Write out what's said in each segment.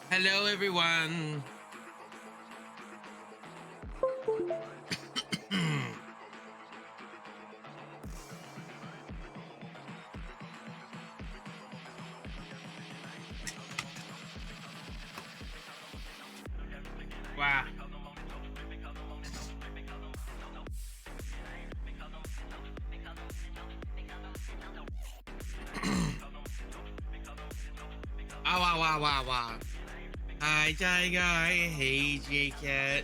Hello, everyone. Wow. Wow, wow, wow, wow. Hi, Tiger. Hey, J-Cat.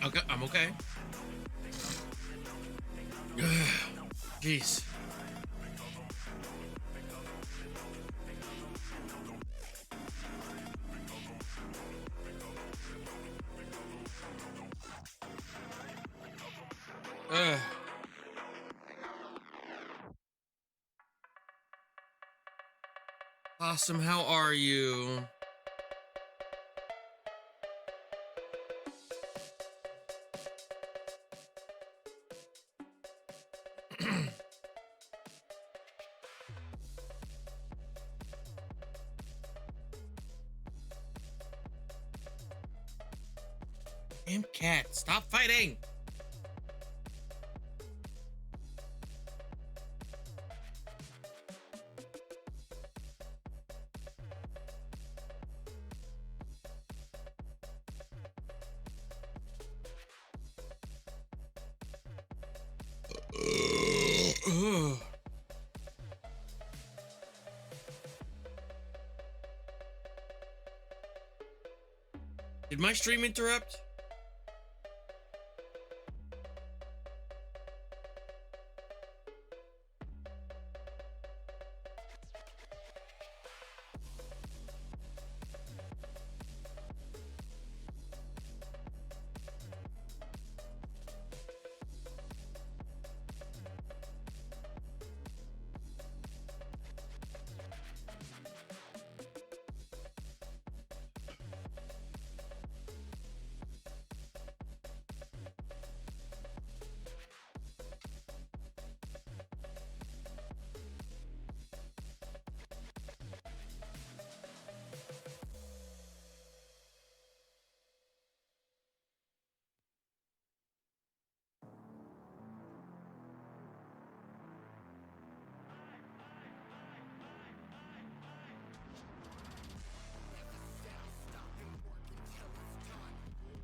Okay, I'm okay. Jeez. Awesome, how are you? Damn cat, stop fighting! Did my stream interrupt?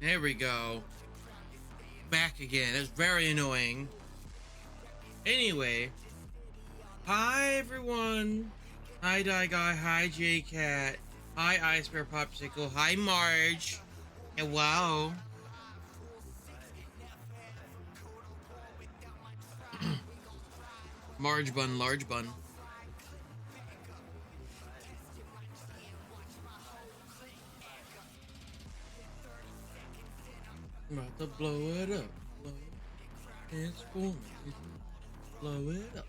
There we go. Back again. It's very annoying. Anyway. Hi, everyone. Hi, Die Guy. Hi, J-Cat. Hi, Ice Bear Popsicle. Hi, Marge. Hello. Marge bun, large bun. I'm about to blow it up. Blow it. It's for me. Blow it up.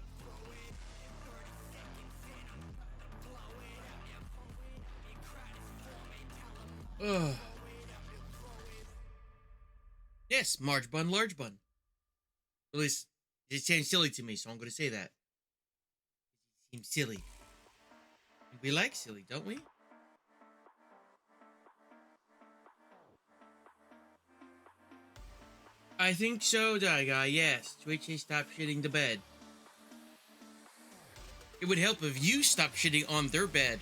Ugh. Yes, Marge bun, large bun. At least it seems silly to me, so I'm going to say that. It seems silly. We like silly, don't we? I think so, Die Guy. Yes, Twitch has stopped shitting the bed. It would help if you stopped shitting on their bed.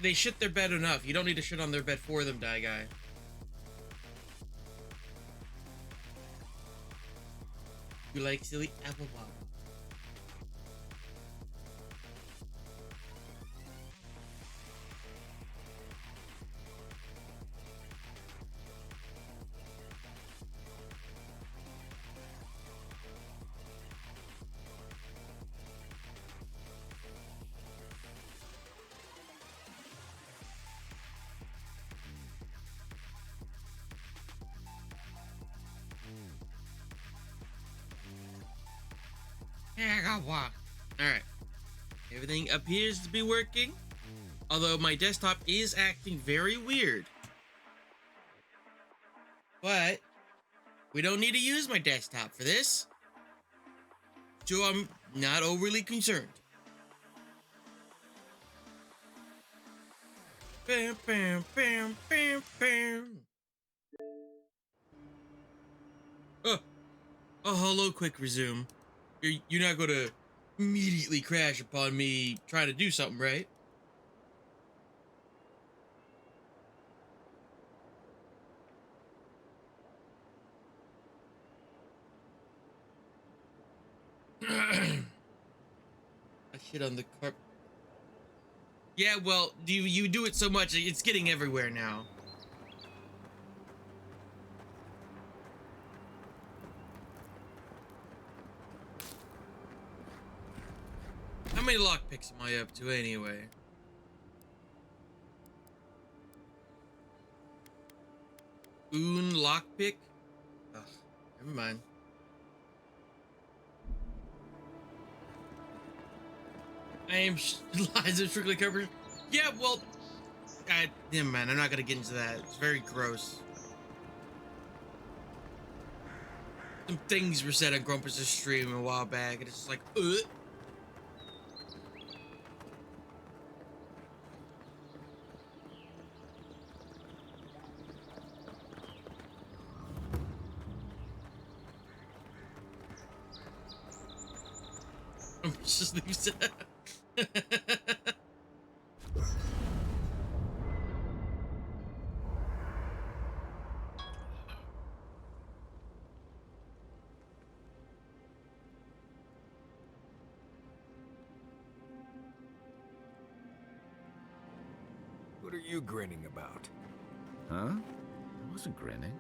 They shit their bed enough. You don't need to shit on their bed for them, Die Guy. You like silly apple pop. Alright. Everything appears to be working. Although my desktop is acting very weird. But we don't need to use my desktop for this. So I'm not overly concerned. Bam, bam, bam, bam, bam. Oh, hello, quick resume. You're not gonna immediately crash upon me trying to do something, right? I shit on the carpet. Yeah, well, you do it so much, it's getting everywhere now. How many lockpicks am I up to anyway? Lockpick? Ugh, never mind. I am Liza strictly covered. Yeah, well, never mind. I'm not gonna get into that. It's very gross. Some things were said on Grumpus' stream a while back, and it's just like, ugh. I'm just leave that. What are you grinning about? Huh? I wasn't grinning.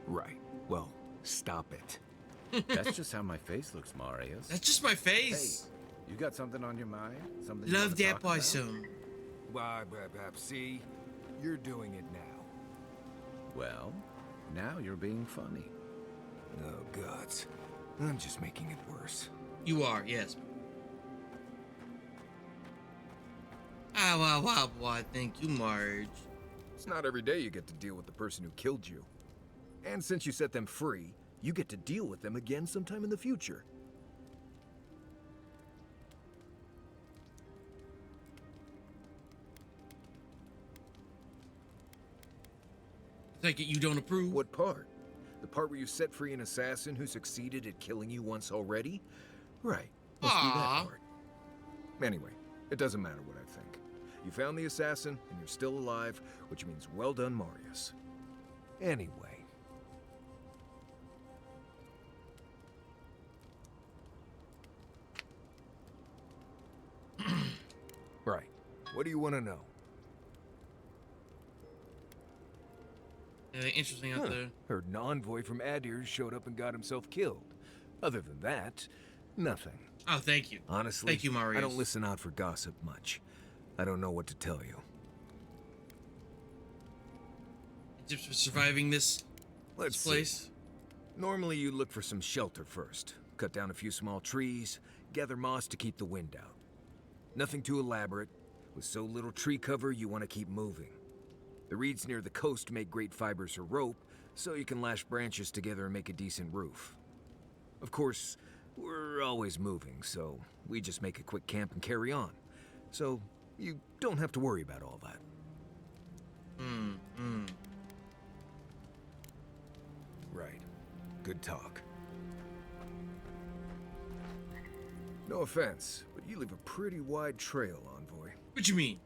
Right. Well, stop it. That's just how my face looks, Marius. That's just my face. Hey, you got something on your mind? Something you Love wanna that talk boy about? some. See? You're doing it now. Well, now you're being funny. Oh, gods. I'm just making it worse. You are, yes. Wow, thank you, Marge. It's not every day you get to deal with the person who killed you. And since you set them free, you get to deal with them again sometime in the future. Take it you don't approve? What part? The part where you set free an assassin who succeeded at killing you once already? Right. Let's do that part. Anyway, it doesn't matter what I think. You found the assassin, and you're still alive, which means well done, Marius. Anyway. Right. What do you want to know? Anything interesting out there? Heard an envoy from Adir showed up and got himself killed. Other than that, nothing. Oh, thank you. Honestly, Thank you, Marius. I don't listen out for gossip much. I don't know what to tell you. Tips for surviving this place? See. Normally you look for some shelter first. Cut down a few small trees, gather moss to keep the wind out. Nothing too elaborate. With so little tree cover, you want to keep moving. The reeds near the coast make great fibers for rope, so you can lash branches together and make a decent roof. Of course, we're always moving, so we just make a quick camp and carry on. So you don't have to worry about all that. Right. Good talk. No offense, but you leave a pretty wide trail, Envoy. What you mean?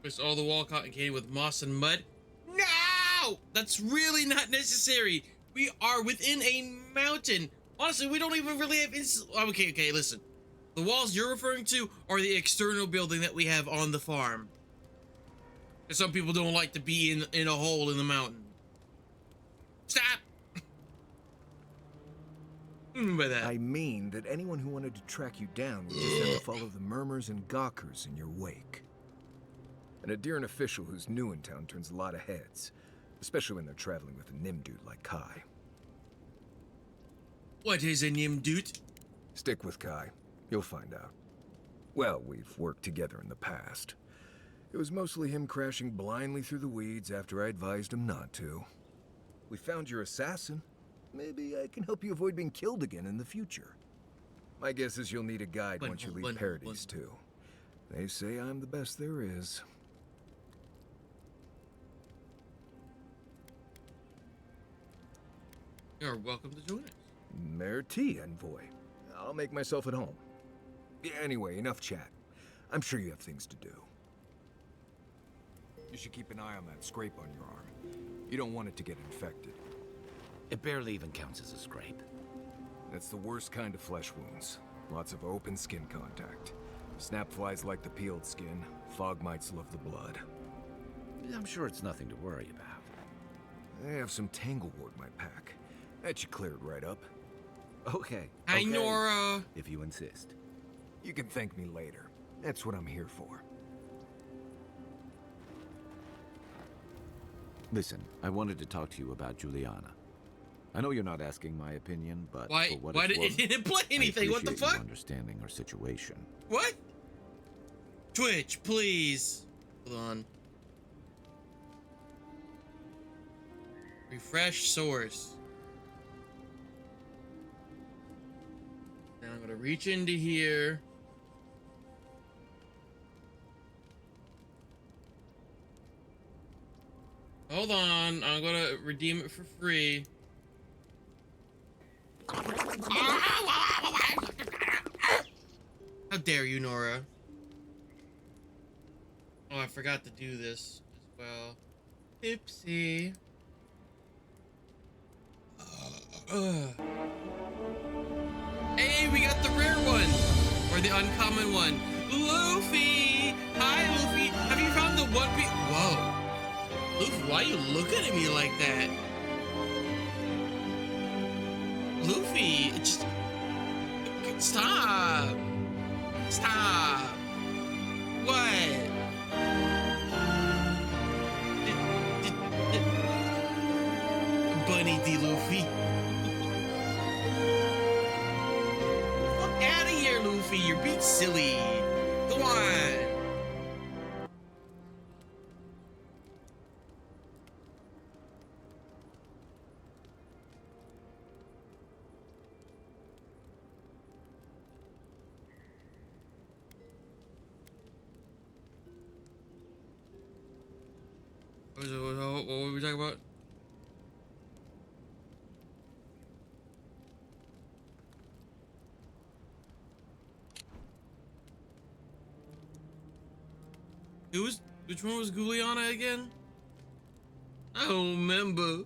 Twist all the wall cotton candy with moss and mud? No! That's really not necessary. We are within a mountain. Honestly, we don't even really have Okay, listen. The walls you're referring to are the external building that we have on the farm. Because some people don't like to be in a hole in the mountain. Stop! What do you mean by that? I mean that anyone who wanted to track you down would just have to follow the murmurs and gawkers in your wake. An Adiran official who's new in town turns a lot of heads, especially when they're traveling with a Nimdude like Kai. What is a Nimdude? Stick with Kai. You'll find out. Well, we've worked together in the past. It was mostly him crashing blindly through the weeds after I advised him not to. We found your assassin. Maybe I can help you avoid being killed again in the future. My guess is you'll need a guide once you leave Paradise too. They say I'm the best there is. You're welcome to join us. Merci, envoy. I'll make myself at home. Anyway, enough chat. I'm sure you have things to do. You should keep an eye on that scrape on your arm. You don't want it to get infected. It barely even counts as a scrape. That's the worst kind of flesh wounds. Lots of open skin contact. Snapflies like the peeled skin. Fog mites love the blood. I'm sure it's nothing to worry about. I have some tanglewood in my pack. That should clear it right up. Okay. Hi, okay, Nora. if you insist. You can thank me later. That's what I'm here for. Listen, I wanted to talk to you about Juliana. I know you're not asking my opinion, but for what Why it's did worth, it didn't play anything? I What the appreciate fuck? you understanding our situation. What? Twitch, please. Hold on. Refresh source. Now I'm gonna reach into here. Hold on, I'm gonna redeem it for free. How dare you, Nora? Oh, I forgot to do this as well. Oopsie. Hey, we got the rare one! Or the uncommon one. Luffy! Hi, Luffy! Have you found the One Piece? Whoa. Luffy, why are you looking at me like that? Luffy, it just... Stop! Stop! What? Bunny D. Luffy. Fuck out of here, Luffy. You're being silly. Go on. What were we talking about? Which one was Juliana again? I don't remember.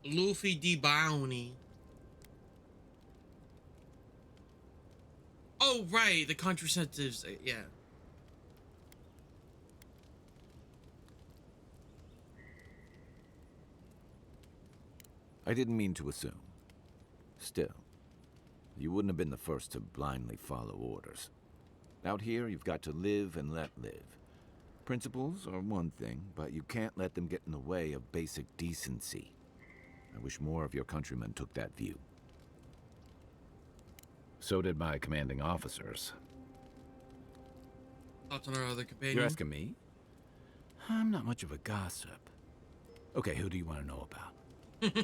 Luffy D. Bounty. Oh, right, the contraceptives, yeah. I didn't mean to assume. Still, you wouldn't have been the first to blindly follow orders. Out here, you've got to live and let live. Principles are one thing, but you can't let them get in the way of basic decency. I wish more of your countrymen took that view. So did my commanding officers. Thoughts on our other companion? You're asking me? I'm not much of a gossip. Okay, who do you want to know about?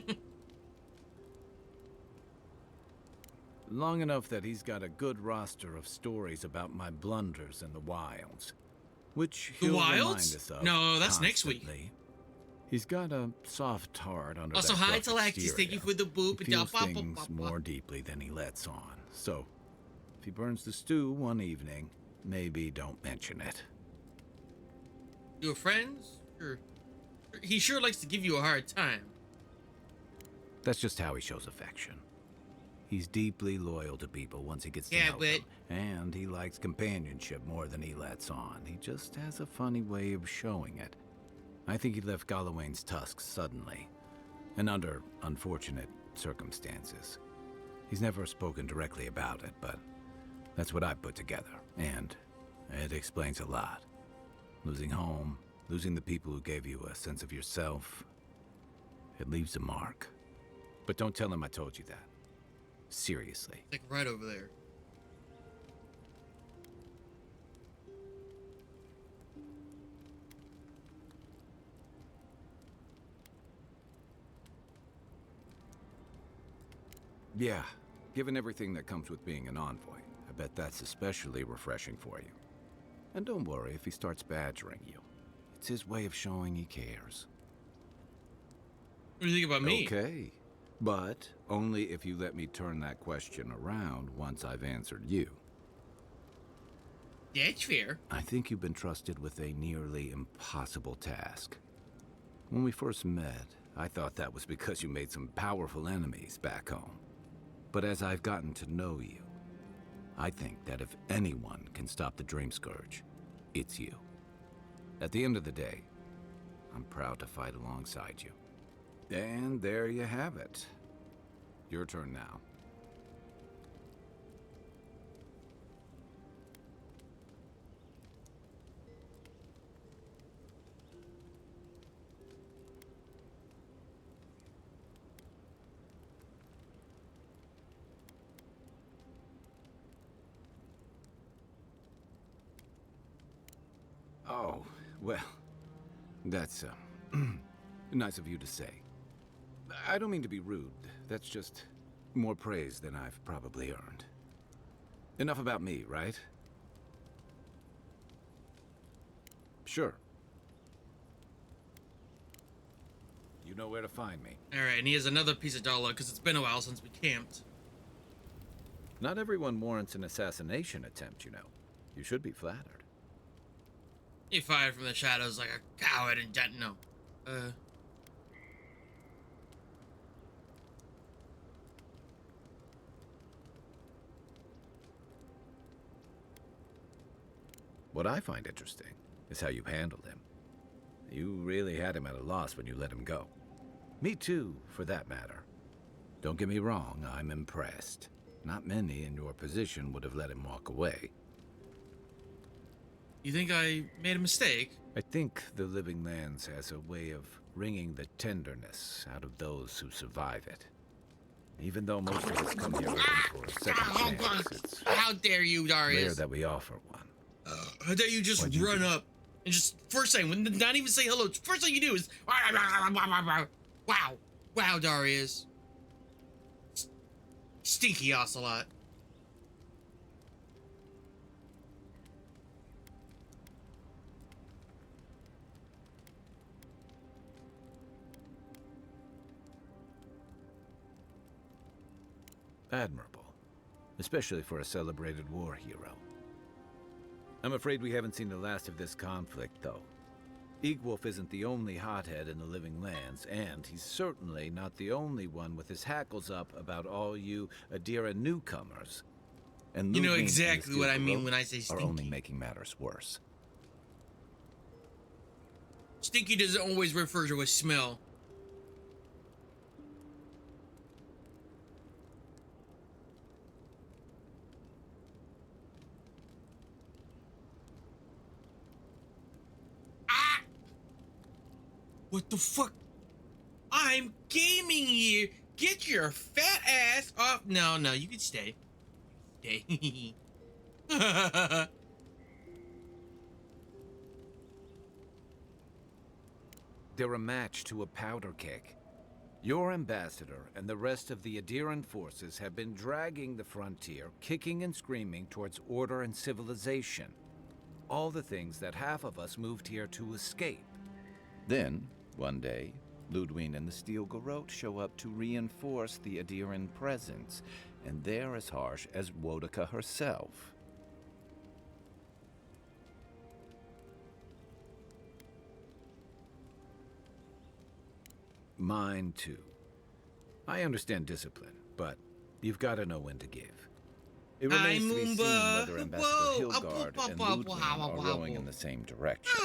Long enough that he's got a good roster of stories about my blunders in the wilds. Which The he'll wilds? remind us of No, that's next week. constantly. He's got a soft heart under Also, that hi rough to Lactis. Thank you exterior. for the boop. He feels things more deeply than he lets on. So, if he burns the stew one evening, maybe don't mention it. You were friends? Sure. He sure likes to give you a hard time. That's just how he shows affection. He's deeply loyal to people once he gets to Yeah, know but- them. And he likes companionship more than he lets on. He just has a funny way of showing it. I think he left Gallowayne's tusks suddenly, and under unfortunate circumstances. He's never spoken directly about it, but that's what I put together, and it explains a lot. Losing home, losing the people who gave you a sense of yourself, it leaves a mark. But don't tell him I told you that. Seriously. Like right over there. Yeah, given everything that comes with being an envoy, I bet that's especially refreshing for you. And don't worry if he starts badgering you. It's his way of showing he cares. What do you think about me? Okay, but only if you let me turn that question around once I've answered you. That's fair. I think you've been trusted with a nearly impossible task. When we first met, I thought that was because you made some powerful enemies back home. But as I've gotten to know you, I think that if anyone can stop the Dream Scourge, it's you. At the end of the day, I'm proud to fight alongside you. And there you have it. Your turn now. Oh, well, that's nice of you to say. I don't mean to be rude. That's just more praise than I've probably earned. Enough about me, right? Sure. You know where to find me. Alright, and he has another piece of dollar because it's been a while since we camped. Not everyone warrants an assassination attempt, you know. You should be flattered. He fired from the shadows like a coward and didn't know. What I find interesting is how you handled him. You really had him at a loss when you let him go. Me too, for that matter. Don't get me wrong, I'm impressed. Not many in your position would have let him walk away. You think I made a mistake? I think the Living Lands has a way of wringing the tenderness out of those who survive it. Even though most of us come here looking for a second chance, it's How dare you, Darius? rare that we offer one. How dare you just What'd you run do? up and just first thing, not even say hello, first thing you do is wow, wow, Darius. Stinky ocelot. Admirable, especially for a celebrated war hero. I'm afraid we haven't seen the last of this conflict, though. Eagwolf isn't the only hothead in the Living Lands, and he's certainly not the only one with his hackles up about all you Adira newcomers. And You know Ludwig and the exactly what I mean Steel when I say Garrote are only stinky. making matters worse. Stinky doesn't always refer to a smell. Ah! What the fuck? I'm gaming here. Get your fat ass off. No, no, you can stay. Stay. They're a match to a powder keg. Your ambassador and the rest of the Adiran forces have been dragging the frontier, kicking and screaming towards order and civilization. All the things that half of us moved here to escape. Then, one day, Ludwig and the Steel Garrote show up to reinforce the Adiran presence, and they're as harsh as Wodika herself. Mine too. I understand discipline, but you've got to know when to give. It remains to be seen whether Ambassador Hildgard and Ludwig are rowing in the same direction.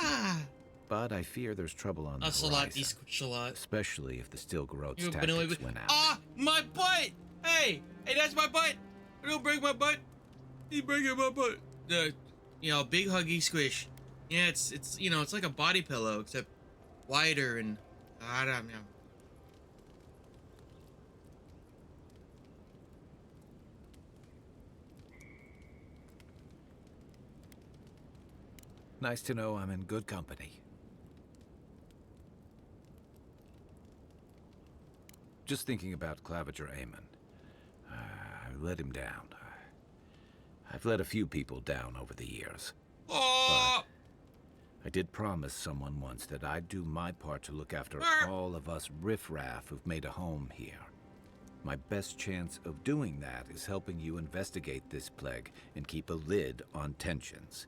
But I fear there's trouble on the horizon, especially if the Steel Garrote's tactics win out. Ah, my butt! Hey, that's my butt! Don't break my butt! You breaking my butt! Big huggy squish. Yeah, it's it's like a body pillow except wider and I don't know. Nice to know I'm in good company. Just thinking about Claviger Amon. I let him down. I've let a few people down over the years. Oh! I did promise someone once that I'd do my part to look after all of us riffraff who've made a home here. My best chance of doing that is helping you investigate this plague and keep a lid on tensions.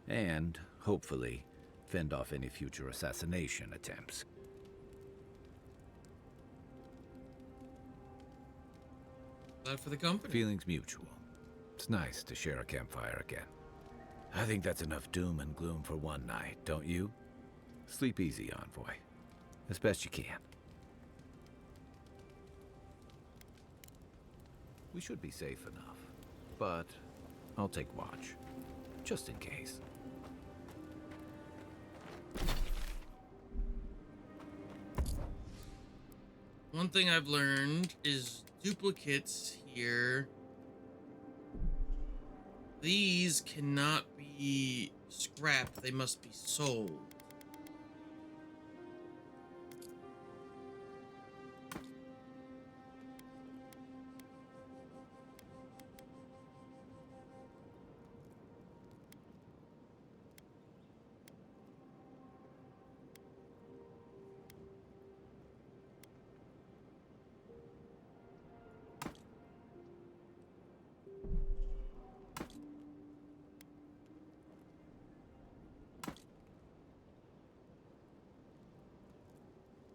And, hopefully, fend off any future assassination attempts. Glad for the company. Feelings mutual. It's nice to share a campfire again. I think that's enough doom and gloom for one night, don't you? Sleep easy, Envoy. As best you can. We should be safe enough, but I'll take watch, just in case. One thing I've learned is duplicates here. These cannot be scrapped, they must be sold.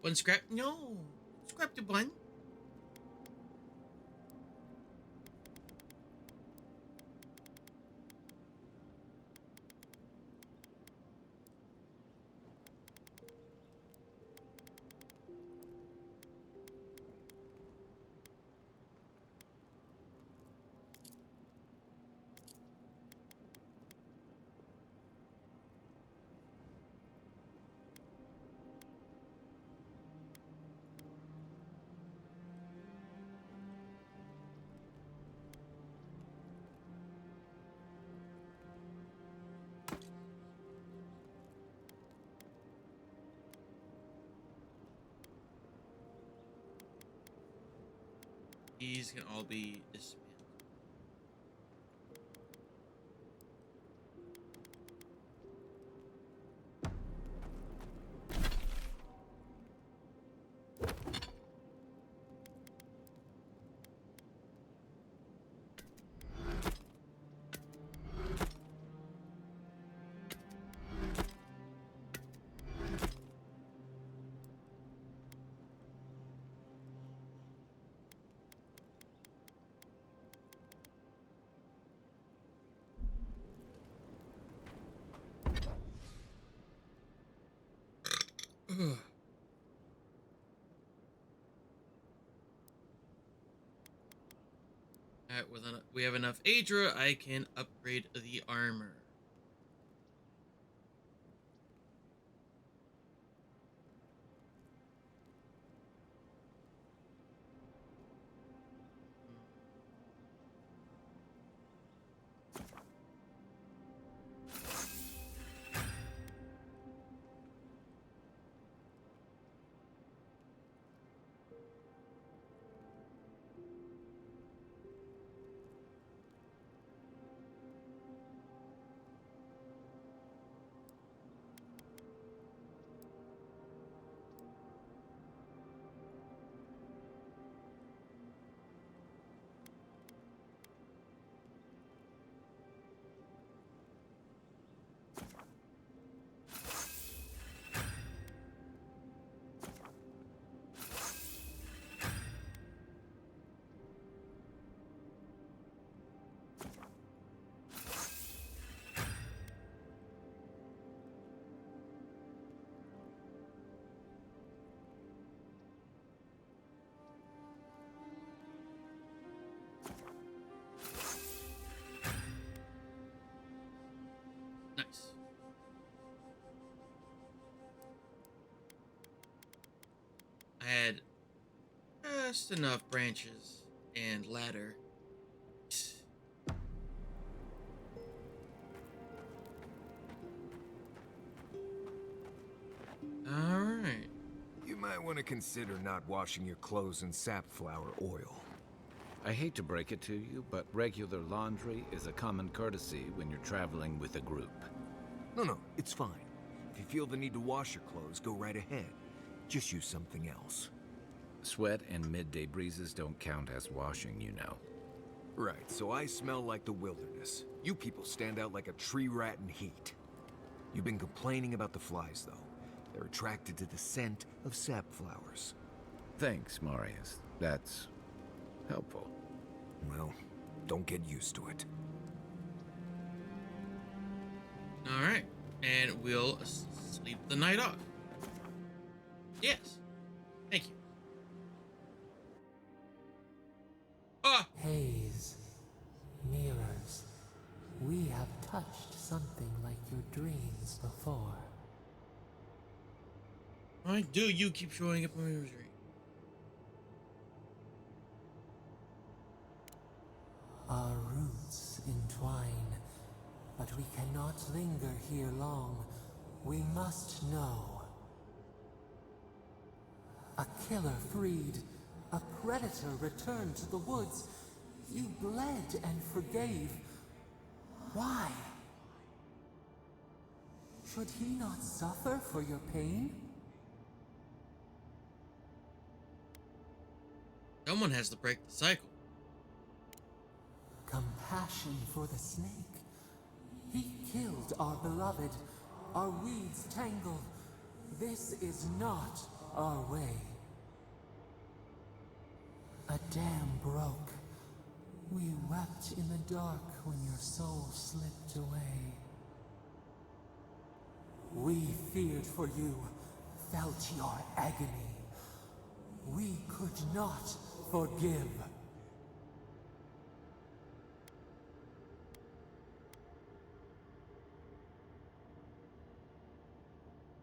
One scrap? No. Scrap the one. These can all be dismantled. Alright, we have enough Adra, I can upgrade the armor. Nice. I had just enough branches and ladder. want to consider not washing your clothes in safflower oil. I hate to break it to you, but regular laundry is a common courtesy when you're traveling with a group. No, it's fine. If you feel the need to wash your clothes, go right ahead. Just use something else. Sweat and midday breezes don't count as washing, you know. Right, so I smell like the wilderness. You people stand out like a tree rat in heat. You've been complaining about the flies, though. They're attracted to the scent of sapflowers. Thanks, Marius. That's helpful. Well, don't get used to it. All right, and we'll sleep the night off. Yes, thank you. Ah, Haze, mirrors, we have touched something like your dreams before. why do you keep showing up on my dream? Our roots entwine, but we cannot linger here long. We must know. A killer freed, a predator returned to the woods. You bled and forgave. Why? Should he not suffer for your pain? Someone has to break the cycle. Compassion for the snake. He killed our beloved. Our weeds tangled. This is not our way. A dam broke. We wept in the dark when your soul slipped away. We feared for you, felt your agony. We could not forgive.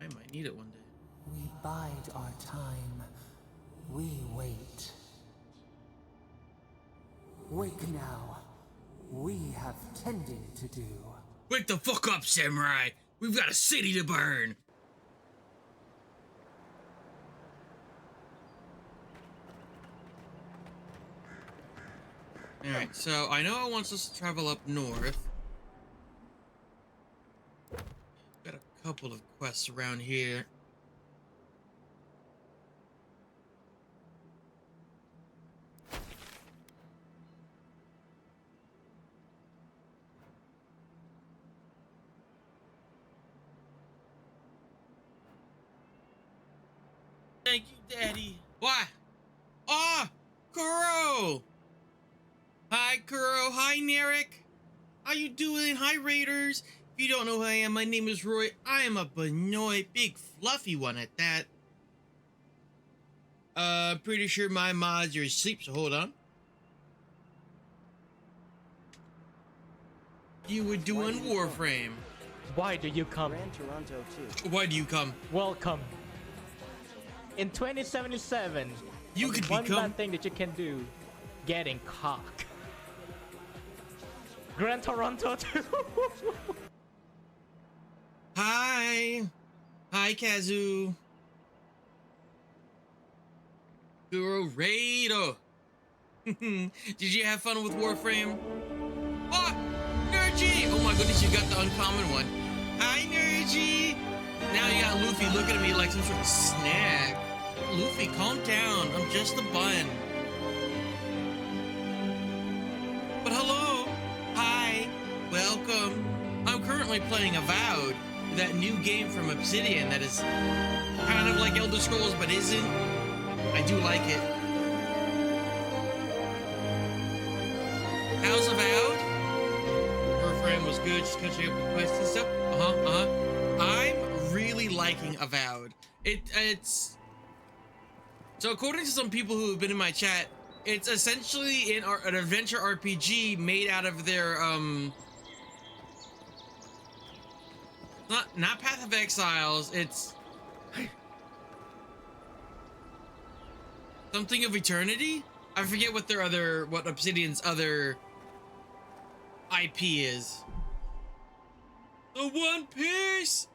I might need it one day. We bide our time. We wait. Wake now. We have tending to do. Wake the fuck up, samurai! We've got a city to burn! Alright, so I know it wants us to travel up north. Got a couple of quests around here. Thank you, Daddy. Why? Ah! Kuro! Hi, Kuro. Hi, Narek. How you doing? Hi, Raiders. If you don't know who I am, my name is Roy. I am a Benoit, big fluffy one at that. Pretty sure my mods are asleep, so hold on. You were doing Warframe. Why do you come? Grand Toronto too. Why do you come? Welcome. In 2077, You could one become... bad thing that you can do, getting cock. Grand Toronto 2. Hi. Hi, Kazu. Kuro Raido. Did you have fun with Warframe? Oh, Nergy! Oh my goodness, you got the uncommon one. Hi, Nergy! Now you got Luffy looking at me like some sort of snack. Luffy, calm down. I'm just a bun. But hello. Hi. Welcome. I'm currently playing Avowed, that new game from Obsidian that is kind of like Elder Scrolls but isn't. I do like it. How's Avowed? Warframe was good, just catching up with quests and stuff. I'm really liking Avowed. It's so according to some people who have been in my chat, it's essentially an adventure RPG made out of their not Path of Exiles. It's something of Eternity. I forget what what Obsidian's other IP is. The One Piece.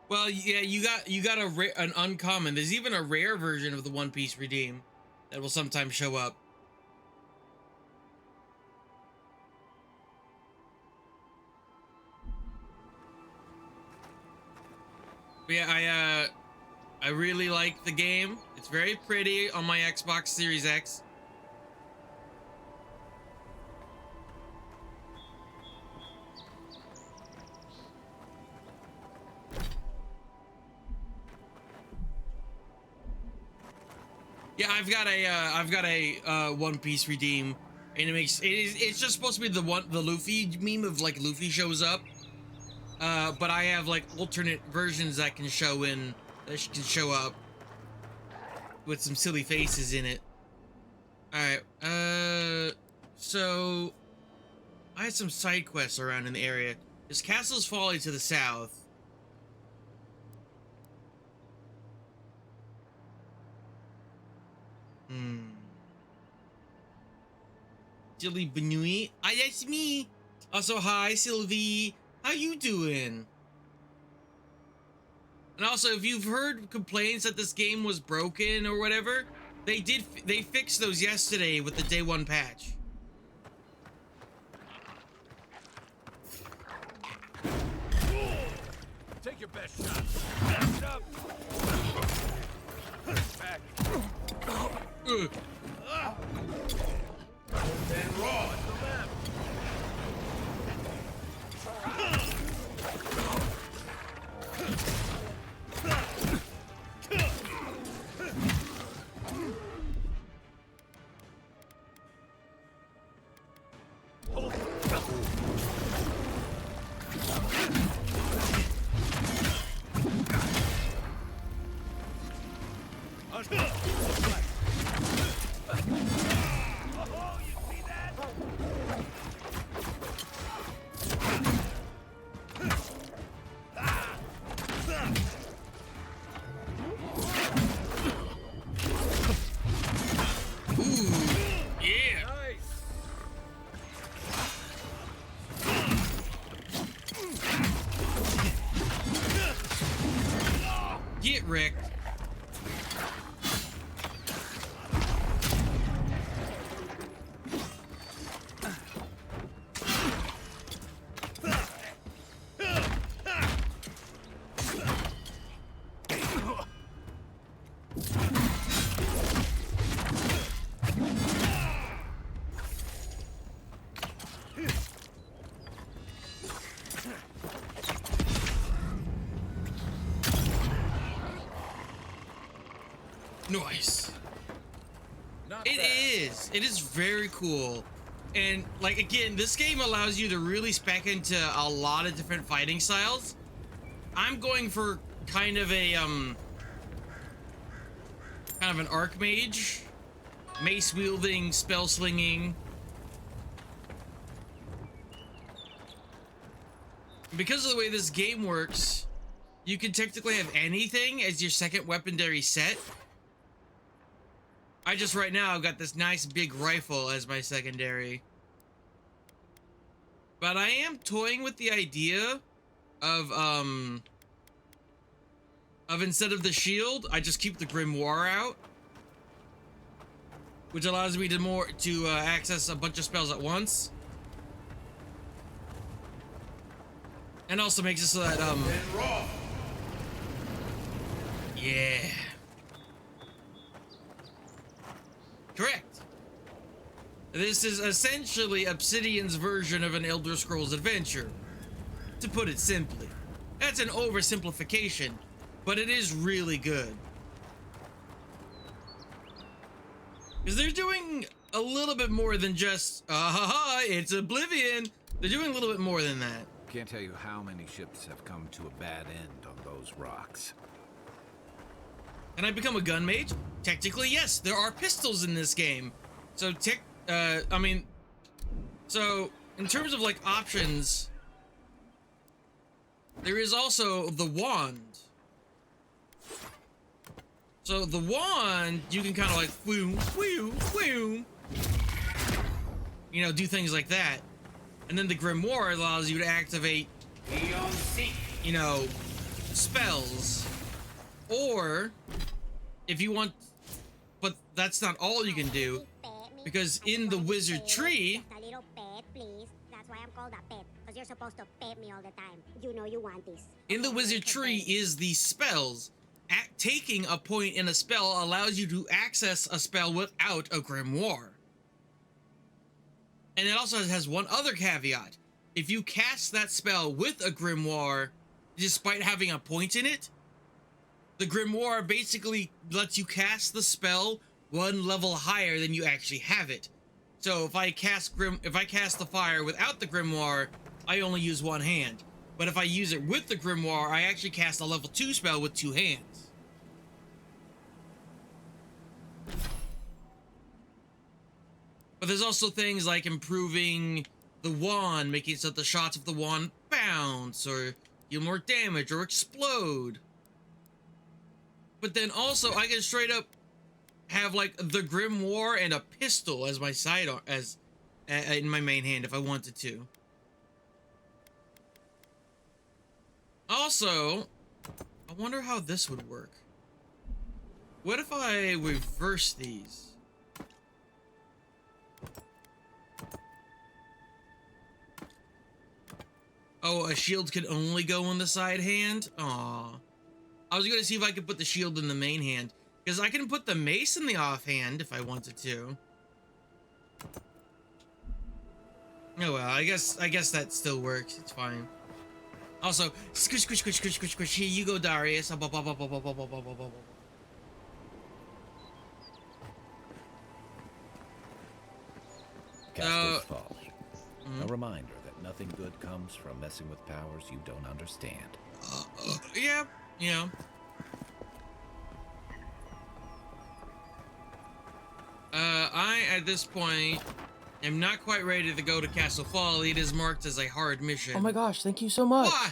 Well, yeah, you got an uncommon. There's even a rare version of the One Piece Redeem that will sometimes show up. But yeah, I really like the game. It's very pretty on my Xbox Series X. Yeah, I've got a One Piece Redeem, and it's just supposed to be the Luffy meme of like Luffy shows up. But I have like alternate versions that can show up with some silly faces in it. All right, so I had some side quests around in the area. There's Castle's Folly to the south. Jilly Benui. Ah, that's me. Also, hi, Sylvie. How you doing? And also, if you've heard complaints that this game was broken or whatever, they fixed those yesterday with the day 1 patch. Take your best shot. Back it up. Back. And raw at the left. Get wrecked. Nice. It is very cool. And like, again, this game allows you to really spec into a lot of different fighting styles. I'm going for kind of an archmage, mace wielding, spell slinging. Because of the way this game works, you can technically have anything as your second weaponry set. I just right now I've got this nice big rifle as my secondary. But I am toying with the idea of instead of the shield, I just keep the grimoire out, which allows me to access a bunch of spells at once. And also makes it so that yeah. Correct. This is essentially Obsidian's version of an Elder Scrolls adventure, to put it simply. That's an oversimplification, but it is really good. Because they're doing a little bit more than just, it's Oblivion. They're doing a little bit more than that. Can't tell you how many ships have come to a bad end on those rocks. Can I become a gun mage? Technically, yes. There are pistols in this game. So, so in terms of like options, there is also the wand. So the wand, you can kind of like, you know, do things like that. And then the grimoire allows you to activate, you know, spells. Or, if you want, but that's not all you can do, because in the wizard tree, Just a little pet, please. That's why I'm called a pet, because you're supposed to pet me all the time. You know you want this. in the wizard tree is the spells. Taking a point in a spell allows you to access a spell without a grimoire. And it also has one other caveat. If you cast that spell with a grimoire, despite having a point in it, the grimoire basically lets you cast the spell one level higher than you actually have it. So if I cast the fire without the grimoire, I only use one hand. But if I use it with the grimoire, I actually cast a level 2 spell with 2 hands. But there's also things like improving the wand, making it so that the shots of the wand bounce or deal more damage or explode. But then also I can straight up have like the grimoire and a pistol as my sidearm, as in my main hand if I wanted to. Also, I wonder how this would work. What if I reverse these? Oh, a shield can only go in the side hand? Aw. I was gonna see if I could put the shield in the main hand, because I can put the mace in the offhand if I wanted to. Oh well, I guess that still works. It's fine. Also, squish, squish, squish, squish, squish, squish. Here you go, Darius. Castor's Folly. A reminder that nothing good comes from messing with powers you don't understand. Yeah, you know. I, at this point, am not quite ready to go to Castle Folly. It is marked as a hard mission. Oh my gosh, thank you so much. Why?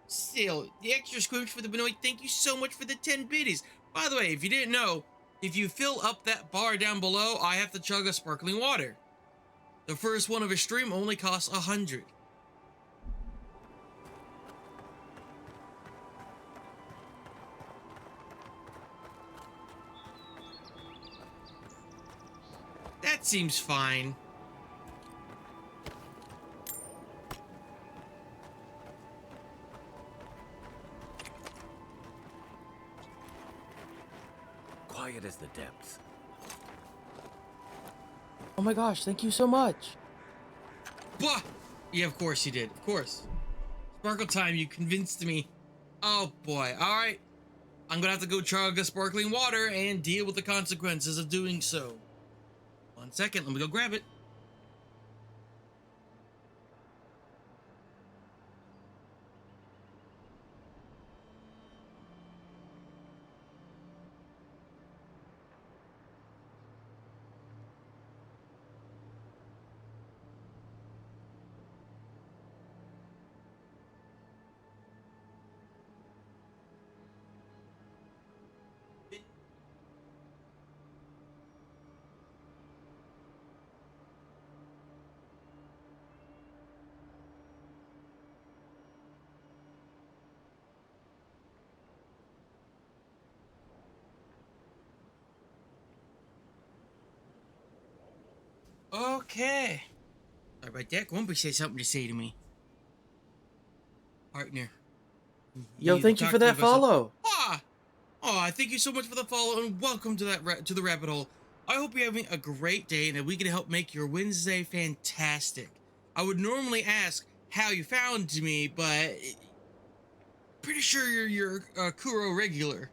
Still, the extra squoosh for the Benoit, thank you so much for the 10 biddies. By the way, if you didn't know, if you fill up that bar down below, I have to chug a sparkling water. The first one of a stream only costs 100. That seems fine. Quiet as the depths. Oh my gosh, thank you so much. Blah! Yeah, of course you did. Of course. Sparkle time, you convinced me. Oh boy. Alright. I'm gonna have to go chug a sparkling water and deal with the consequences of doing so. 1 second, let me go grab it. Okay. Sorry about that. Grumpy has something to say to me. Partner. Yo, You thank you talk for to me that about some- follow. Ah! Oh, thank you so much for the follow and welcome to to the rabbit hole. I hope you're having a great day and that we can help make your Wednesday fantastic. I would normally ask how you found me, but pretty sure you're a Kuro regular.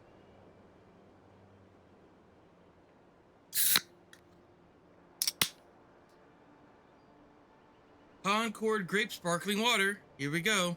Concord grape sparkling water. Here we go.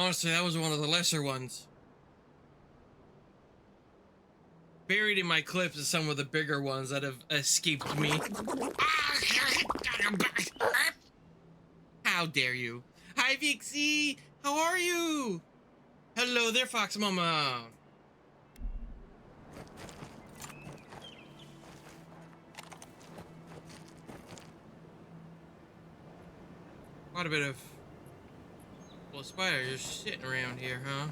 Honestly, that was one of the lesser ones. Buried in my clips is some of the bigger ones that have escaped me. How dare you? Hi, Vixie! How are you? Hello there, Fox Mama. Quite a bit of spiders just sitting around here, huh?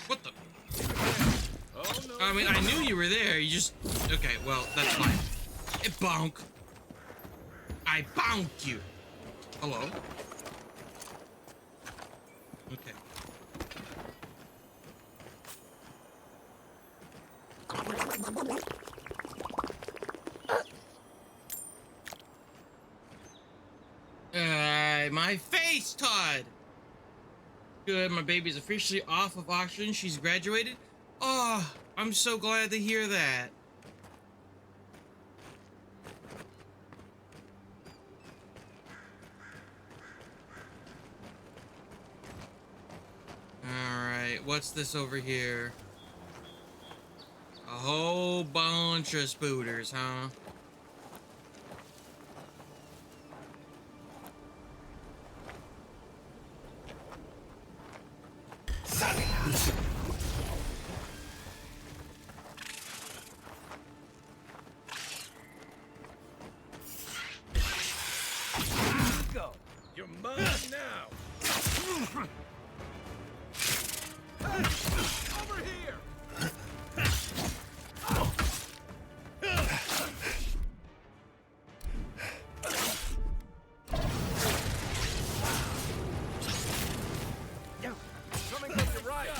What the? I mean, I knew you were there. You just... Okay, well, that's fine. Bonk. I bonked you. Hello? Okay. My face, Todd! Good, my baby's officially off of oxygen. She's graduated. Oh, I'm so glad to hear that. Alright, what's this over here? A whole bunch of spooters, huh? Go. You're mine now. Over here. Coming from your right.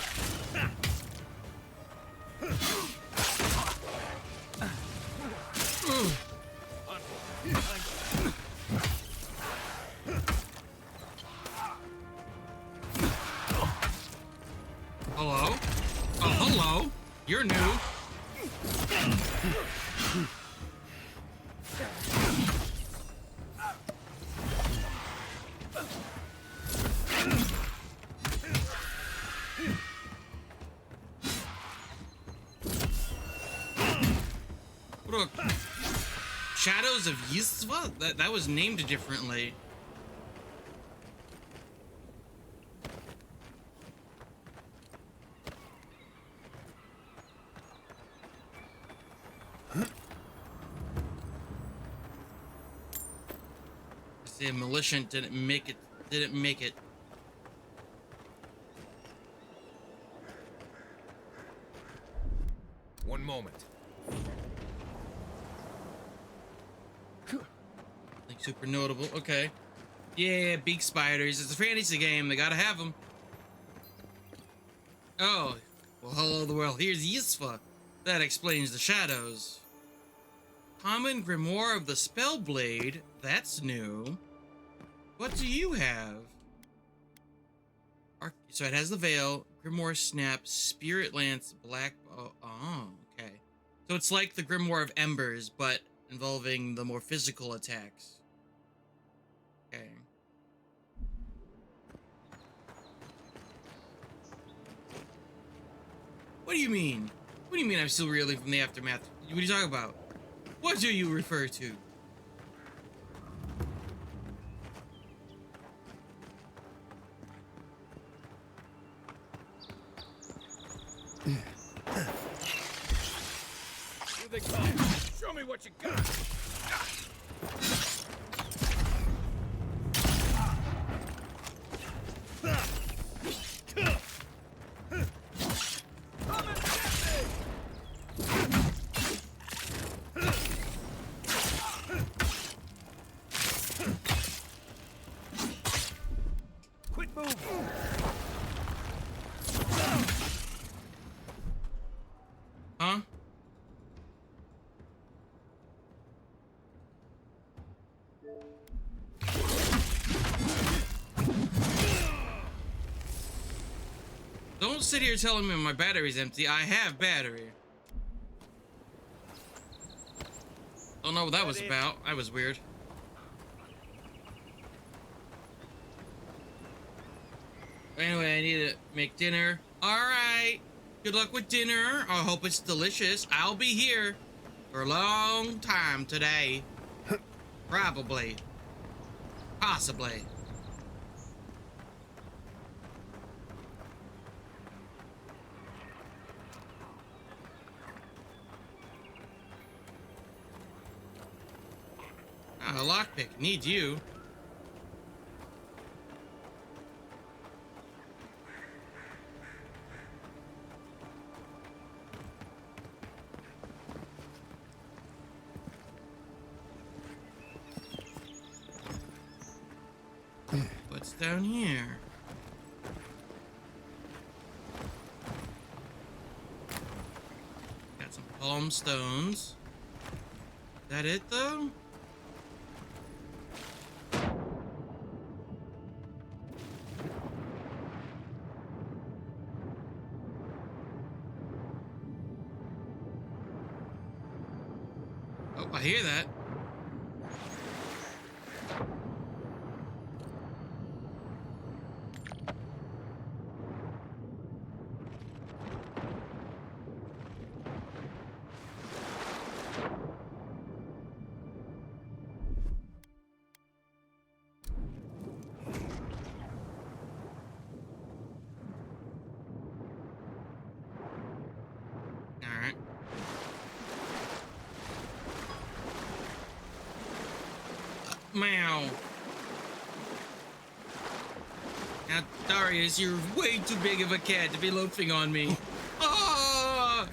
Hello? Oh, hello. You're new. Look. Shadows of Yisva? That was named differently. The militant didn't make it. One moment. Like super notable. Okay. Yeah, big spiders. It's a fantasy game. They gotta have them. Oh. Well, hello the world. Here's Yisva. That explains the shadows. Common Grimoire of the Spellblade. That's new. What do you have? So it has the Veil, Grimoire Snap, Spirit Lance, Black... Oh, okay. So it's like the Grimoire of Embers, but involving the more physical attacks. Okay. What do you mean? What do you mean I'm still reeling from the aftermath? What are you talking about? What do you refer to? Here they come. Show me what you got. Come and get me! Quit moving. Huh? Don't sit here telling me my battery's empty. I have battery. Don't know what that was about. That was weird. Anyway, I need to make dinner. Alright. Good luck with dinner. I hope it's delicious. I'll be here for a long time today. Probably. Possibly. A lockpick. Need you. What's down here? Got some palm stones. Is that it though? Oh, I hear that. All right. Meow. Now, Darius, you're way too big of a cat to be loafing on me. Ah!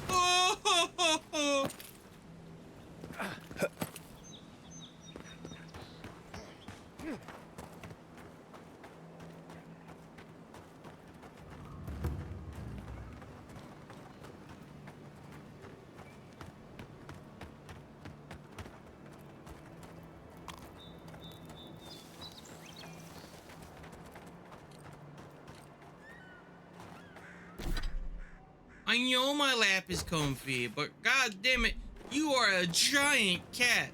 Oh! I know my lap is comfy, but god damn it, you are a giant cat.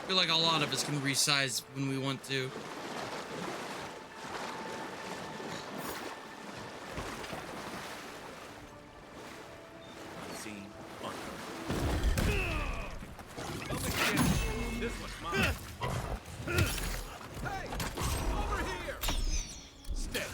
I feel like a lot of us can resize when we want to. Scene This one's mine. Hey! Over here! Stay.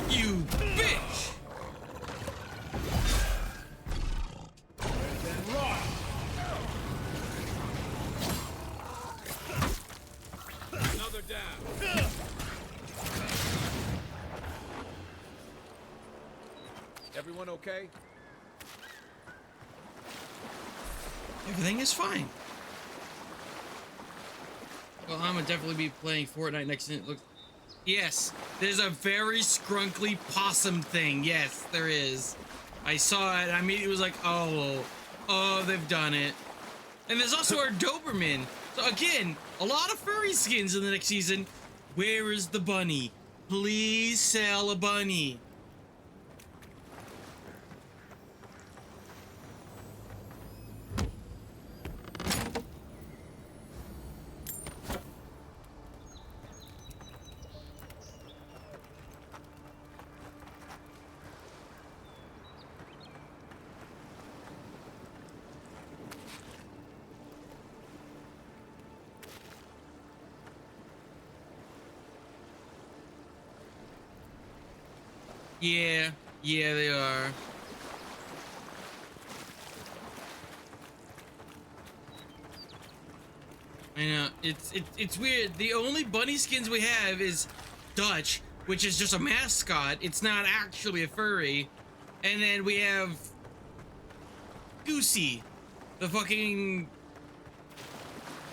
You bitch! Another down. Everyone okay? Everything is fine. Well, I'm gonna definitely be playing Fortnite next. Yes, there's a very scrunkly possum thing. Yes, there is. I saw it. I mean, it was like, oh, they've done it. And there's also our Doberman. So again, a lot of furry skins in the next season. Where is the bunny? Please sell a bunny. Yeah, yeah, they are. I know, it's weird. The only bunny skins we have is Dutch, which is just a mascot. It's not actually a furry. And then we have Goosey, the fucking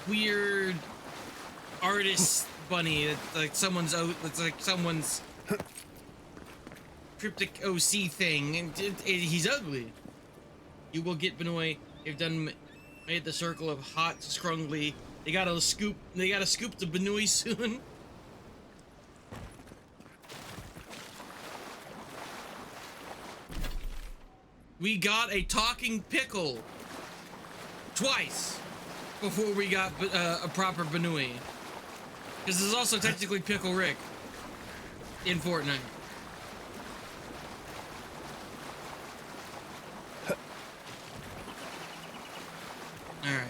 weird artist bunny that's like someone's cryptic OC thing, and he's ugly. You will get Benoit. They've made the circle of hot scrungly. They gotta scoop the Benoit soon. We got a talking pickle twice before we got a proper Benoit. Because there's also technically Pickle Rick in Fortnite. Alright.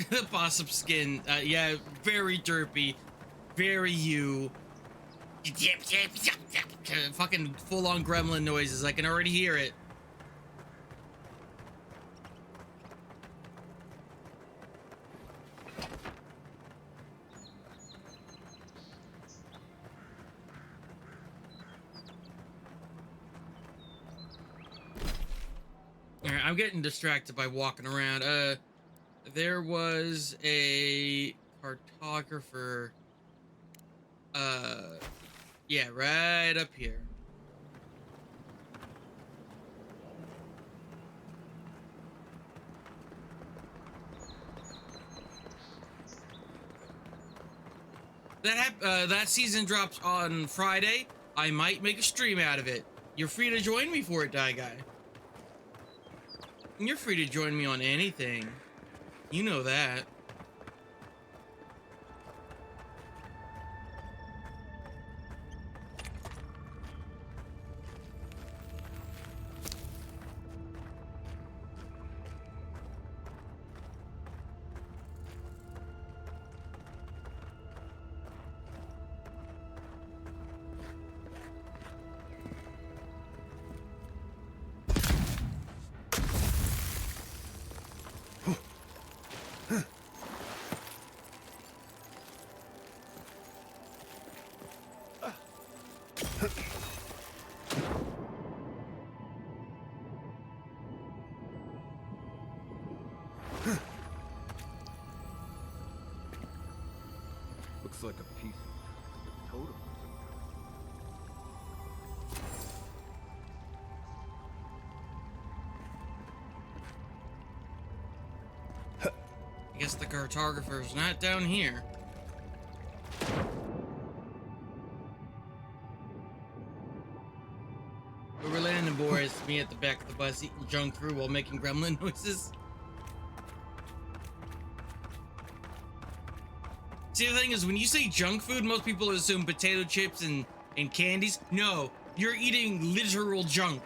The possum skin, yeah, very derpy, very you. Fucking full-on gremlin noises, I can already hear it. Alright, I'm getting distracted by walking around. There was a cartographer. Yeah, right up here. That season drops on Friday. I might make a stream out of it. You're free to join me for it, Die Guy. You're free to join me on anything. You know that. Looks like a piece of totem. I guess the cartographer's not down here. Where we're landing, boys. Me at the back of the bus eating junk food while making gremlin noises. See, the thing is, when you say junk food, most people assume potato chips and candies. No, you're eating literal junk.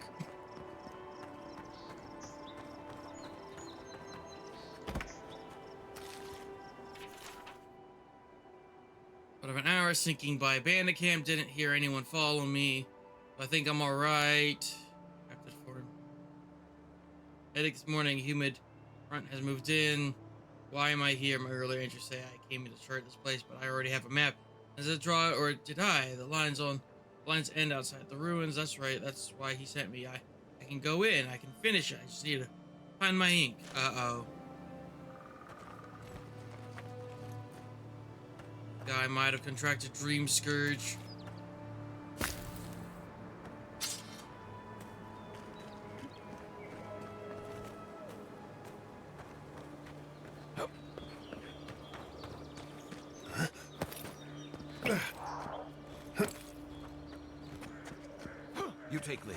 Out of an hour sinking by bandit camp, didn't hear anyone follow me. I think I'm alright. Headache this morning, humid front has moved in. Why am I here? My earlier entries say I came in to chart this place, but I already have a map. Does it draw, or did I? The lines end outside the ruins. That's right. That's why he sent me. I can go in. I can finish it. I just need to find my ink. Uh-oh. Guy might have contracted Dream Scourge. You take lead.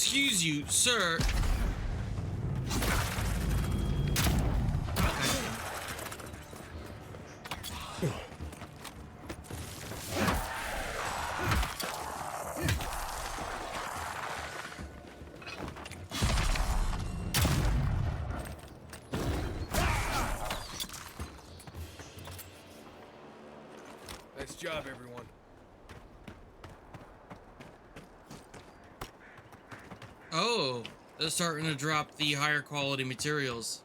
Excuse you, sir. Nice job, everyone. Oh, they're starting to drop the higher quality materials.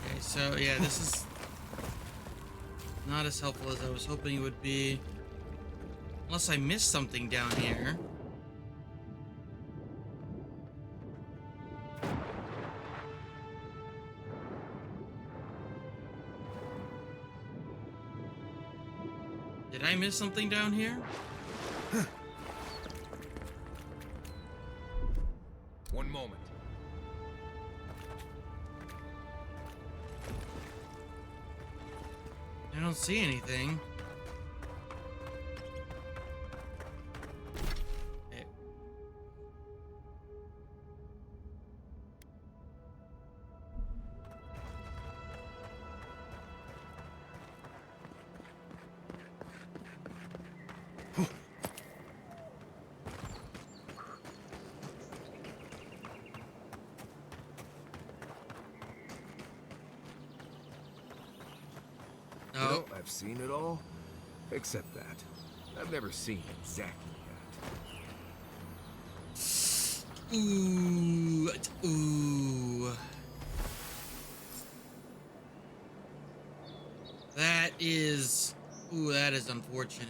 Okay, so yeah, this is not as helpful as I was hoping it would be. Unless I missed something down here. Did I miss something down here? One moment. I don't see anything. Okay. You know, I've seen it all, except that. I've never seen exactly that. Ooh. Ooh. That is... Ooh, that is unfortunate.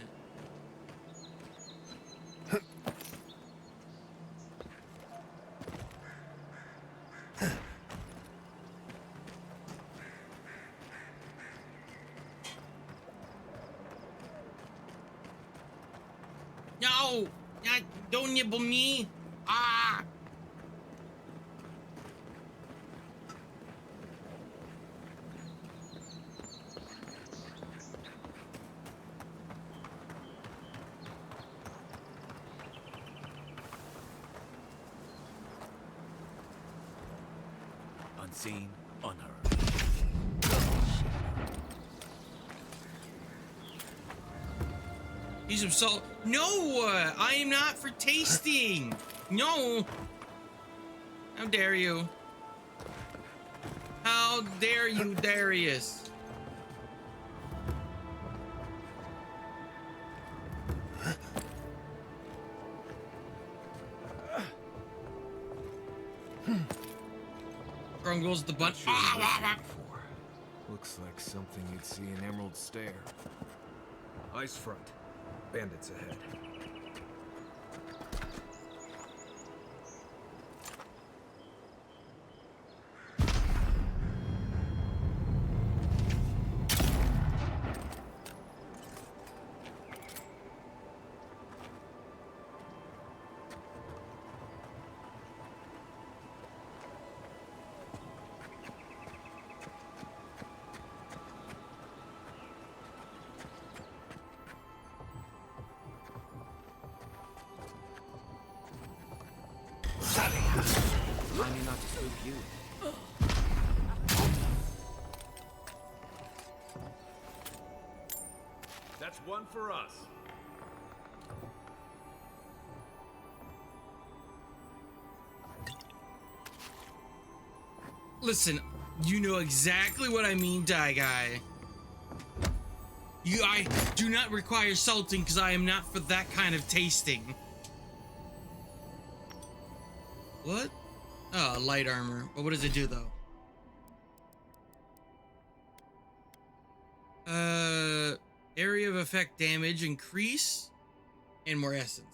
No! Don't nibble me! Ah! Unseen, unheard. Use some salt. No! I am not for tasting! No! How dare you? How dare you, Darius? Wrong goes the butt. Sure you've seen it before. Looks like something you'd see in Emerald Stair. Ice front. Bandits ahead. Remind me not to spook you. That's one for us. Listen, you know exactly what I mean, Die Guy. I do not require salting because I am not for that kind of tasting. What? Oh, light armor. But what does it do though? Area of effect damage increase and more essence.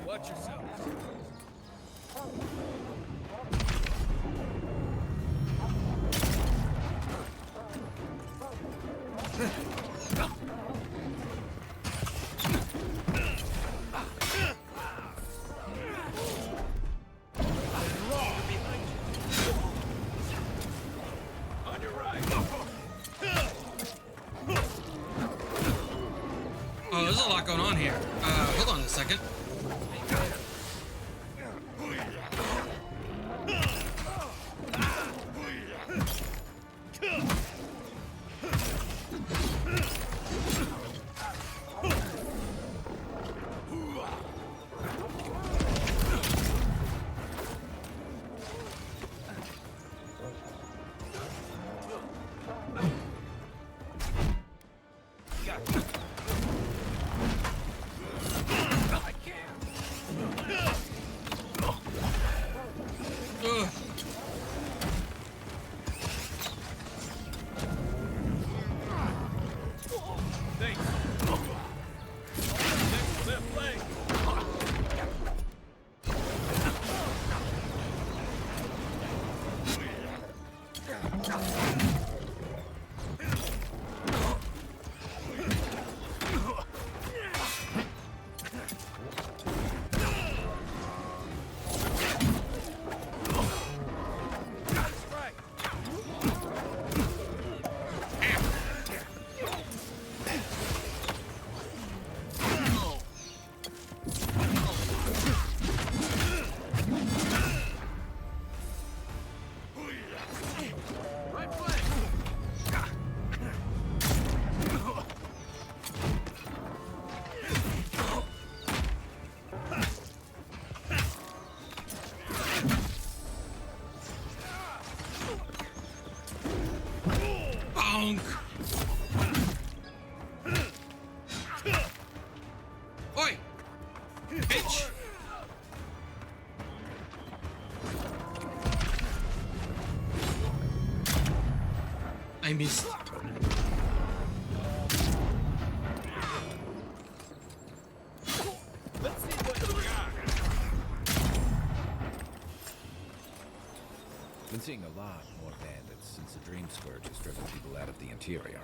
Watch yourself. Oh, there's a lot going on here. Hold on a second. Ugh. Bonk. Oi, bitch. I missed. Been seeing a lot more bandits since the Dream Scourge has driven people out of the interior.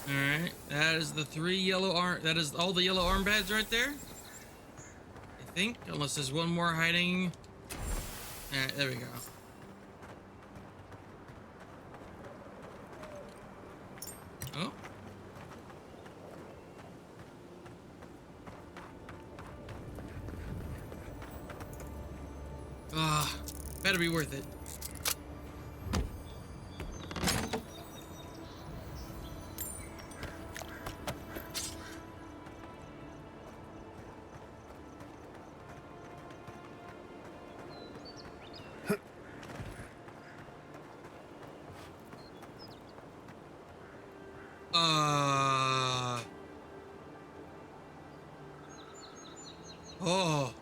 Alright, that is the 3 yellow arm. That is all the yellow armbands right there. I think, unless there's one more hiding. Alright, there we go. Oh. Ah, better be worth it. Oh.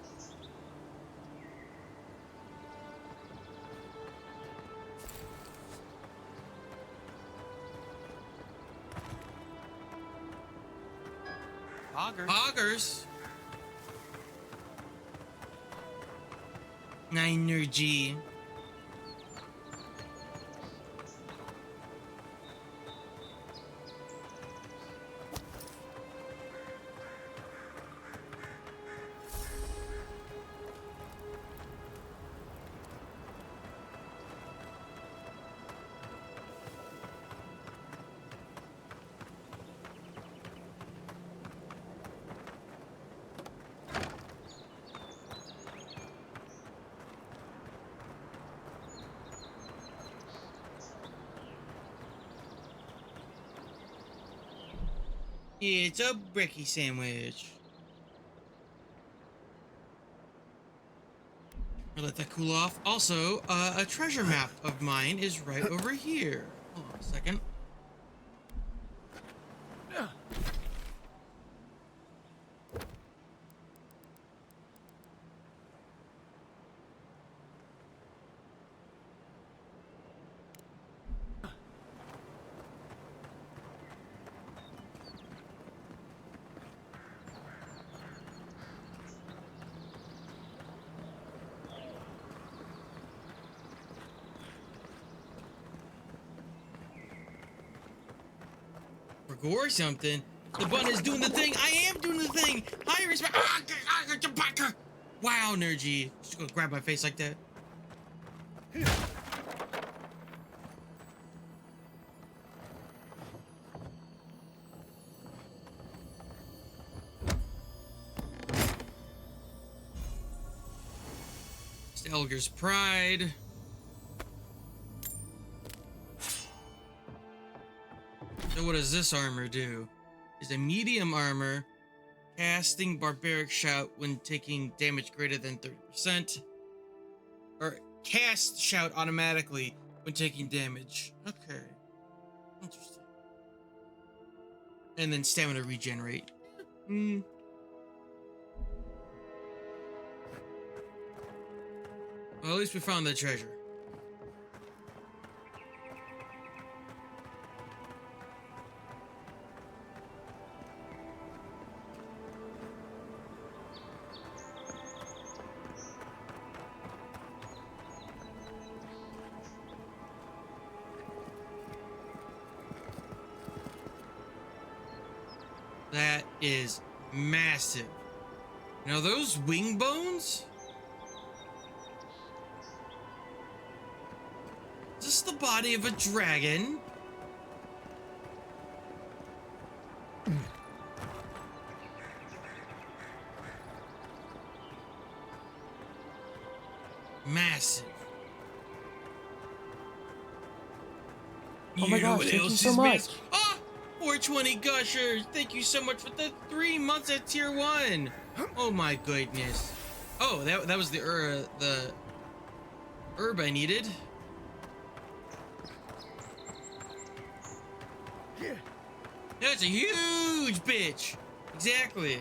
Hoggers. Energy. It's a brekkie sandwich. I'll let that cool off. Also, a treasure map of mine is right over here. Hold on a second. Or something. The button is doing the thing. I am doing the thing. High respect. Wow, Nergy. Just gonna grab my face like that. Stelger's Pride. So what does this armor do? Is a medium armor, casting barbaric shout when taking damage greater than 30%. Or cast shout automatically when taking damage. Okay. Interesting. And then stamina regenerate. Well, at least we found the treasure. That is massive. Now those wing bones? Is this the body of a dragon? Massive. Oh my gosh, thank you so much. Ah! 420 Gushers! Thank you so much for the 3 months at tier 1! Oh my goodness. Oh, that was the herb I needed. That's a huge bitch! Exactly.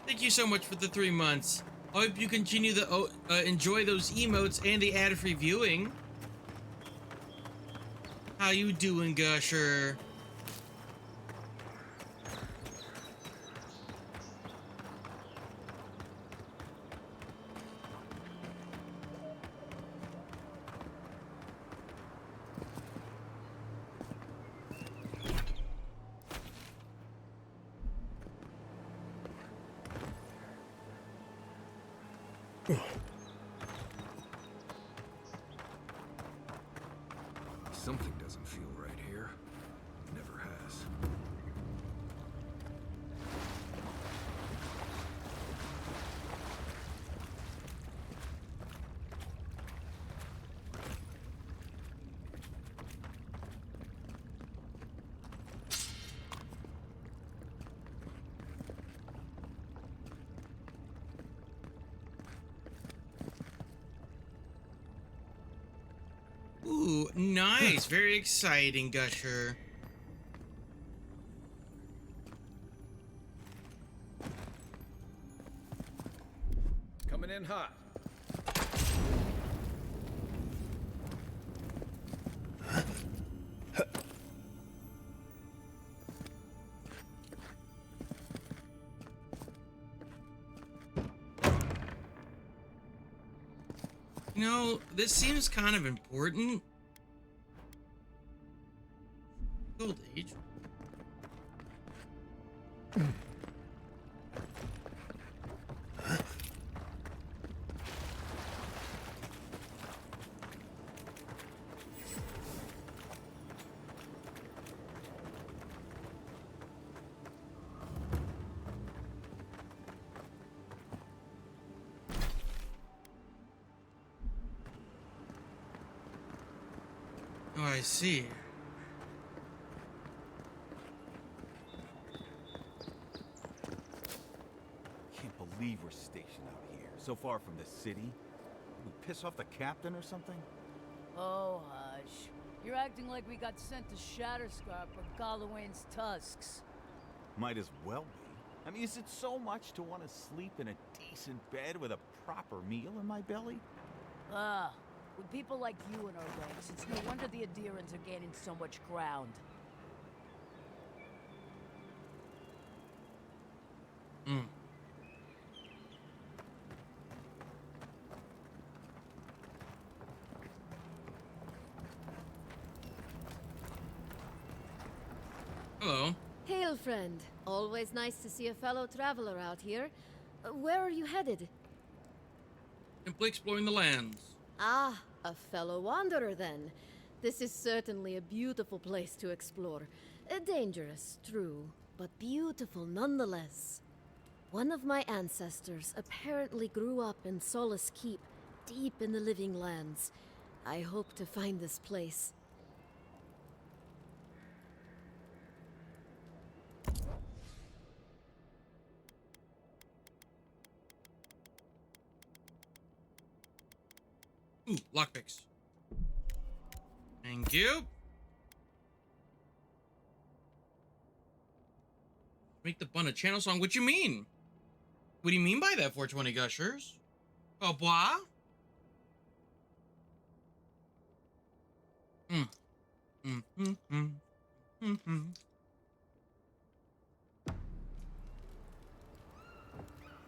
Thank you so much for the 3 months. I hope you continue to enjoy those emotes and the ad-free viewing. How you doing, Gusher? Something doesn't feel right here. Never has. Ooh, nice. Very exciting, Gusher. Coming in hot. You know, this seems kind of important. Gold age. Oh, I see. Can't believe we're stationed out here, so far from the city. Did we piss off the captain or something? Oh, hush. You're acting like we got sent to Shatterscarp for Gallowayne's tusks. Might as well be. I mean, is it so much to want to sleep in a decent bed with a proper meal in my belly? Ah, with people like you in our ranks, it's no wonder the Adherents are gaining so much ground. Hmm. Hello. Hail, friend. Always nice to see a fellow traveler out here. Where are you headed? Simply exploring the lands. Ah, a fellow wanderer then. This is certainly a beautiful place to explore. Dangerous, true, but beautiful nonetheless. One of my ancestors apparently grew up in Solace Keep, deep in the living lands. I hope to find this place. Ooh, lockpicks. Thank you. Make the bun a channel song. What you mean? What do you mean by that, 420 Gushers? Au revoir?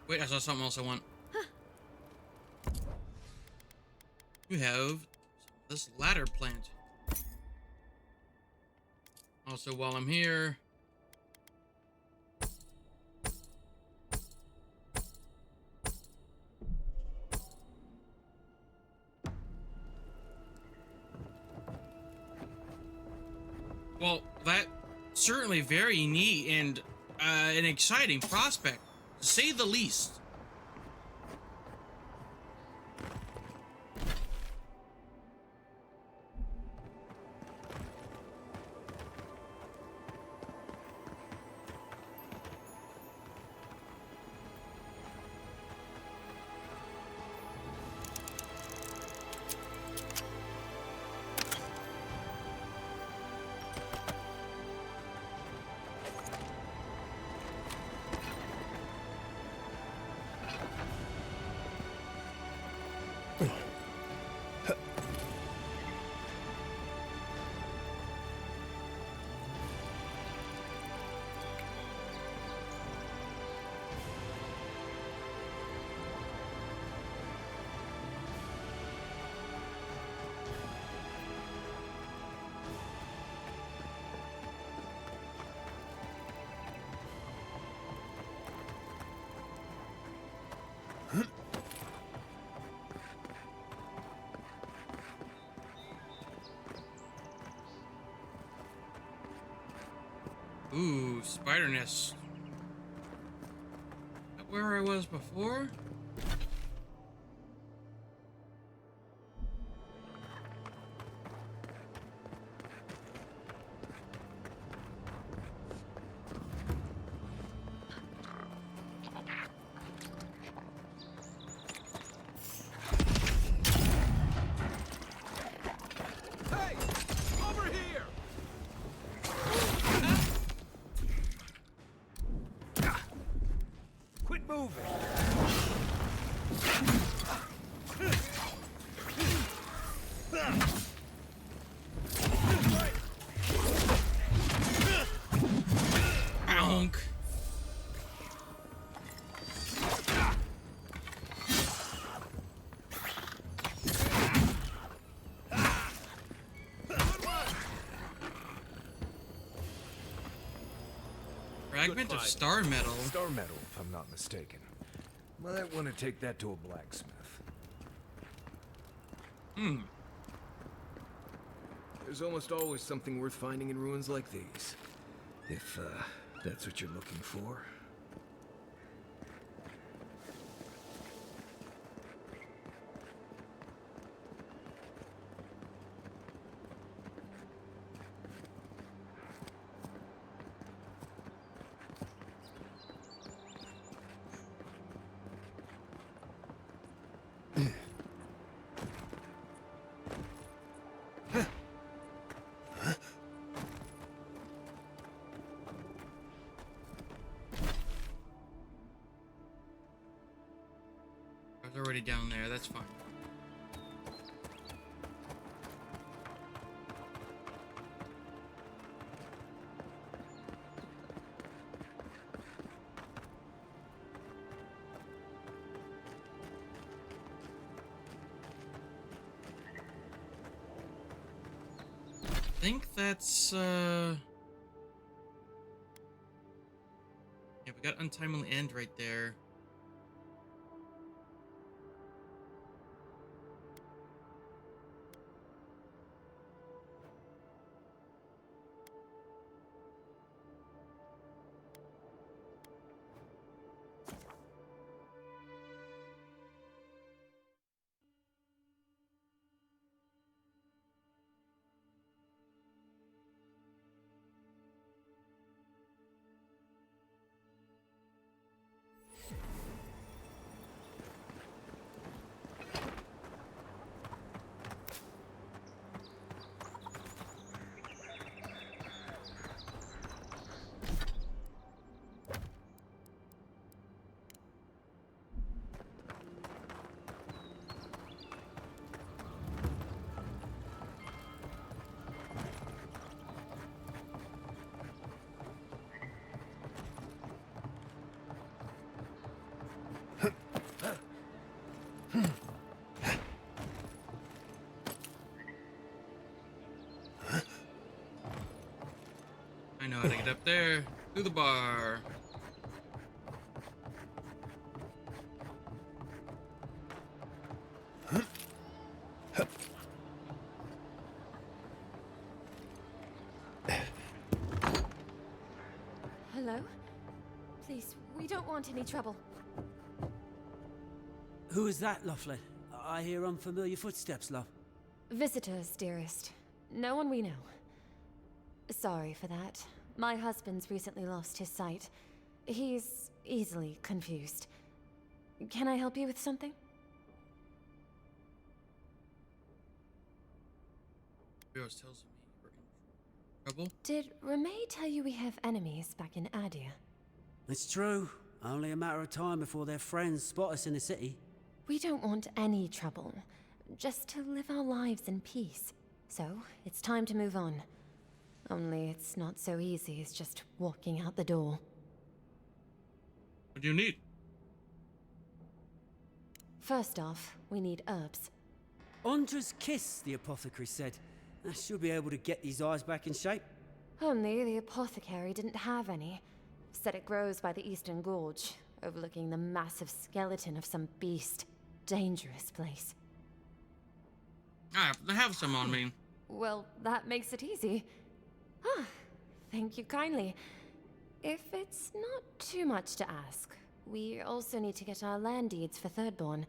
Wait, I saw something else I want. You have this ladder plant. Also, while I'm here, well, that's certainly very neat and an exciting prospect, to say the least. Ooh, spider nest. Is that where I was before? Hey! Over here! Quit moving! Bonk. Fragment of star metal. Star metal, if I'm not mistaken. Might want to take that to a blacksmith. There's almost always something worth finding in ruins like these. If, that's what you're looking for. I was already down there, that's fine. I think that's yeah, we got untimely end right there. I know how to get up there. Through the bar. Hello? Please, we don't want any trouble. Who is that, Loughlin? I hear unfamiliar footsteps, love. Visitors, dearest. No one we know. Sorry for that. My husband's recently lost his sight. He's easily confused. Can I help you with something? Rios tells me we're in trouble. Did Remay tell you we have enemies back in Adia? It's true. Only a matter of time before their friends spot us in the city. We don't want any trouble. Just to live our lives in peace. So, it's time to move on. Only it's not so easy as just walking out the door. What do you need? First off, we need herbs. Andra's kiss, the apothecary said. I should be able to get these eyes back in shape. Only the apothecary didn't have any. Said it grows by the Eastern Gorge, overlooking the massive skeleton of some beast. Dangerous place. I have some on me. Well, that makes it easy. Ah, thank you kindly. If it's not too much to ask, we also need to get our land deeds for Thirdborn.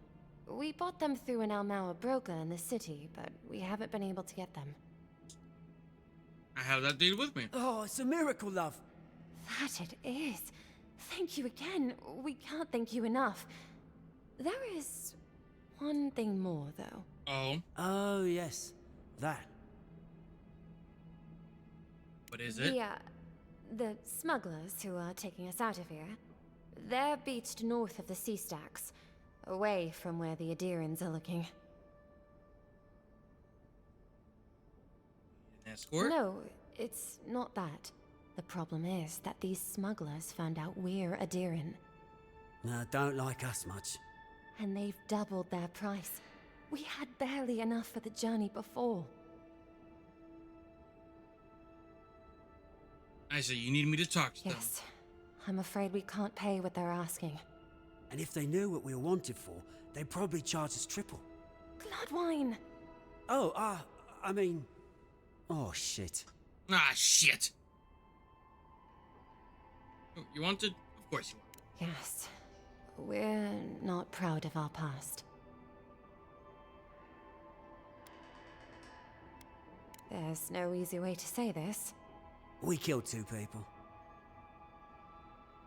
We bought them through an Almaua broker in the city, but we haven't been able to get them. I have that deed with me. Oh, it's a miracle, love. That it is. Thank you again. We can't thank you enough. There is one thing more, though. Oh? Oh, yes. That. What is it? The smugglers who are taking us out of here. They're beached north of the sea stacks, away from where the Adirans are looking. An escort? No, it's not that. The problem is that these smugglers found out we're Adiran, No, don't like us much. and they've doubled their price. We had barely enough for the journey before. I say you need me to talk to them. Yes. I'm afraid we can't pay what they're asking. And if they knew what we were wanted for, they'd probably charge us triple. Bloodwine! Oh, I mean... Oh, shit. Ah, shit. Oh, you wanted? Of course you want. Yes. We're not proud of our past. There's no easy way to say this. We killed 2 people.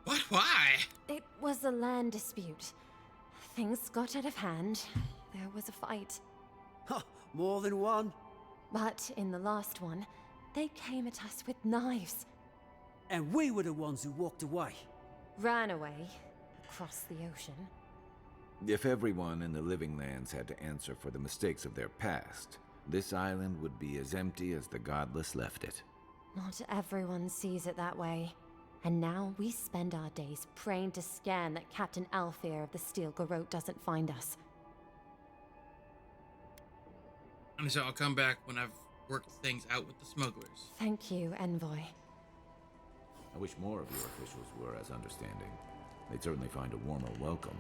What? Why? It was a land dispute. Things got out of hand. There was a fight. Ha! More than one? But in the last one, they came at us with knives. And we were the ones who walked away. Ran away. Across the ocean. If everyone in the Living Lands had to answer for the mistakes of their past, this island would be as empty as the Godless left it. Not everyone sees it that way. And now we spend our days praying to Scan that Captain Alfear of the Steel Garrote doesn't find us. And so I'll come back when I've worked things out with the smugglers. Thank you, Envoy. I wish more of your officials were as understanding. They'd certainly find a warmer welcome.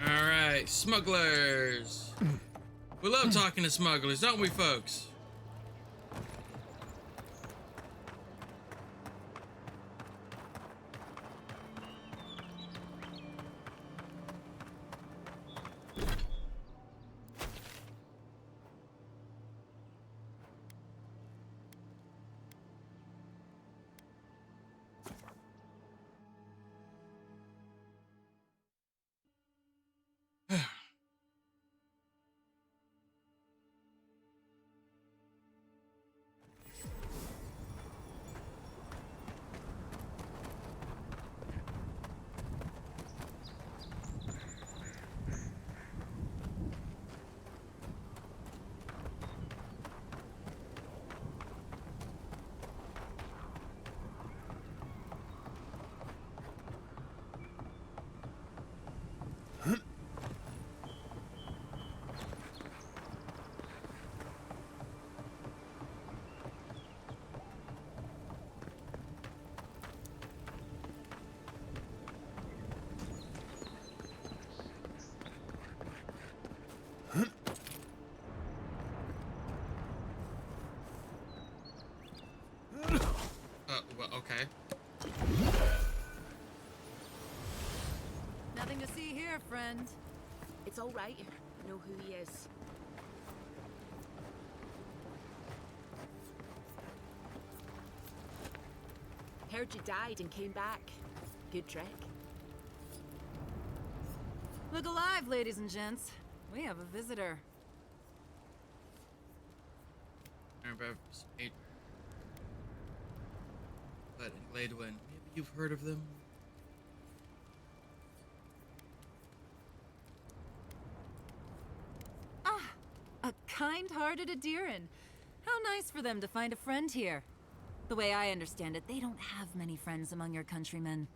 Alright, smugglers. We love talking to smugglers, don't we, folks? Well, okay. Nothing to see here, friend. It's all right. I know who he is. Heard you died and came back. Good trek. Look alive, ladies and gents. We have a visitor. But in Gladwin, maybe you've heard of them? Ah, a kind-hearted Adiran. How nice for them to find a friend here. The way I understand it, they don't have many friends among your countrymen.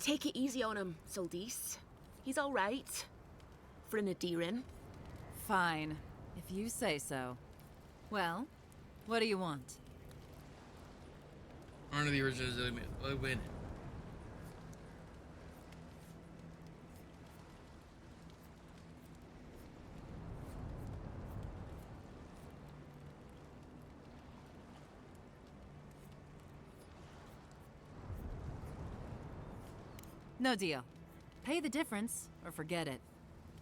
Take it easy on him, Soldis. He's all right. For an Adiran. Fine, if you say so. Well, what do you want? One of the originals I win. No deal. Pay the difference, or forget it.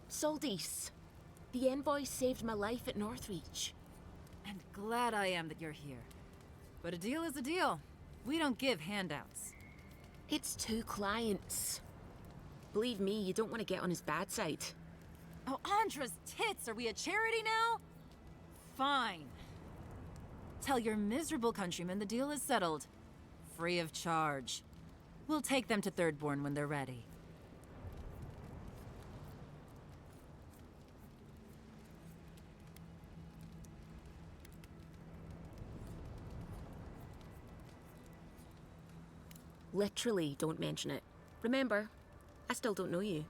Soldis, the envoy saved my life at Northreach. And glad I am that you're here. But a deal is a deal. We don't give handouts. It's 2 clients. Believe me, you don't want to get on his bad side. Oh, Andra's tits! Are we a charity now? Fine. Tell your miserable countrymen the deal is settled. Free of charge. We'll take them to Thirdborn when they're ready. Literally, don't mention it. Remember, I still don't know you.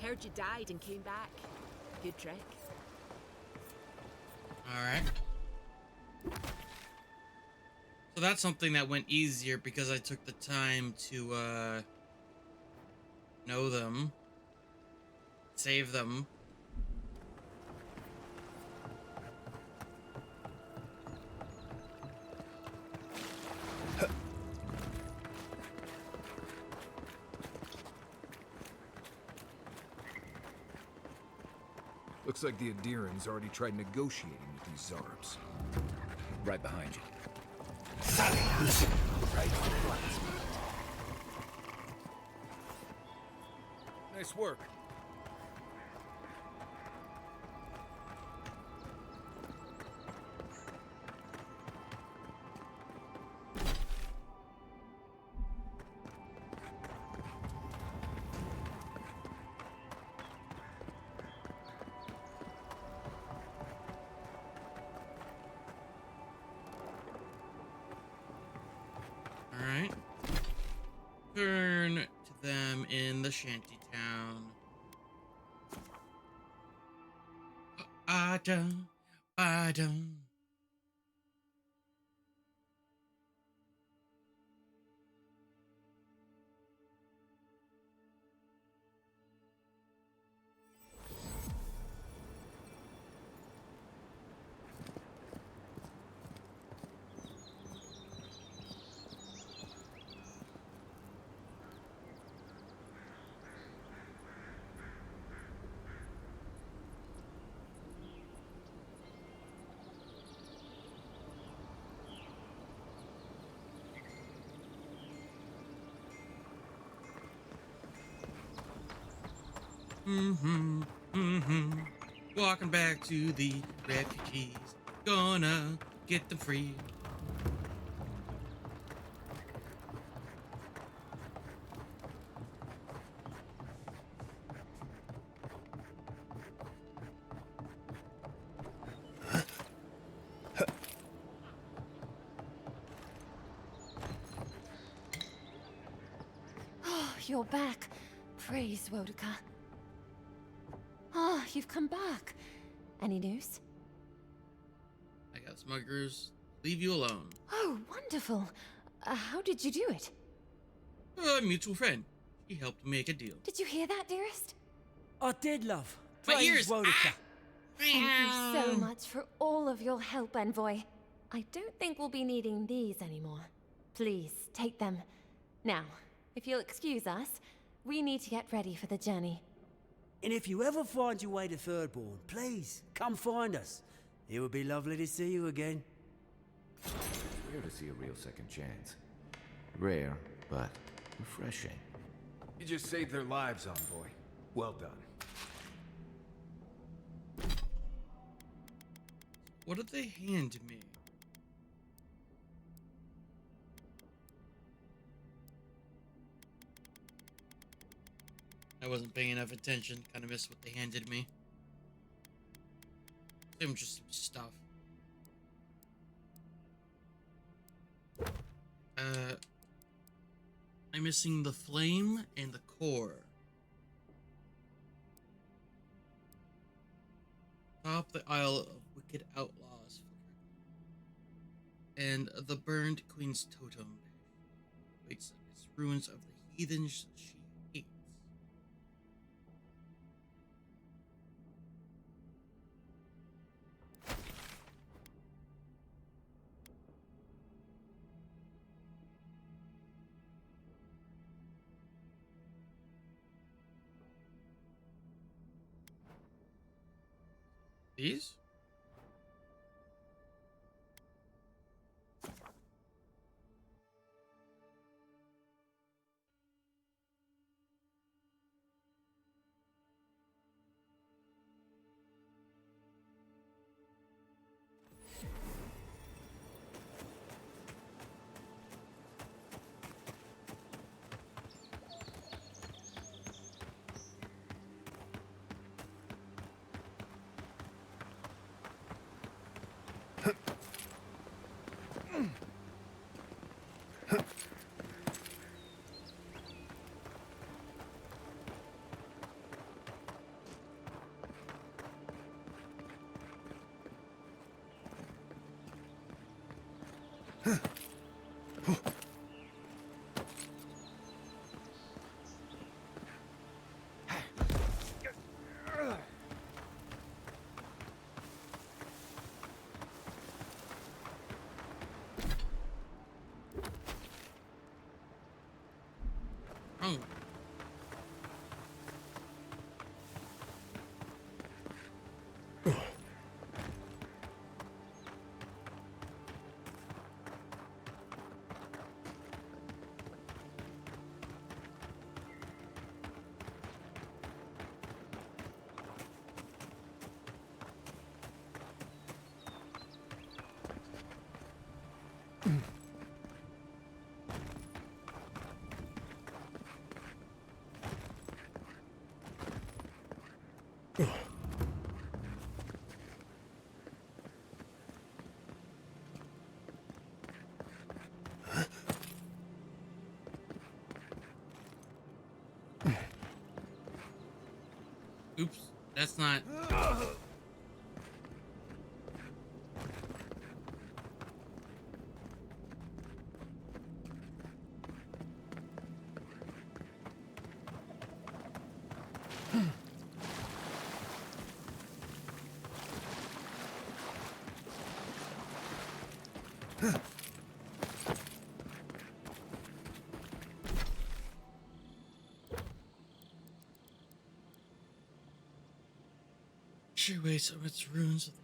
Heard you died and came back. Good trick. Alright. So that's something that went easier because I took the time to know them. Save them. Looks like the Adirans already tried negotiating with these Zarbs. Right behind you. Nice work. Alright. Turn to them in the shanty town. Ba-dum, ba-dum. Walking back to the refugees. Gonna get them free. Oh, you're back. Praise Wodika. Oh, you've come back. Any news? I got smugglers. Leave you alone. Oh, wonderful. How did you do it? A mutual friend. She helped make a deal. Did you hear that, dearest? I did, love. My Praise ears! Wodika. Thank you so much for all of your help, Envoy. I don't think we'll be needing these anymore. Please, take them. Now, if you'll excuse us, we need to get ready for the journey. And if you ever find your way to Thirdborn, please, come find us. It would be lovely to see you again. Rare to see a real second chance. Rare, but refreshing. You just saved their lives, Envoy. Well done. What did they hand me? I wasn't paying enough attention. Kind of missed what they handed me. Some just some stuff. I'm missing the flame and the core. Top the Isle of Wicked Outlaws. And the burned Queen's Totem. Waits its ruins of the heathens she hates. These? Oops, that's not. Sure, wait, so it's ruins of the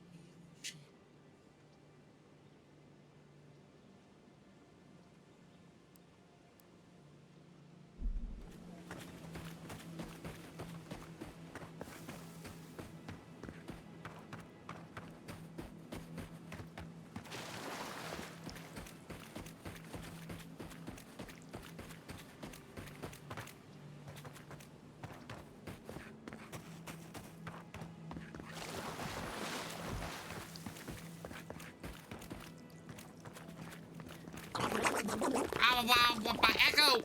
Echo!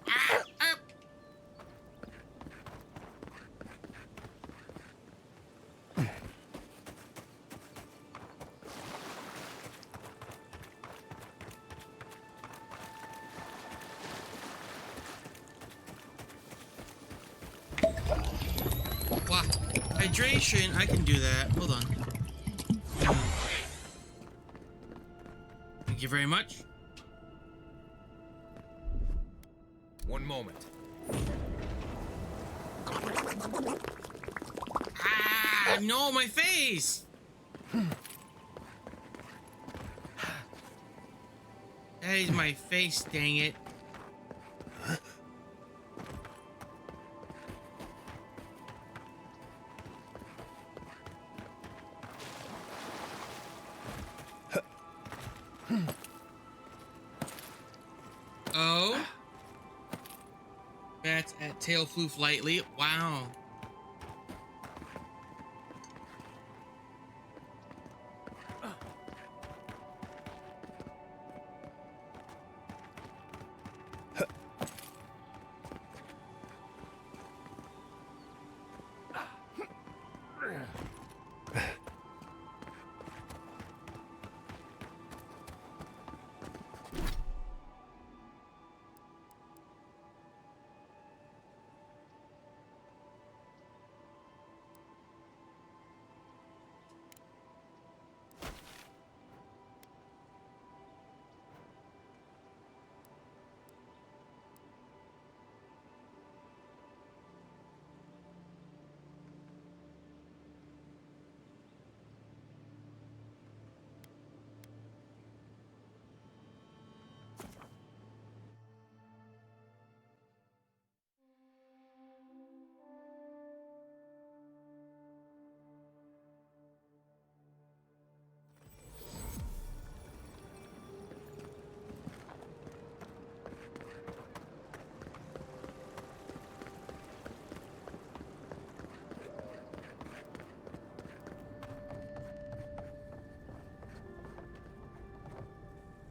Wow. Hydration, I can do that. Hold on. Thank you very much. One moment. Ah, no, my face! That is my face, dang it. Oh. Bats at tail floof lightly. Wow.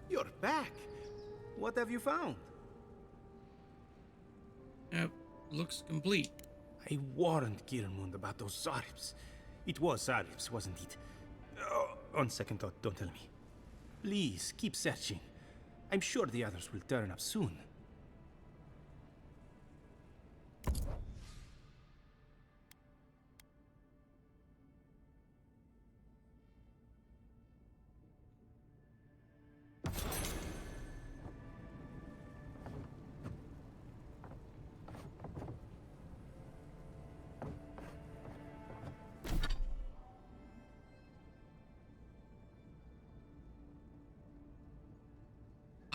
You're back. What have you found? Yep, looks complete. I warned Kirmund about those Zaribs. It was Zaribs, wasn't it? Oh, on second thought, don't tell me. Please, keep searching. I'm sure the others will turn up soon.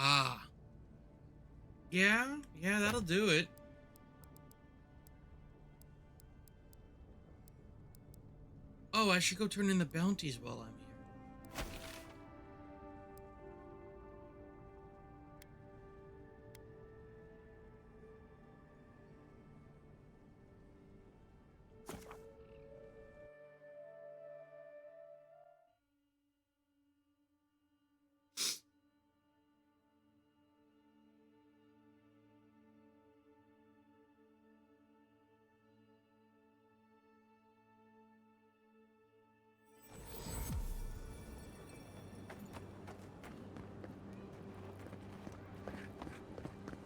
Ah. Yeah, that'll do it. Oh, I should go turn in the bounties while I'm here.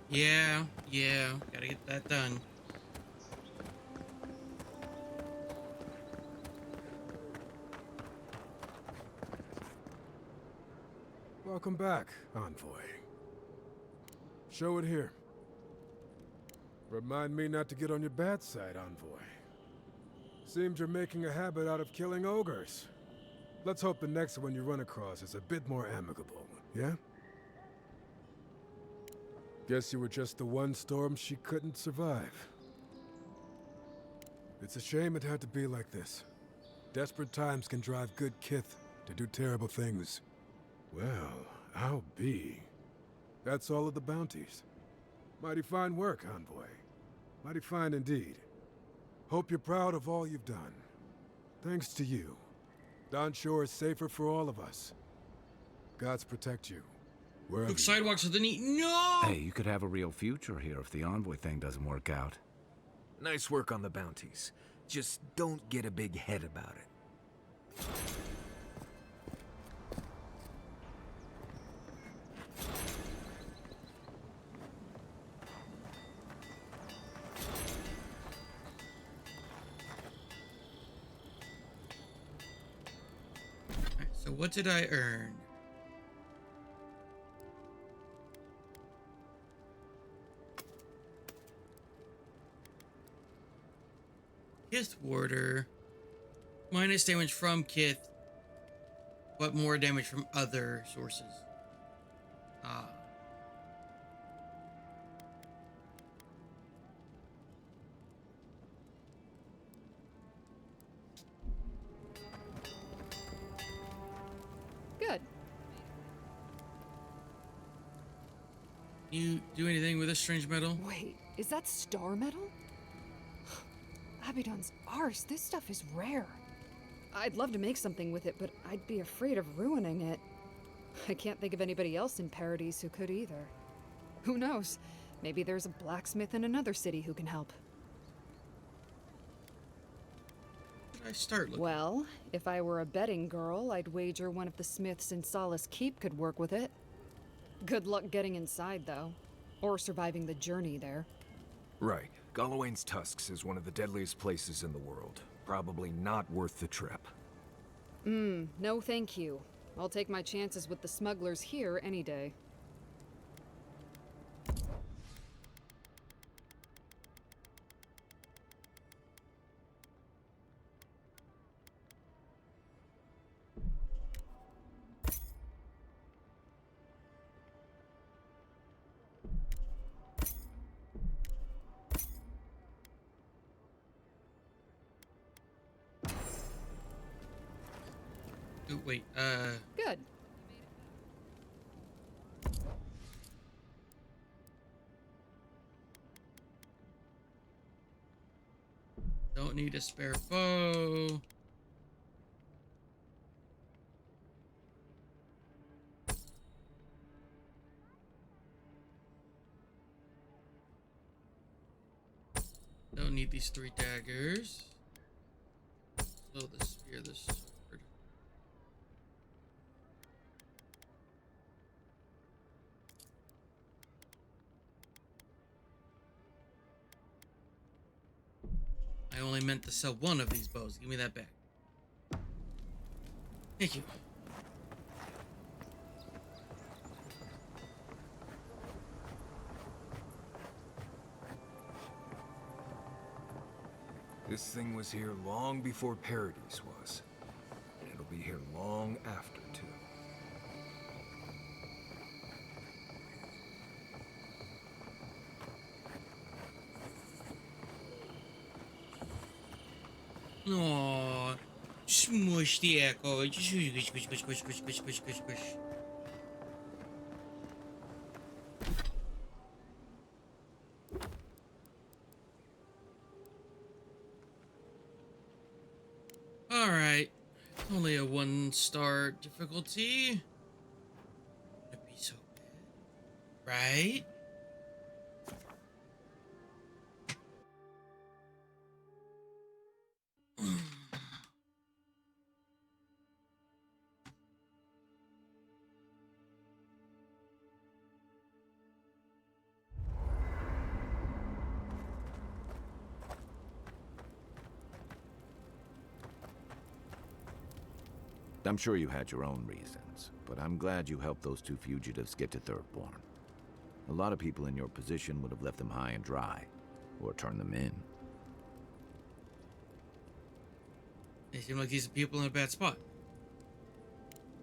Yeah, gotta get that done. Welcome back, Envoy. Show it here. Remind me not to get on your bad side, Envoy. Seems you're making a habit out of killing ogres. Let's hope the next one you run across is a bit more amicable, yeah? Guess you were just the one storm she couldn't survive. It's a shame it had to be like this. Desperate times can drive good kith to do terrible things. Well, I'll be. That's all of the bounties. Mighty fine work, Envoy. Mighty fine indeed. Hope you're proud of all you've done. Thanks to you, Don Shore is safer for all of us. Gods protect you. Look, sidewalks with the knee. No! Hey, you could have a real future here if the envoy thing doesn't work out. Nice work on the bounties. Just don't get a big head about it. So what did I earn? Kith Warder. Minus damage from Kith, but more damage from other sources. Ah. Good. You do anything with this strange metal? Wait, is that star metal? Abaddon's arse, this stuff is rare. I'd love to make something with it, but I'd be afraid of ruining it. I can't think of anybody else in Paradise who could either. Who knows? Maybe there's a blacksmith in another city who can help. I start looking. Well, if I were a betting girl, I'd wager one of the smiths in Solace Keep could work with it. Good luck getting inside, though. Or surviving the journey there. Right. Galawain's Tusks is one of the deadliest places in the world. Probably not worth the trip. No thank you. I'll take my chances with the smugglers here any day. Oh, wait, Good. Don't need a spare bow. Don't need these 3 daggers. So the spear, the sword. I only meant to sell one of these bows. Give me that back. Thank you. This thing was here long before Paradise was. And it'll be here long after, too. Aww. Smush the echo. Squish, squish, squish, squish, squish, squish, squish, squish, squish. Alright. Only a 1-star difficulty. Wouldn't be so bad. Right? I'm sure you had your own reasons, but I'm glad you helped those two fugitives get to Thirdborn. A lot of people in your position would have left them high and dry, or turned them in. They seem like decent people in a bad spot.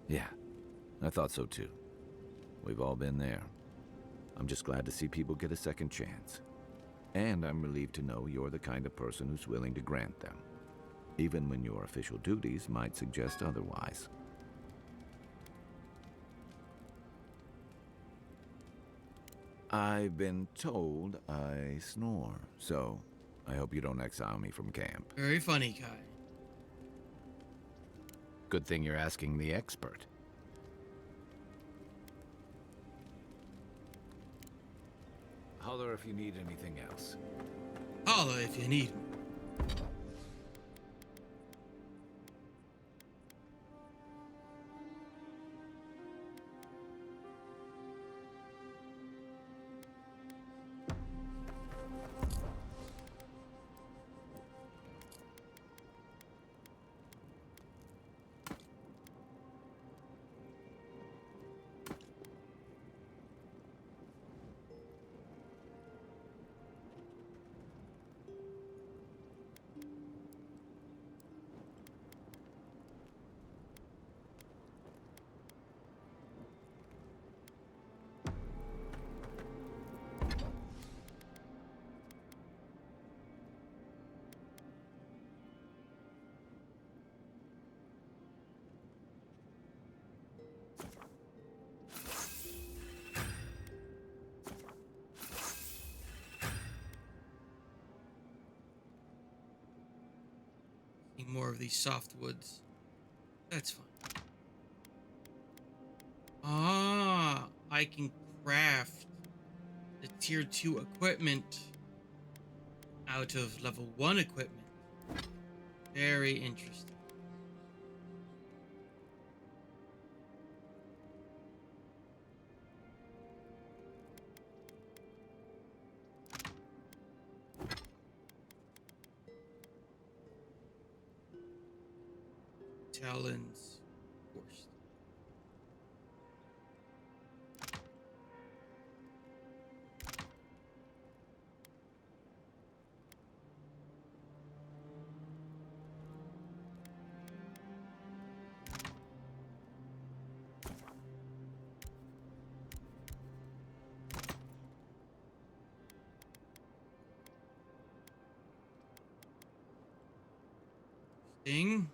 Yeah, I thought so too. We've all been there. I'm just glad to see people get a second chance. And I'm relieved to know you're the kind of person who's willing to grant them, even when your official duties might suggest otherwise. I've been told I snore, so I hope you don't exile me from camp. Very funny, Kai. Good thing you're asking the expert. Holler if you need anything else. Holler if you need me. Need more of these softwoods. That's fine. Ah, I can craft the tier 2 equipment out of level 1 equipment. Very interesting. Talons forced. Sting.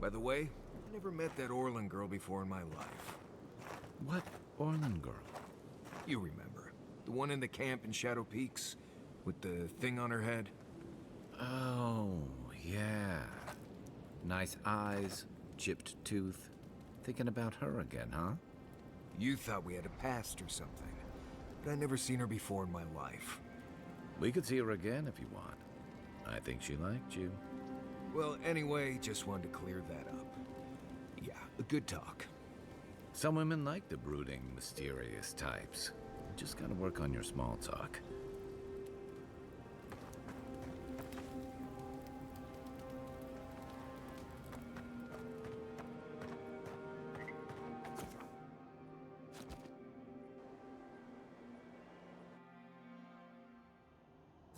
By the way, I never met that Orlin girl before in my life. What Orlin girl? You remember. The one in the camp in Shadow Peaks? With the thing on her head? Oh, yeah. Nice eyes, chipped tooth. Thinking about her again, huh? You thought we had a past or something. But I never seen her before in my life. We could see her again if you want. I think she liked you. Well, anyway, just wanted to clear that up. Yeah, a good talk. Some women like the brooding, mysterious types. You just gotta work on your small talk.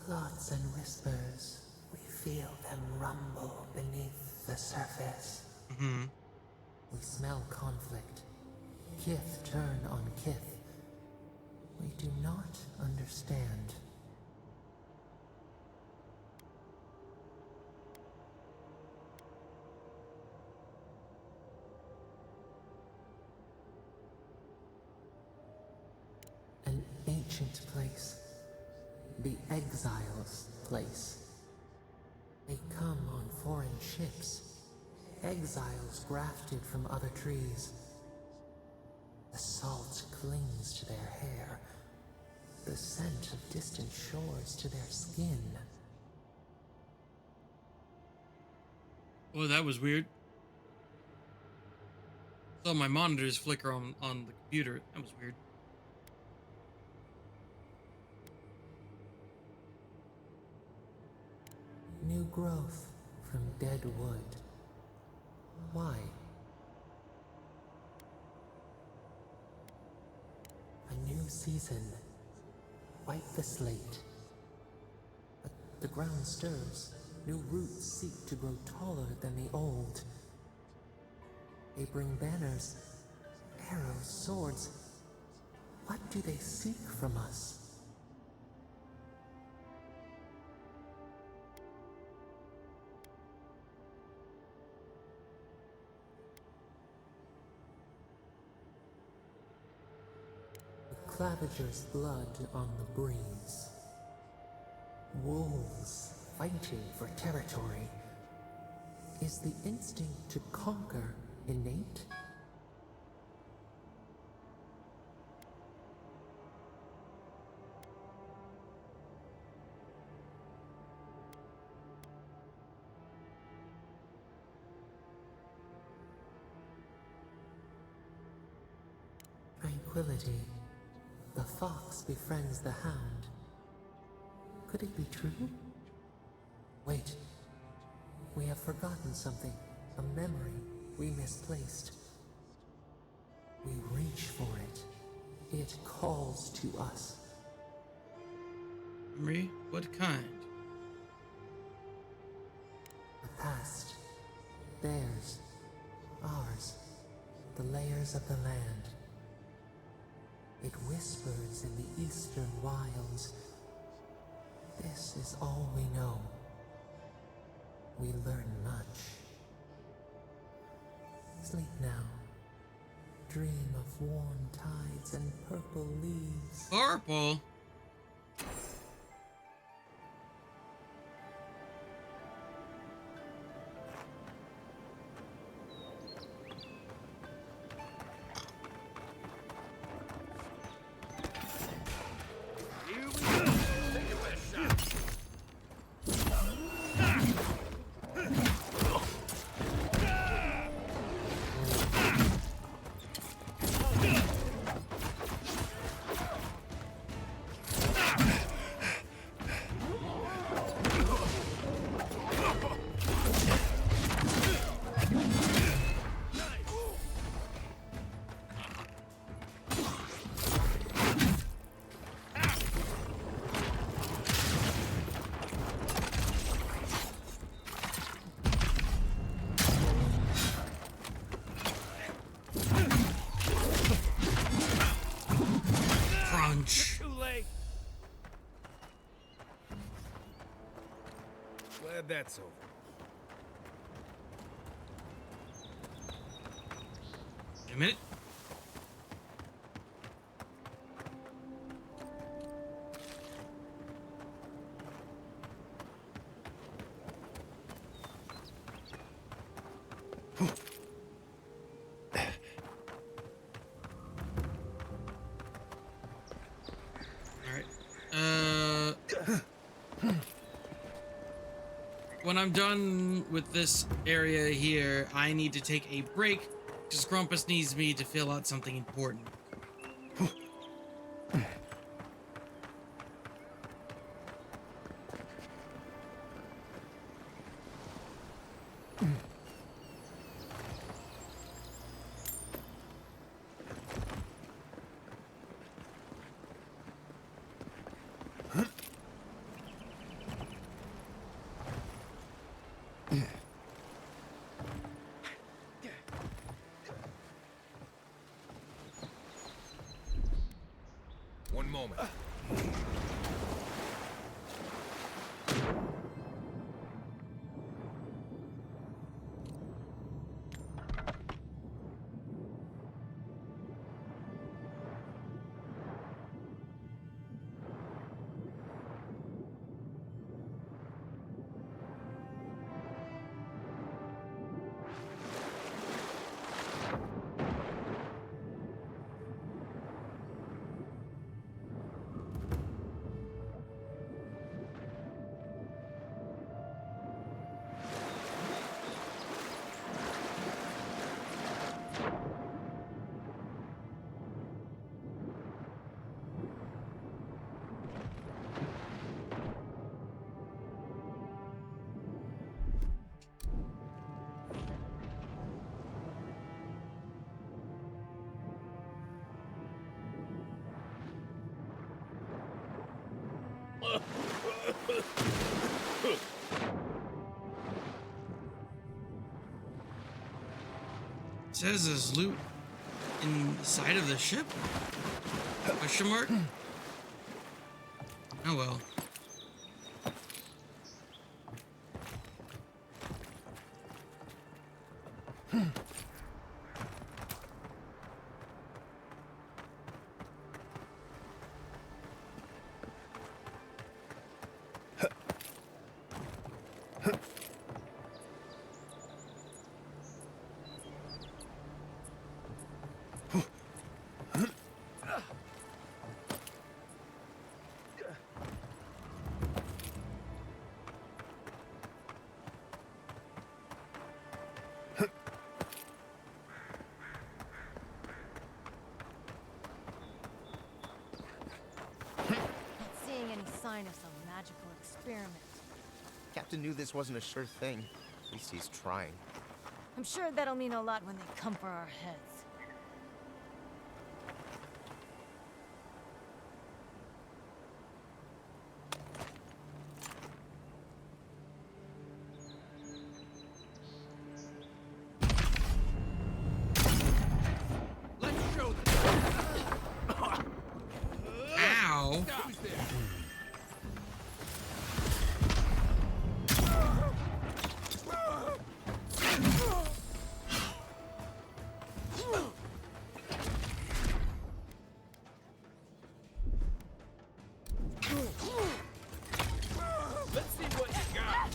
Thoughts and whispers, we feel them rumble beneath the surface. We smell conflict. Kith turn on kith. We do not understand. An ancient place. The exiles' place. They come on foreign ships. Exiles grafted from other trees. The salt clings to their hair. The scent of distant shores to their skin. Oh, that was weird. Saw my monitors flicker on the computer. That was weird. New growth from dead wood. Why? A new season. Wipe the slate. But the ground stirs. New roots seek to grow taller than the old. They bring banners, arrows, swords. What do they seek from us? Claviger's blood on the breeze. Wolves fighting for territory. Is the instinct to conquer innate? Tranquility. The fox befriends the hound. Could it be true? Wait. We have forgotten something. A memory we misplaced. We reach for it. It calls to us. Memory? What kind? The past. Theirs. Ours. The layers of the land. It whispers in the eastern wilds. This is all we know. We learn much. Sleep now. Dream of warm tides and purple leaves. Purple? Glad that's over. A minute. When I'm done with this area here, I need to take a break because Grumpus needs me to fill out something important. One moment. says there's loot inside of the ship? Question mark? Oh well. Seeing any sign of some magical experiment. Captain knew this wasn't a sure thing. At least he's trying. I'm sure that'll mean a lot when they come for our heads. Ow. Let's see what you got.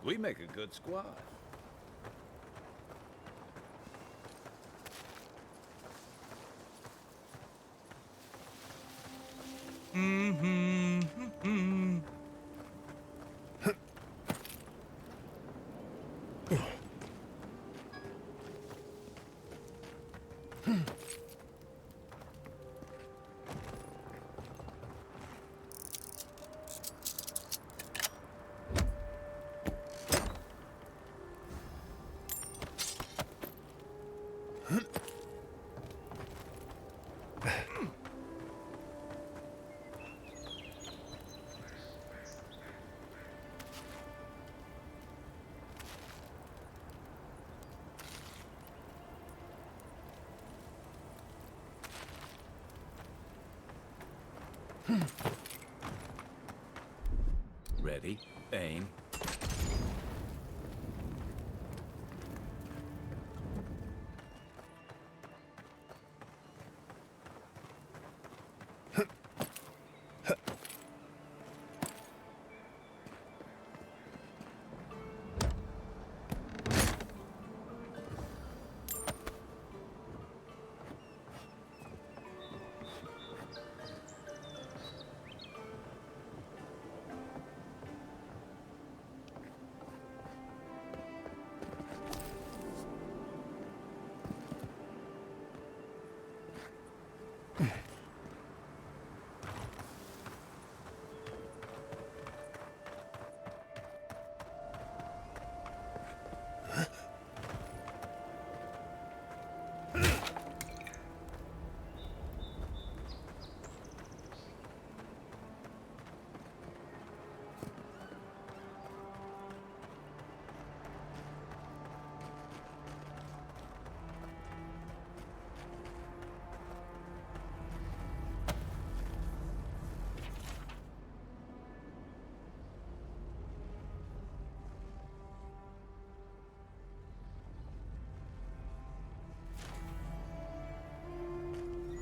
We make a good squad. Ready, aim.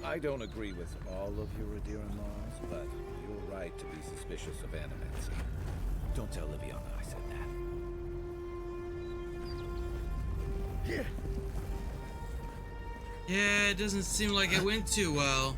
I don't agree with all of your Radiran laws, but you're right to be suspicious of animates. Don't tell Liviana I said that. Yeah, it doesn't seem like it went too well.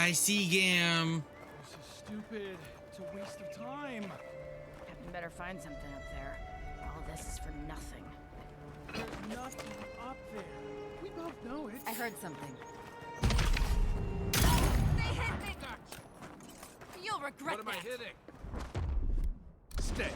I see, Gam. This is stupid. It's a waste of time. Captain better find something up there. All this is for nothing. There's nothing up there. We both know it. I heard something. They hit me! You'll regret What am I that. hitting? Stay.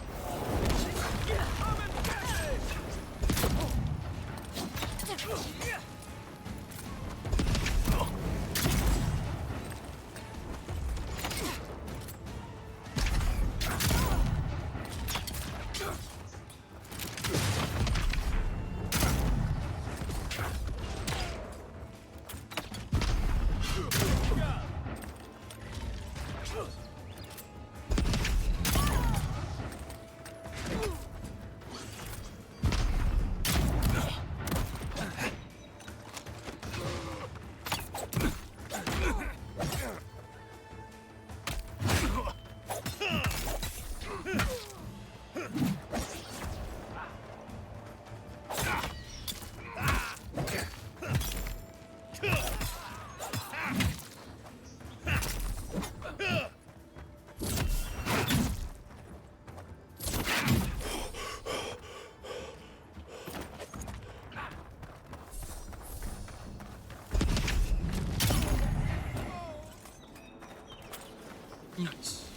Nice.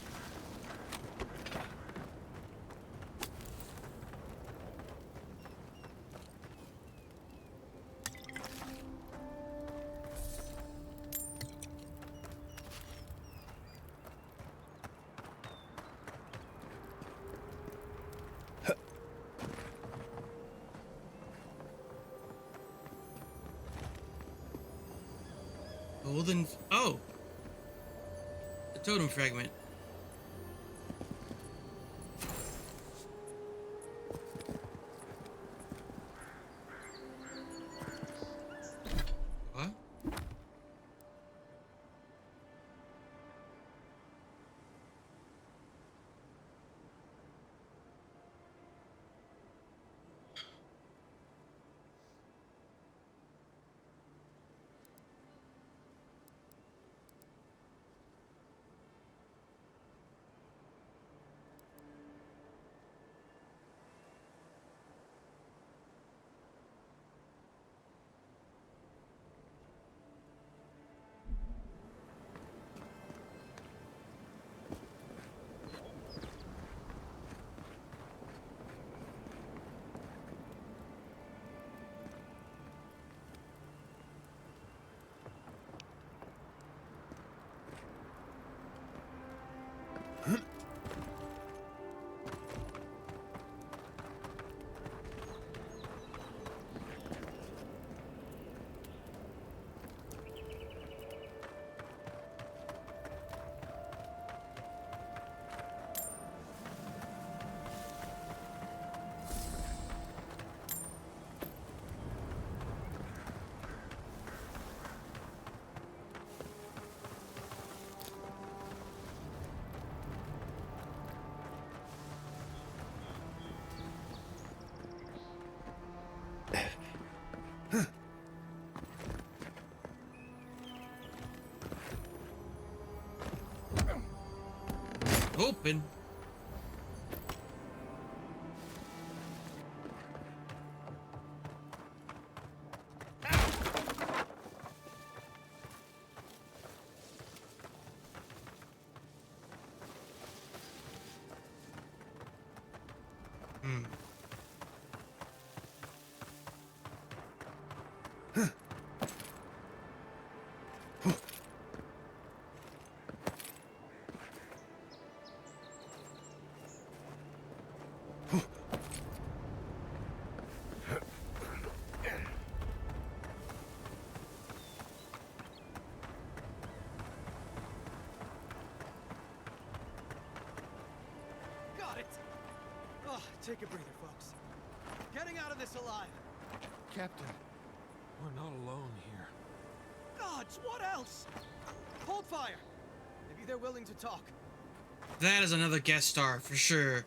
Golden. Oh! A totem fragment. What? Open. Hmm. Got it! Oh, take a breather, folks. Getting out of this alive. Captain, we're not alone here. Gods, what else? Hold fire. Maybe they're willing to talk. That is another guest star for sure.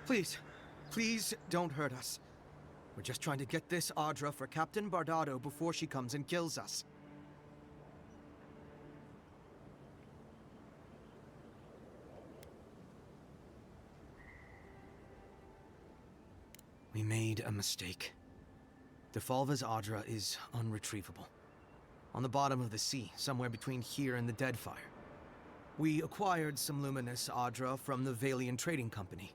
Please, Please don't hurt us. We're just trying to get this Audra for Captain Bardado before she comes and kills us. We made a mistake. Defalva's Audra is unretrievable. On the bottom of the sea, somewhere between here and the Deadfire. We acquired some luminous Audra from the Valian Trading Company,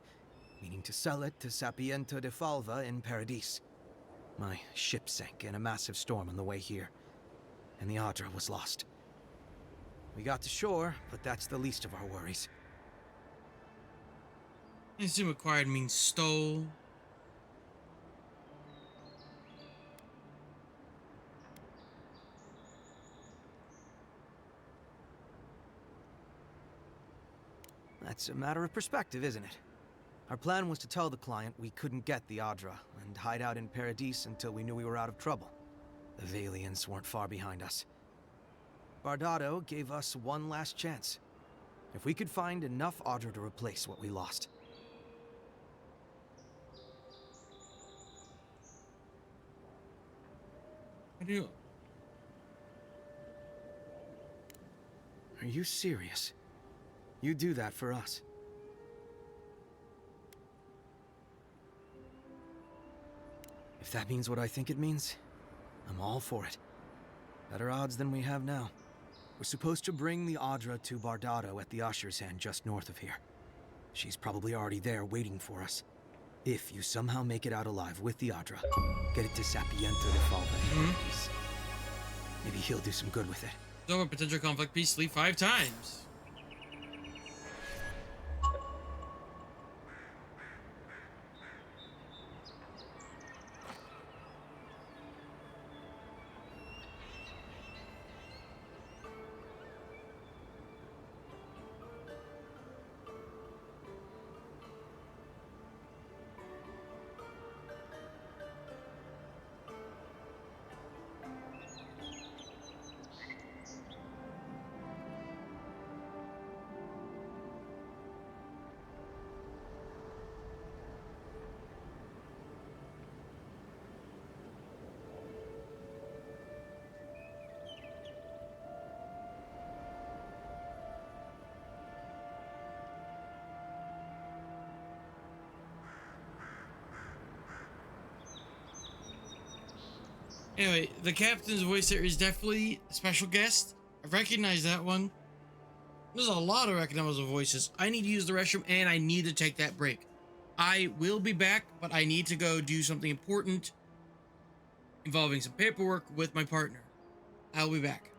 meaning to sell it to Sapiento Defalva in Paradis. My ship sank in a massive storm on the way here, and the Audra was lost. We got to shore, but that's the least of our worries. I assume acquired means stole. That's a matter of perspective, isn't it? Our plan was to tell the client we couldn't get the Audra and hide out in Paradis until we knew we were out of trouble. The Valians weren't far behind us. Bardado gave us one last chance. If we could find enough Audra to replace what we lost. Are you serious? You do that for us? If that means what I think it means, I'm all for it. Better odds than we have now. We're supposed to bring the Audra to Bardado at the Usher's Hand just north of here. She's probably already there waiting for us. If you somehow make it out alive with the Audra, get it to Sapiento Defalva. Maybe he'll do some good with it. So a potential conflict piece, sleep 5 times. Anyway, the captain's voice there is definitely a special guest. I recognize that one. There's a lot of recognizable voices. I need to use the restroom and I need to take that break. I will be back, but I need to go do something important involving some paperwork with my partner. I'll be back.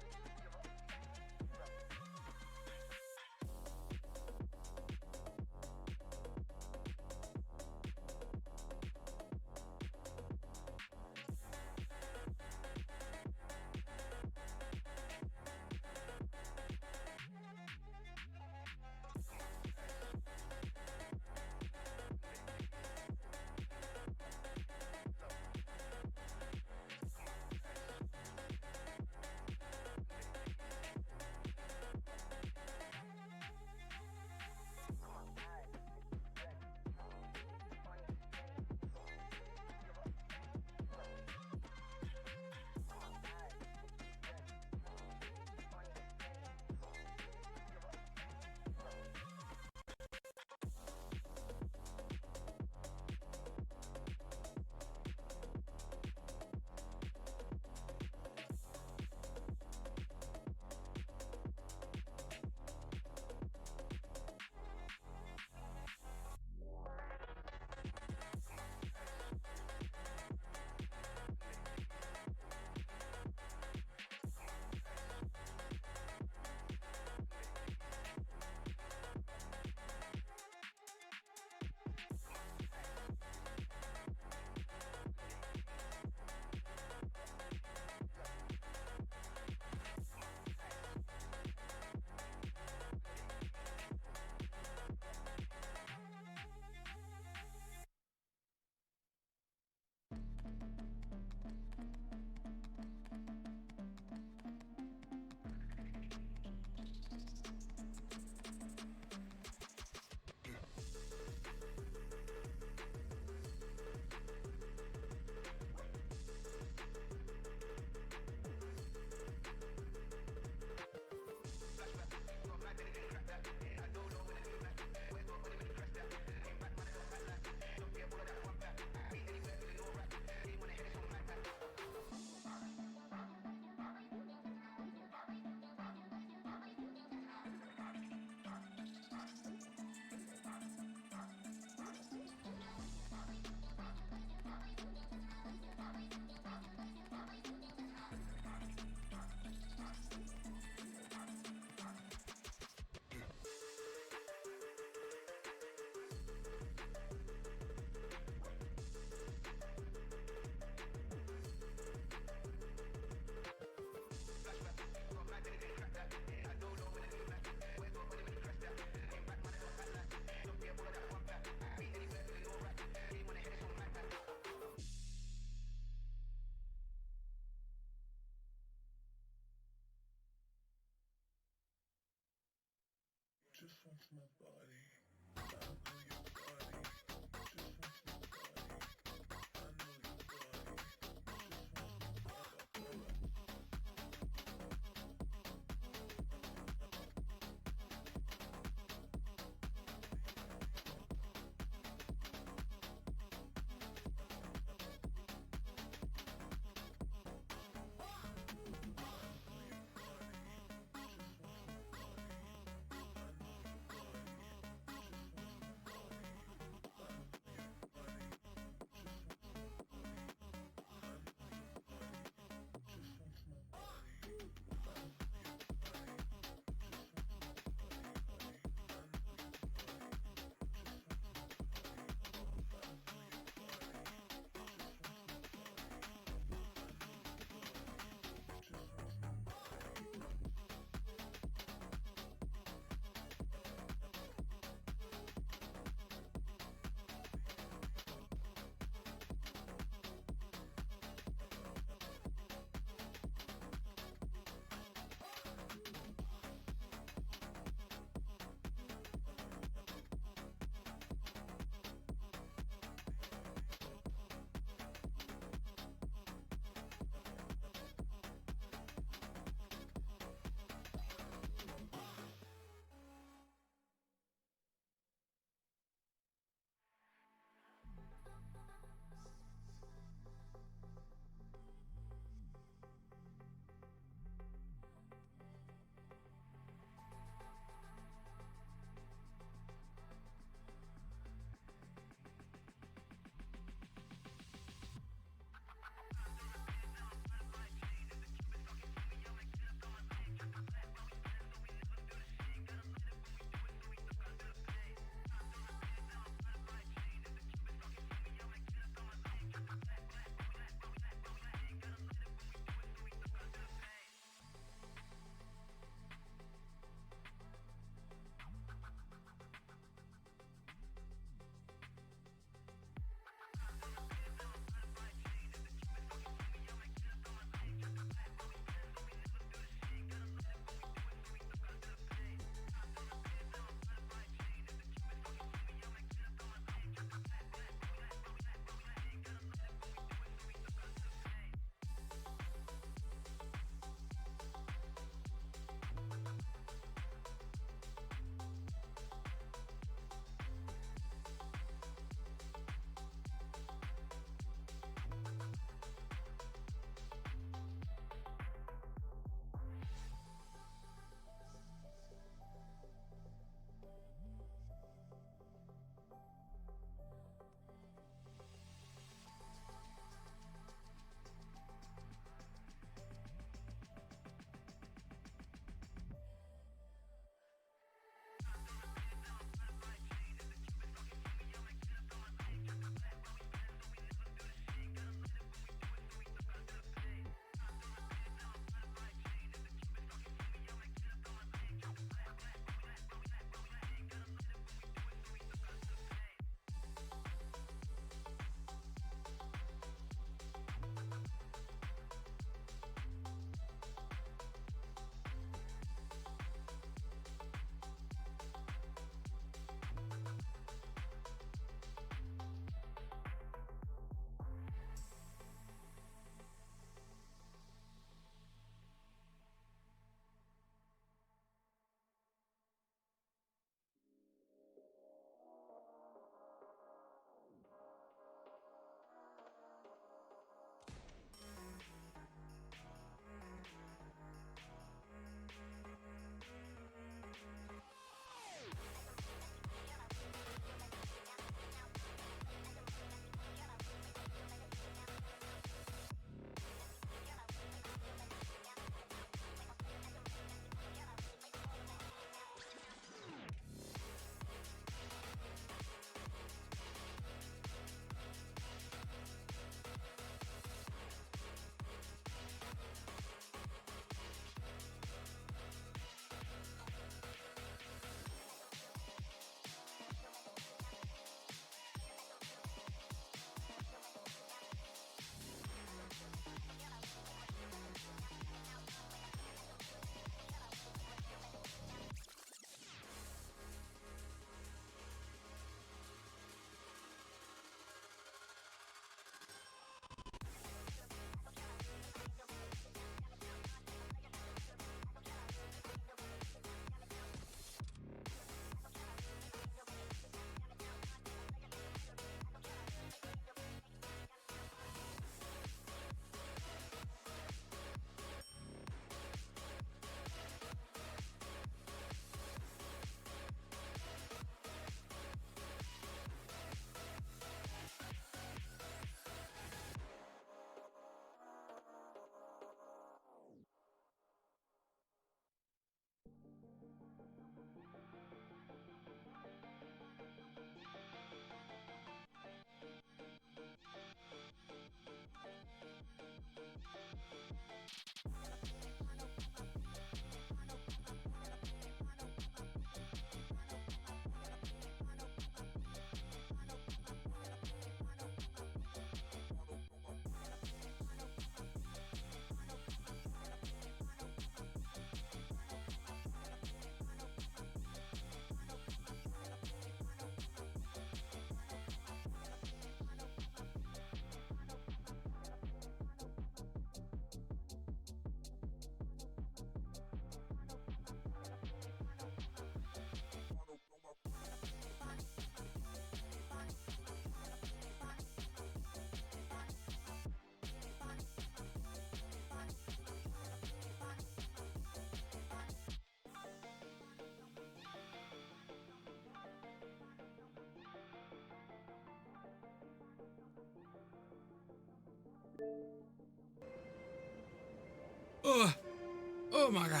Oh my god.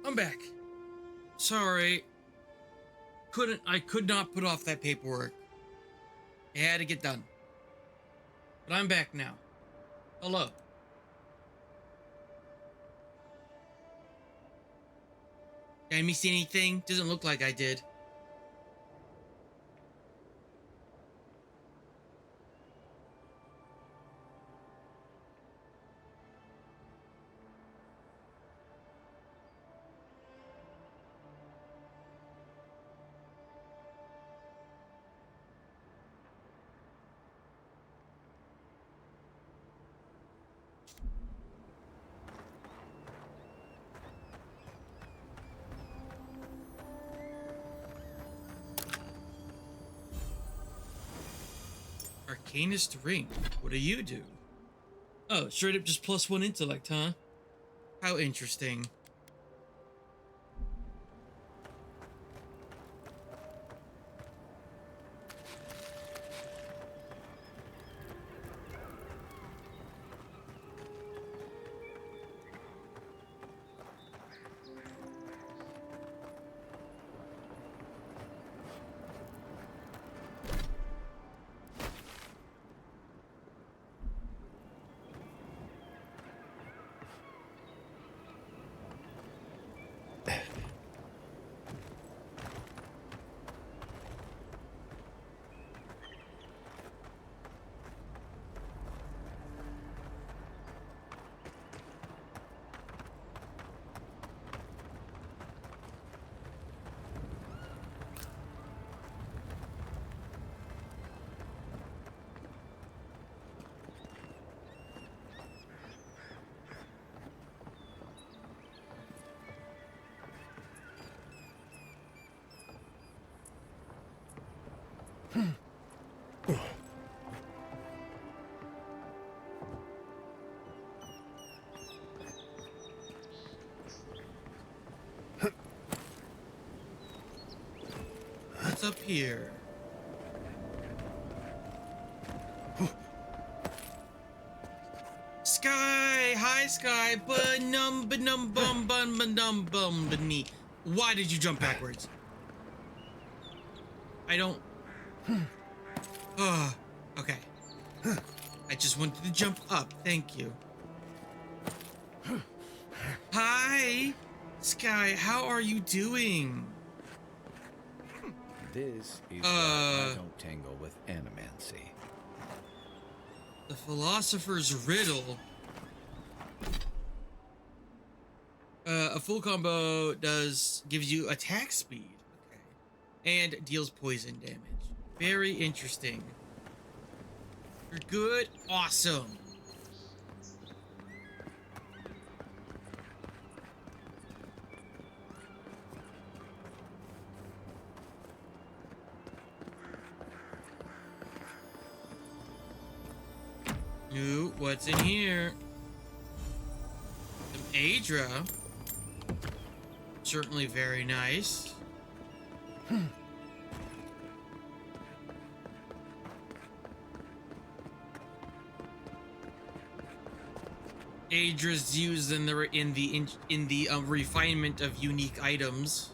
I'm back. Sorry. I could not put off that paperwork. It had to get done. But I'm back now. Hello. Did I miss anything? Doesn't look like I did. Arcanist ring. What do you do? Oh, straight up just +1 intellect, huh? How interesting. What's up here? Sky! Hi, Sky! Ba-num, ba-num, bum, bum, ba-num, bum, ba-nee. Why did you jump backwards? I don't... Oh, okay. I just wanted to jump up. Thank you. Hi! Sky, how are you doing? This is why I don't tangle with animancy. The Philosopher's Riddle. A full combo gives you attack speed. Okay. And deals poison damage. Very interesting. You're good. Awesome. Ooh, what's in here? Some Adra. Certainly very nice. Adra's used in the refinement of unique items.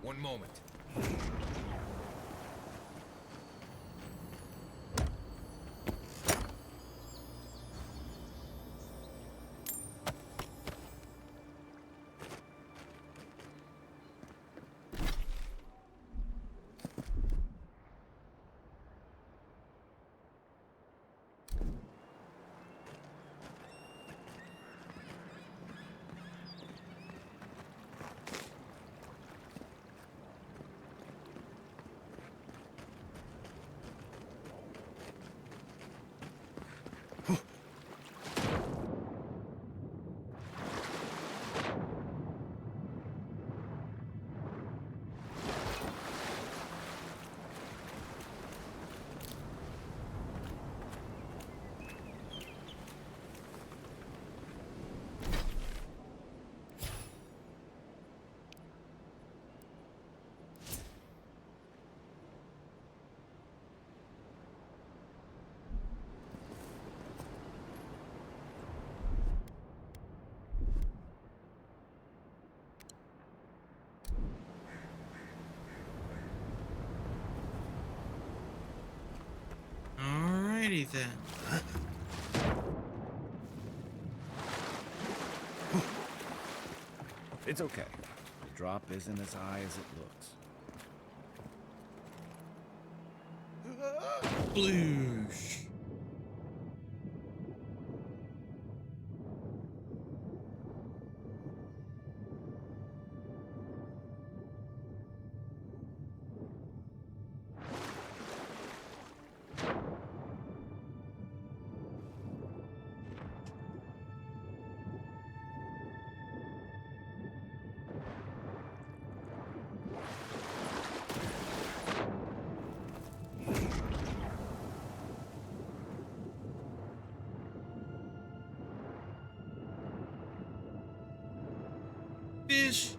One moment. Alrighty then. It's okay. The drop isn't as high as it looks. Bloosh. Fish.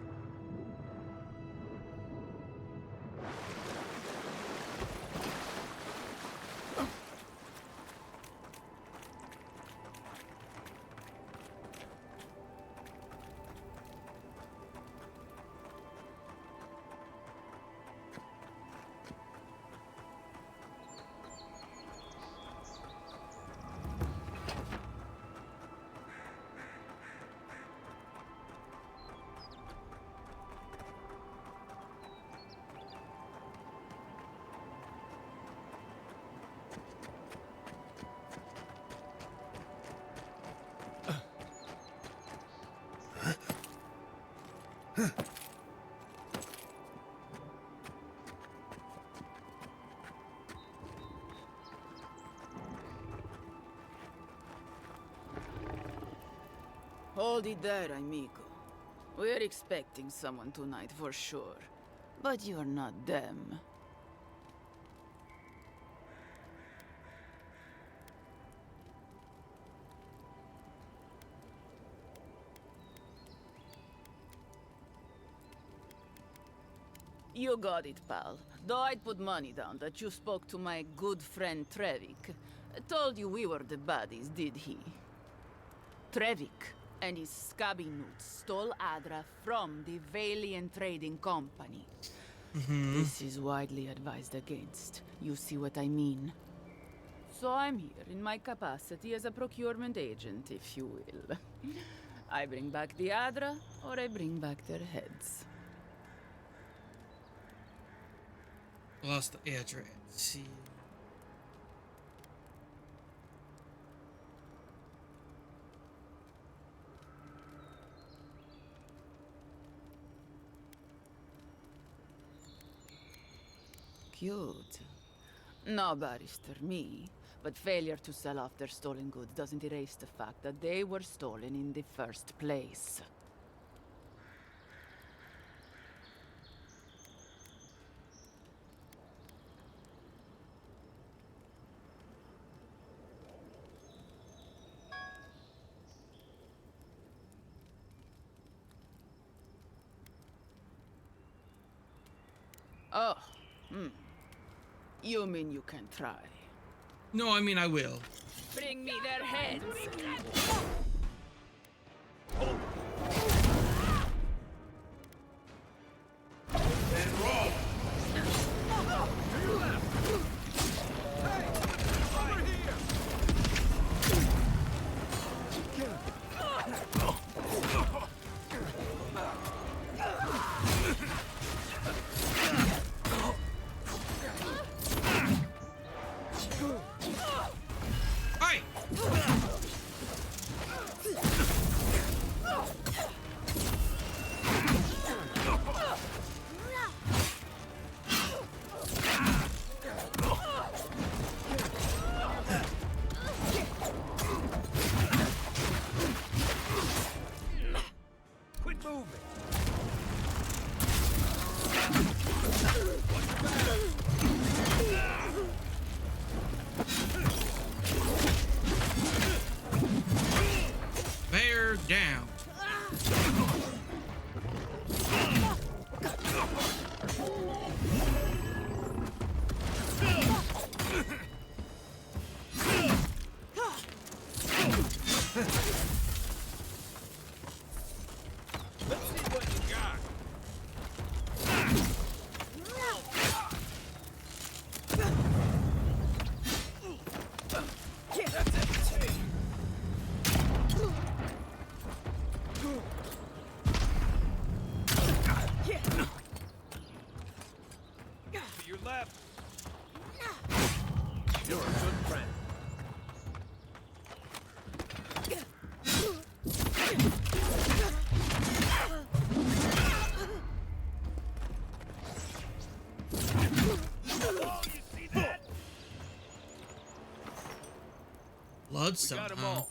Hold it there, amigo. We're expecting someone tonight for sure. But you're not them. You got it, pal. Though I'd put money down that you spoke to my good friend Trevik. Told you we were the baddies, did he? Trevik and his scabby newts stole Adra from the Valiant Trading Company. This is widely advised against. You see what I mean? So I'm here in my capacity as a procurement agent, if you will. I bring back the Adra, or I bring back their heads. Lost the address. See. Cute. No barrister me, but failure to sell off their stolen goods doesn't erase the fact that they were stolen in the first place. Oh, You mean you can try? No, I mean I will. Bring me their heads! Bloodstone, We got 'em huh? all.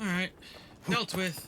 Alright. Dealt with.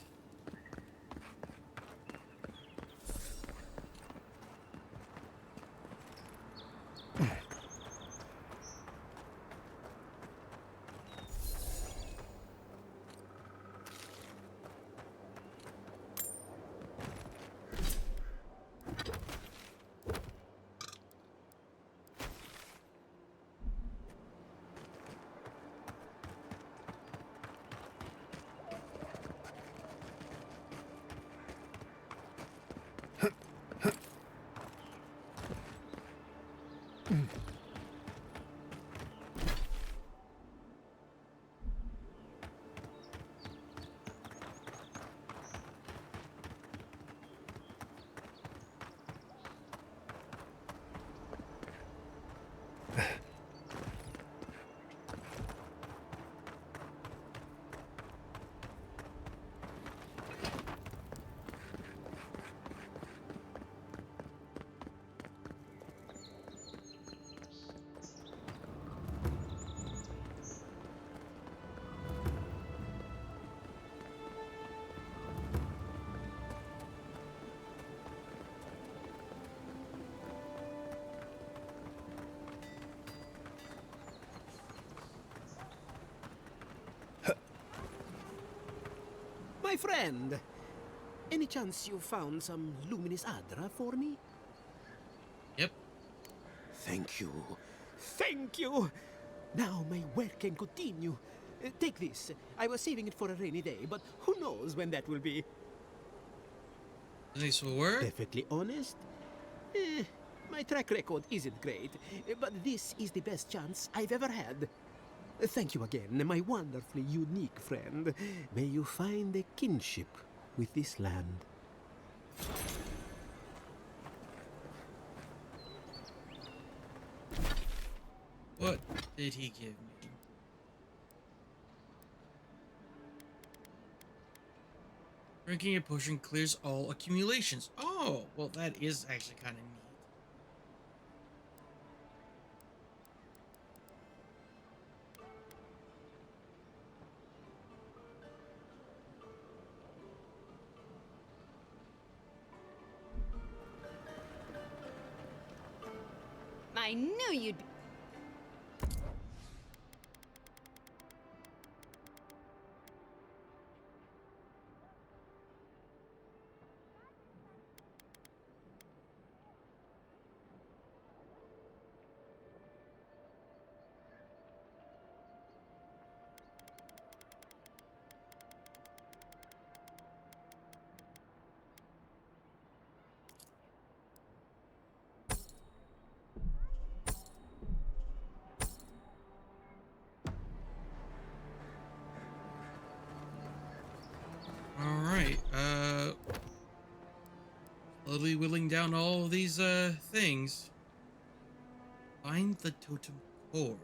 My friend, any chance you found some luminous Adra for me? Yep. Thank you. Thank you! Now my work can continue. Take this. I was saving it for a rainy day, but who knows when that will be. Nice work. Perfectly honest? My track record isn't great, but this is the best chance I've ever had. Thank you again, my wonderfully unique friend. May you find a kinship with this land. What did he give me? Drinking a potion clears all accumulations. Oh, well, that is actually kind of neat. I knew you'd be... Alright, slowly whittling down all of these, things. Find the totem core.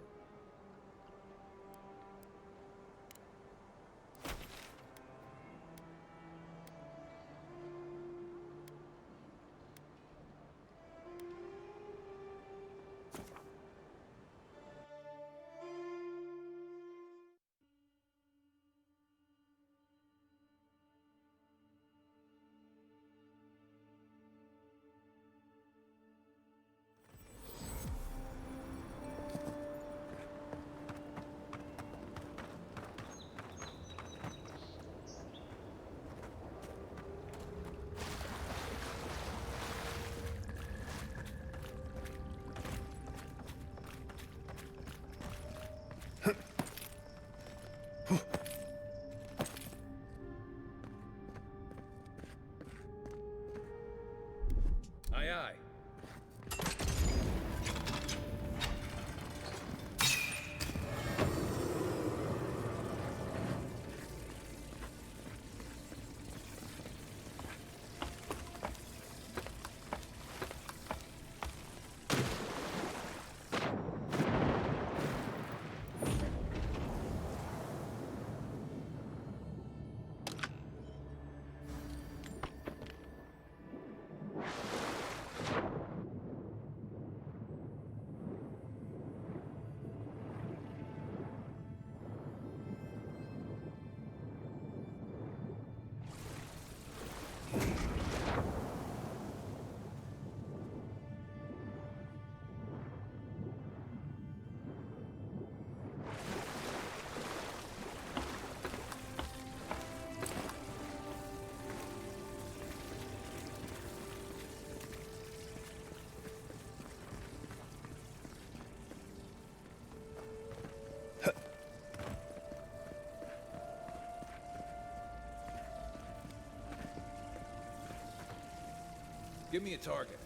Give me a target.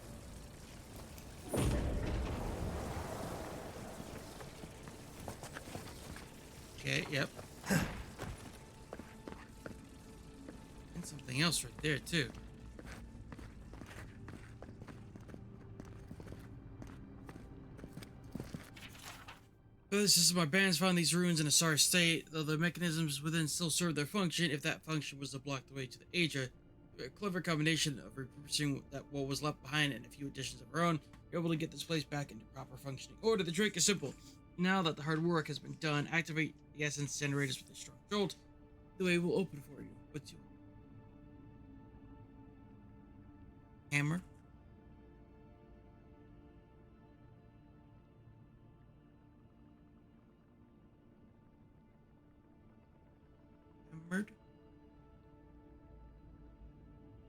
Okay, yep. And something else right there, too. This is my bands found these ruins in a sorry state, though the mechanisms within still serve their function. If that function was to block the way to the Asia, a clever combination of repurposing that what was left behind and a few additions of our own, you're able to get this place back into proper functioning order. The trick is simple. Now that the hard work has been done, activate the essence generators with a strong jolt. The way will open for you. What's your hammer? Hammered?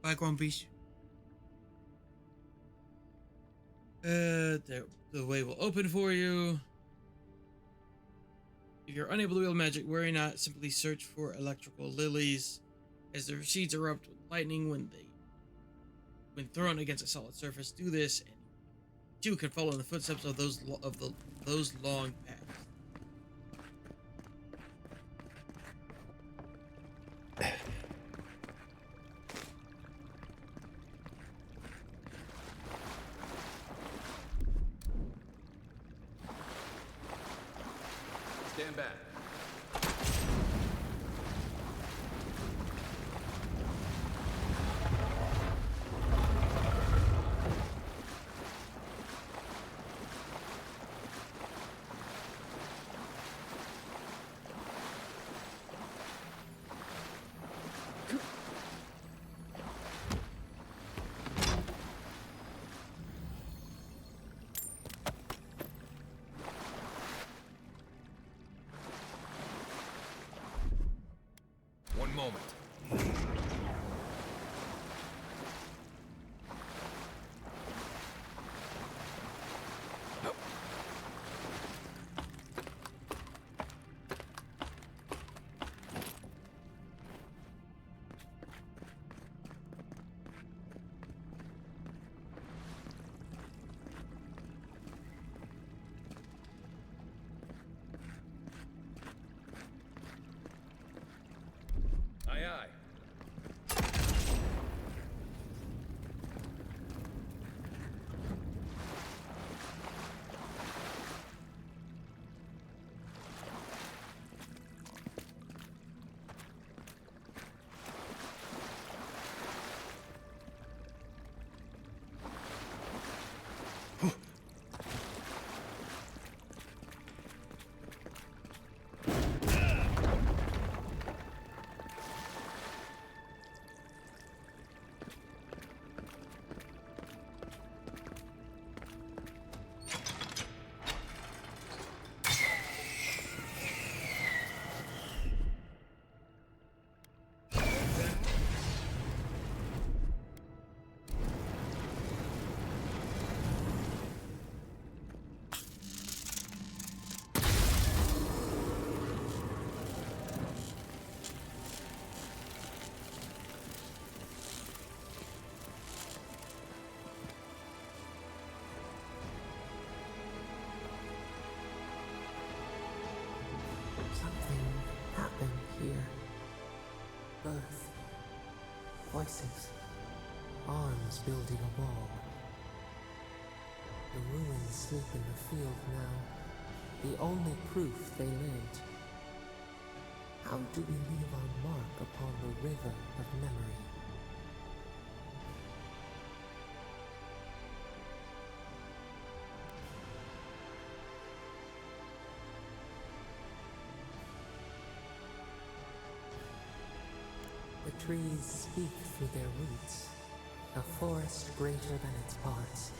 Background piece. The way will open for you. If you're unable to wield magic, worry not. Simply search for electrical lilies, as their seeds erupt with lightning when thrown against a solid surface. Do this, and you can follow in the footsteps of those long paths. Stand back. One moment. Aye, aye. Something happened here. Birth. Voices. Arms building a wall. The ruins sleep in the field now. The only proof they lived. How do we leave our mark upon the river of memory? The trees speak through their roots, a forest greater than its parts.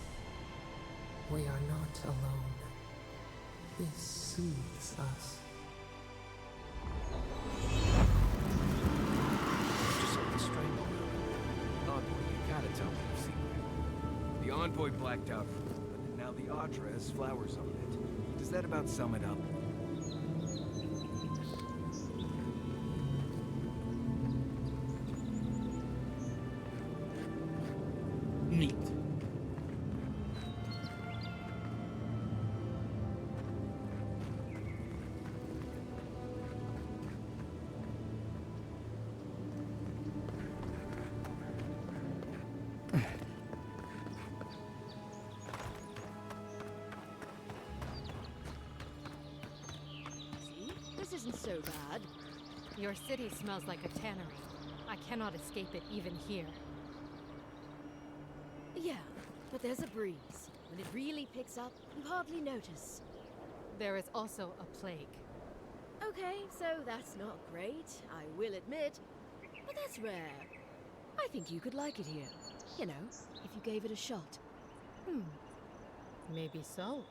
We are not alone. This soothes us. Just something strange. Envoy, you gotta tell me you've seen that. The Envoy blacked out for a moment, and now the Audra has flowers on it. Does that about sum it up? Neat. this isn't so bad. Your city smells like a tannery. I cannot escape it even here. Yeah, but there's a breeze. When it really picks up, you hardly notice. There is also a plague. Okay, so that's not great, I will admit. But that's rare. I think you could like it here. You know, if you gave it a shot. Maybe so.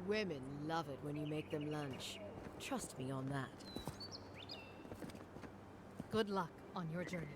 Women love it when you make them lunch. Trust me on that. Good luck on your journey.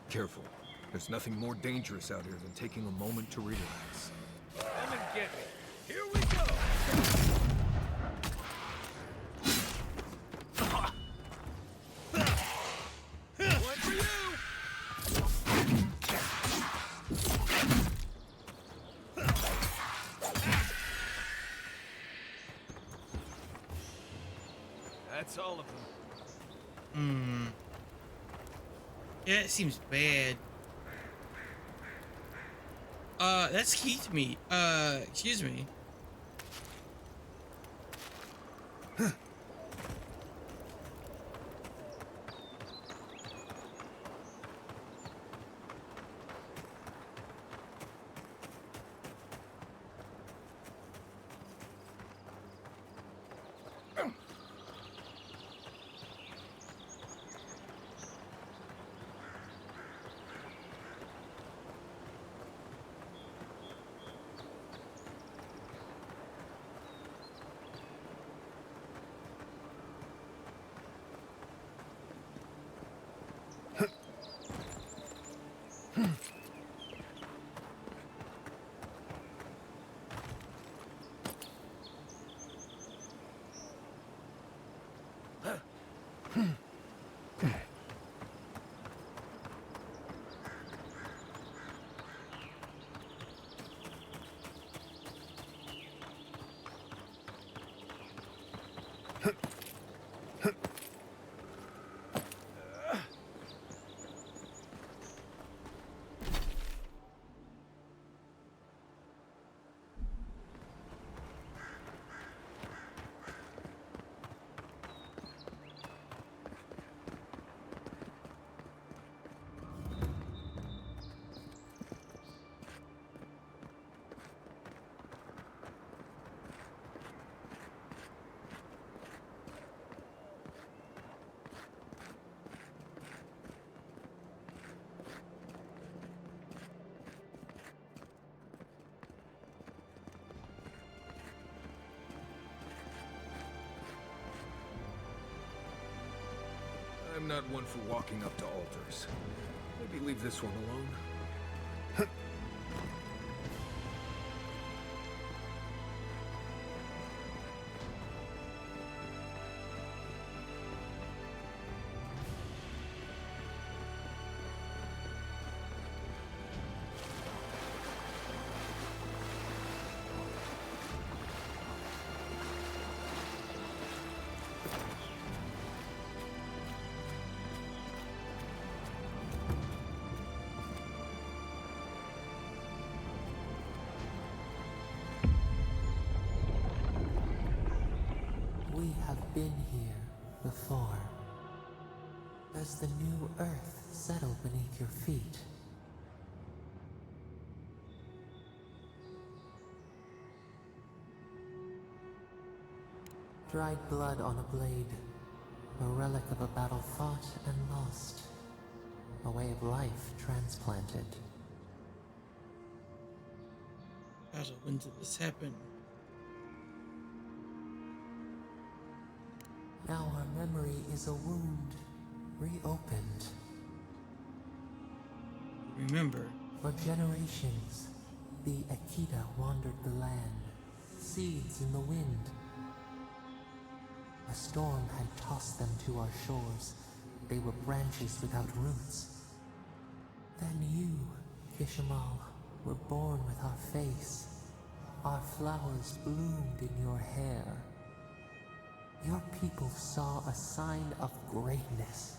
Careful. There's nothing more dangerous out here than taking a moment to relax. Come and get me. Here we go. One for you. That's all of them. Yeah, it seems bad. That's Keith meat. Excuse me. not one for walking up to altars. Maybe leave this one alone. We have been here before. Does the new earth settle beneath your feet? Dried blood on a blade, a relic of a battle fought and lost, a way of life transplanted. Battle, when did this happen? Now our memory is a wound, reopened. Remember. For generations, the Akita wandered the land, seeds in the wind. A storm had tossed them to our shores. They were branches without roots. Then you, Kishimal, were born with our face. Our flowers bloomed in your hair. Your people saw a sign of greatness.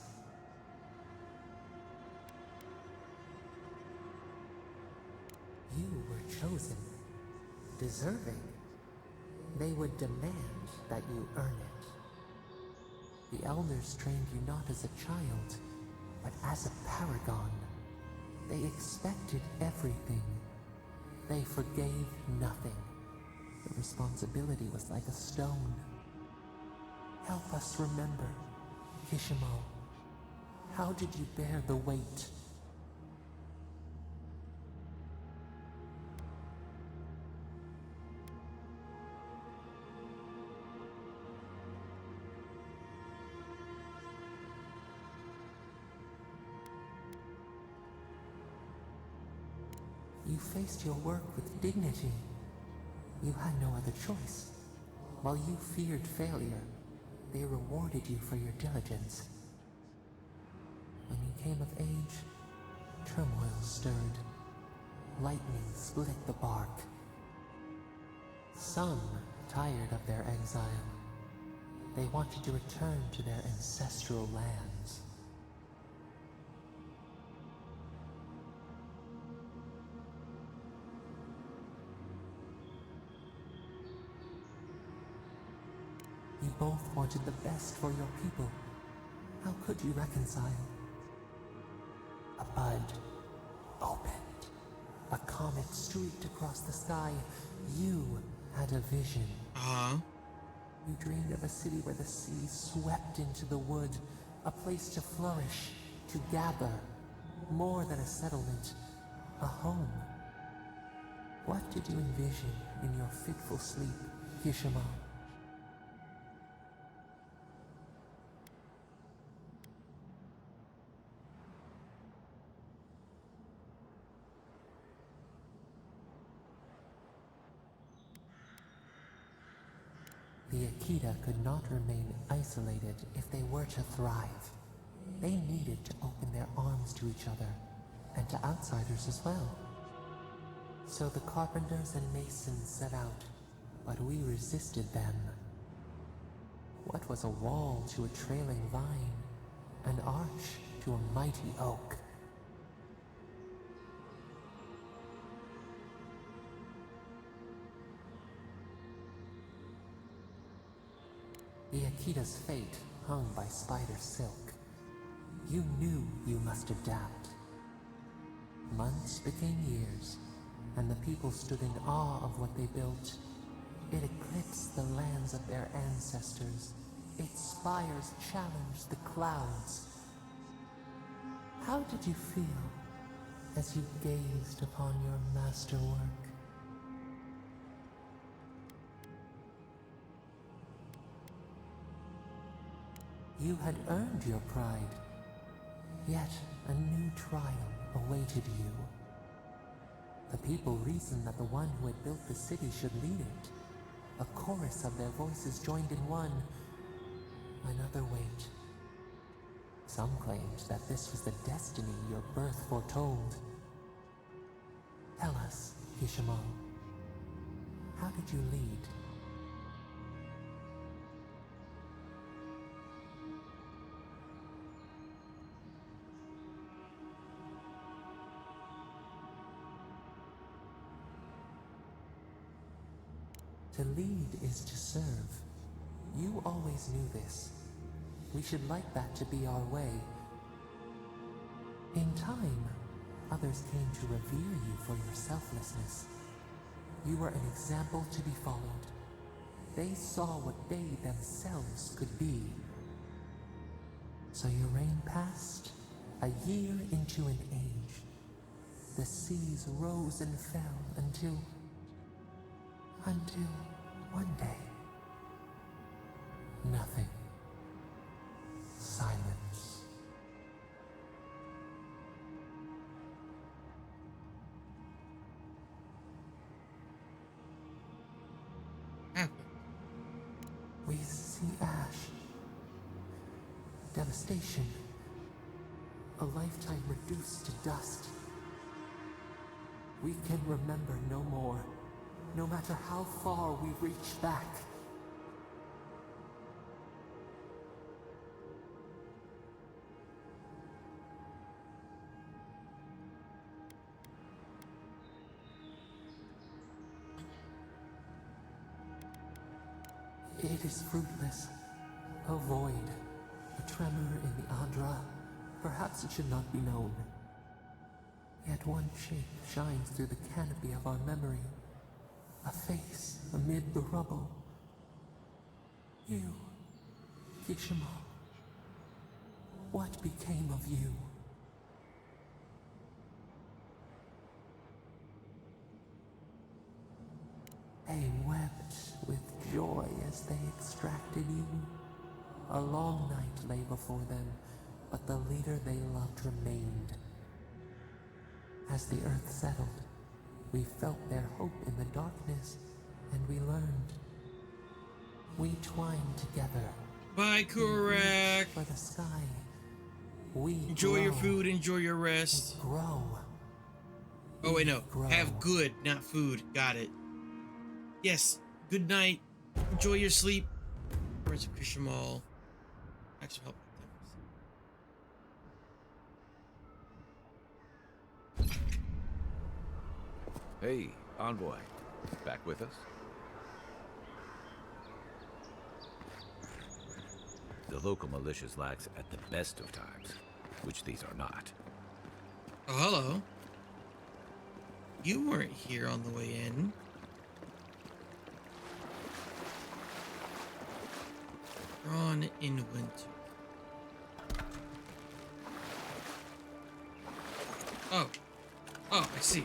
You were chosen, deserving. They would demand that you earn it. The elders trained you not as a child, but as a paragon. They expected everything. They forgave nothing. The responsibility was like a stone. Help us remember, Kishimo. How did you bear the weight? You faced your work with dignity. You had no other choice. While you feared failure, they rewarded you for your diligence. When you came of age, turmoil stirred. Lightning split the bark. Some tired of their exile. They wanted to return to their ancestral lands. You both wanted the best for your people. How could you reconcile? A bud opened. A comet streaked across the sky. You had a vision. You dreamed of a city where the sea swept into the wood. A place to flourish, to gather. More than a settlement. A home. What did you envision in your fitful sleep, Kishima? The Akita could not remain isolated if they were to thrive. They needed to open their arms to each other, and to outsiders as well. So the carpenters and masons set out, but we resisted them. What was a wall to a trailing vine, an arch to a mighty oak? The Akita's fate hung by spider silk. You knew you must adapt. Months became years, and the people stood in awe of what they built. It eclipsed the lands of their ancestors. Its spires challenged the clouds. How did you feel as you gazed upon your masterwork? You had earned your pride, yet a new trial awaited you. The people reasoned that the one who had built the city should lead it. A chorus of their voices joined in one. Another wait. Some claimed that this was the destiny your birth foretold. Tell us, Kishimal, how did you lead? To lead is to serve. You always knew this. We should like that to be our way. In time, others came to revere you for your selflessness. You were an example to be followed. They saw what they themselves could be. So your reign passed, a year into an age. The seas rose and fell until one day, nothing. Silence. We see ash, devastation, a lifetime reduced to dust. We can remember no more. No matter how far we reach back. It is fruitless. A void. A tremor in the Adra. Perhaps it should not be known. Yet one shape shines through the canopy of our memory. A face amid the rubble. You, Kishimal. What became of you? They wept with joy as they extracted you. A long night lay before them, but the leader they loved remained. As the earth settled, we felt their hope in the darkness, and we learned. We twined together. Bye, Kurak. For the sky. We enjoy your grow. food, enjoy your rest. We grow. Oh wait, no. Have good, not food. Got it. Yes. Good night. Enjoy your sleep. Prince of Kishimal. Thanks for helping. Hey, Envoy. Back with us? The local militias lax at the best of times, which these are not. Oh, hello. You weren't here on the way in. Drawn in winter. Oh. Oh, I see.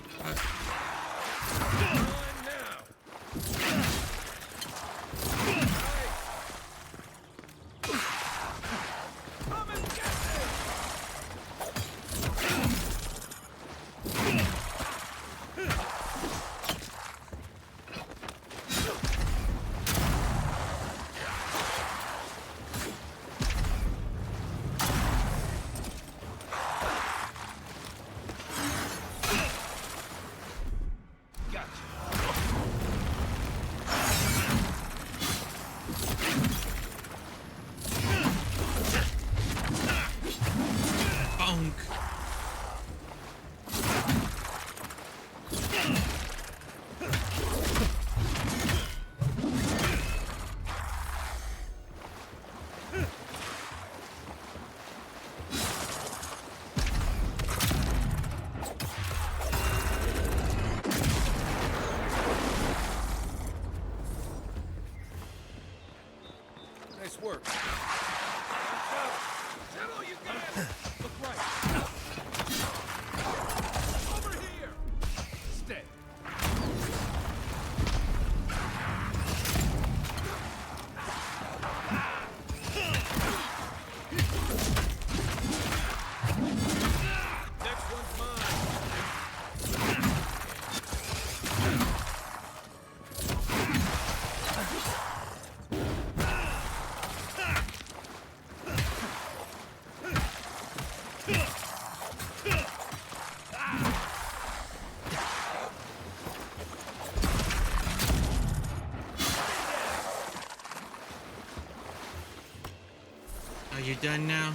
done now?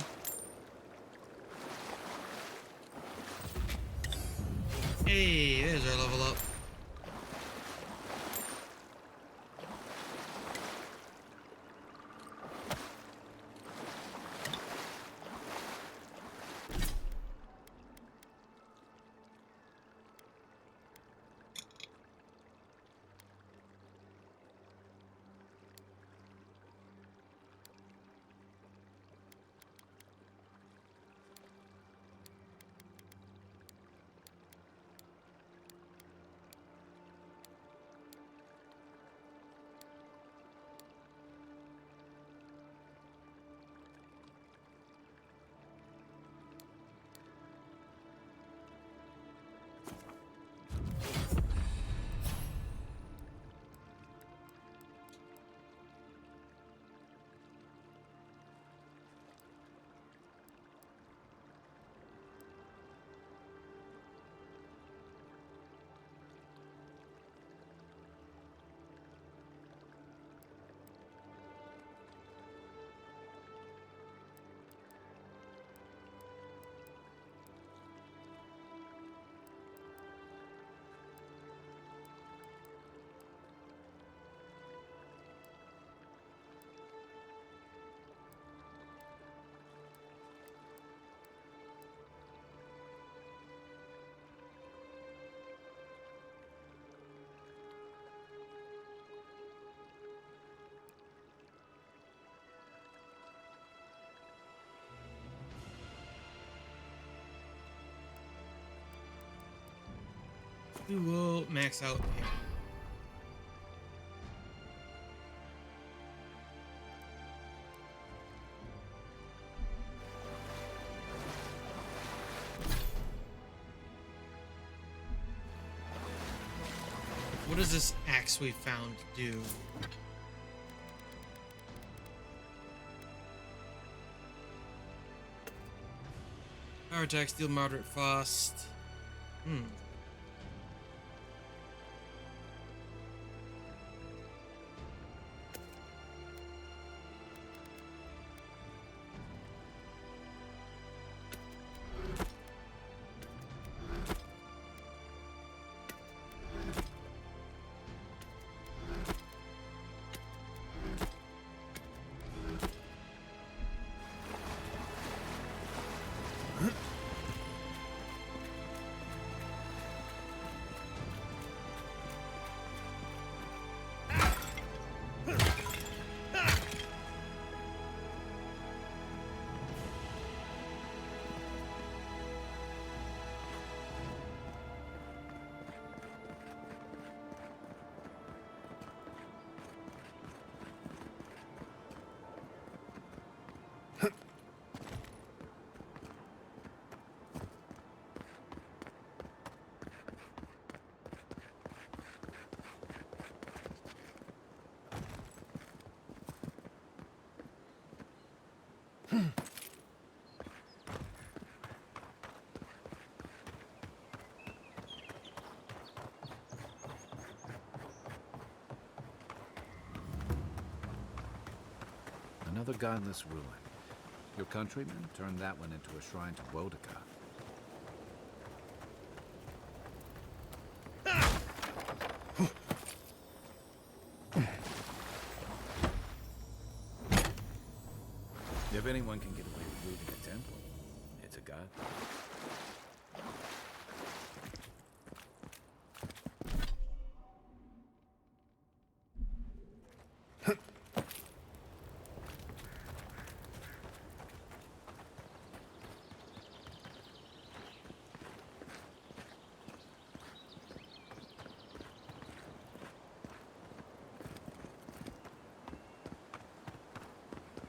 Hey, there's our level up. We will max out here. What does this axe we found do? Power attack, deal moderate frost. Another godless ruin. Your countrymen turned that one into a shrine to Boudica. If anyone can get away with looting a temple, it's a god.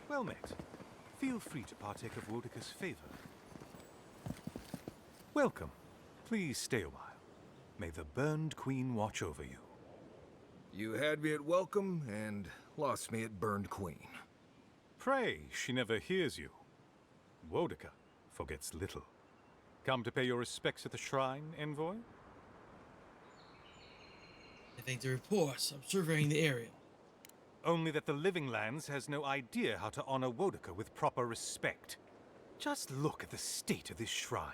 Well met. Feel free to partake of Boudica's favor. Welcome. Please stay a while. May the Burned Queen watch over you. You had me at welcome and lost me at Burned Queen. Pray, she never hears you. Boudica forgets little. Come to pay your respects at the shrine, envoy? I think the reports. I'm surveying the area. Only that the Living Lands has no idea how to honor Wodaka with proper respect. Just look at the state of this shrine.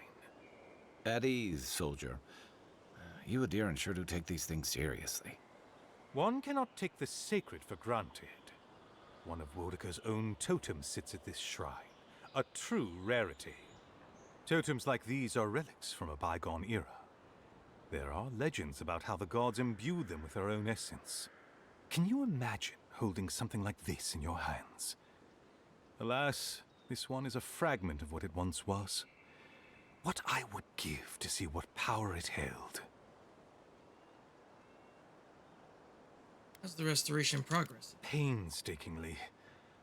At ease, soldier. You Adiran sure do take these things seriously. One cannot take the sacred for granted. One of Wodaka's own totems sits at this shrine, a true rarity. Totems like these are relics from a bygone era. There are legends about how the gods imbued them with their own essence. Can you imagine holding something like this in your hands? Alas, this one is a fragment of what it once was. What I would give to see what power it held. How's the restoration progress? Painstakingly.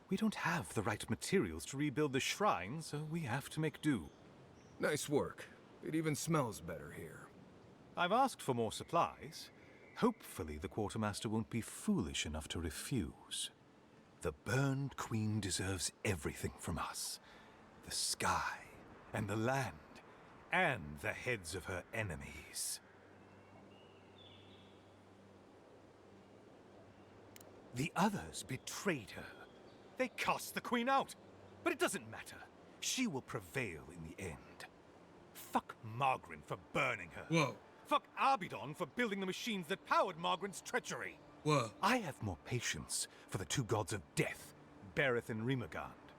We don't have the right materials to rebuild the shrine, so we have to make do. Nice work. It even smells better here. I've asked for more supplies. Hopefully the quartermaster won't be foolish enough to refuse. The Burned Queen deserves everything from us. The sky, and the land, and the heads of her enemies. The others betrayed her. They cast the Queen out. But it doesn't matter. She will prevail in the end. Fuck Margarin for burning her. Whoa. Fuck Arbidon for building the machines that powered Margarin's treachery. Whoa. I have more patience for the two gods of death, Berith and Rimagand.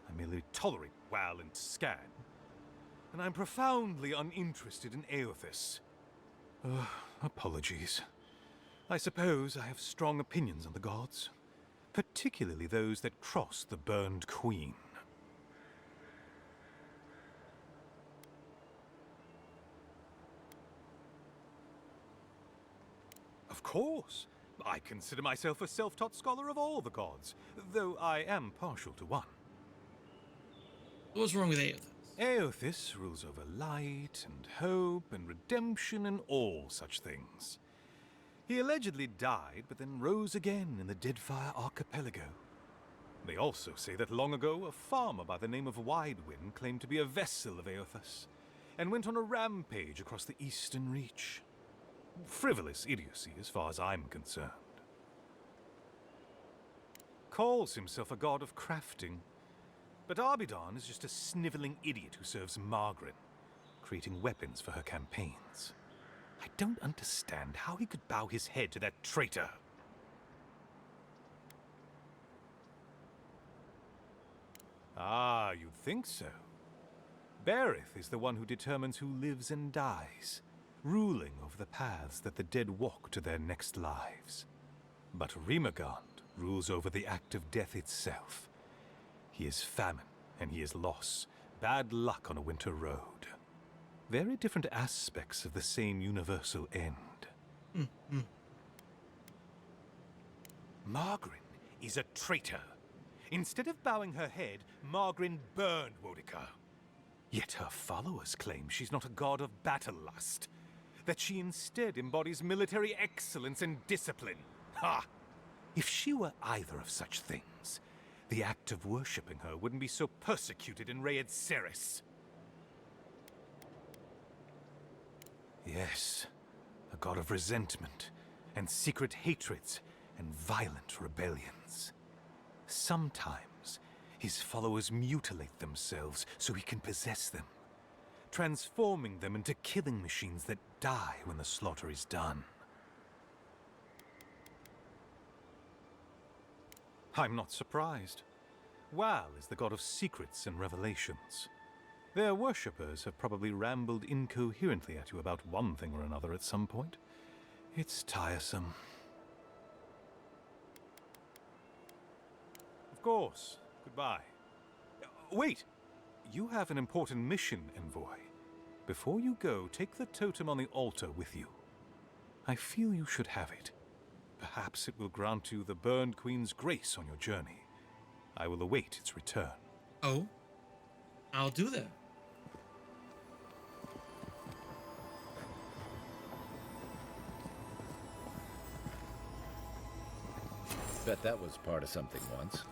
I merely tolerate Wal and Scan. And I'm profoundly uninterested in Aothis. Apologies. I suppose I have strong opinions on the gods, particularly those that cross the Burned Queen. Of course. I consider myself a self-taught scholar of all the gods, though I am partial to one. What's wrong with Aothis? Aothis rules over light and hope and redemption and all such things. He allegedly died, but then rose again in the Deadfire Archipelago. They also say that long ago, a farmer by the name of Widewind claimed to be a vessel of Aothis, and went on a rampage across the Eastern Reach. Frivolous idiocy, as far as I'm concerned. Calls himself a god of crafting, but Arbidon is just a sniveling idiot who serves Margaret, creating weapons for her campaigns. I don't understand how he could bow his head to that traitor. Ah, you'd think so. Berith is the one who determines who lives and dies, ruling over the paths that the dead walk to their next lives. But Rimagand rules over the act of death itself. He is famine, and he is loss, bad luck on a winter road. Very different aspects of the same universal end. Margarin is a traitor. Instead of bowing her head, Margarin burned Wodaka. Yet her followers claim she's not a god of battle lust, that she instead embodies military excellence and discipline. Ha! If she were either of such things, the act of worshipping her wouldn't be so persecuted in Rayed Ceres. Yes, a god of resentment, and secret hatreds, and violent rebellions. Sometimes, his followers mutilate themselves so he can possess them, transforming them into killing machines that die when the slaughter is done. I'm not surprised. Wal is the god of secrets and revelations. Their worshippers have probably rambled incoherently at you about one thing or another at some point. It's tiresome. Of course. Goodbye. Wait! You have an important mission, Envoy. Before you go, take the totem on the altar with you. I feel you should have it. Perhaps it will grant you the Burned Queen's grace on your journey. I will await its return. Oh? I'll do that. Bet that was part of something once.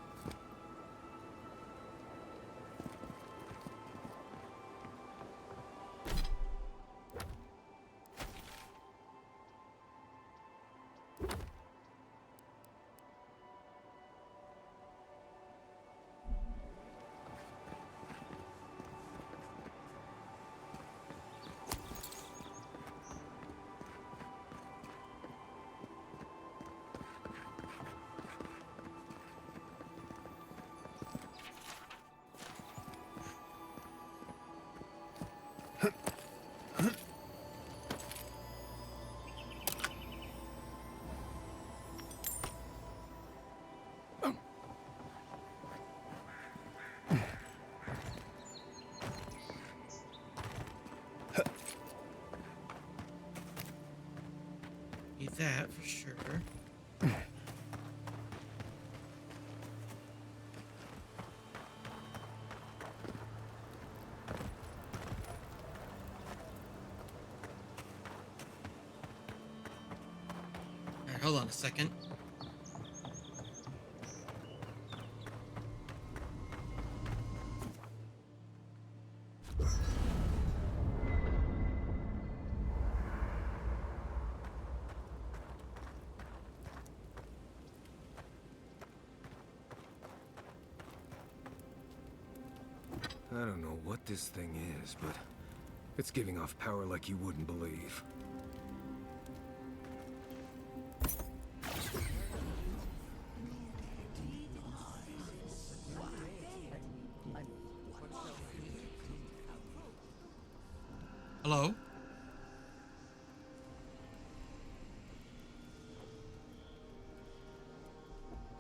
Need that for sure. Alright, hold on a second. I don't know what this thing is, but it's giving off power like you wouldn't believe. Hello?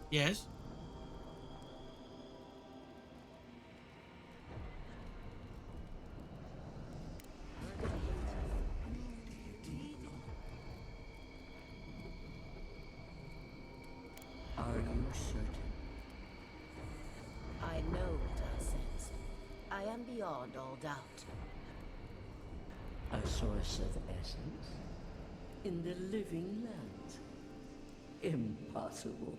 Yes? Are you certain? I know what I sensed. I am beyond all doubt. A source of essence? In the living lands? Impossible.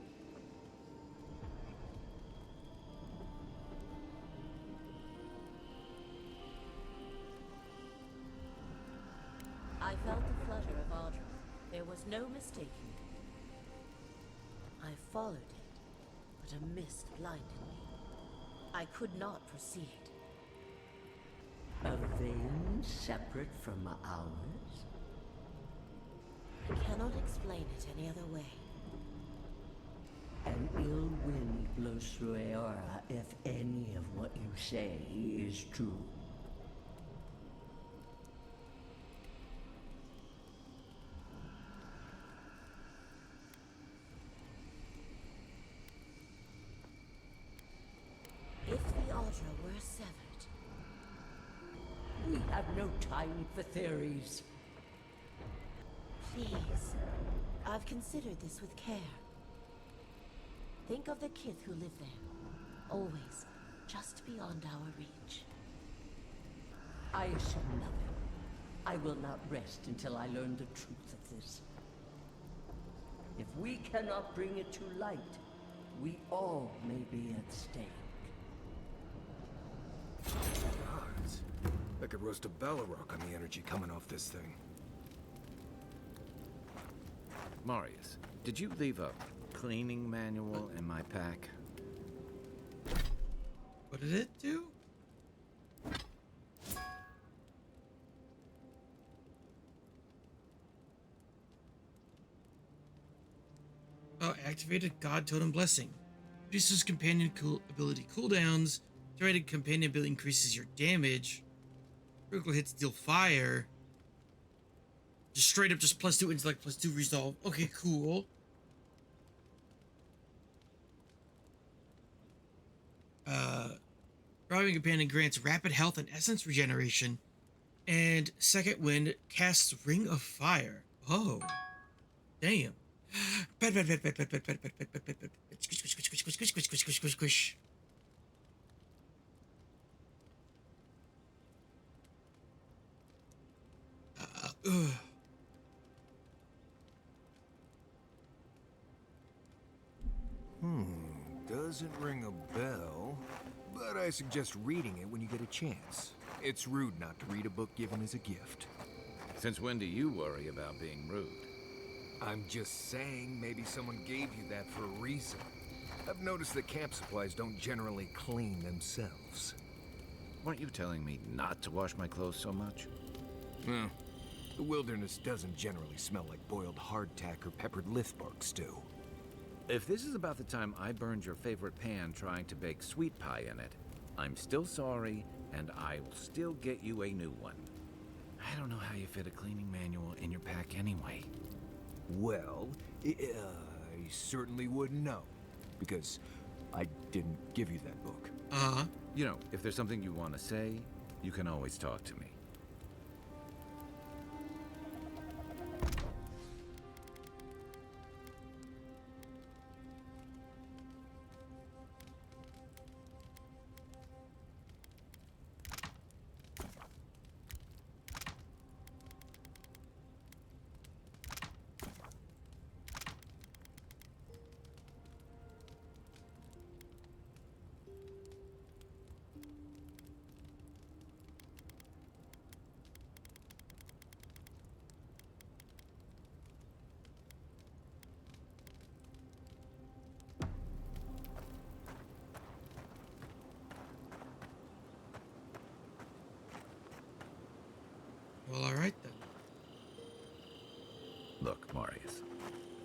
I felt the flutter of Audra. There was no mistaking it. I followed it, but a mist blinded me. I could not proceed. A vein separate from ours? I cannot explain it any other way. An ill wind blows through Aora if any of what you say is true. If the Audra were severed... We have no time for theories. Please. I've considered this with care. Think of the kith who live there. Always just beyond our reach. I assume nothing. I will not rest until I learn the truth of this. If we cannot bring it to light, we all may be at stake. Gods. I could roast a Balrog on the energy coming off this thing. Marius, did you leave a cleaning manual in my pack? What did it do? Oh, activated God Totem Blessing. Reduces companion ability cooldowns. Activated companion ability increases your damage. Critical hits deal fire. Just straight up just +2 intellect, +2 resolve. Okay, cool. Driving companion grants rapid health and essence regeneration. And second wind casts Ring of Fire. Oh. Damn. Squish. Doesn't ring a bell, but I suggest reading it when you get a chance. It's rude not to read a book given as a gift. Since when do you worry about being rude? I'm just saying maybe someone gave you that for a reason. I've noticed that camp supplies don't generally clean themselves. Weren't you telling me not to wash my clothes so much? Well, the wilderness doesn't generally smell like boiled hardtack or peppered lithbark stew. If this is about the time I burned your favorite pan trying to bake sweet pie in it, I'm still sorry, and I will still get you a new one. I don't know how you fit a cleaning manual in your pack anyway. Well, I certainly wouldn't know, because I didn't give you that book. Uh-huh. You know, if there's something you want to say, you can always talk to me.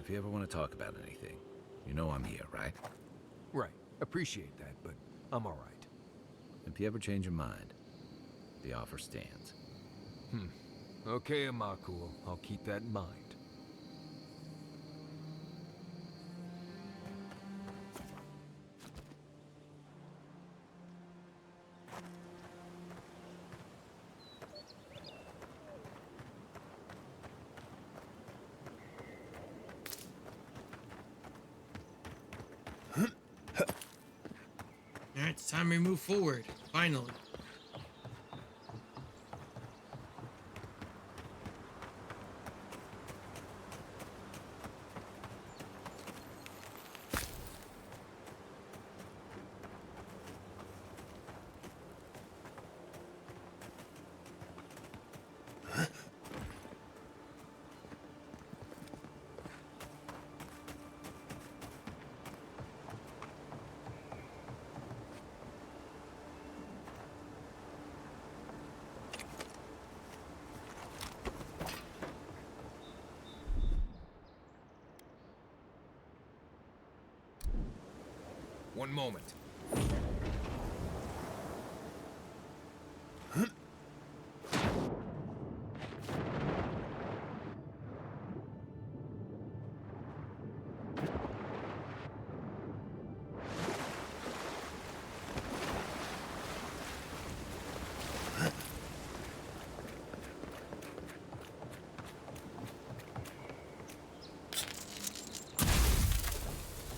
If you ever want to talk about anything, you know I'm here, right? Right. Appreciate that, but I'm all right. If you ever change your mind, the offer stands. Okay, Amakul. I'll keep that in mind. Alright, it's time we move forward. Finally. One moment.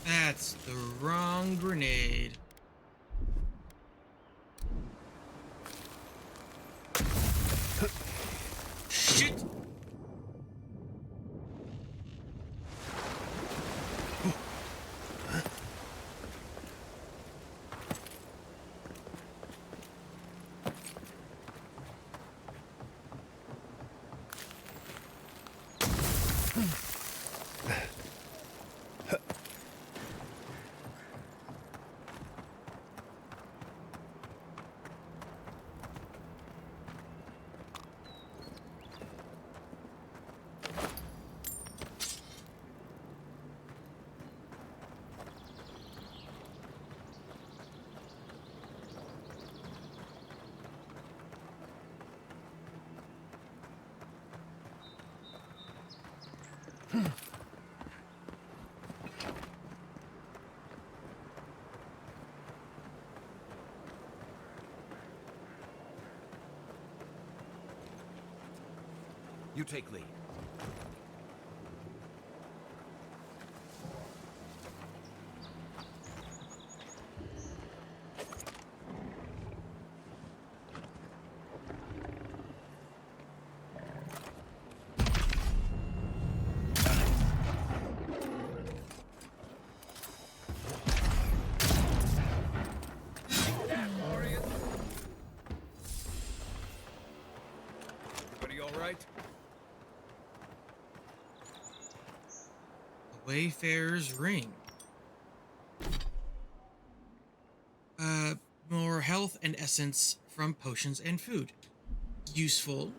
That's the wrong grenade. Shit! You take lead. Everybody all right? Wayfarer's Ring. More health and essence from potions and food. Useful.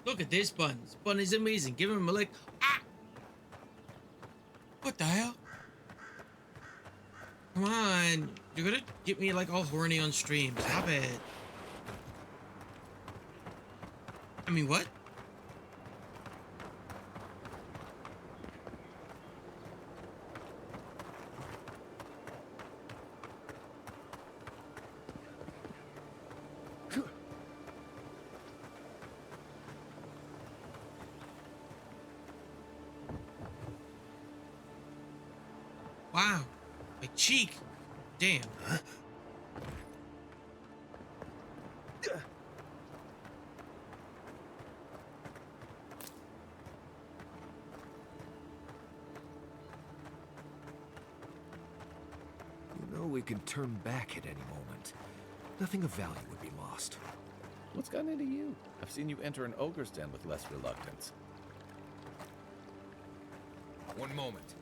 Look at this bun. This bun is amazing. Give him a lick. Ah! What the hell? Come on. You're gonna get me like all horny on stream. Stop it. I mean, what? Wow, my cheek. Damn. You know we can turn back at any moment. Nothing of value would be lost. What's gotten into you? I've seen you enter an ogre's den with less reluctance. One moment.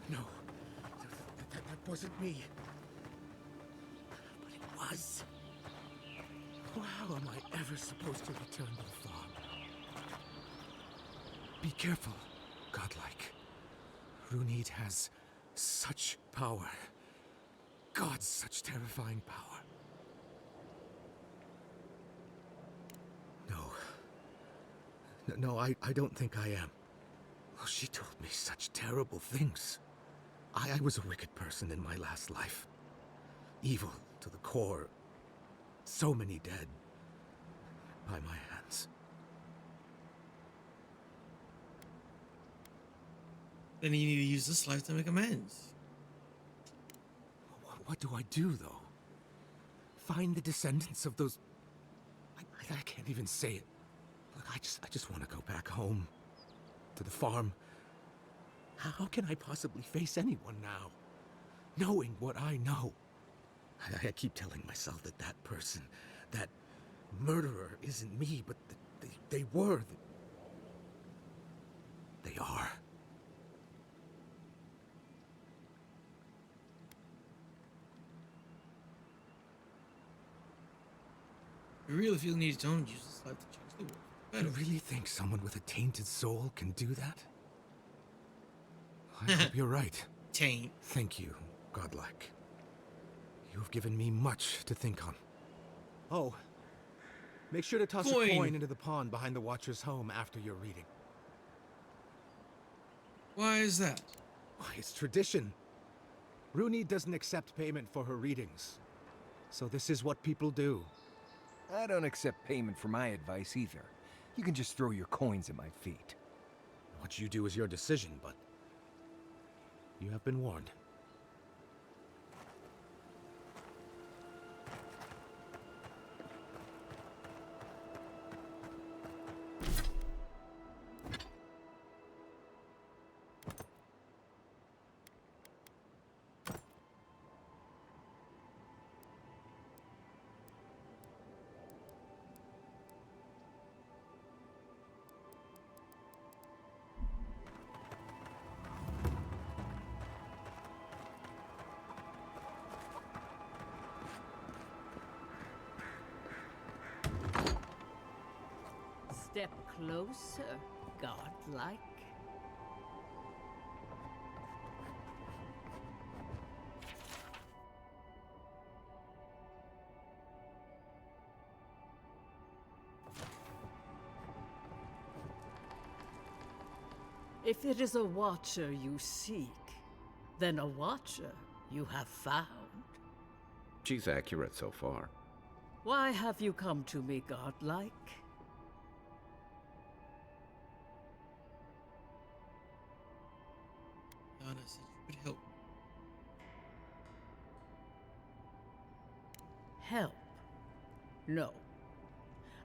No, that wasn't me. But it was. How am I never supposed to return to the farm. Be careful, godlike. Runid has such power. God, such terrifying power. No, I don't think I am. Oh, she told me such terrible things. I was a wicked person in my last life. Evil to the core. So many dead by my hands. Then you need to use this life to make amends. What do I do, though? Find the descendants of those... I can't even say it. Look, I just want to go back home. To the farm. How can I possibly face anyone now? Knowing what I know. I keep telling myself that that person, that murderer isn't me, but they were. They are. You really feel the need to use this life to change the world. You really think someone with a tainted soul can do that? I hope you're right. Taint. Thank you, godlike. You've given me much to think on. Oh, make sure to toss a coin into the pond behind the Watcher's home after your reading. Why is that? Why, it's tradition. Rooney doesn't accept payment for her readings. So this is what people do. I don't accept payment for my advice either. You can just throw your coins at my feet. What you do is your decision, but you have been warned. Step closer, godlike. If it is a watcher you seek, then a watcher you have found. She's accurate so far. Why have you come to me, godlike? Yana said you could help. Help? No.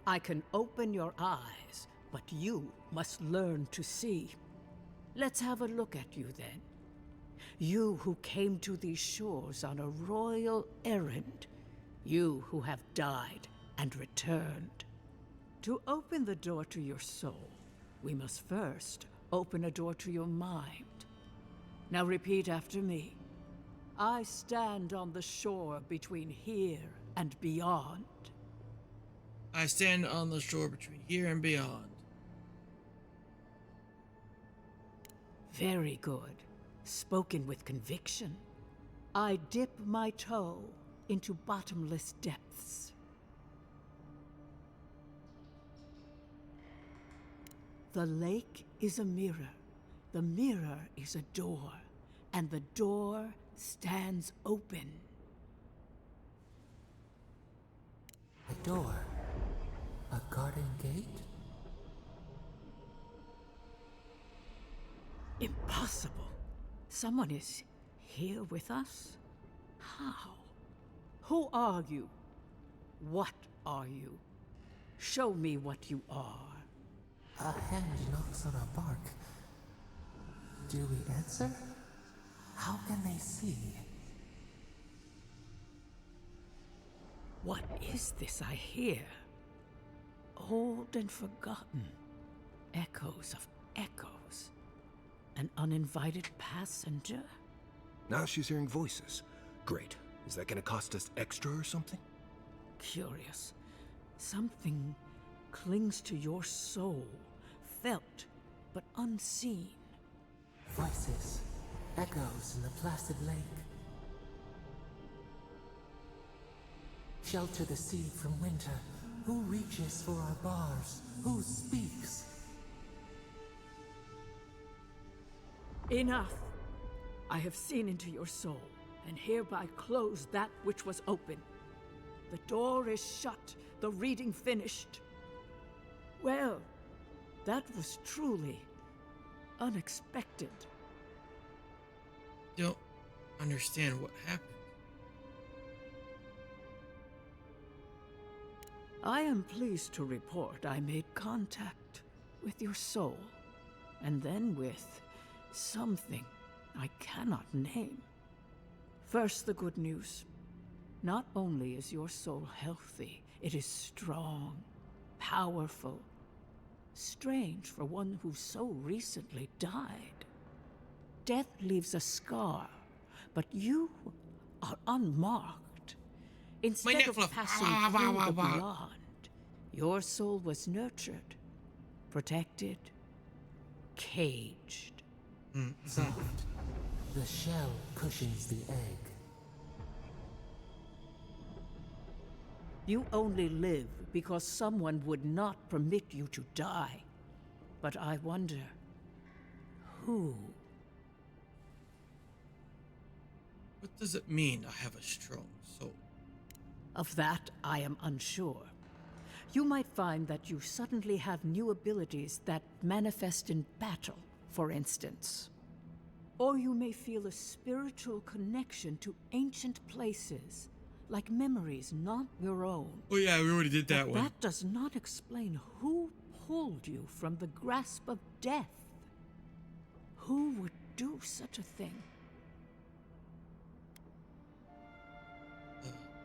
I can open your eyes, but you must learn to see. Let's have a look at you then. You who came to these shores on a royal errand. You who have died and returned. To open the door to your soul, we must first open a door to your mind. Now repeat after me. I stand on the shore between here and beyond. I stand on the shore between here and beyond. Very good. Spoken with conviction. I dip my toe into bottomless depths. The lake is a mirror. The mirror is a door, and the door stands open. A door? A garden gate? Impossible. Someone is here with us? How? Who are you? What are you? Show me what you are. A hand knocks on a bark. Do we answer? How can they see? What is this I hear? Old and forgotten. Echoes of echoes. An uninvited passenger? Now she's hearing voices. Great. Is that gonna cost us extra or something? Curious. Something clings to your soul, felt but unseen. Voices, echoes in the placid lake. Shelter the seed from winter. Who reaches for our bars? Who speaks? Enough! I have seen into your soul, and hereby close that which was open. The door is shut, the reading finished. Well, that was truly unexpected. Don't understand what happened. I am pleased to report I made contact with your soul, and then with something I cannot name. First, the good news. Not only is your soul healthy, it is strong, powerful. Strange for one who so recently died. Death leaves a scar, but you are unmarked. Instead of passing through the beyond, your soul was nurtured, protected, caged. Soft. The shell cushions the egg. You only live because someone would not permit you to die. But I wonder, who? What does it mean I have a strong soul? Of that, I am unsure. You might find that you suddenly have new abilities that manifest in battle, for instance. Or you may feel a spiritual connection to ancient places, like memories not your own. Oh yeah, we already did that But one. that does not explain who pulled you from the grasp of death. Who would do such a thing?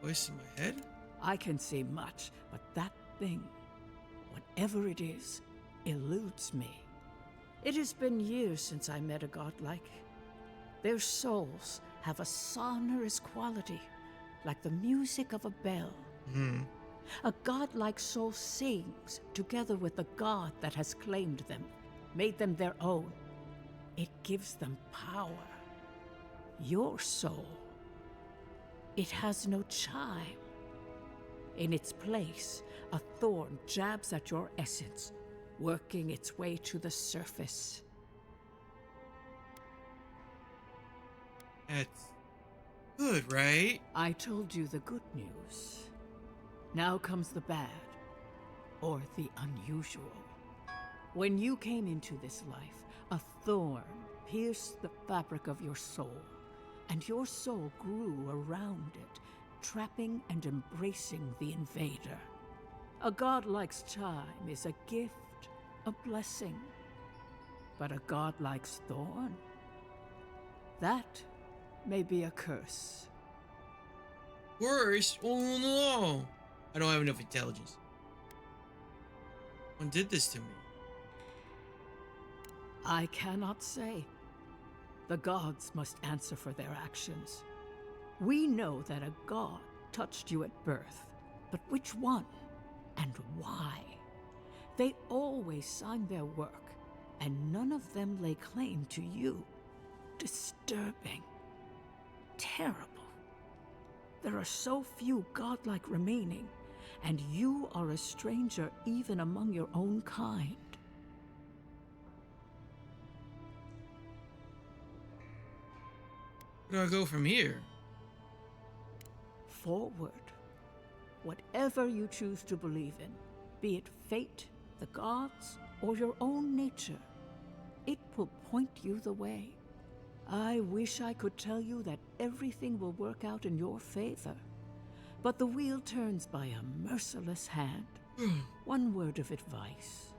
Voice in my head? I can say much, but that thing, whatever it is, eludes me. It has been years since I met a godlike. Their souls have a sonorous quality, like the music of a bell. A godlike soul sings together with the god that has claimed them, made them their own. It gives them power. Your soul, it has no chime. In its place, a thorn jabs at your essence, working its way to the surface. That's good, right? I told you the good news. Now comes the bad, or the unusual. When you came into this life, a thorn pierced the fabric of your soul, and your soul grew around it, trapping and embracing the invader. A godlike's chime is a gift, a blessing. But a godlike's thorn? That may be a curse. Worse? Oh no! I don't have enough intelligence. One did this to me. I cannot say. The gods must answer for their actions. We know that a god touched you at birth, but which one and why? They always sign their work, and none of them lay claim to you. Disturbing. Terrible. There are so few godlike remaining, and you are a stranger even among your own kind. Where do I go from here? Forward. Whatever you choose to believe in, be it fate, the gods, or your own nature, it will point you the way. I wish I could tell you that everything will work out in your favor, but the wheel turns by a merciless hand. One word of advice.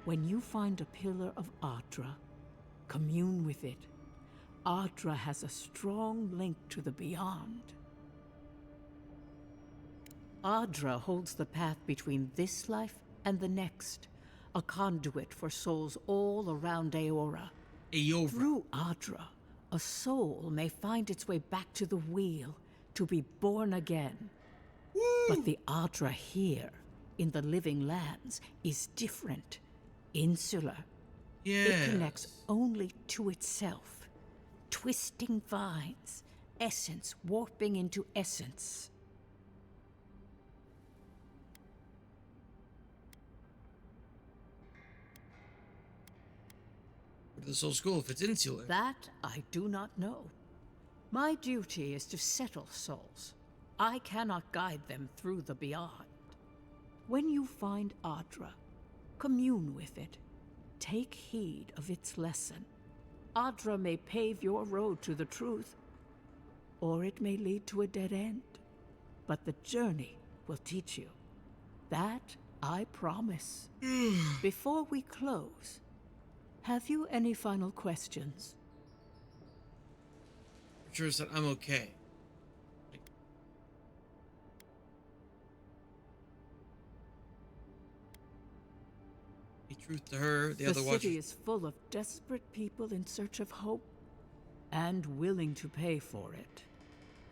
When you find a pillar of Adra, commune with it. Adra has a strong link to the beyond. Adra holds the path between this life and the next, a conduit for souls all around Aora. Through Adra, a soul may find its way back to the wheel to be born again. Woo! But the Adra here, in the living lands, is different. Insular. It connects only to itself. Twisting vines, essence warping into essence. Where the soul school if it's insular? That I do not know. My duty is to settle souls. I cannot guide them through the beyond. When you find Adra, commune with it. Take heed of its lesson. Adra may pave your road to the truth, or it may lead to a dead end. But the journey will teach you. That I promise. Before we close, have you any final questions? Sure said I'm okay. Truth to her, the other The watchers. city is full of desperate people in search of hope and willing to pay for it.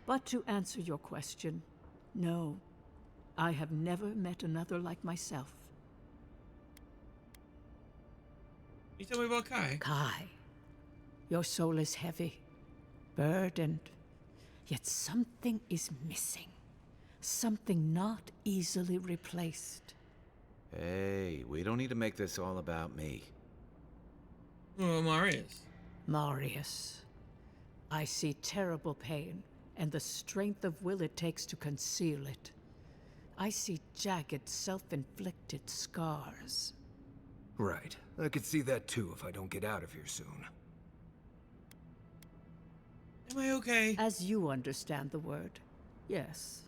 But to answer your question, no, I have never met another like myself. You tell me about Kai. Kai, your soul is heavy, burdened, yet something is missing. Something not easily replaced. Hey, we don't need to make this all about me. Oh, Marius. Marius. I see terrible pain and the strength of will it takes to conceal it. I see jagged, self-inflicted scars. Right. I could see that too if I don't get out of here soon. Am I okay? As you understand the word, yes.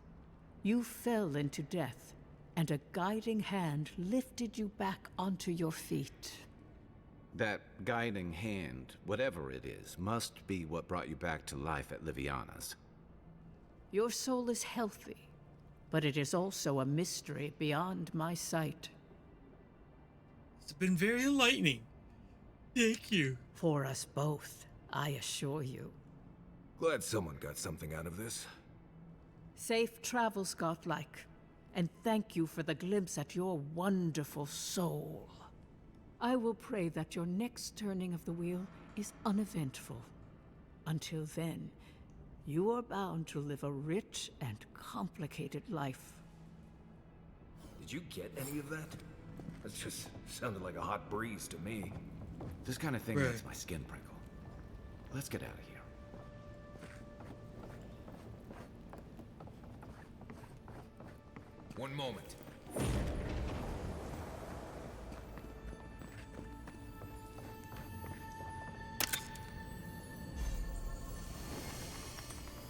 You fell into death, and a guiding hand lifted you back onto your feet. That guiding hand, whatever it is, must be what brought you back to life at Liviana's. Your soul is healthy, but it is also a mystery beyond my sight. It's been very enlightening. Thank you. For us both, I assure you. Glad someone got something out of this. Safe travels, godlike. And thank you for the glimpse at your wonderful soul. I will pray that your next turning of the wheel is uneventful. Until then, you are bound to live a rich and complicated life. Did you get any of that? That just sounded like a hot breeze to me. This kind of thing makes my skin prickle. Let's get out of here. One moment.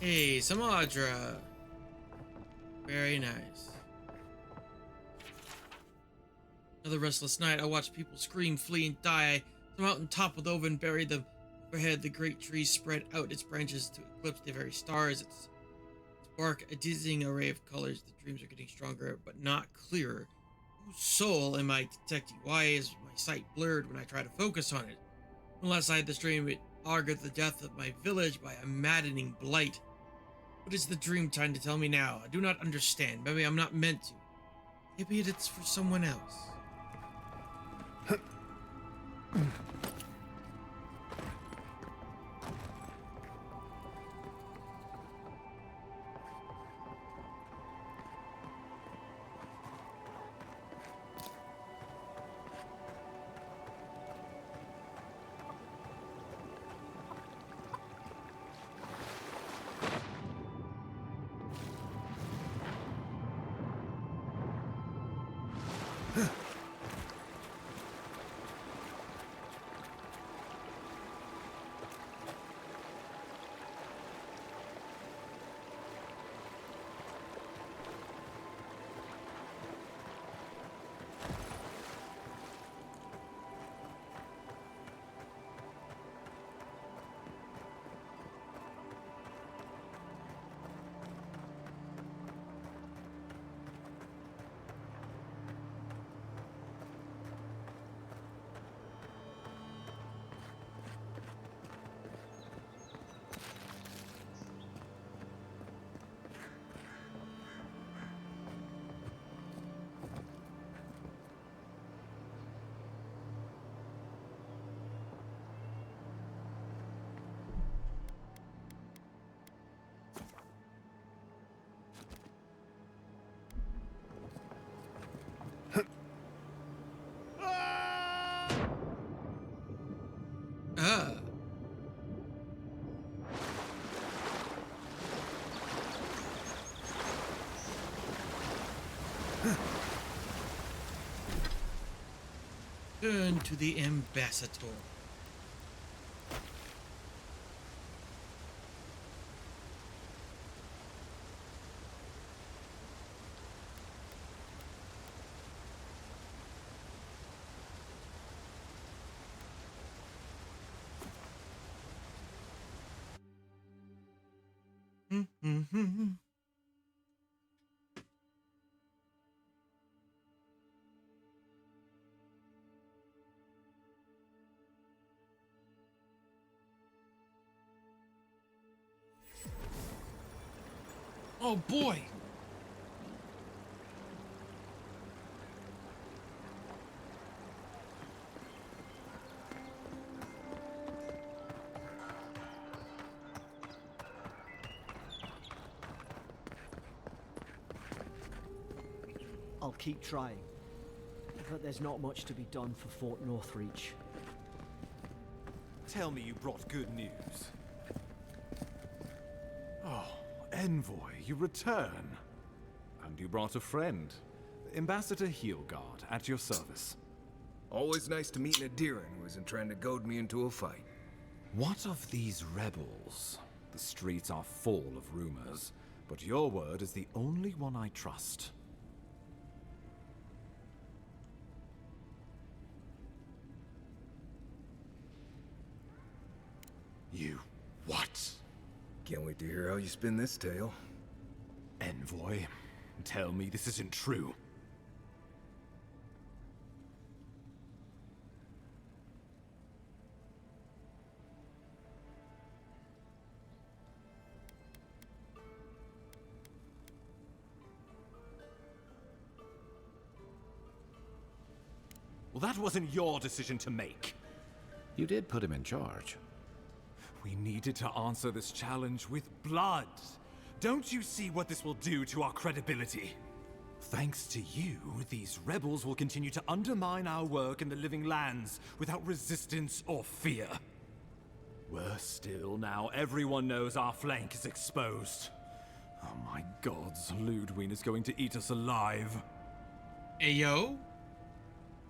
Hey, some Adra. Very nice. Another restless night. I watched people scream, flee, and die. Some mountain toppled over and buried them. Overhead, the great tree spread out its branches to eclipse the very stars. Its bark, a dizzying array of colors. The dreams are getting stronger, but not clearer. Whose soul am I detecting? Why is my sight blurred when I try to focus on it? When last I had this dream, it augured the death of my village by a maddening blight. What is the dream trying to tell me now? I do not understand. Maybe I'm not meant to. Maybe it's for someone else. Turn to the ambassador. Oh boy! I'll keep trying. But there's not much to be done for Fort Northreach. Tell me you brought good news. Oh, Envoy, you return. And you brought a friend. Ambassador Heelguard, at your service. Always nice to meet an Adiran who isn't trying to goad me into a fight. What of these rebels? The streets are full of rumors, but your word is the only one I trust. You... what? Can't wait to hear how you spin this tale. Envoy, tell me this isn't true. Well, that wasn't your decision to make. You did put him in charge. We needed to answer this challenge with blood. Don't you see what this will do to our credibility? Thanks to you, these rebels will continue to undermine our work in the Living Lands without resistance or fear. Worse still, now everyone knows our flank is exposed. Oh my gods, Ludwig is going to eat us alive. Hey, yo?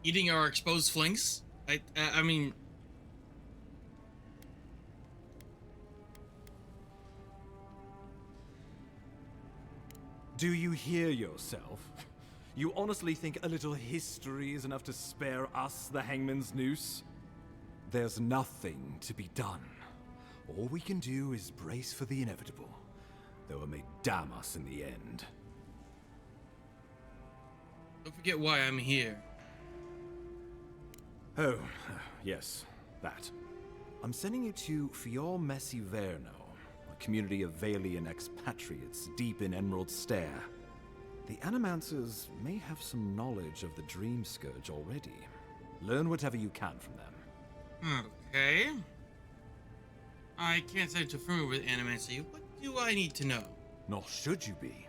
Eating our exposed flanks? I mean... Do you hear yourself? You honestly think a little history is enough to spare us the Hangman's Noose? There's nothing to be done. All we can do is brace for the inevitable, though it may damn us in the end. Don't forget why I'm here. Oh, yes, that. I'm sending you to Fior Messi Verno, a community of Valian expatriates deep in Emerald Stair. The Animancers may have some knowledge of the Dream Scourge already. Learn whatever you can from them. Okay. I can't say I'm too familiar with Animancy. What do I need to know? Nor should you be.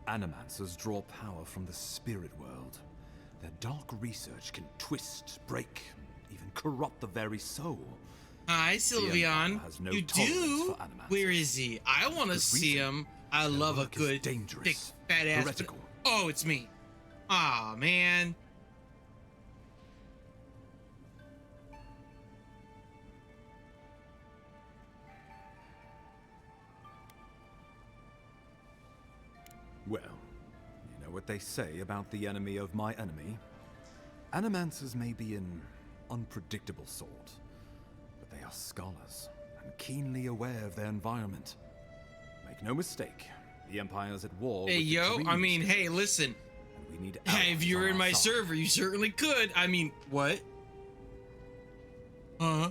Animancers draw power from the spirit world. Their dark research can twist, break, even corrupt the very soul. Hi, Sylveon. No you do? Where is he? I want to see him. I love a good, thick, fat ass. Heretical. Oh, it's me. Aw, man. Well, you know what they say about the enemy of my enemy? Animancers may be an unpredictable sort, but they are scholars and keenly aware of their environment. Make no mistake, the Empire's at war. Hey, with the yo, I mean, Dream hey, listen. We need Hey, if you're on in our my side. server, you certainly could. I mean, what? Huh?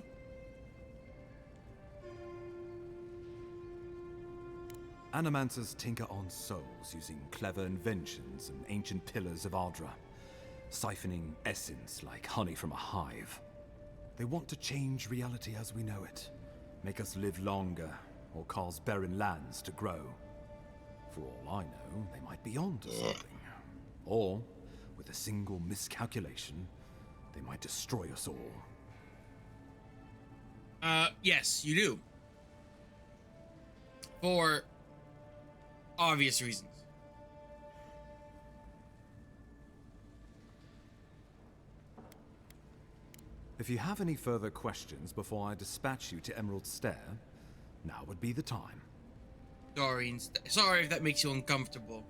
Animancers tinker on souls using clever inventions and ancient pillars of Ardra, siphoning essence like honey from a hive. They want to change reality as we know it, make us live longer, or cause barren lands to grow. For all I know, they might be onto something. Or, with a single miscalculation, they might destroy us all. Yes, you do. For obvious reasons. If you have any further questions before I dispatch you to Emerald Stair, now would be the time. Sorry if that makes you uncomfortable.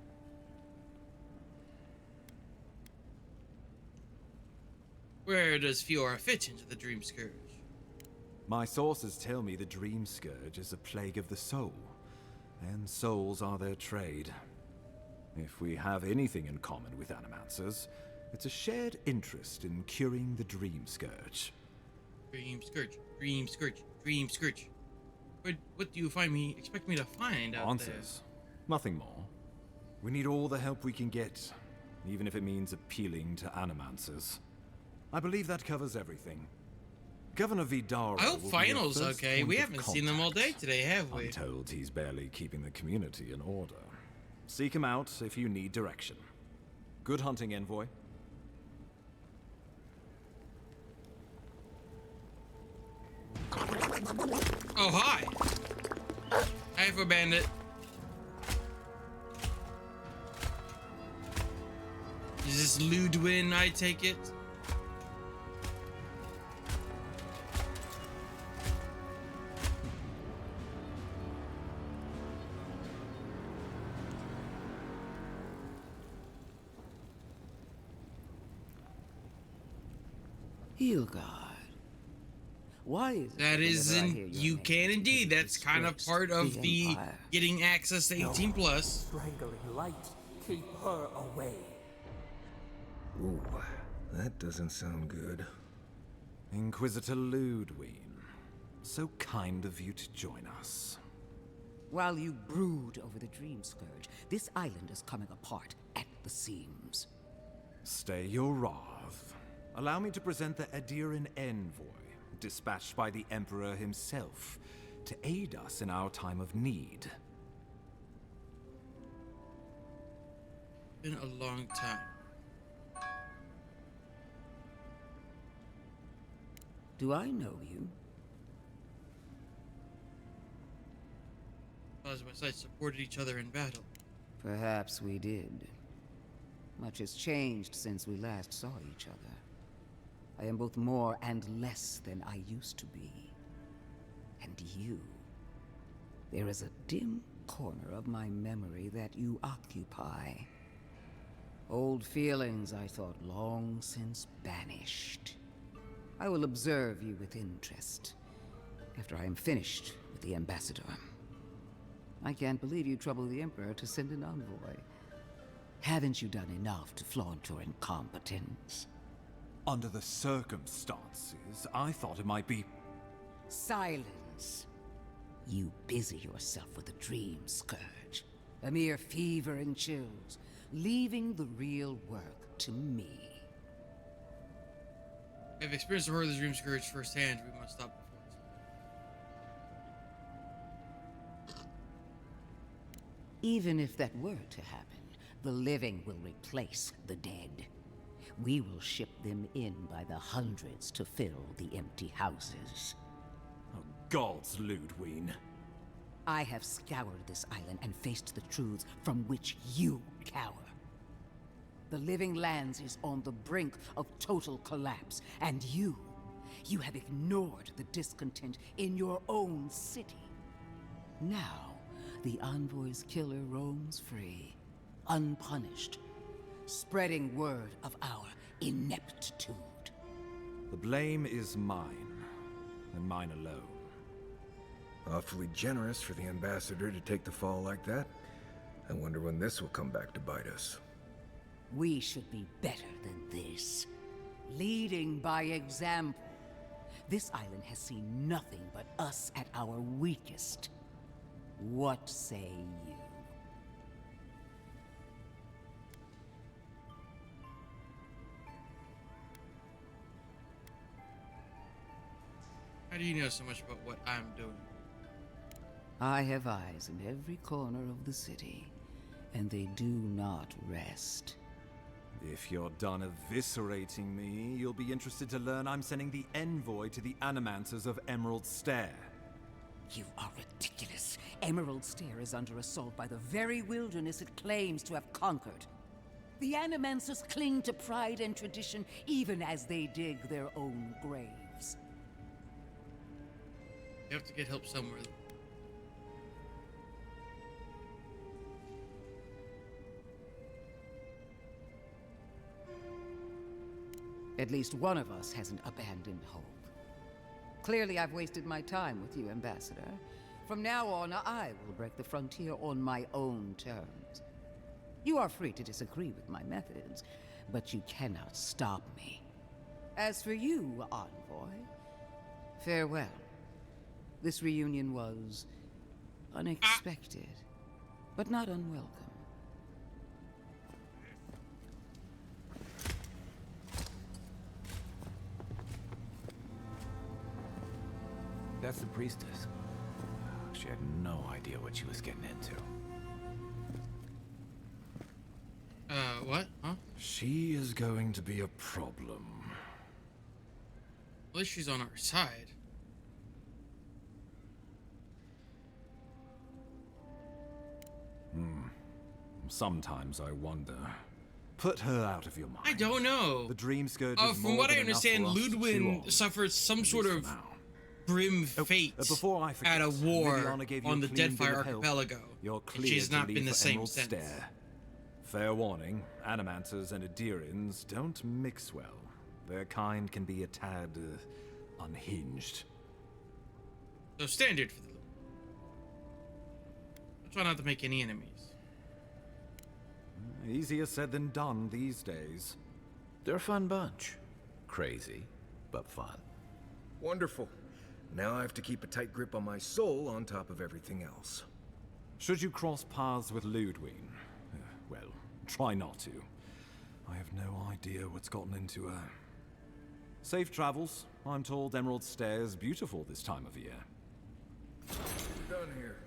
Where does Fiora fit into the Dream Scourge? My sources tell me the Dream Scourge is a plague of the soul, and souls are their trade. If we have anything in common with Animancers, it's a shared interest in curing the Dream Scourge. Dream Scourge, Dream Scourge, Dream Scourge. What do you expect me to find out Answers. Nothing more. We need all the help we can get, even if it means appealing to Animancers. I believe that covers everything. Governor Vidara. I hope Final's okay. We haven't seen them all day today, have we? I'm told he's barely keeping the community in order. Seek him out if you need direction. Good hunting, Envoy. Oh, hi. Hi, for Bandit. Is this Ludwin, I take it? Hilgard. Why is it that isn't you can indeed. That's kind of part of the getting access to 18 plus. Strangling light, keep her away. Ooh, that doesn't sound good. Inquisitor Ludwin, so kind of you to join us. While you brood over the Dream Scourge, this island is coming apart at the seams. Stay your wrath. Allow me to present the Adiran Envoy, dispatched by the Emperor himself, to aid us in our time of need. Been a long time. Do I know you? As my sides supported each other in battle. Perhaps we did. Much has changed since we last saw each other. I am both more and less than I used to be. And you. There is a dim corner of my memory that you occupy. Old feelings I thought long since banished. I will observe you with interest after I am finished with the ambassador. I can't believe you troubled the Emperor to send an envoy. Haven't you done enough to flaunt your incompetence? Under the circumstances, I thought it might be... Silence. You busy yourself with the Dream Scourge. A mere fever and chills, leaving the real work to me. I've experienced the horror of the Dream Scourge firsthand. We must stop before it's... Even if that were to happen, the living will replace the dead. We will ship them in by the hundreds to fill the empty houses. Oh, gods, Ludwin. I have scoured this island and faced the truths from which you cower. The Living Lands is on the brink of total collapse, and you have ignored the discontent in your own city. Now, the Envoy's killer roams free, unpunished, spreading word of our ineptitude. The blame is mine, and mine alone. Awfully generous for the ambassador to take the fall like that. I wonder when this will come back to bite us. We should be better than this. Leading by example. This island has seen nothing but us at our weakest. What say you? How do you know so much about what I'm doing? I have eyes in every corner of the city, and they do not rest. If you're done eviscerating me, you'll be interested to learn I'm sending the envoy to the Animancers of Emerald Stair. You are ridiculous. Emerald Stair is under assault by the very wilderness it claims to have conquered. The Animancers cling to pride and tradition even as they dig their own graves. You have to get help somewhere. At least one of us hasn't abandoned hope. Clearly, I've wasted my time with you, Ambassador. From now on, I will break the frontier on my own terms. You are free to disagree with my methods, but you cannot stop me. As for you, Envoy, farewell. This reunion was unexpected, but not unwelcome. That's the priestess. She had no idea what she was getting into. What? Huh? She is going to be a problem. At least she's on our side. Sometimes I wonder. Put her out of your mind. I don't know. The Dream Scourge is From more what than I enough understand, for us to chew Ludwin on, suffers some at sort least of for now. grim fate Before I forget, at a war Liliana gave you on a the clean bill Deadfire of health. Archipelago. You're And clear she's to not leave been the for same Emerald since. Stair. Fair warning, Animancers and Adirians don't mix well. Their kind can be a tad unhinged. So standard for the Ludwin. I try not to make any enemies. Easier said than done these days. They're a fun bunch. Crazy, but fun. Wonderful. Now I have to keep a tight grip on my soul on top of everything else. Should you cross paths with Ludwin, well, try not to. I have no idea what's gotten into her. Safe travels. I'm told Emerald Stair is beautiful this time of year. We're done here.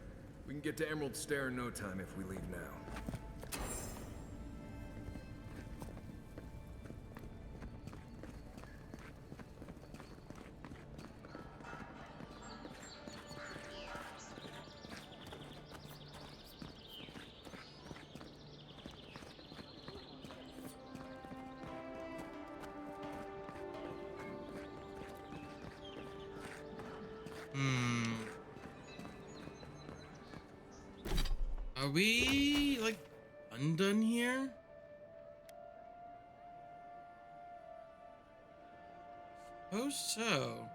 We can get to Emerald Stair in no time if we leave now. Are we, like, undone here? Suppose so.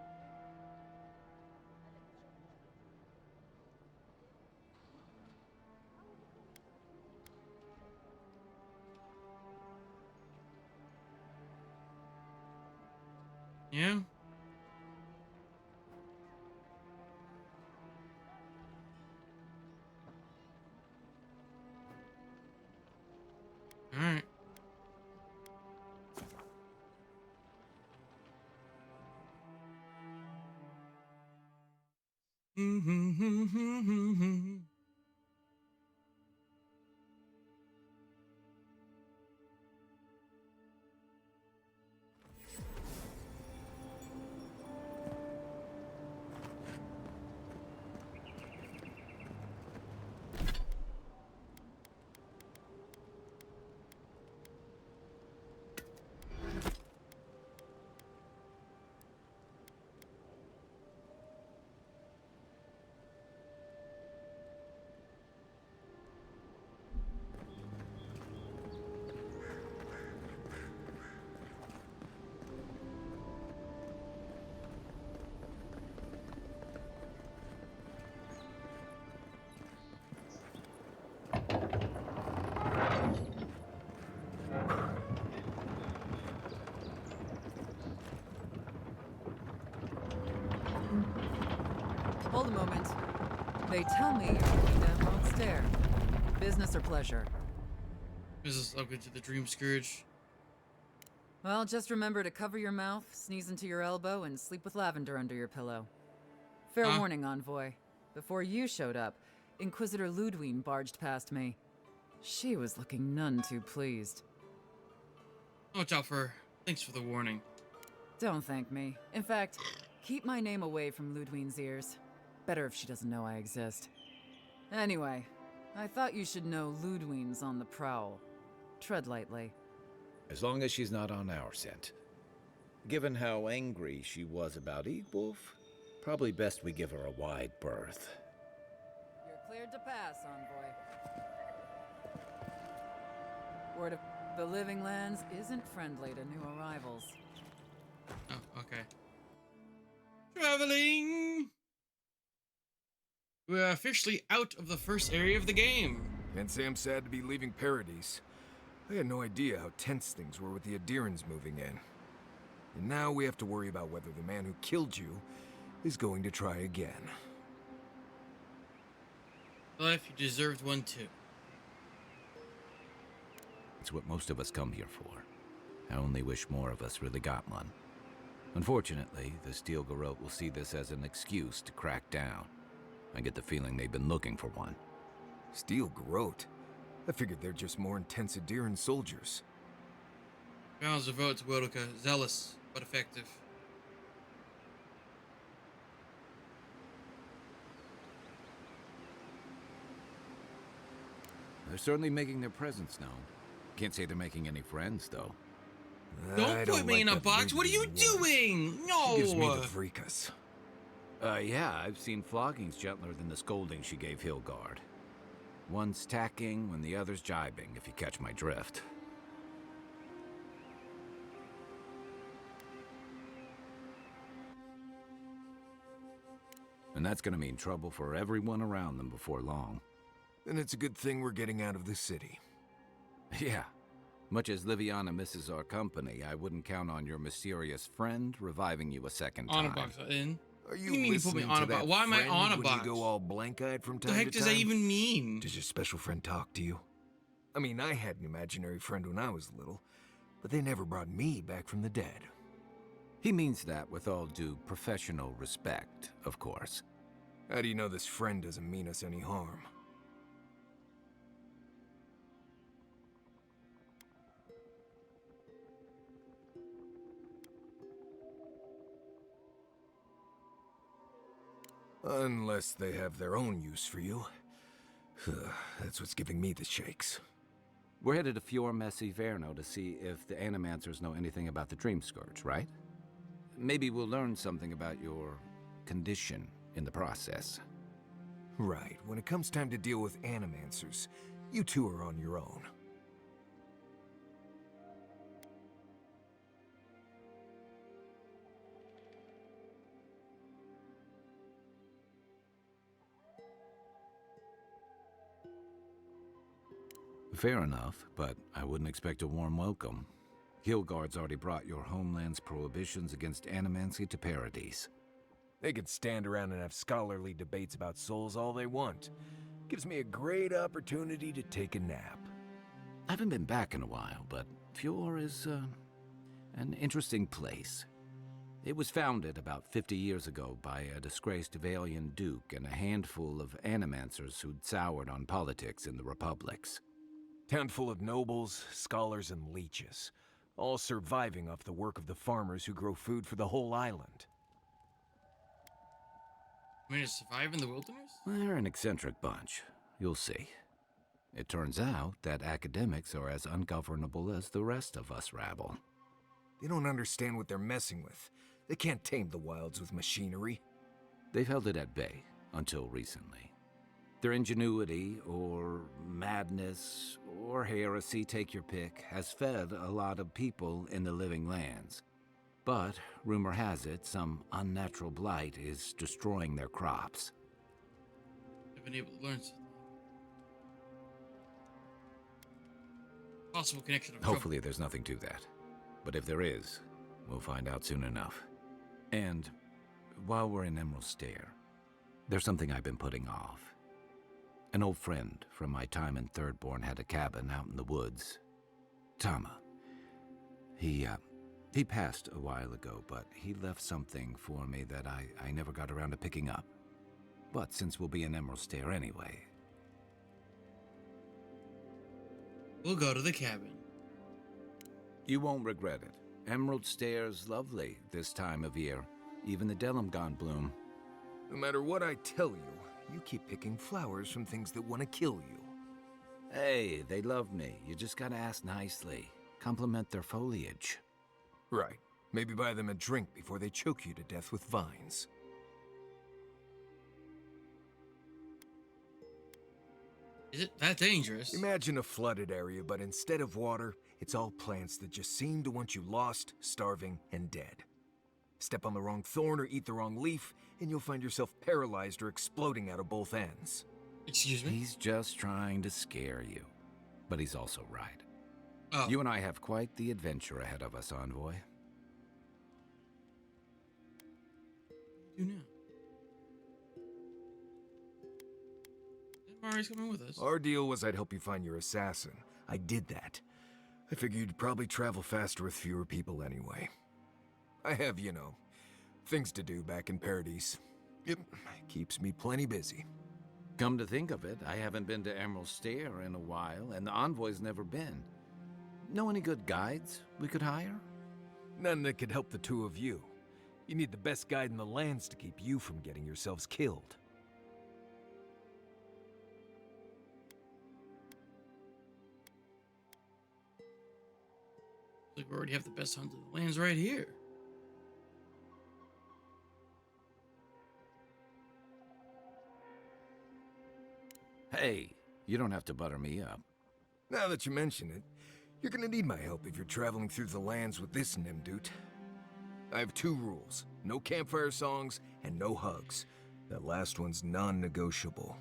Yeah? Alright. Hold a moment. They tell me you're looking to Emerald Stair. Business or pleasure? Business upgrade to the Dream Scourge. Well, just remember to cover your mouth, sneeze into your elbow, and sleep with lavender under your pillow. Fair warning, Envoy. Before you showed up, Inquisitor Ludwin barged past me. She was looking none too pleased. Watch out for her. Thanks for the warning. Don't thank me. In fact, keep my name away from Ludwin's ears. Better if she doesn't know I exist. Anyway, I thought you should know Ludwin's on the prowl. tread lightly. As long as she's not on our scent. Given how angry she was about Eagwolf, probably best we give her a wide berth. You're cleared to pass, Envoy. Word of the Living Lands isn't friendly to new arrivals. Oh, okay. Traveling! We're officially out of the first area of the game. Can't say I'm sad to be leaving Paradise. I had no idea how tense things were with the Adirans moving in. And now we have to worry about whether the man who killed you is going to try again. Life, you deserved one too. It's what most of us come here for. I only wish more of us really got one. Unfortunately, the Steel Garrote will see this as an excuse to crack down. I get the feeling they've been looking for one. Steel Garrote? I figured they're just more intense Adiran soldiers. Balance of votes, Wildica. Zealous, but effective. They're certainly making their presence known. Can't say they're making any friends, though. Don't put me in a box. What are you doing? No. She gives me the freakus. Yeah, I've seen floggings gentler than the scolding she gave Hilgard. One's tacking when the other's jibing, if you catch my drift. And that's gonna mean trouble for everyone around them before long. Then it's a good thing we're getting out of the city. Yeah. Much as Liviana misses our company, I wouldn't count on your mysterious friend reviving you a second time. On a box in. Are you What do you mean you put me listening on to a box? that Why am I friend on a when box? you go all blank-eyed from time The to heck time? does that even mean? Does your special friend talk to you? I mean, I had an imaginary friend when I was little, but they never brought me back from the dead. He means that with all due professional respect, of course. How do you know this friend doesn't mean us any harm? Unless they have their own use for you. That's what's giving me the shakes. We're headed to Fior Messi Verno to see if the Animancers know anything about the Dream Scourge, right? Maybe we'll learn something about your condition in the process. Right. When it comes time to deal with Animancers, you two are on your own. Fair enough, but I wouldn't expect a warm welcome. Hilgard's already brought your homeland's prohibitions against animancy to Paradise. They can stand around and have scholarly debates about souls all they want. Gives me a great opportunity to take a nap. I haven't been back in a while, but Fior is, an interesting place. It was founded about 50 years ago by a disgraced Valian duke and a handful of animancers who'd soured on politics in the republics. Town full of nobles, scholars, and leeches, all surviving off the work of the farmers who grow food for the whole island. I mean, to survive in the wilderness? They're an eccentric bunch. You'll see. It turns out that academics are as ungovernable as the rest of us rabble. They don't understand what they're messing with. They can't tame the wilds with machinery. They've held it at bay, until recently. Their ingenuity, or madness, or heresy, take your pick, has fed a lot of people in the Living Lands. But, rumor has it, some unnatural blight is destroying their crops. I've been able to learn something. Possible connection of Hopefully there's nothing to that. But if there is, we'll find out soon enough. And, while we're in Emerald Stair, there's something I've been putting off. An old friend from my time in Thirdborn had a cabin out in the woods. Tama. He passed a while ago, but he left something for me that I never got around to picking up. But since we'll be in Emerald Stair anyway... We'll go to the cabin. You won't regret it. Emerald Stair's lovely this time of year. Even the Delumgon bloom. No matter what I tell you, you keep picking flowers from things that want to kill you. Hey, they love me. You just gotta ask nicely. Compliment their foliage. Right. Maybe buy them a drink before they choke you to death with vines. Is it that dangerous? Imagine a flooded area, but instead of water, it's all plants that just seem to want you lost, starving, and dead. Step on the wrong thorn or eat the wrong leaf, and you'll find yourself paralyzed or exploding out of both ends. Excuse me? He's just trying to scare you. But he's also right. Oh. You and I have quite the adventure ahead of us, Envoy. Do now. Mari's coming with us. Our deal was I'd help you find your assassin. I did that. I figured you'd probably travel faster with fewer people anyway. I have, you know, things to do back in Paradise. Yep, keeps me plenty busy. Come to think of it, I haven't been to Emerald Stair in a while, and the Envoy's never been. Know any good guides we could hire? None that could help the two of you. You need the best guide in the lands to keep you from getting yourselves killed. Like we already have the best hunted lands right here. Hey, you don't have to butter me up. Now that you mention it, you're gonna need my help if you're traveling through the lands with this Nimdude. I have 2 rules. No campfire songs and no hugs. That last one's non-negotiable.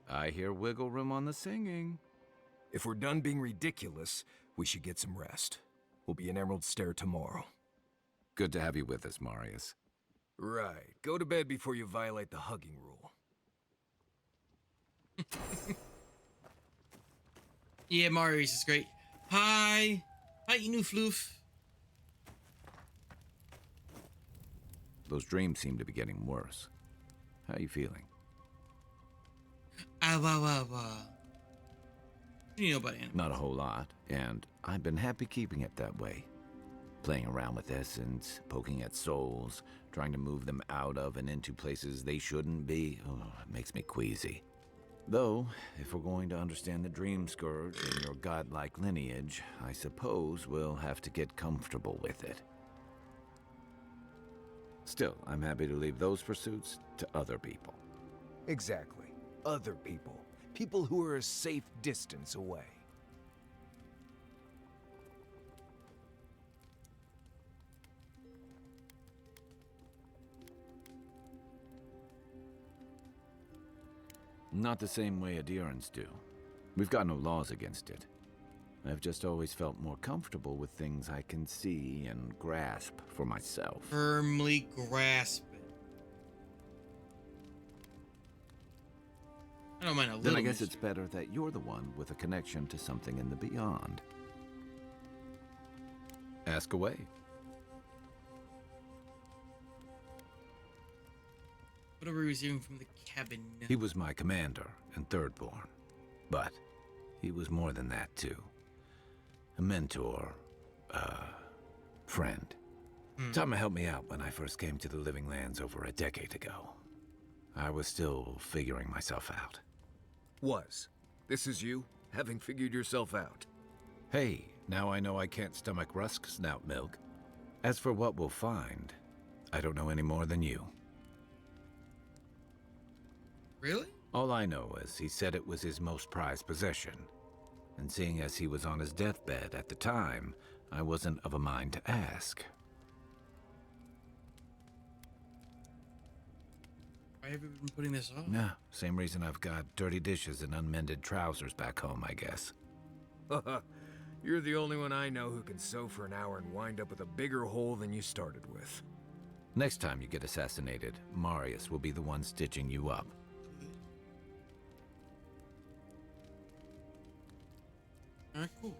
I hear wiggle room on the singing. If we're done being ridiculous, we should get some rest. We'll be in Emerald Stair tomorrow. Good to have you with us, Marius. Right. Go to bed before you violate the hugging rule. Yeah, Marius is great. Hi. Hi, Inu Floof. Those dreams seem to be getting worse. How are you feeling? Ah, wah, wah, wah. You know about animals. Not a whole lot, and I've been happy keeping it that way. Playing around with essence, poking at souls, trying to move them out of and into places they shouldn't be. Oh, it makes me queasy. Though, if we're going to understand the Dream Scourge and your godlike lineage, I suppose we'll have to get comfortable with it. Still, I'm happy to leave those pursuits to other people. Exactly. Other people. People who are a safe distance away. Not the same way adherents do. We've got no laws against it. I've just always felt more comfortable with things I can see and grasp for myself. Firmly grasp it. I don't mind a little. Then I guess it's better that you're the one with a connection to something in the beyond. Ask away. What are we receiving from the cabin? He was my commander and thirdborn. But he was more than that, too. A mentor, friend. Tama helped me out when I first came to the Living Lands over a decade ago. I was still figuring myself out. Was. This is you, having figured yourself out. Hey, now I know I can't stomach rusk snout milk. As for what we'll find, I don't know any more than you. Really? All I know is he said it was his most prized possession. And seeing as he was on his deathbed at the time, I wasn't of a mind to ask. Why have you been putting this off? Yeah, same reason I've got dirty dishes and unmended trousers back home, I guess. You're the only one I know who can sew for an hour and wind up with a bigger hole than you started with. Next time you get assassinated, Marius will be the one stitching you up. Alright, cool.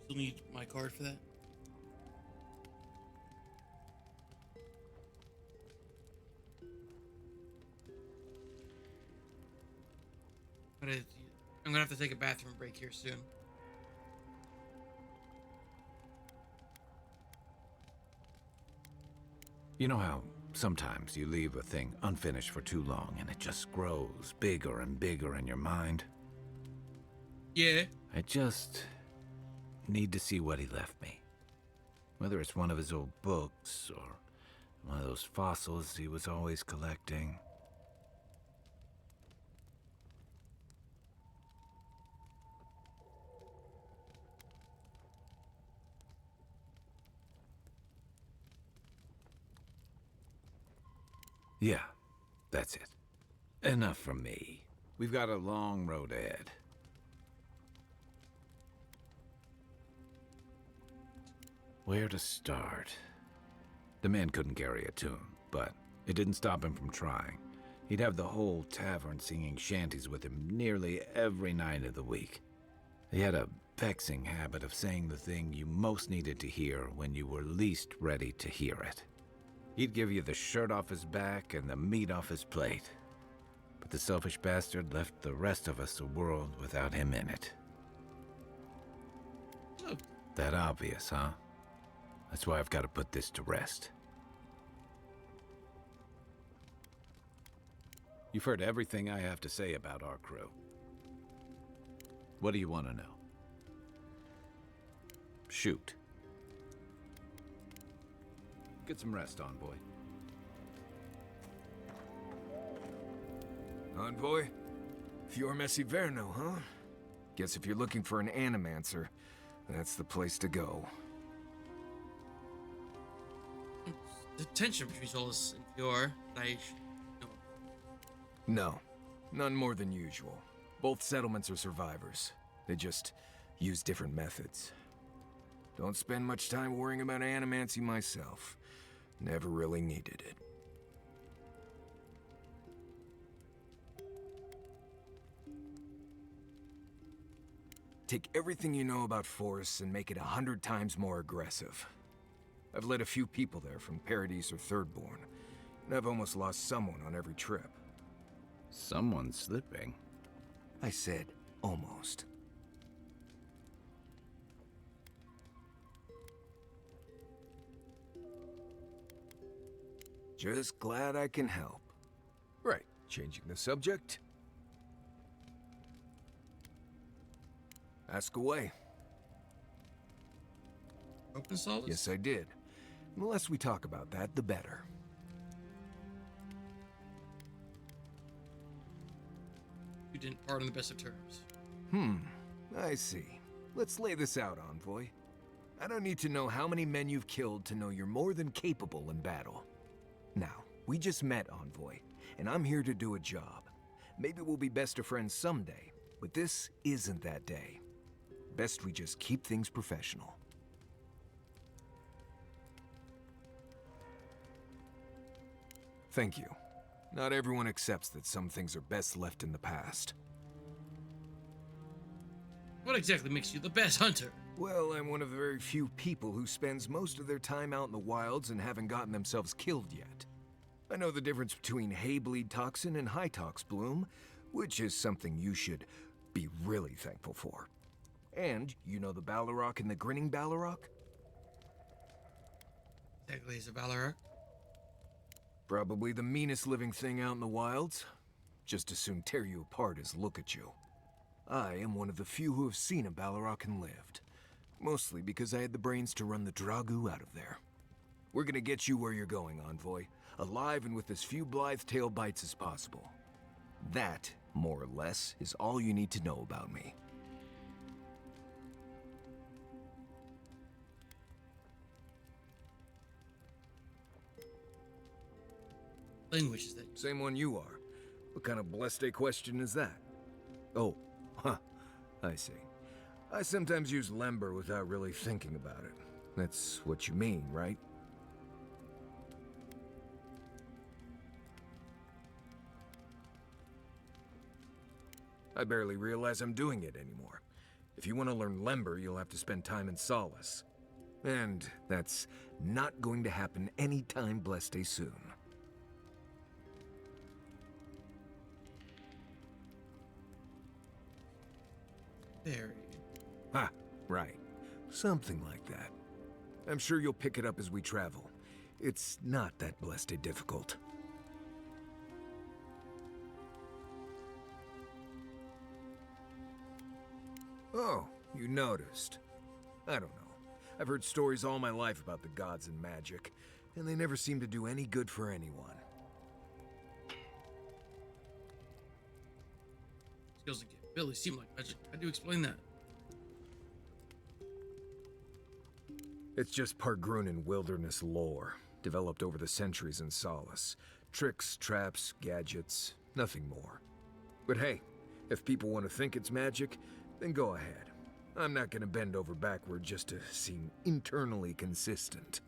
Still need my card for that? I'm gonna have to take a bathroom break here soon. You know how sometimes you leave a thing unfinished for too long and it just grows bigger and bigger in your mind? Yeah. I just need to see what he left me. Whether it's one of his old books or one of those fossils he was always collecting. Yeah, that's it. Enough from me. We've got a long road ahead. Where to start? The man couldn't carry a tune, but it didn't stop him from trying. He'd have the whole tavern singing shanties with him nearly every night of the week. He had a vexing habit of saying the thing you most needed to hear when you were least ready to hear it. He'd give you the shirt off his back and the meat off his plate. But the selfish bastard left the rest of us a world without him in it. Oh. That obvious, huh? That's why I've got to put this to rest. You've heard everything I have to say about our crew. What do you want to know? Shoot. Get some rest, Envoy. Envoy? Fior Messiverno, huh? Guess if you're looking for an animancer, that's the place to go. The tension between Solus and Fior, No, none more than usual. Both settlements are survivors. They just use different methods. Don't spend much time worrying about animancy myself. Never really needed it. Take everything you know about forests and make it 100 times more aggressive. I've led a few people there from Paradise or Thirdborn, and I've almost lost someone on every trip. Someone slipping? I said almost. Just glad I can help. Right, changing the subject. Ask away. Open Solus? Yes, I did. The less we talk about that, the better. You didn't part on the best of terms. I see. Let's lay this out, Envoy. I don't need to know how many men you've killed to know you're more than capable in battle. Now, we just met, Envoy, and I'm here to do a job. Maybe we'll be best of friends someday, but this isn't that day. Best we just keep things professional. Thank you. Not everyone accepts that some things are best left in the past. What exactly makes you the best hunter? Well, I'm one of the very few people who spends most of their time out in the wilds and haven't gotten themselves killed yet. I know the difference between hay-bleed toxin and high-tox bloom, which is something you should be really thankful for. And you know the Balrog and the Grinning Balrog? Technically, he's a Balrog. Probably the meanest living thing out in the wilds. Just as soon tear you apart as look at you. I am one of the few who have seen a Balrog and lived. Mostly because I had the brains to run the Dragu out of there. We're gonna get you where you're going, Envoy. Alive and with as few blithe tail bites as possible. That, more or less, is all you need to know about me. Language is that? Same one you are. What kind of blessed a question is that? Oh, huh. I see. I sometimes use Lember without really thinking about it. That's what you mean, right? I barely realize I'm doing it anymore. If you want to learn Lember, you'll have to spend time in Solace. And that's not going to happen anytime blessed a soon. Very. Ha, right. Something like that. I'm sure you'll pick it up as we travel. It's not that blessed difficult. Oh, you noticed. I don't know. I've heard stories all my life about the gods and magic, and they never seem to do any good for anyone. Skills again. Billy seem like magic. How do you explain that? It's just Pargrunan wilderness lore, developed over the centuries in Solace. Tricks, traps, gadgets, nothing more. But hey, if people want to think it's magic, then go ahead. I'm not gonna bend over backward just to seem internally consistent.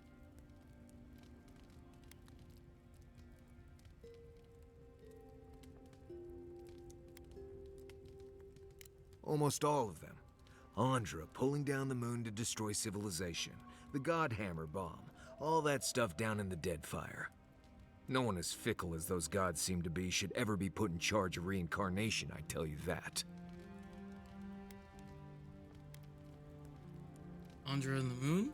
Almost all of them. Andra pulling down the moon to destroy civilization. The Godhammer bomb. All that stuff down in the Deadfire. No one as fickle as those gods seem to be should ever be put in charge of reincarnation, I tell you that. Andra and the moon?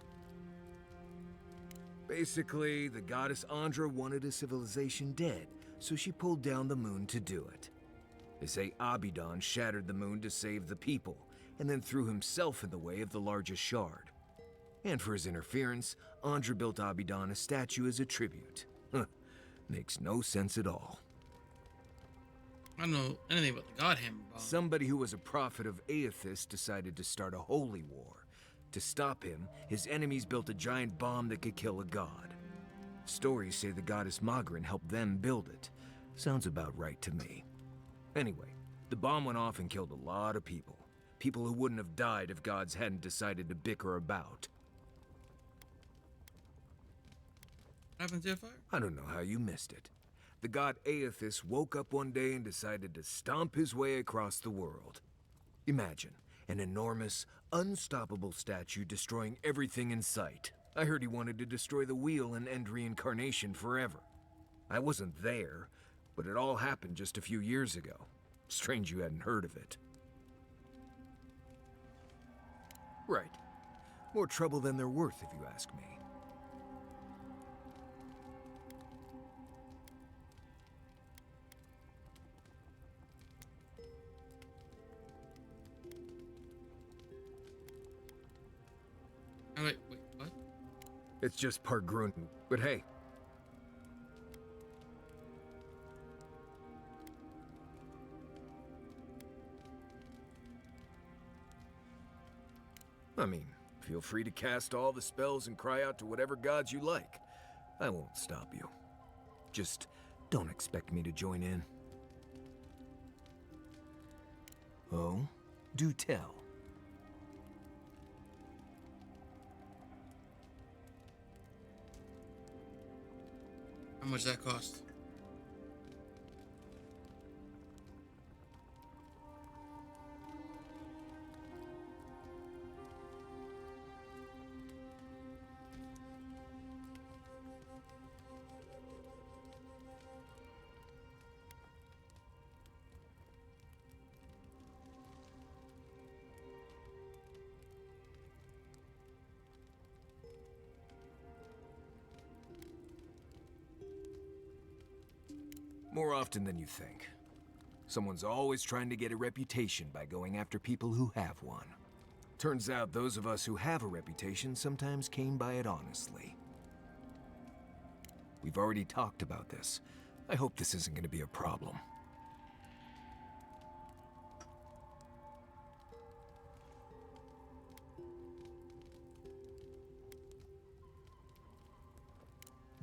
Basically, the goddess Andra wanted a civilization dead, so she pulled down the moon to do it. They say Abidan shattered the moon to save the people, and then threw himself in the way of the largest shard. And for his interference, Andra built Abidan a statue as a tribute. Huh. Makes no sense at all. I don't know anything about the Godhammer bomb. Somebody who was a prophet of Aethys decided to start a holy war. To stop him, his enemies built a giant bomb that could kill a god. Stories say the goddess Magrin helped them build it. Sounds about right to me. Anyway, the bomb went off and killed a lot of people. People who wouldn't have died if gods hadn't decided to bicker about. What happened to the fire? I don't know how you missed it. The god Aethys woke up one day and decided to stomp his way across the world. Imagine, an enormous, unstoppable statue destroying everything in sight. I heard he wanted to destroy the wheel and end reincarnation forever. I wasn't there, but it all happened just a few years ago. Strange you hadn't heard of it. Right. More trouble than they're worth, if you ask me. Wait, what? It's just Pargrunan, but hey. I mean, feel free to cast all the spells and cry out to whatever gods you like. I won't stop you. Just don't expect me to join in. Oh? Do tell. How much that cost? More often than you think. Someone's always trying to get a reputation by going after people who have one. Turns out those of us who have a reputation sometimes came by it honestly. We've already talked about this. I hope this isn't going to be a problem.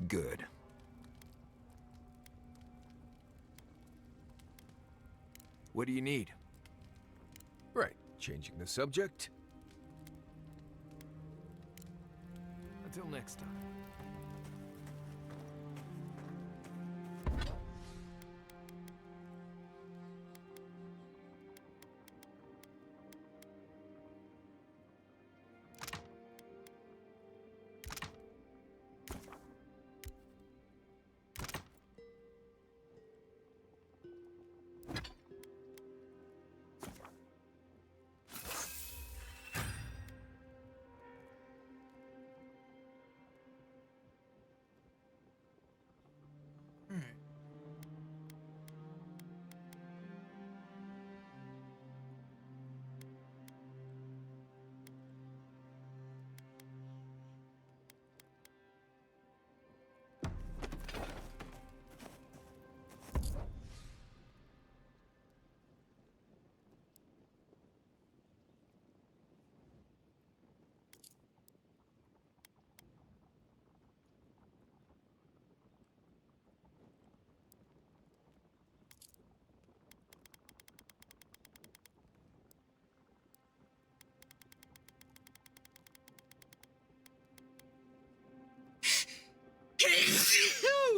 Good. What do you need? Right, changing the subject. Until next time.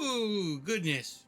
Ooh, goodness.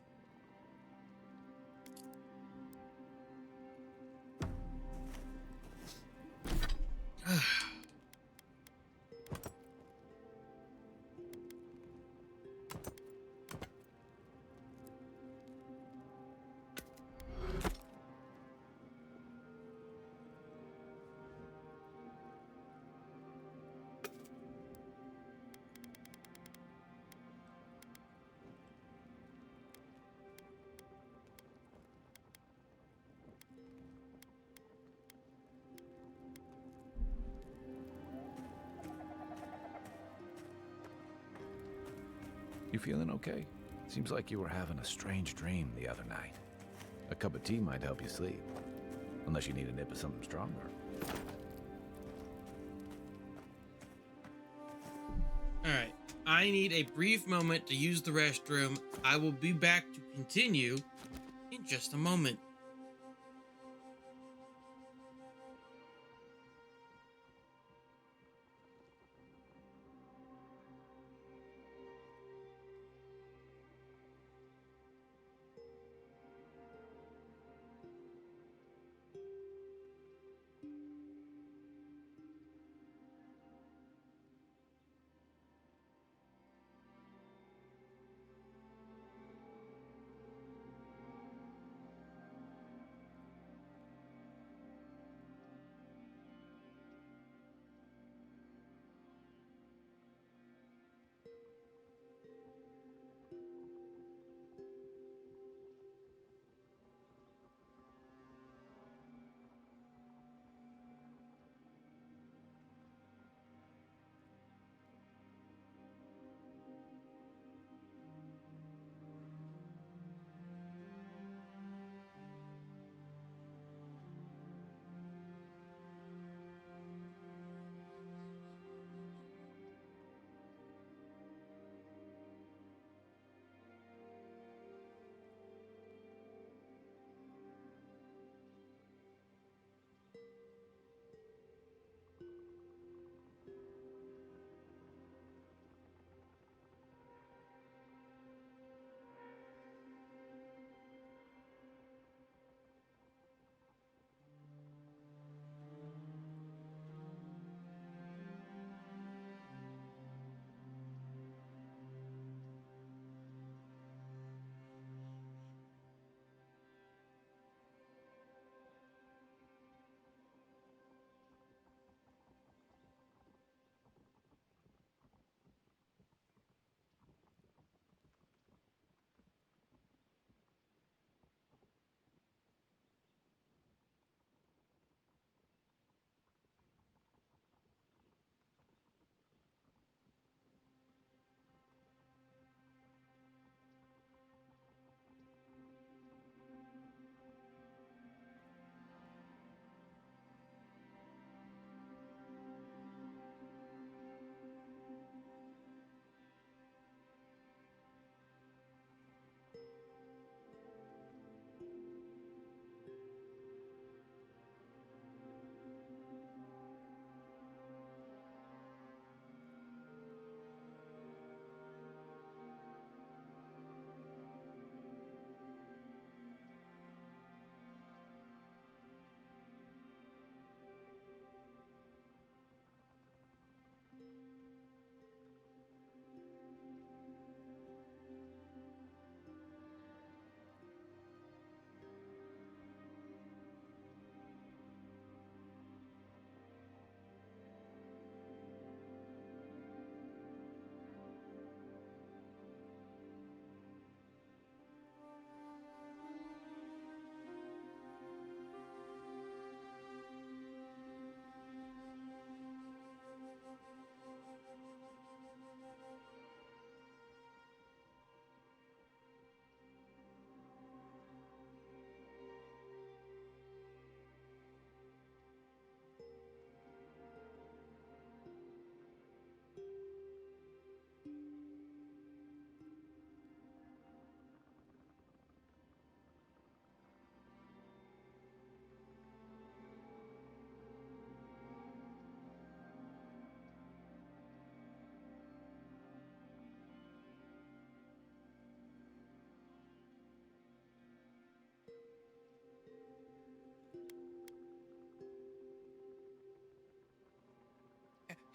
You feeling okay? Seems like you were having a strange dream the other night. A cup of tea might help you sleep. Unless you need a nip of something stronger. Alright, I need a brief moment to use the restroom. I will be back to continue in just a moment.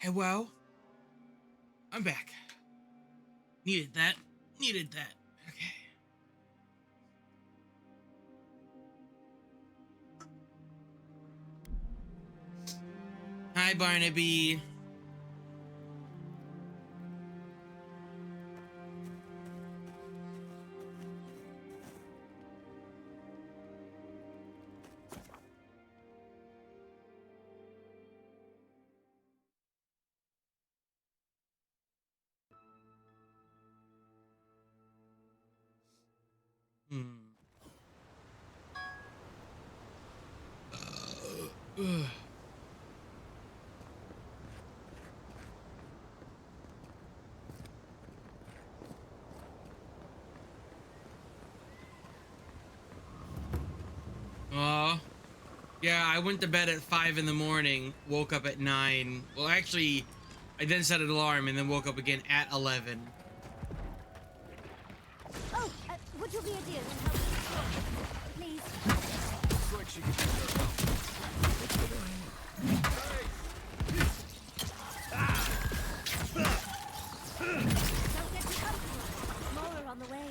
Hey, well, I'm back. Needed that. Needed that. Okay. Hi, Barnaby. Ugh. Yeah, I went to bed at 5 in the morning, woke up at 9. Well, actually, I then set an alarm and then woke up again at 11. Oh, would you be a dear and help me? Please. Looks like she could use our help. Let's get her in. Don't get too comfortable. More on the way.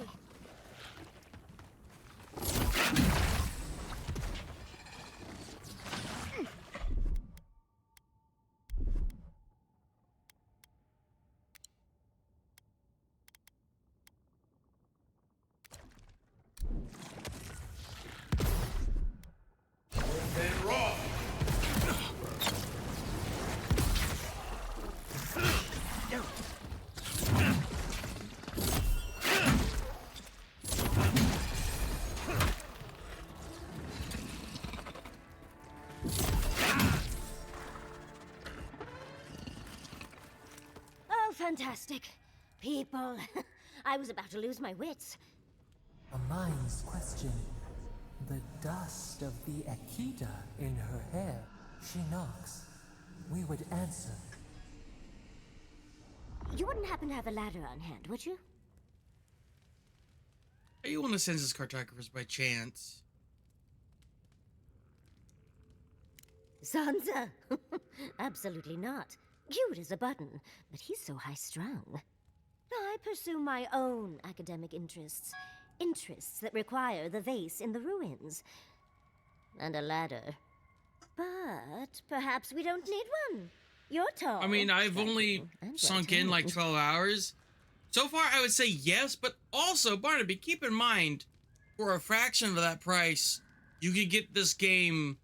Oh, fantastic. People. I was about to lose my wits. A mind's question. The dust of the Akita in her hair. She knocks. We would answer. You wouldn't happen to have a ladder on hand, would you? Are you one of the census cartographers by chance? Sansa? Absolutely not. Cute as a button, but he's so high-strung. I pursue my own academic interests. Interests that require the vase in the ruins. And a ladder. But perhaps we don't need one. You're tall. I mean, I've only sunk in like 12 hours. So far, I would say yes, but also, Barnaby, keep in mind, for a fraction of that price, you could get this game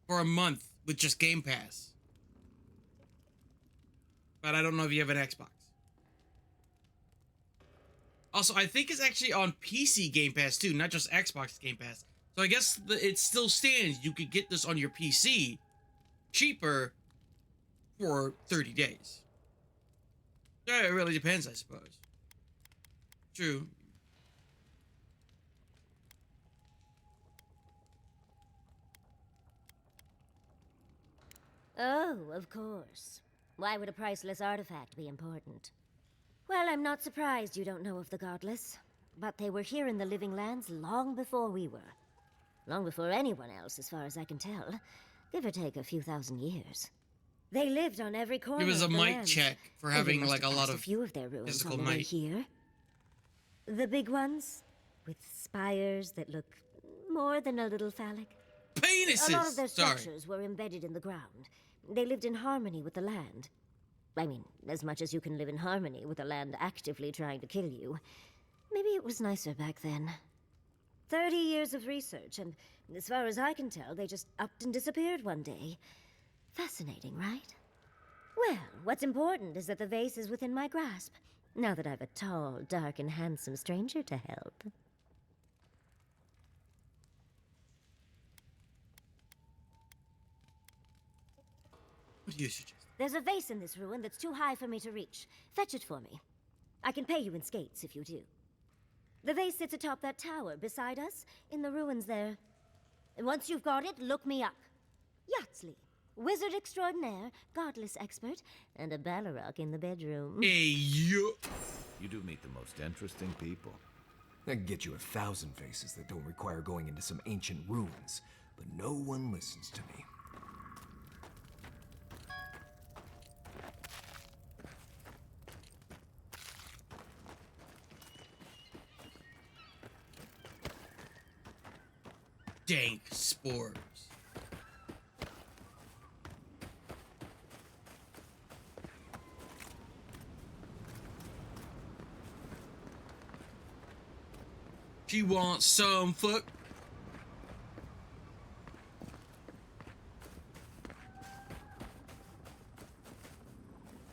for a month with just Game Pass. But I don't know if you have an Xbox. Also, I think it's actually on PC Game Pass too, not just Xbox Game Pass. So I guess it still stands. You could get this on your PC cheaper for 30 days. Yeah, it really depends, I suppose. True. Oh, of course. Why would a priceless artifact be important? Well, I'm not surprised you don't know of the Godless. But they were here in the Living Lands long before we were. Long before anyone else, as far as I can tell. Give or take a few thousand years. They lived on every corner. It was a of the mic land. check for And we having must like a have lot passed of a few of their ruins physical on the way might. here. The big ones, with spires that look more than a little phallic. Penises! A lot of their Sorry. structures were embedded in the ground. They lived in harmony with the land. I mean, as much as you can live in harmony with the land actively trying to kill you. Maybe it was nicer back then. 30 years of research, and as far as I can tell, they just upped and disappeared one day. Fascinating, right? Well, what's important is that the vase is within my grasp, now that I've a tall, dark, and handsome stranger to help. What do you suggest? There's a vase in this ruin that's too high for me to reach. Fetch it for me. I can pay you in skates if you do. The vase sits atop that tower beside us, in the ruins there. And once you've got it, look me up. Yatsley, wizard extraordinaire, godless expert, and a Balrog in the bedroom. Hey, you do meet the most interesting people. I can get you 1,000 faces that don't require going into some ancient ruins, but no one listens to me. dank spores. She wants some fuck.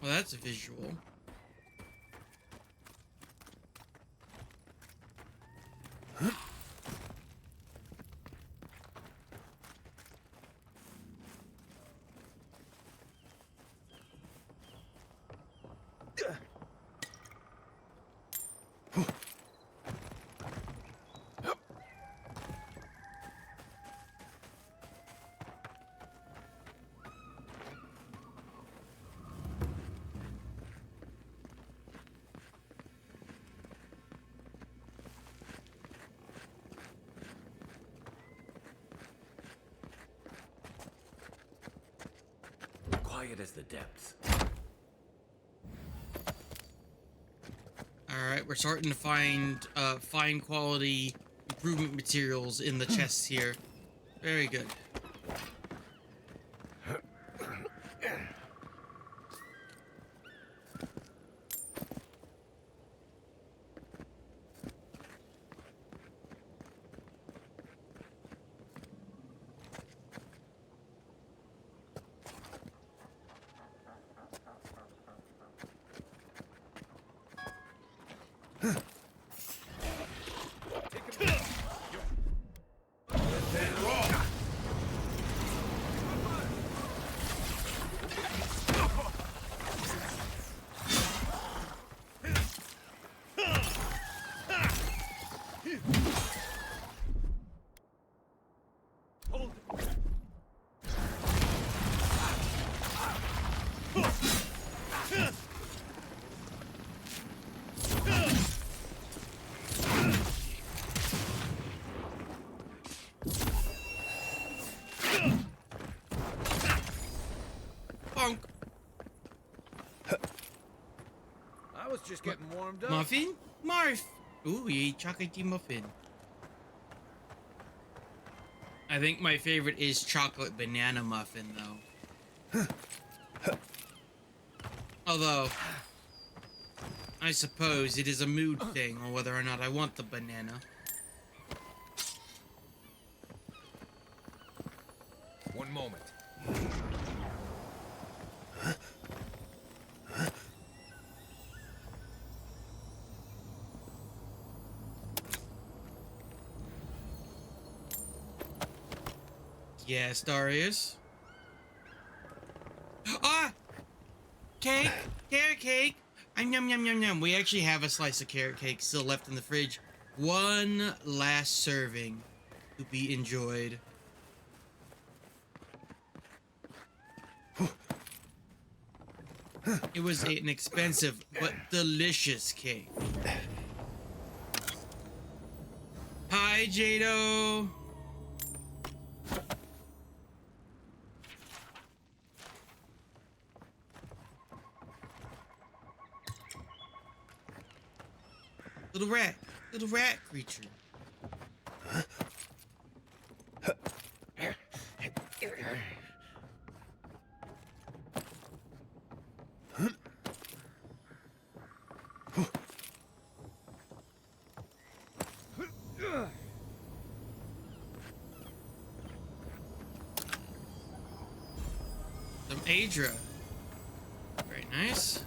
Well, that's a visual. Quiet as the depths. Alright, we're starting to find fine quality improvement materials in the chests here. Very good. Bonk. I was just getting warmed up. Muffin? Marf! Ooh, you ate chocolatey muffin. I think my favorite is chocolate banana muffin, though. Although, I suppose it is a mood thing on whether or not I want the banana. One moment. Yes, Darius. Ah! Cake! Carrot cake! Yum yum yum yum. We actually have a slice of carrot cake still left in the fridge. One last serving to be enjoyed. It was an expensive but delicious cake. Hi, Jado. Little rat creature. Some Adra. Very nice.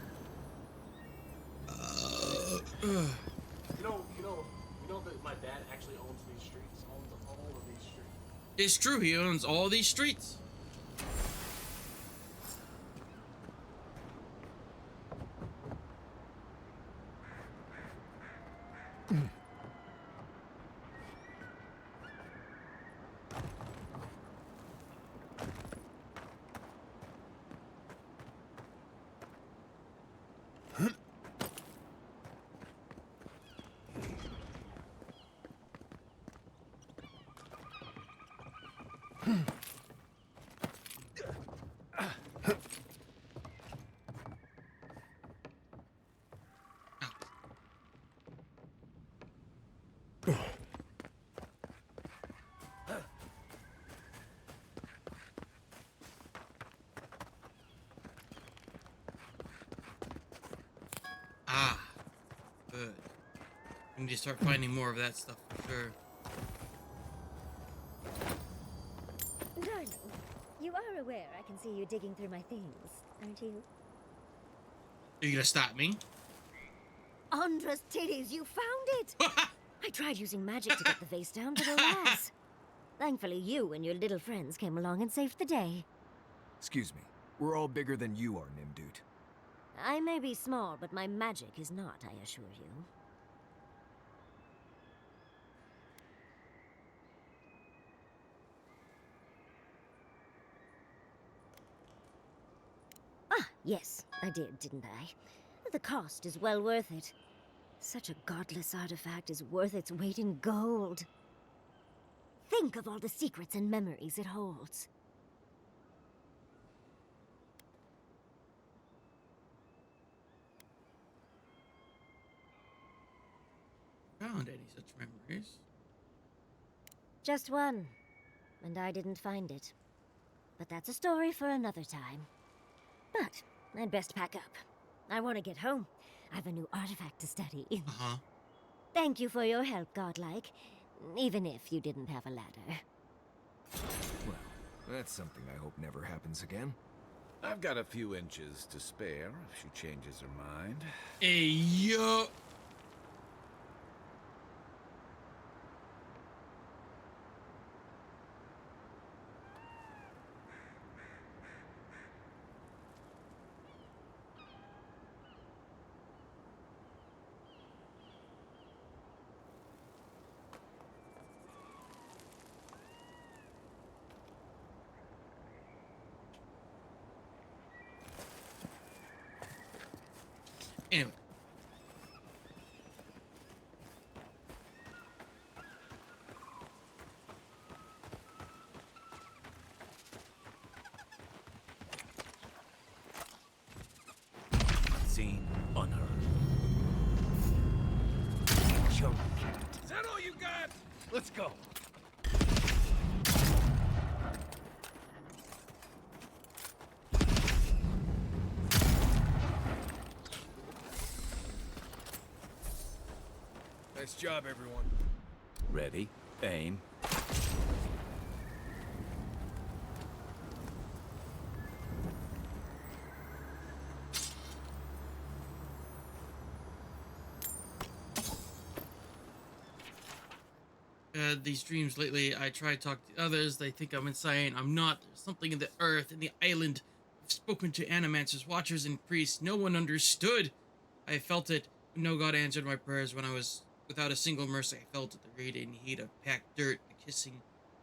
You know that my dad actually owns these streets, owns all of these streets. It's true, he owns all these streets. Ah, good. We need to start finding more of that stuff for sure. Darling, you are aware I can see you digging through my things, aren't you? Are you gonna stop me? Andra's titties, you found it! I tried using magic to get the vase down, but alas. Thankfully, you and your little friends came along and saved the day. Excuse me. We're all bigger than you are, Nimdude. I may be small, but my magic is not, I assure you. Ah, yes, I did, didn't I? The cost is well worth it. Such a godless artifact is worth its weight in gold. Think of all the secrets and memories it holds. Found any such memories? Just one, and I didn't find it. But that's a story for another time. But I'd best pack up. I want to get home. I've a new artifact to study. Uh-huh. Thank you for your help, Godlike. Even if you didn't have a ladder. Well, that's something I hope never happens again. I've got a few inches to spare if she changes her mind. Hey, yo! Anyway. Unseen, unheard. Choke. Is that all you got? Let's go. Nice job, everyone. Ready, aim. These dreams lately. I try to talk to others. They think I'm insane. I'm not. There's something in the earth, in the island. I've spoken to animancers, watchers, and priests. No one understood. I felt it. No God answered my prayers when I was without a single mercy. I felt it, the radiant heat of packed dirt,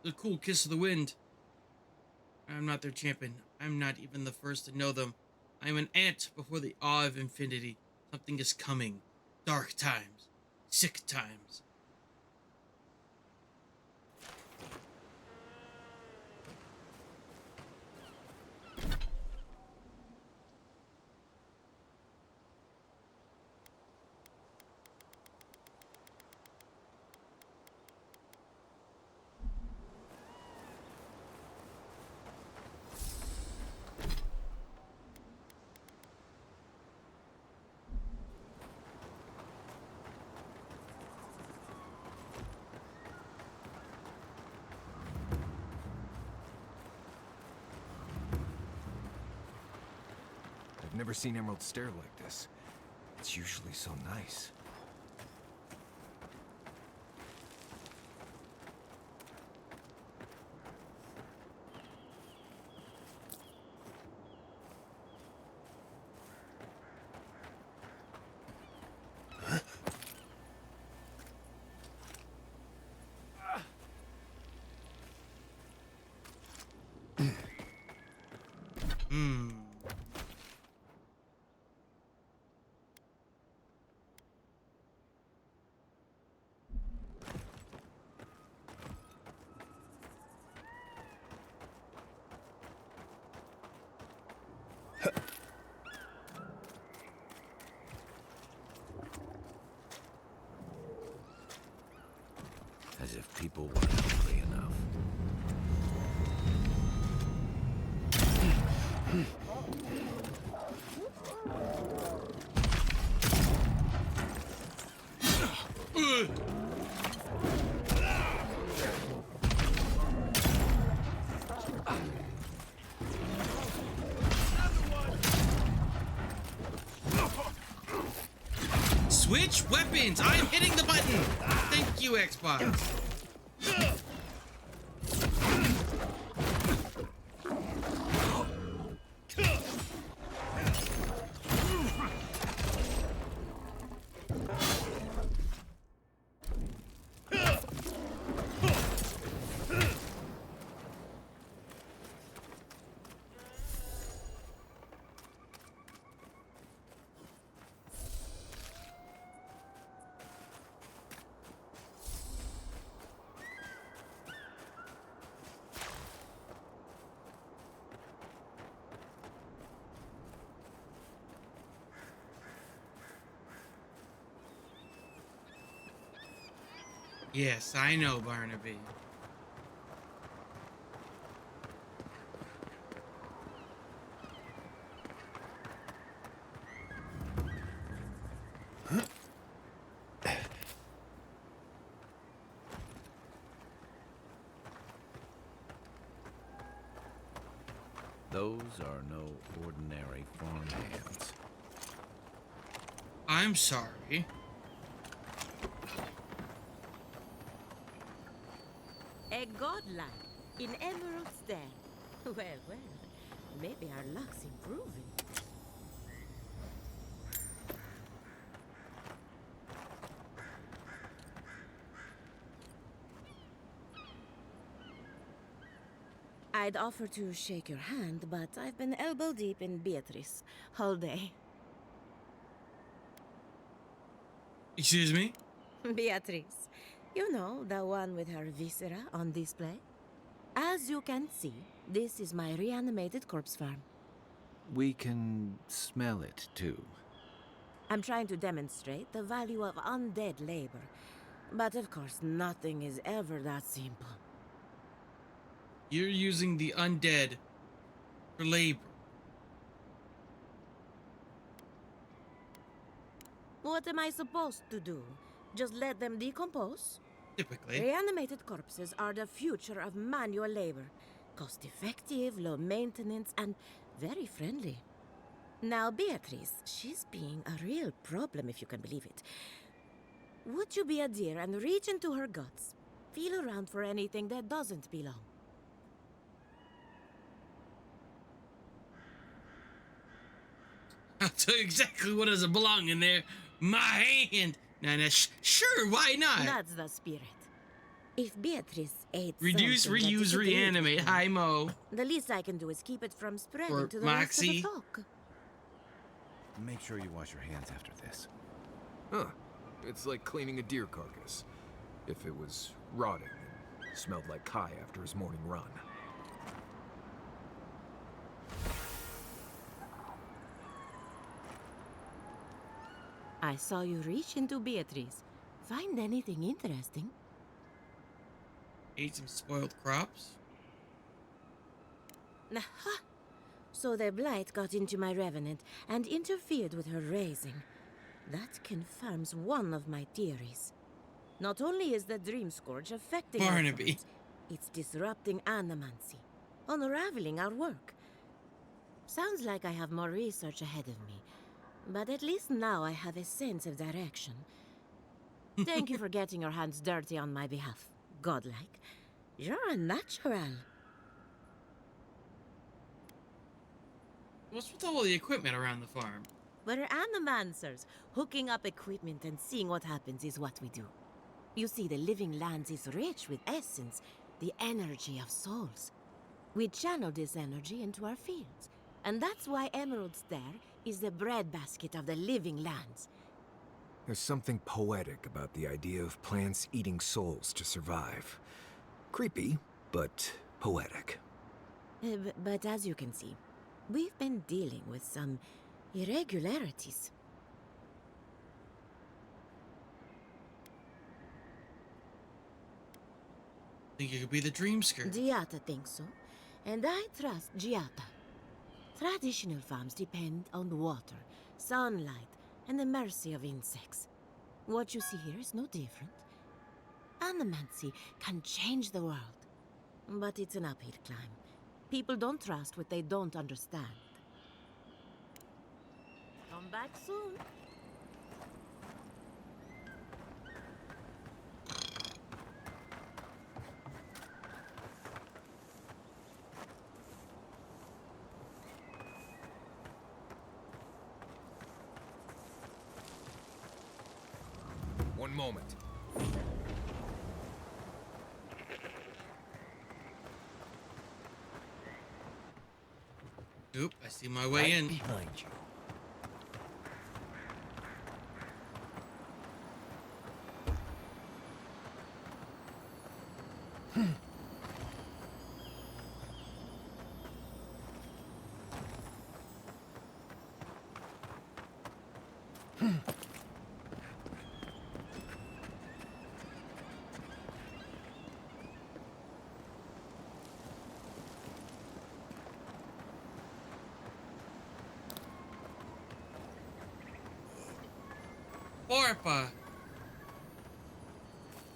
the cool kiss of the wind. I'm not their champion. I'm not even the first to know them. I am an ant before the awe of infinity. Something is coming. Dark times. Sick times. I've never seen Emerald stare like this. It's usually so nice. As if people weren't hungry enough. Switch weapons! I'm hitting the button! Thank you, Xbox. Yes, I know, Barnaby. Those are no ordinary farmhands. I'm sorry. A godlike in Emerald's Den. Well, well, maybe our luck's improving. I'd offer to shake your hand, but I've been elbow deep in Beatrice all day. Excuse me? Beatrice. You know, the one with her viscera on display? As you can see, this is my reanimated corpse farm. We can smell it, too. I'm trying to demonstrate the value of undead labor. But of course, nothing is ever that simple. You're using the undead for labor. What am I supposed to do? Just let them decompose? Typically. Reanimated corpses are the future of manual labor. Cost-effective, low maintenance, and very friendly. Now, Beatrice, she's being a real problem, if you can believe it. Would you be a dear and reach into her guts? Feel around for anything that doesn't belong. I'll tell you exactly what doesn't belong in there. My hand. Nah, sure, why not? That's the spirit. If Beatrice ate Reduce, something that reuse, disagreed with reanimate. her, Hi, Mo. the least I can do is keep it from spreading Or to the rest of the Moxie. flock. Make sure you wash your hands after this. Huh. It's like cleaning a deer carcass. If it was rotting and smelled like Kai after his morning run. I saw you reach into Beatrice. Find anything interesting? Ate some spoiled crops. Aha! So the blight got into my revenant and interfered with her raising. That confirms one of my theories. Not only is the Dream Scourge affecting our Barnaby. farms, it's disrupting animancy, unraveling our work. Sounds like I have more research ahead of me, but at least now I have a sense of direction. Thank you for getting your hands dirty on my behalf, godlike. You're a natural. What's with all the equipment around the farm? We're animancers. Hooking up equipment and seeing what happens is what we do. You see, the living lands is rich with essence, the energy of souls. We channel this energy into our fields. And that's why Emerald's there is the breadbasket of the living lands. There's something poetic about the idea of plants eating souls to survive. Creepy, but poetic. But as you can see, we've been dealing with some irregularities. Think you could be the Dream Scourge? Giata thinks so, and I trust Giata. Traditional farms depend on water, sunlight, and the mercy of insects. What you see here is no different. Animancy can change the world. But it's an uphill climb. People don't trust what they don't understand. Come back soon. One moment. Oop, I see my way in. Behind you. Porpa.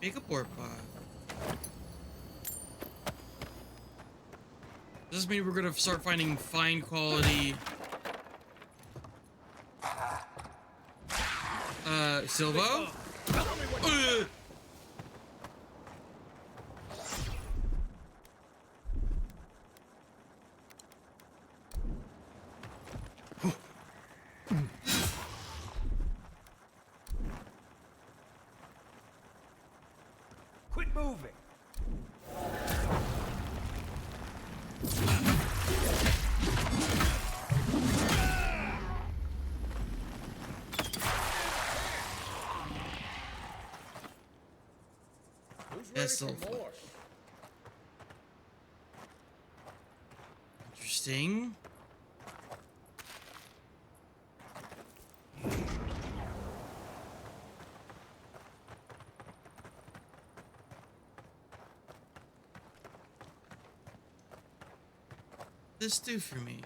Make a porpa. Does this mean we're gonna start finding fine quality Silvo? Quit moving. Vessel. Interesting. This do for me?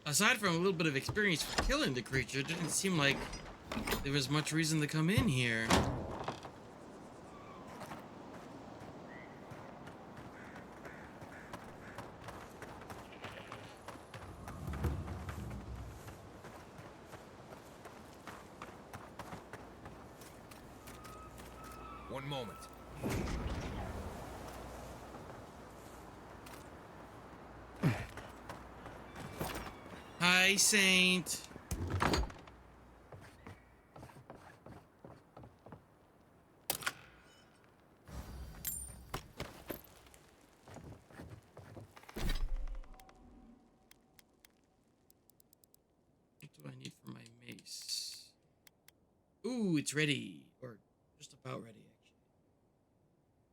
Aside from a little bit of experience for killing the creature, it didn't seem like there was much reason to come in here. One moment. Hi, Saint. What do I need for my mace? Ooh, it's ready. Or just about ready, actually.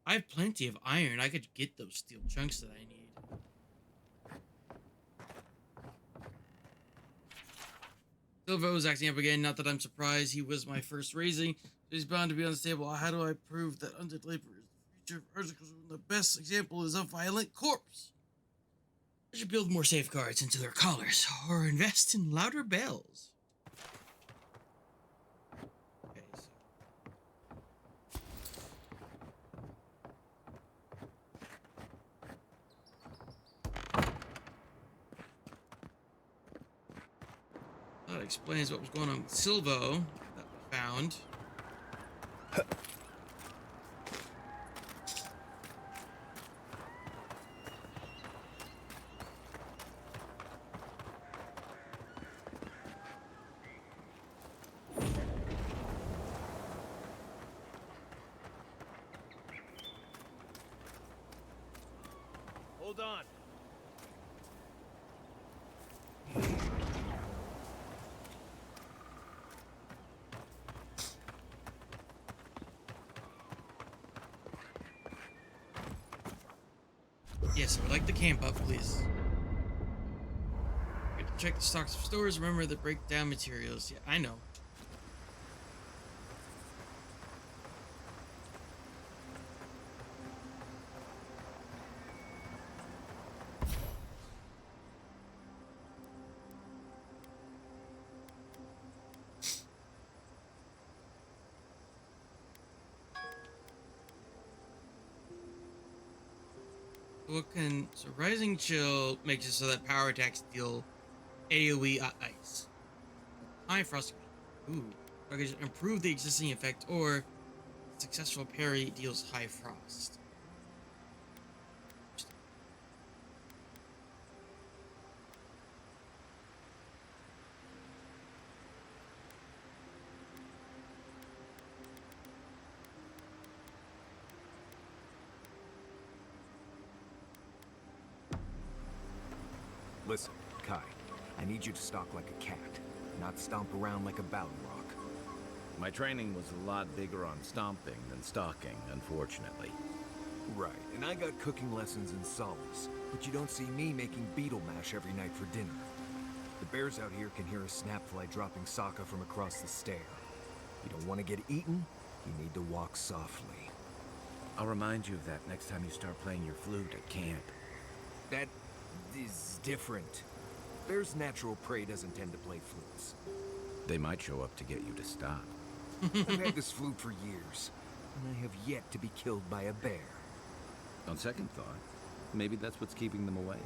I have plenty of iron. I could get those steel chunks that I need. Silvo's acting up again. Not that I'm surprised. He was my first raising. He's bound to be unstable. How do I prove that undead labor is the future of articles when the best example is a violent corpse? I should build more safeguards into their collars, or invest in louder bells. Okay, so. That explains what was going on with Silvo that we found. Hold on. Yes, I would like to camp up, please. Good to check the stocks of stores. Remember the breakdown materials. Yeah, I know. What can so rising chill makes it so that power attacks deal AoE ice. High frost. Ooh. Okay, improve the existing effect or successful parry deals high frost. Listen, Kai, I need you to stalk like a cat, not stomp around like a Balrog. My training was a lot bigger on stomping than stalking, unfortunately. Right, and I got cooking lessons in solace, but you don't see me making beetle mash every night for dinner. The bears out here can hear a snapfly dropping Sokka from across the stair. You don't want to get eaten, you need to walk softly. I'll remind you of that next time you start playing your flute at camp. That is different. Bear's natural prey doesn't tend to play flutes. They might show up to get you to stop. I've had this flute for years, and I have yet to be killed by a bear. On second thought, maybe that's what's keeping them away.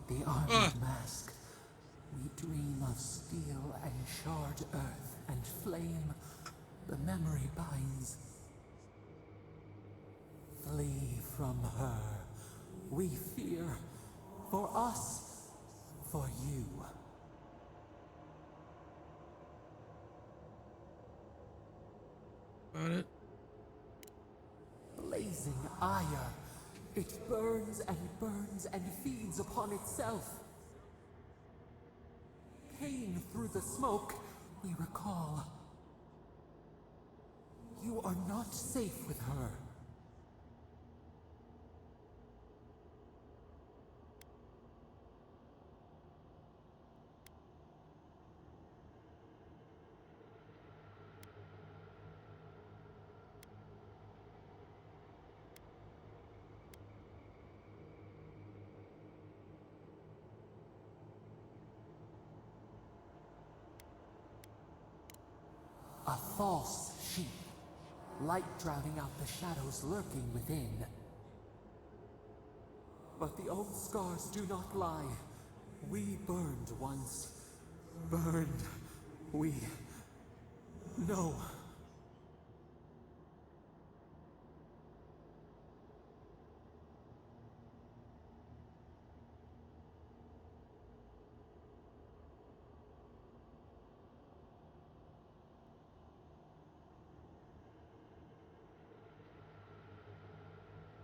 The armored mask. We dream of steel and charred earth and flame. The memory binds. Flee from her. We fear. For us. For you. Got it. Blazing ire. It burns and feeds upon itself. Pain through the smoke, we recall. You are not safe with her. A false sheep. Light drowning out the shadows lurking within. But the old scars do not lie. We burned once. Burned. We know.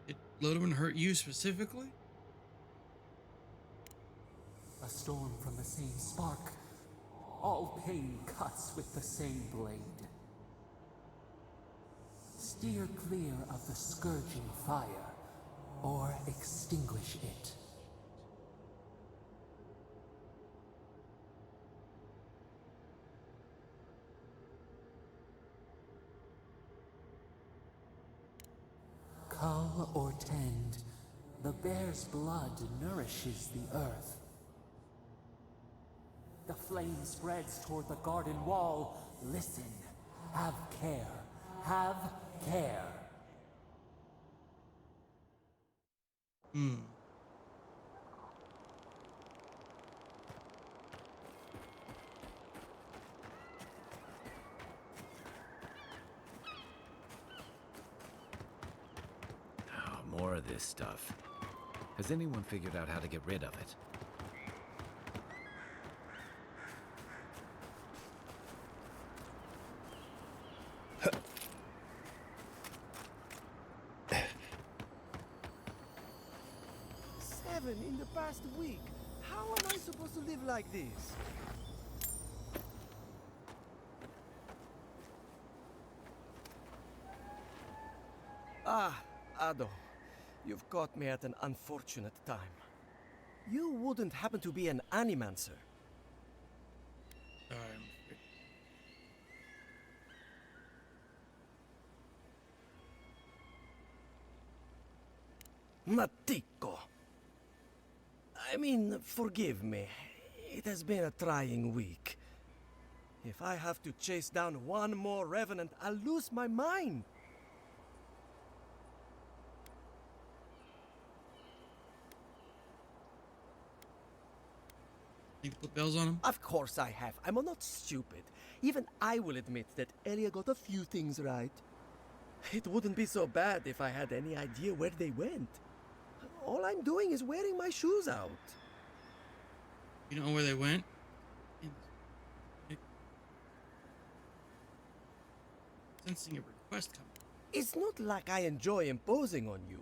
Did Lodeman hurt you specifically? A storm from the same spark. All pain cuts with the same blade. Steer clear of the scourging fire, or extinguish it. sow or tend, the bear's blood nourishes the earth. The flame spreads toward the garden wall. Listen, have care, have care. Oh, more of this stuff. Has anyone figured out how to get rid of it? Seven in the past week. How am I supposed to live like this? Ah, Ado. You've caught me at an unfortunate time. You wouldn't happen to be an animancer. Matiko. I mean, forgive me. It has been a trying week. If I have to chase down one more revenant, I'll lose my mind. Need to put bells on him? Of course I have. I'm not stupid. Even I will admit that Elia got a few things right. It wouldn't be so bad if I had any idea where they went. All I'm doing is wearing my shoes out. You don't know where they went? Sensing a request coming. It's not like I enjoy imposing on you,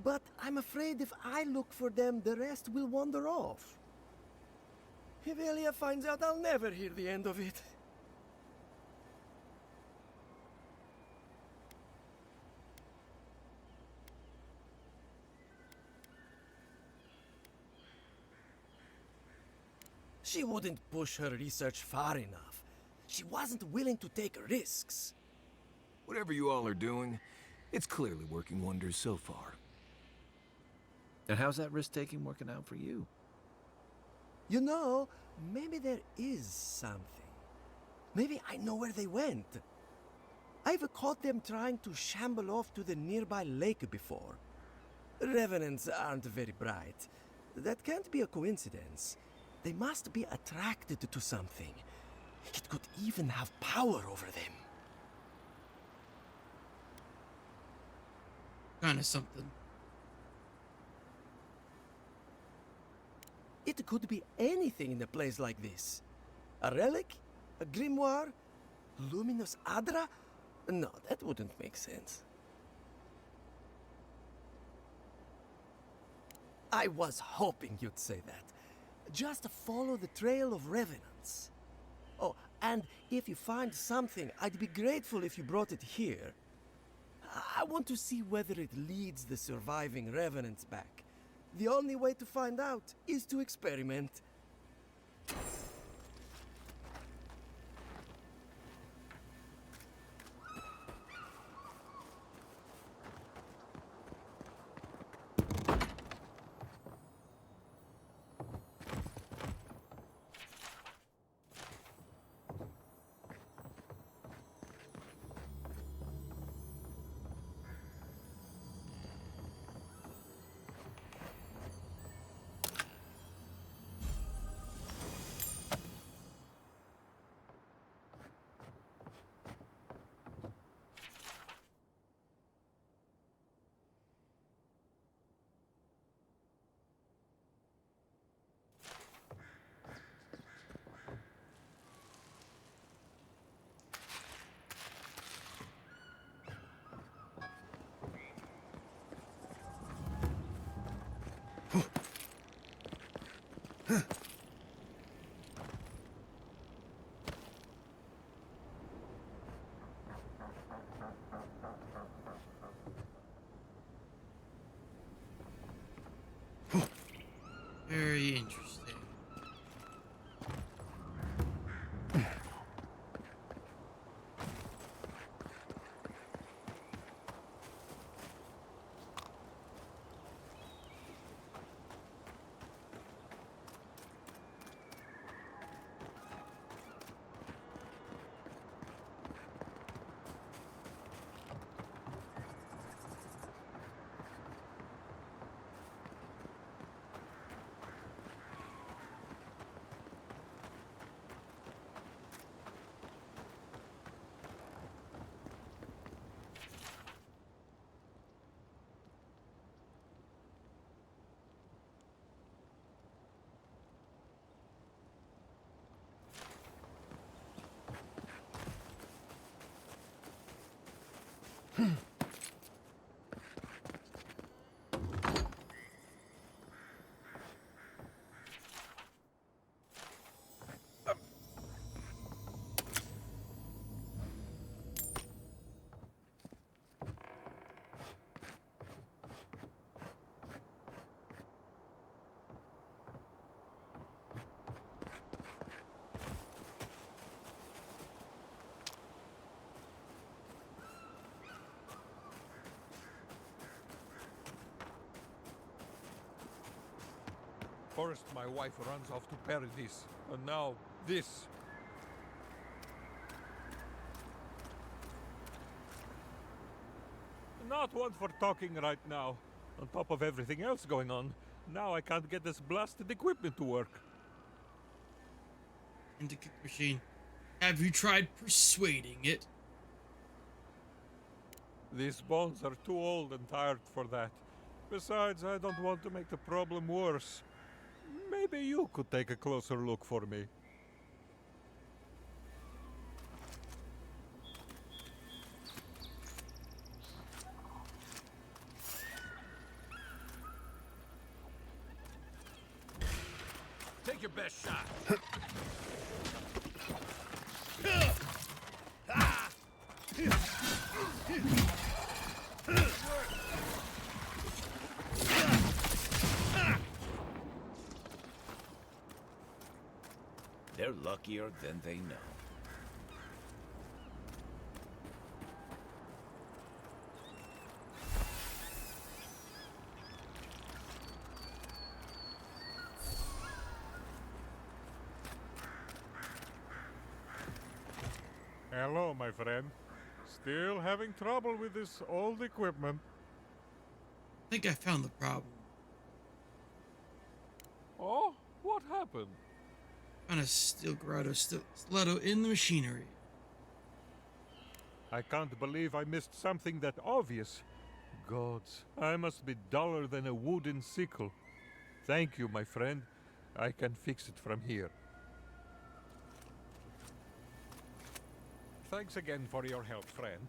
but I'm afraid if I look for them, the rest will wander off. If Elia finds out, I'll never hear the end of it. She wouldn't push her research far enough. She wasn't willing to take risks. Whatever you all are doing, it's clearly working wonders so far. And how's that risk-taking working out for you? You know, maybe there is something. Maybe I know where they went. I've caught them trying to shamble off to the nearby lake before. Revenants aren't very bright. That can't be a coincidence. They must be attracted to something. It could even have power over them. Kinda something. It could be anything in a place like this. A relic? A grimoire? Luminous Adra? No, that wouldn't make sense. I was hoping you'd say that. Just follow the trail of revenants. Oh, and if you find something, I'd be grateful if you brought it here. I want to see whether it leads the surviving revenants back. The only way to find out is to experiment. Very interesting. First, my wife runs off to Paradise, and now this. Not one for talking right now. On top of everything else going on, now I can't get this blasted equipment to work. And the kick machine. Have you tried persuading it? These bones are too old and tired for that. Besides, I don't want to make the problem worse. Maybe you could take a closer look for me. Take your best shot. They're luckier than they know. Hello, my friend. Still having trouble with this old equipment? I think I found the problem. Oh, what happened? Found a steel grotto stiletto in the machinery. I can't believe I missed something that obvious. Gods, I must be duller than a wooden sickle. Thank you, my friend. I can fix it from here. Thanks again for your help, friend.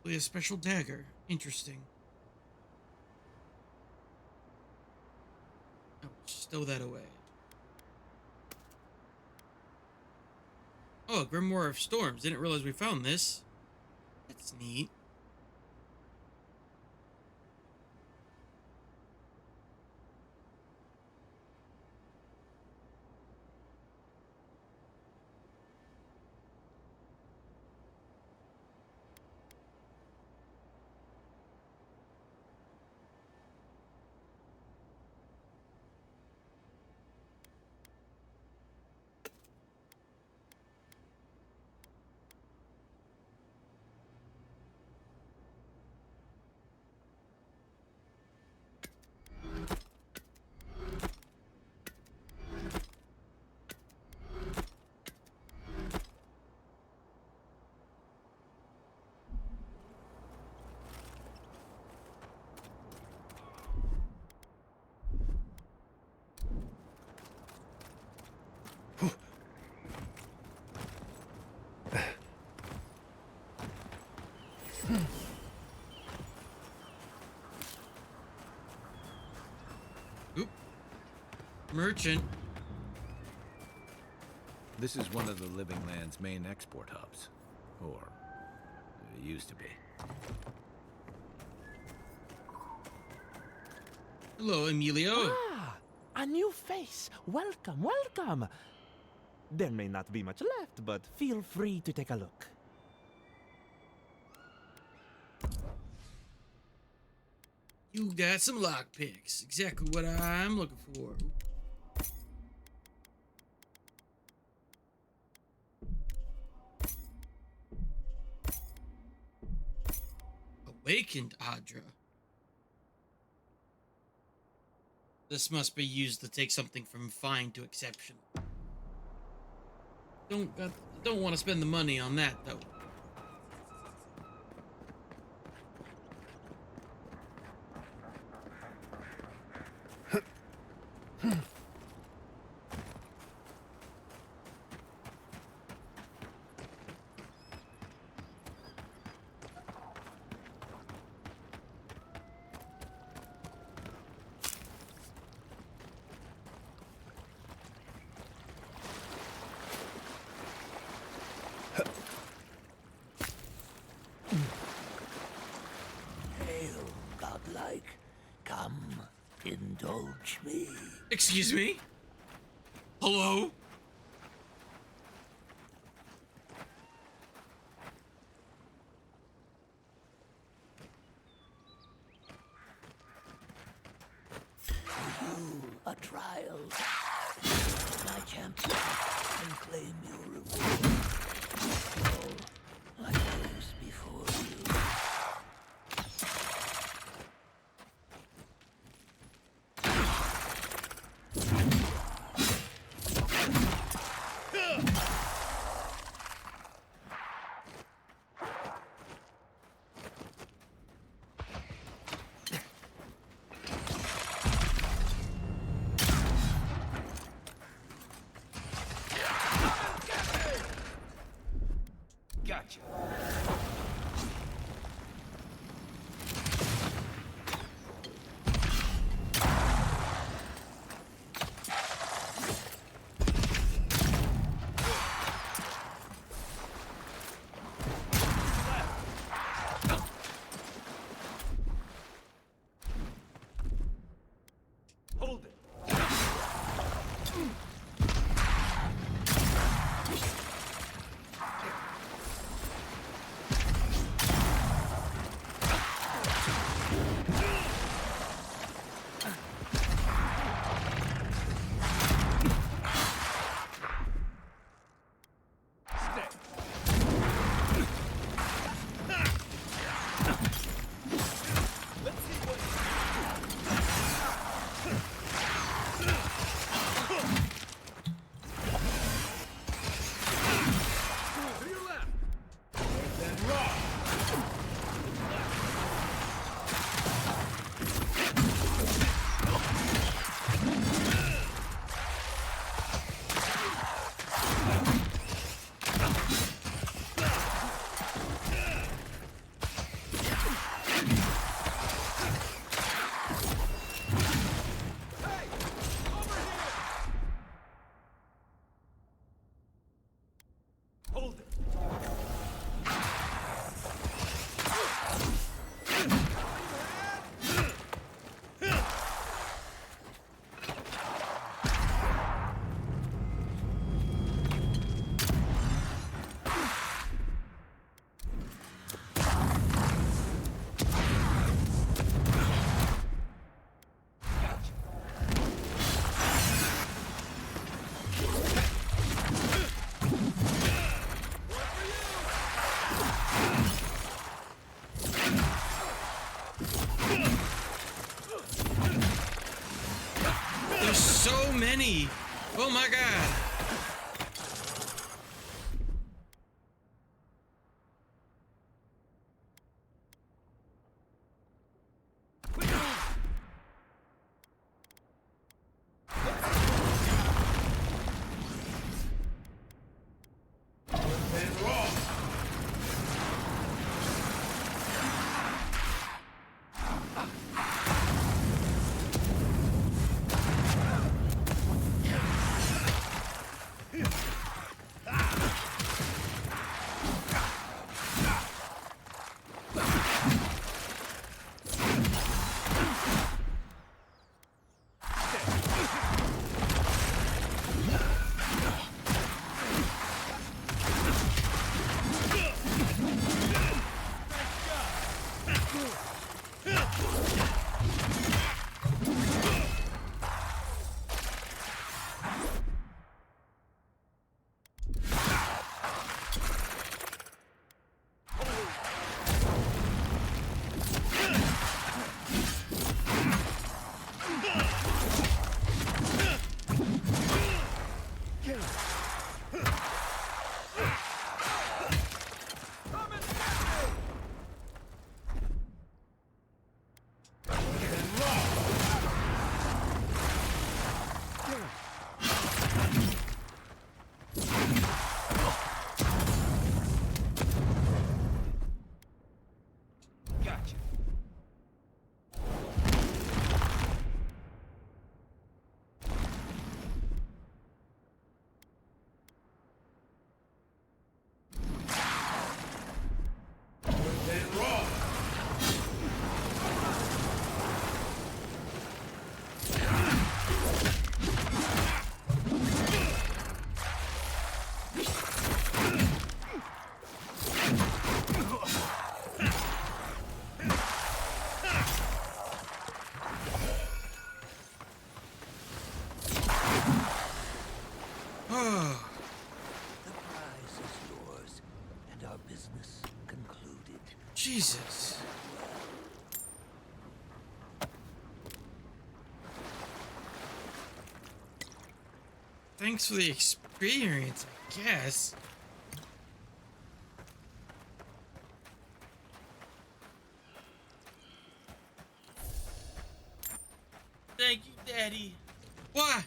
Play a special dagger. Interesting. Oh, stow that away. Oh, Grimoire of Storms. Didn't realize we found this. That's neat. Oop. Merchant. This is one of the Living Land's main export hubs. Or, it used to be. Hello, Emilio. Ah, a new face. Welcome, welcome. There may not be much left, but feel free to take a look. You got some lockpicks. Exactly what I'm looking for. Awakened Adra. This must be used to take something from fine to exceptional. Don't want to spend the money on that though. like. Come, indulge me. Excuse me? Hello? You a trial. My champion can claim your reward. All like those before you. Gotcha. Hold it. There's so many. Oh my god. Jesus. Thanks for the experience, I guess. Thank you, Daddy. What?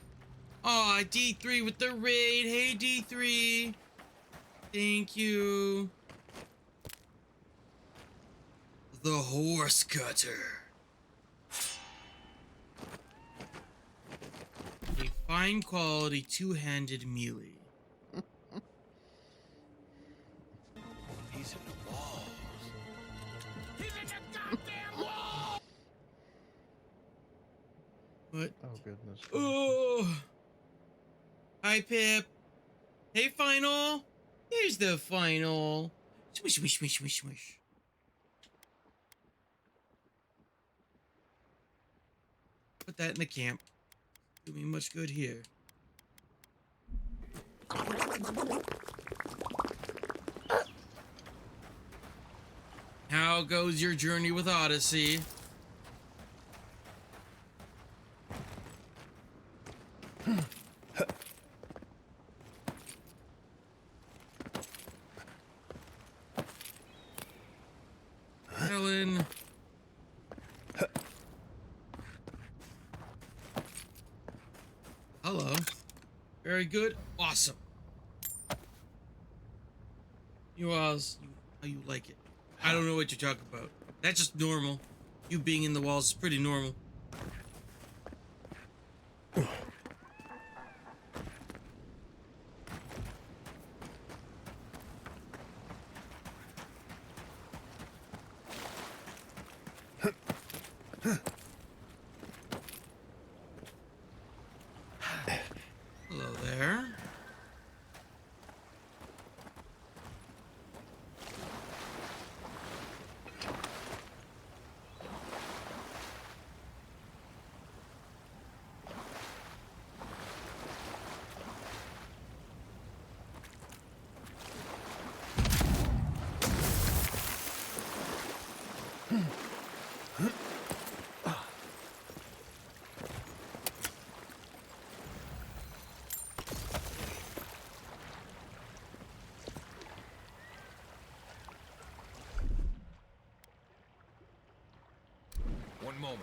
Aw, D3 with the raid. Hey, D3. Thank you. The horse cutter. A fine quality two-handed melee. He's in the walls. He's in the goddamn wall! What? Oh, goodness. Oh. Hi, Pip. Hey, Final. Here's the final. Swish, swish, swish, swish, swish. Put that in the camp. Do me much good here. How goes your journey with Odyssey? Helen. Hello. Very good. Awesome. How you like it? I don't know what you're talking about. That's just normal. You being in the walls is pretty normal. Hello there. One moment.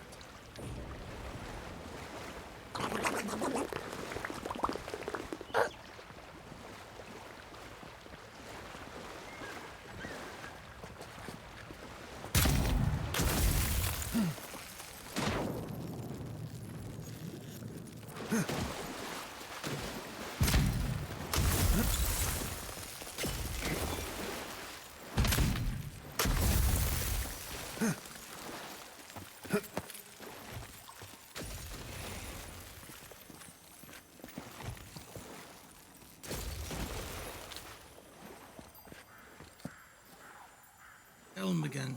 Again.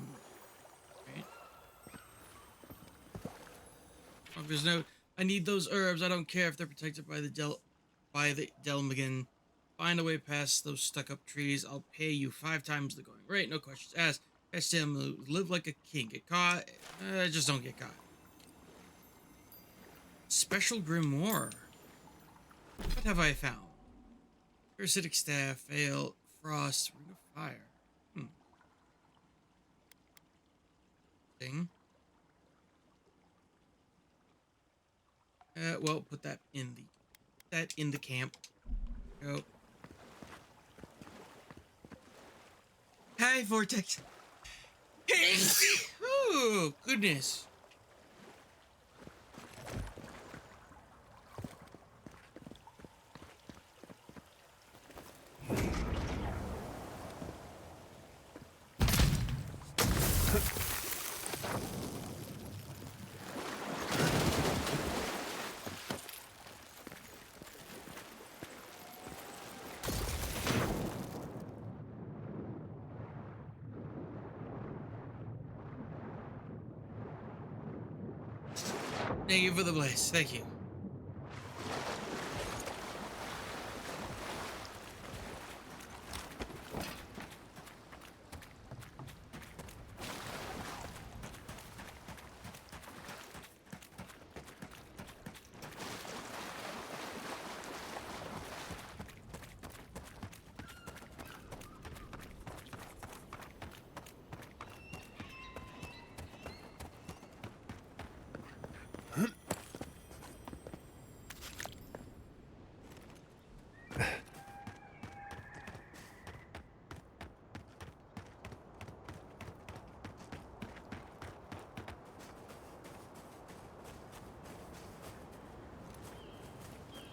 Right. Oh, there's no. I need those herbs. I don't care if they're protected by the Delmagan. Find a way past those stuck-up trees. I'll pay you 5 times the going rate. No questions asked. Catch him. Live like a king. Get caught. Just don't get caught. Special grimoire. What have I found? Parasitic staff. Ale. Frost. Ring of fire. Thing. Well, put that in the camp. Go. Hi, Vortex. Oh, goodness. Thank you for the bless. Thank you.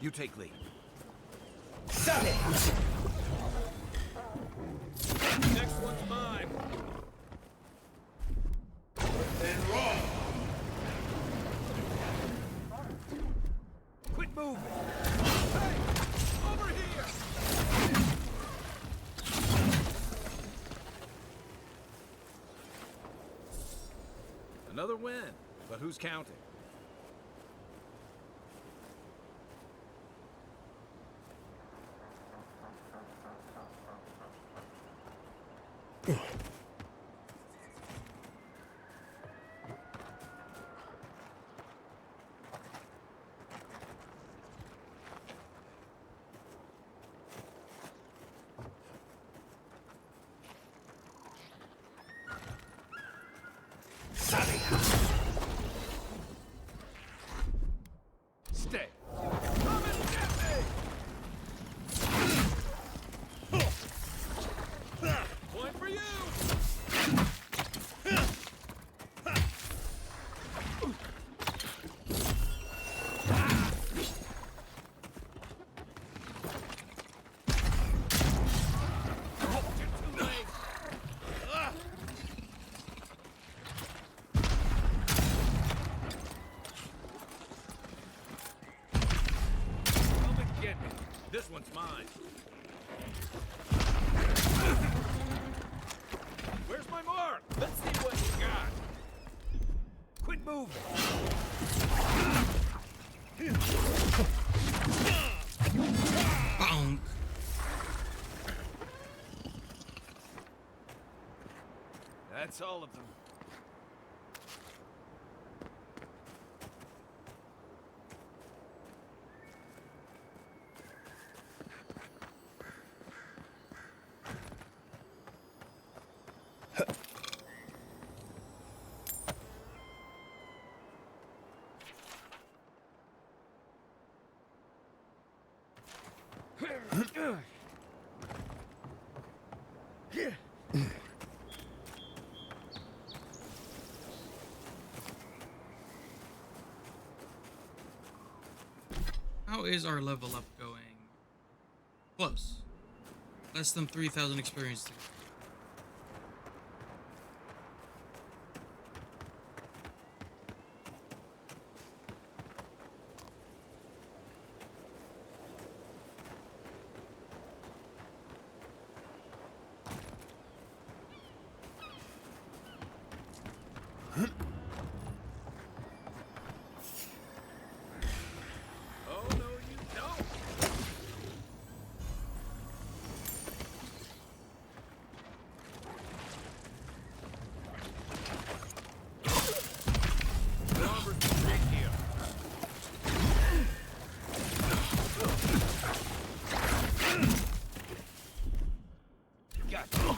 You take lead. Next one's mine. Then run! Quit moving! Hey! Over here! Another win, but who's counting? Stay. Come and get me! Point for you! Come and get me. This one's mine. Where's my mark? Let's see what you got. Quit moving! Bonk. That's all of them. How is our level up going? Close. Less than 3,000 experience to go. Oh, no, you don't. Robert's right here. Gotcha.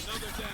Another down.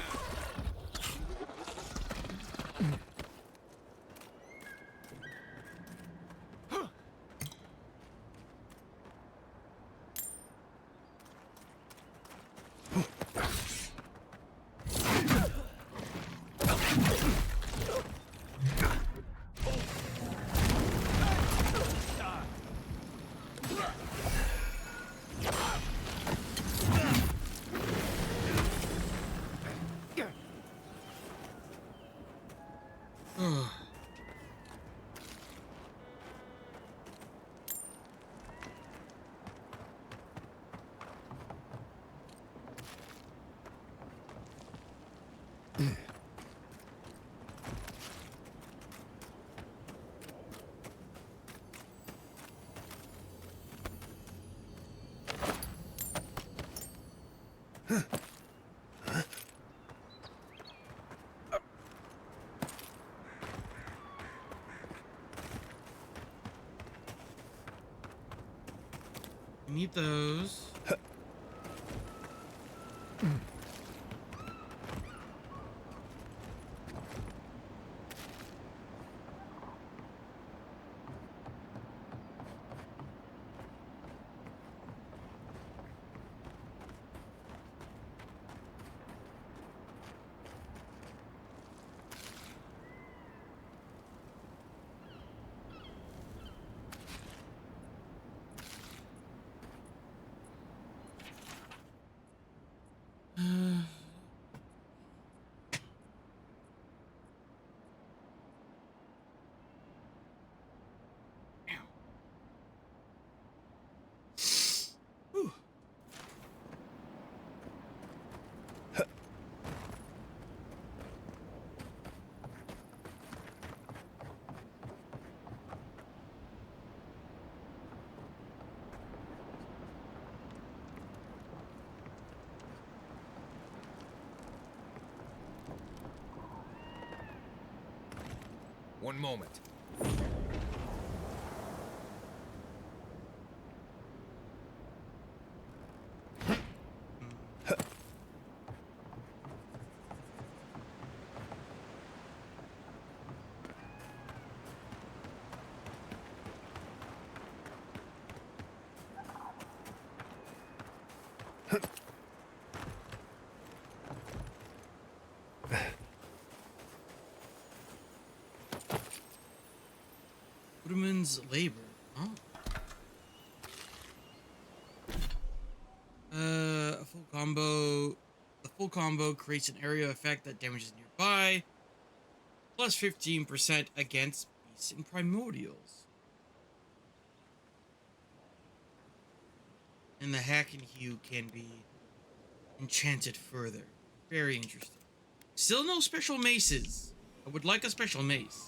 Need those. One moment. Woodman's labor. Oh. A full combo. The full combo creates an area effect that damages nearby. Plus 15% against beasts and primordials. And the hack and hew can be enchanted further. Very interesting. Still no special maces. I would like a special mace.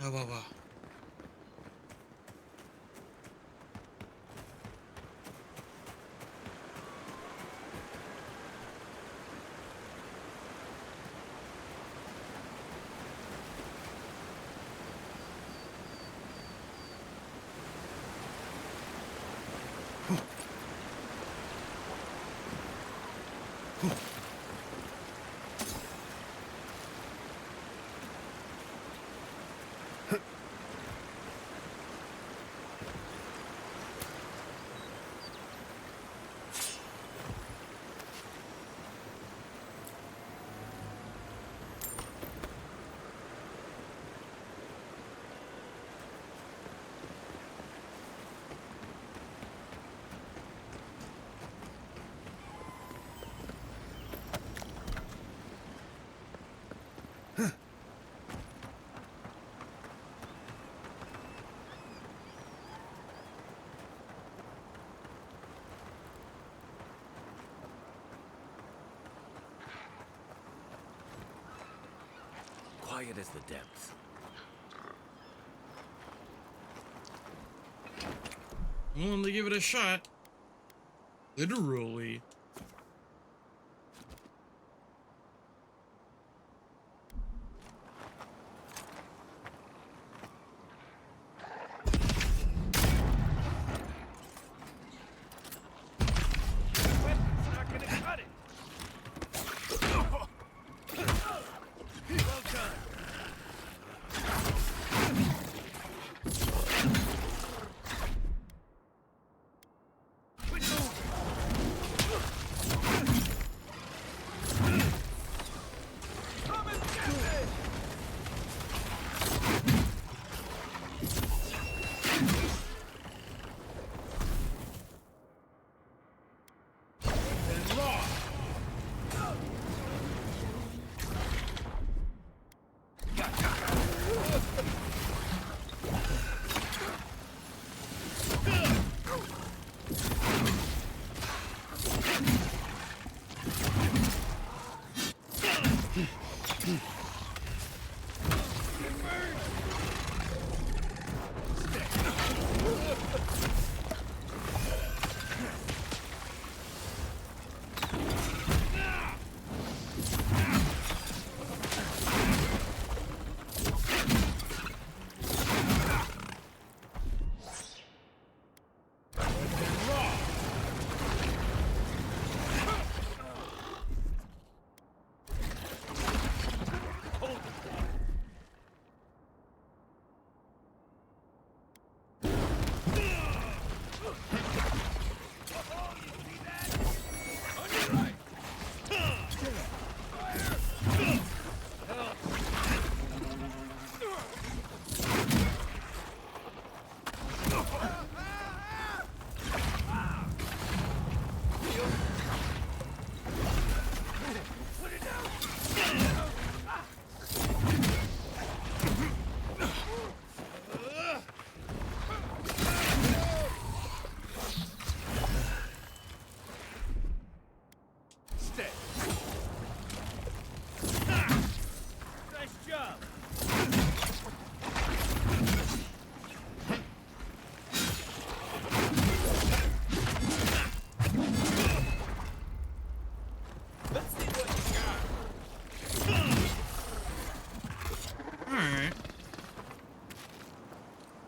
Wow. quiet as the depths. I'm willing to give it a shot. Literally.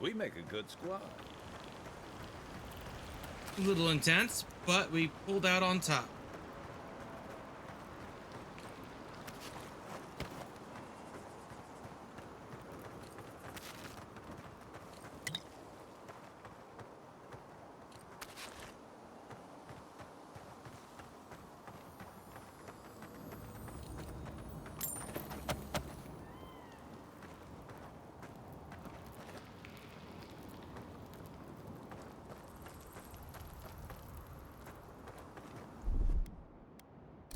We make a good squad. A little intense, but we pulled out on top.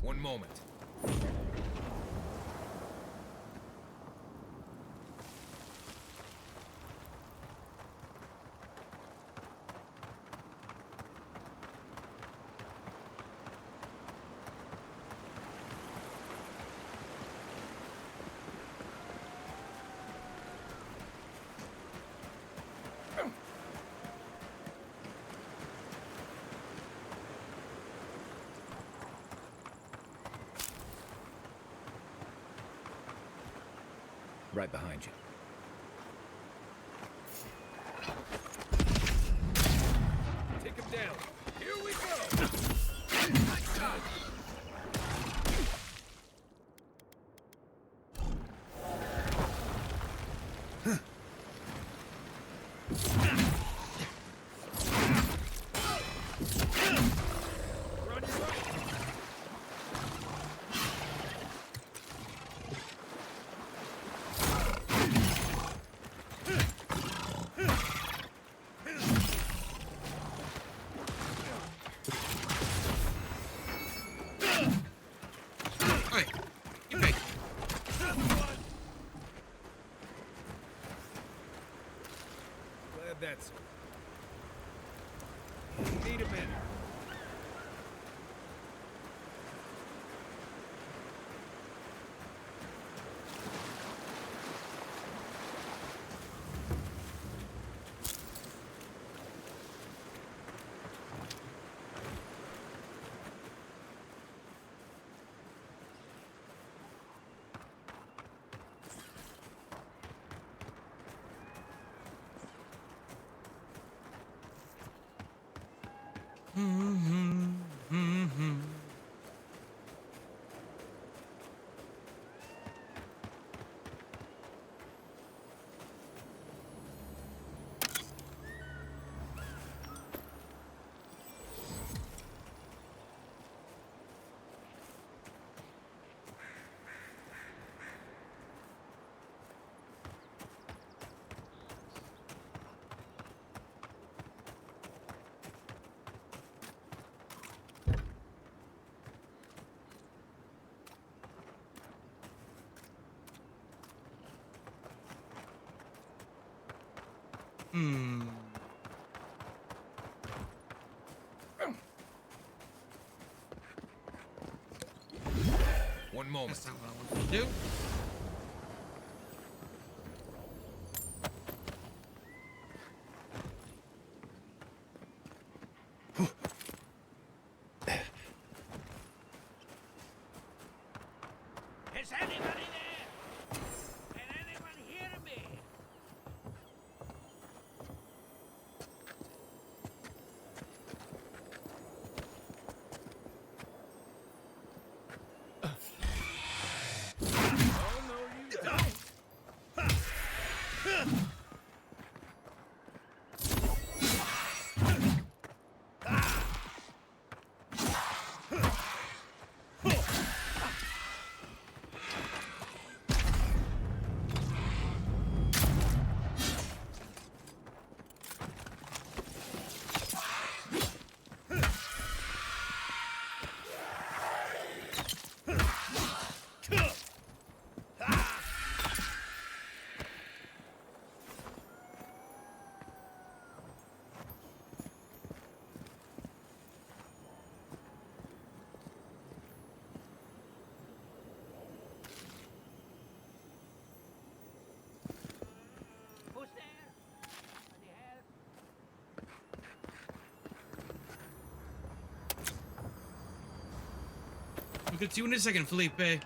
One moment. Right behind you. Take him down. Here we go. Nice shot. That's... Need a minute. One moment. That's not what I want to do. Is anybody there? Can anyone hear me? Oh, no, you don't. Who's there? Somebody help. We'll get to you in a second, Felipe.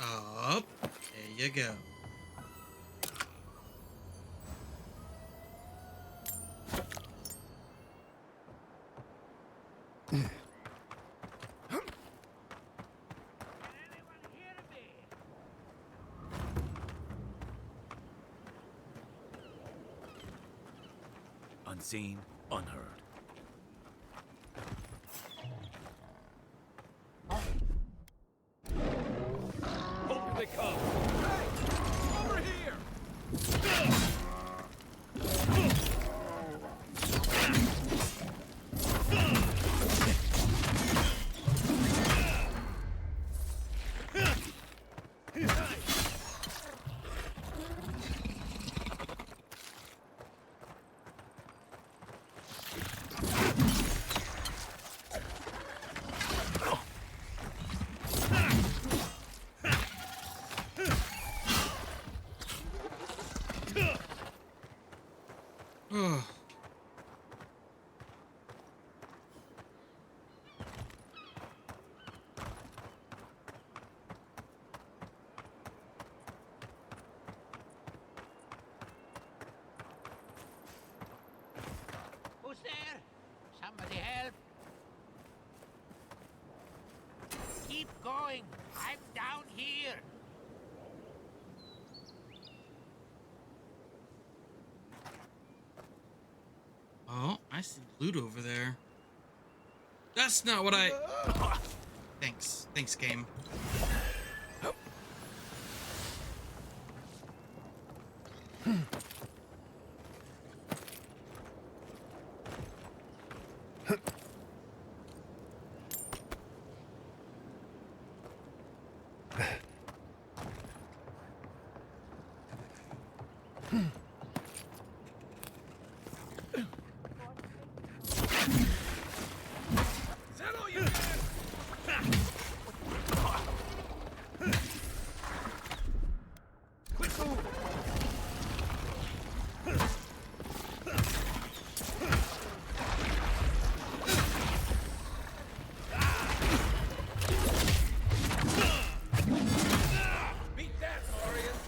Up. There you go. Unseen, unheard. Here they come. Hey! Over here! Ugh. Who's there? Somebody help. Keep going. I'm down here. Oh, I see loot over there. That's not what I... Thanks. Thanks, game. Is that all you got? Quit moving! Beat that, Glorious!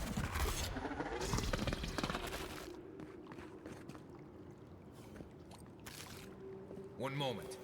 One moment.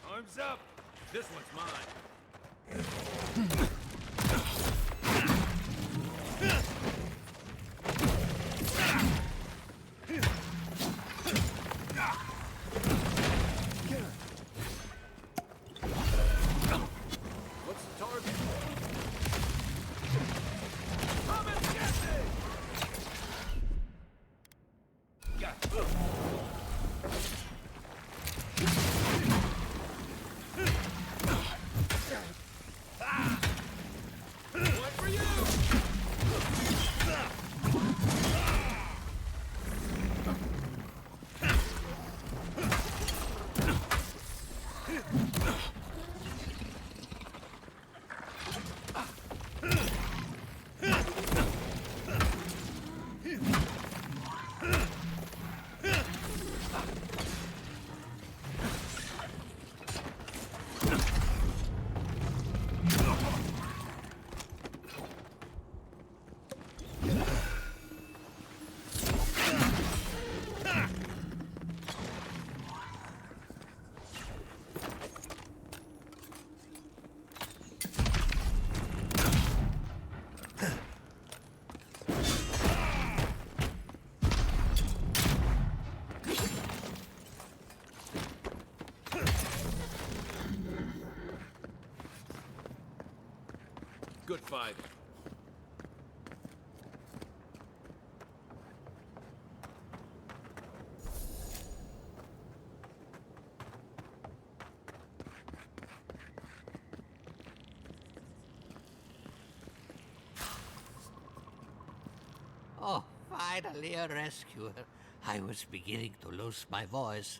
Arms up! This one's mine. What's the target? Come and get me! One for you! Good fight. Oh, finally a rescuer. I was beginning to lose my voice.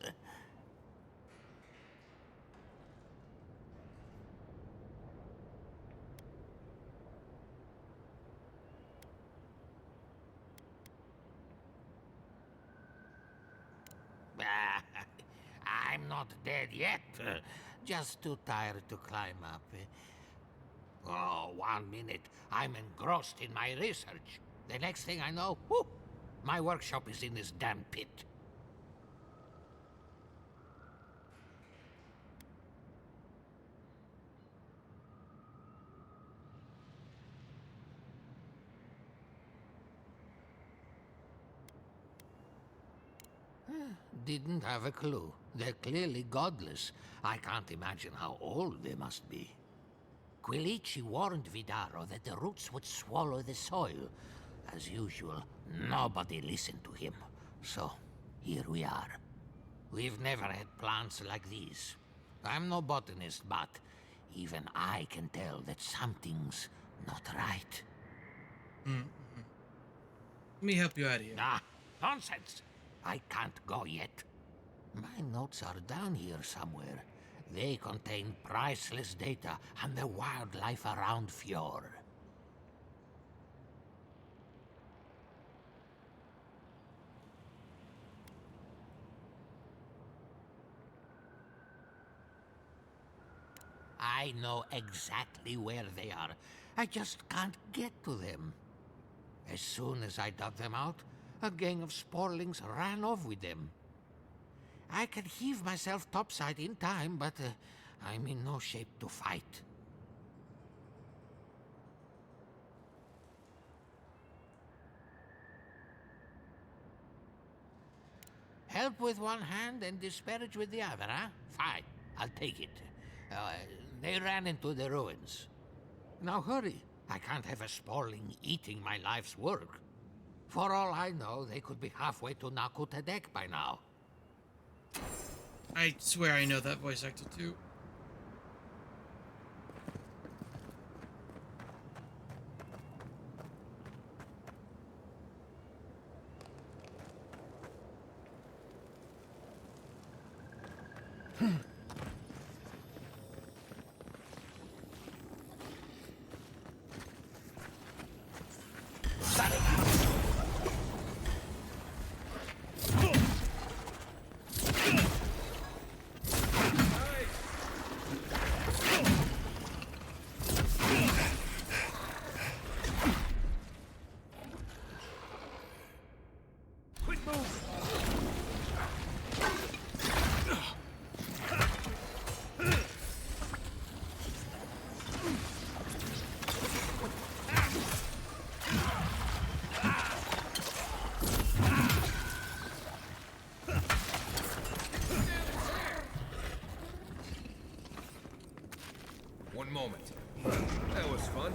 I'm not dead yet. Just too tired to climb up. Oh, 1 minute. I'm engrossed in my research. The next thing I know, whew, my workshop is in this damn pit. Didn't have a clue. They're clearly godless. I can't imagine how old they must be. Quilici warned Vidaro that the roots would swallow the soil. As usual, nobody listened to him. So, here we are. We've never had plants like these. I'm no botanist, but even I can tell that something's not right. Let me help you out of here. Ah, nonsense! I can't go yet. My notes are down here somewhere. They contain priceless data on the wildlife around Fjord. I know exactly where they are. I just can't get to them. As soon as I dug them out, A gang of sporlings ran off with them. I can heave myself topside in time, but I'm in no shape to fight. Help with one hand and disparage with the other, huh? Fine, I'll take it. They ran into the ruins. Now hurry. I can't have a sporling eating my life's work. For all I know, they could be halfway to Nakutadek by now. I swear I know that voice actor too. One moment. That was fun.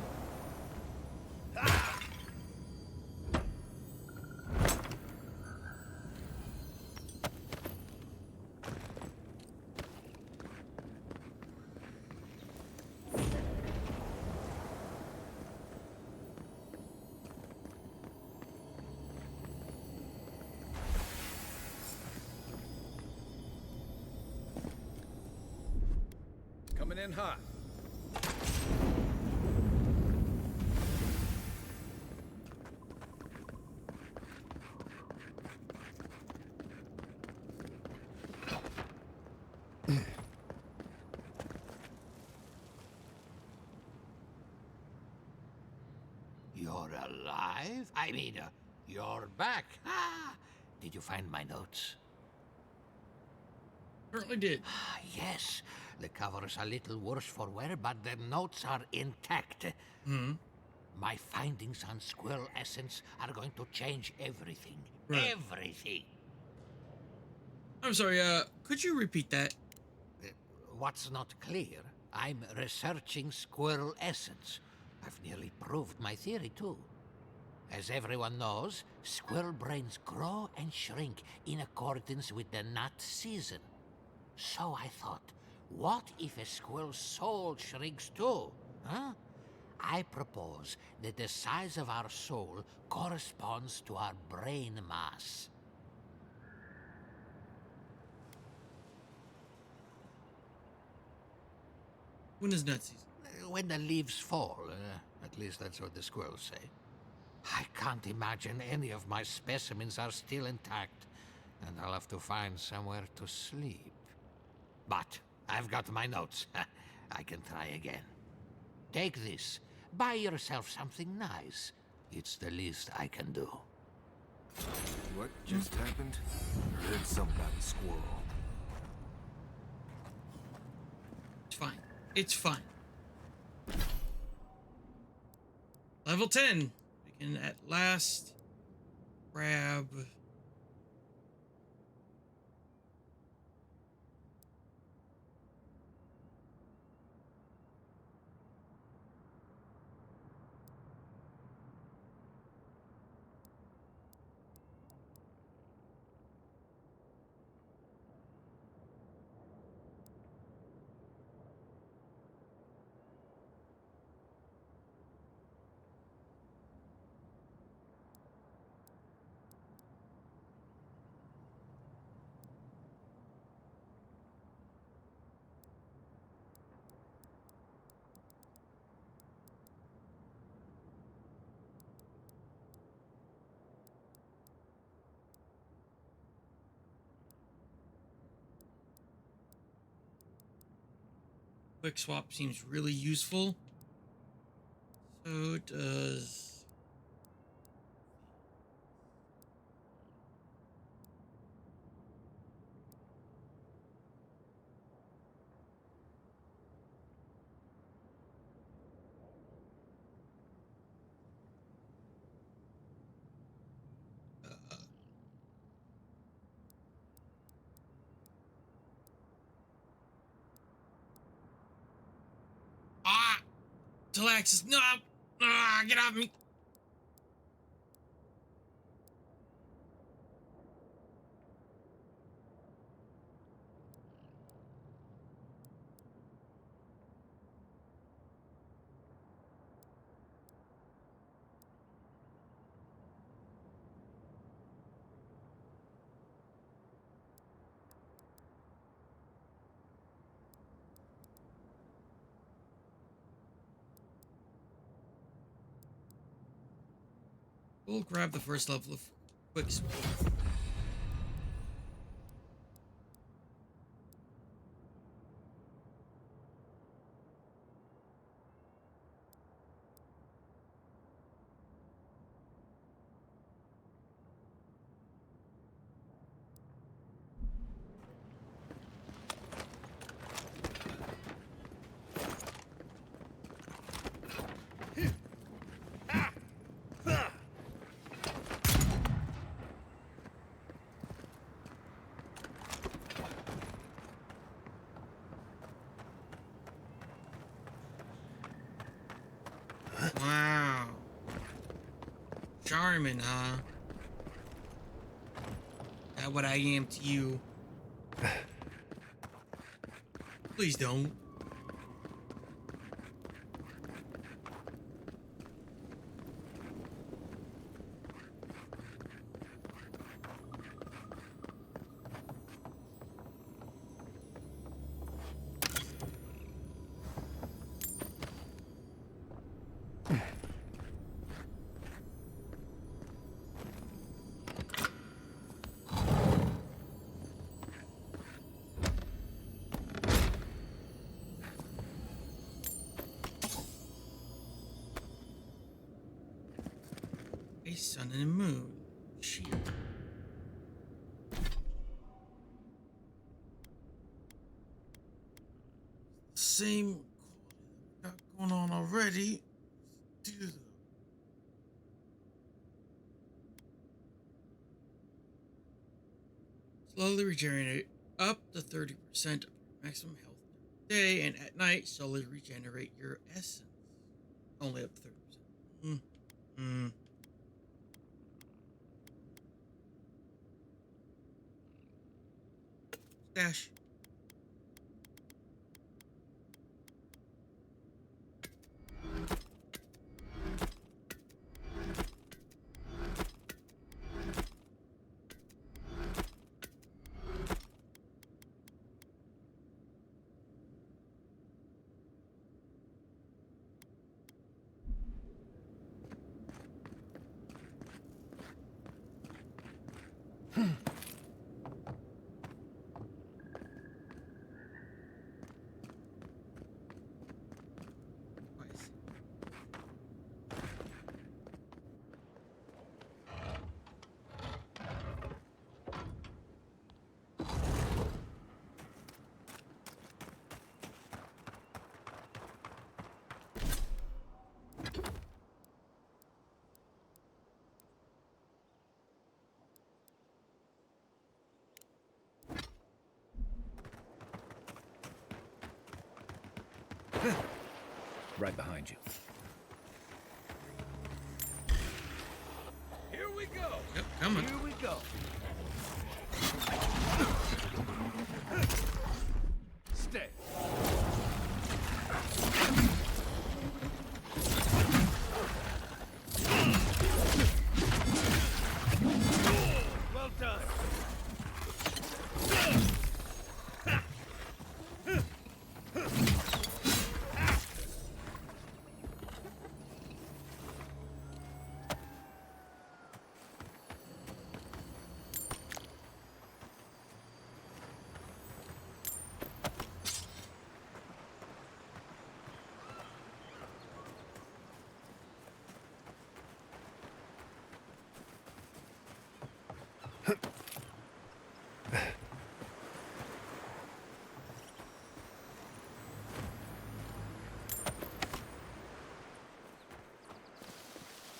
Coming in hot. You're alive? I mean, you're back. Ah, did you find my notes? Certainly did. Yes, the cover's a little worse for wear, but the notes are intact. Hmm. My findings on squirrel essence are going to change everything. Right. Everything. I'm sorry, could you repeat that? What's not clear, I'm researching squirrel essence. I've nearly proved my theory, too. As everyone knows, squirrel brains grow and shrink in accordance with the nut season. So I thought, what if a squirrel's soul shrinks too? Huh? I propose that the size of our soul corresponds to our brain mass. When is nut season? When the leaves fall, at least that's what the squirrels say. I can't imagine any of my specimens are still intact, and I'll have to find somewhere to sleep. But I've got my notes. I can try again. Take this. Buy yourself something nice. It's the least I can do. What just happened? Heard something about a squirrel. It's fine. It's fine. Level 10. We can at last grab... Quick swap seems really useful. So does... Talaxis, no! Ah, get off me! We'll grab the first level of quick speed. Wow. Charming, huh? That what I am to you. Please don't. A sun and a moon. Shield. Same got going on already. Do the slowly regenerate up to 30% of your maximum health per day, and at night slowly regenerate your essence. Only up to 30%. Stash. Right behind you. Here we go. Yep, coming. Here we go. Stay. Well done.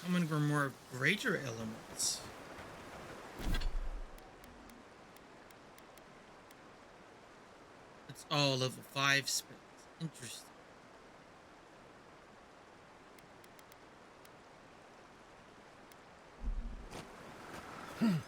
Coming for more greater elements. It's all level 5 spells. Interesting. One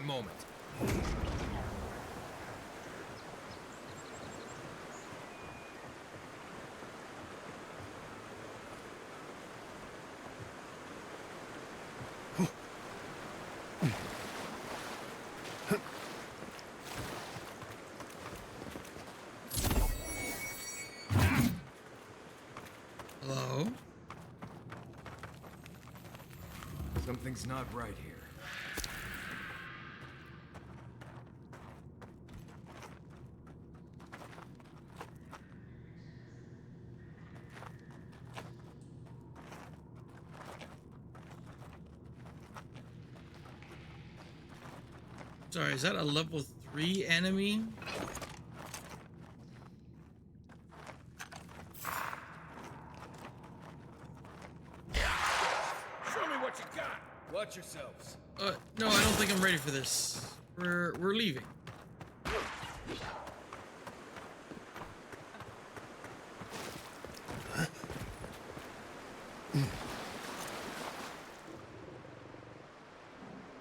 moment. Hello? Something's not right here. Sorry, is that a level 3 enemy? Show me what you got. Watch yourselves. No, I don't think I'm ready for this. We're leaving.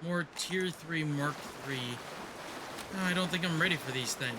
More tier 3 Mark 3. No, I don't think I'm ready for these things.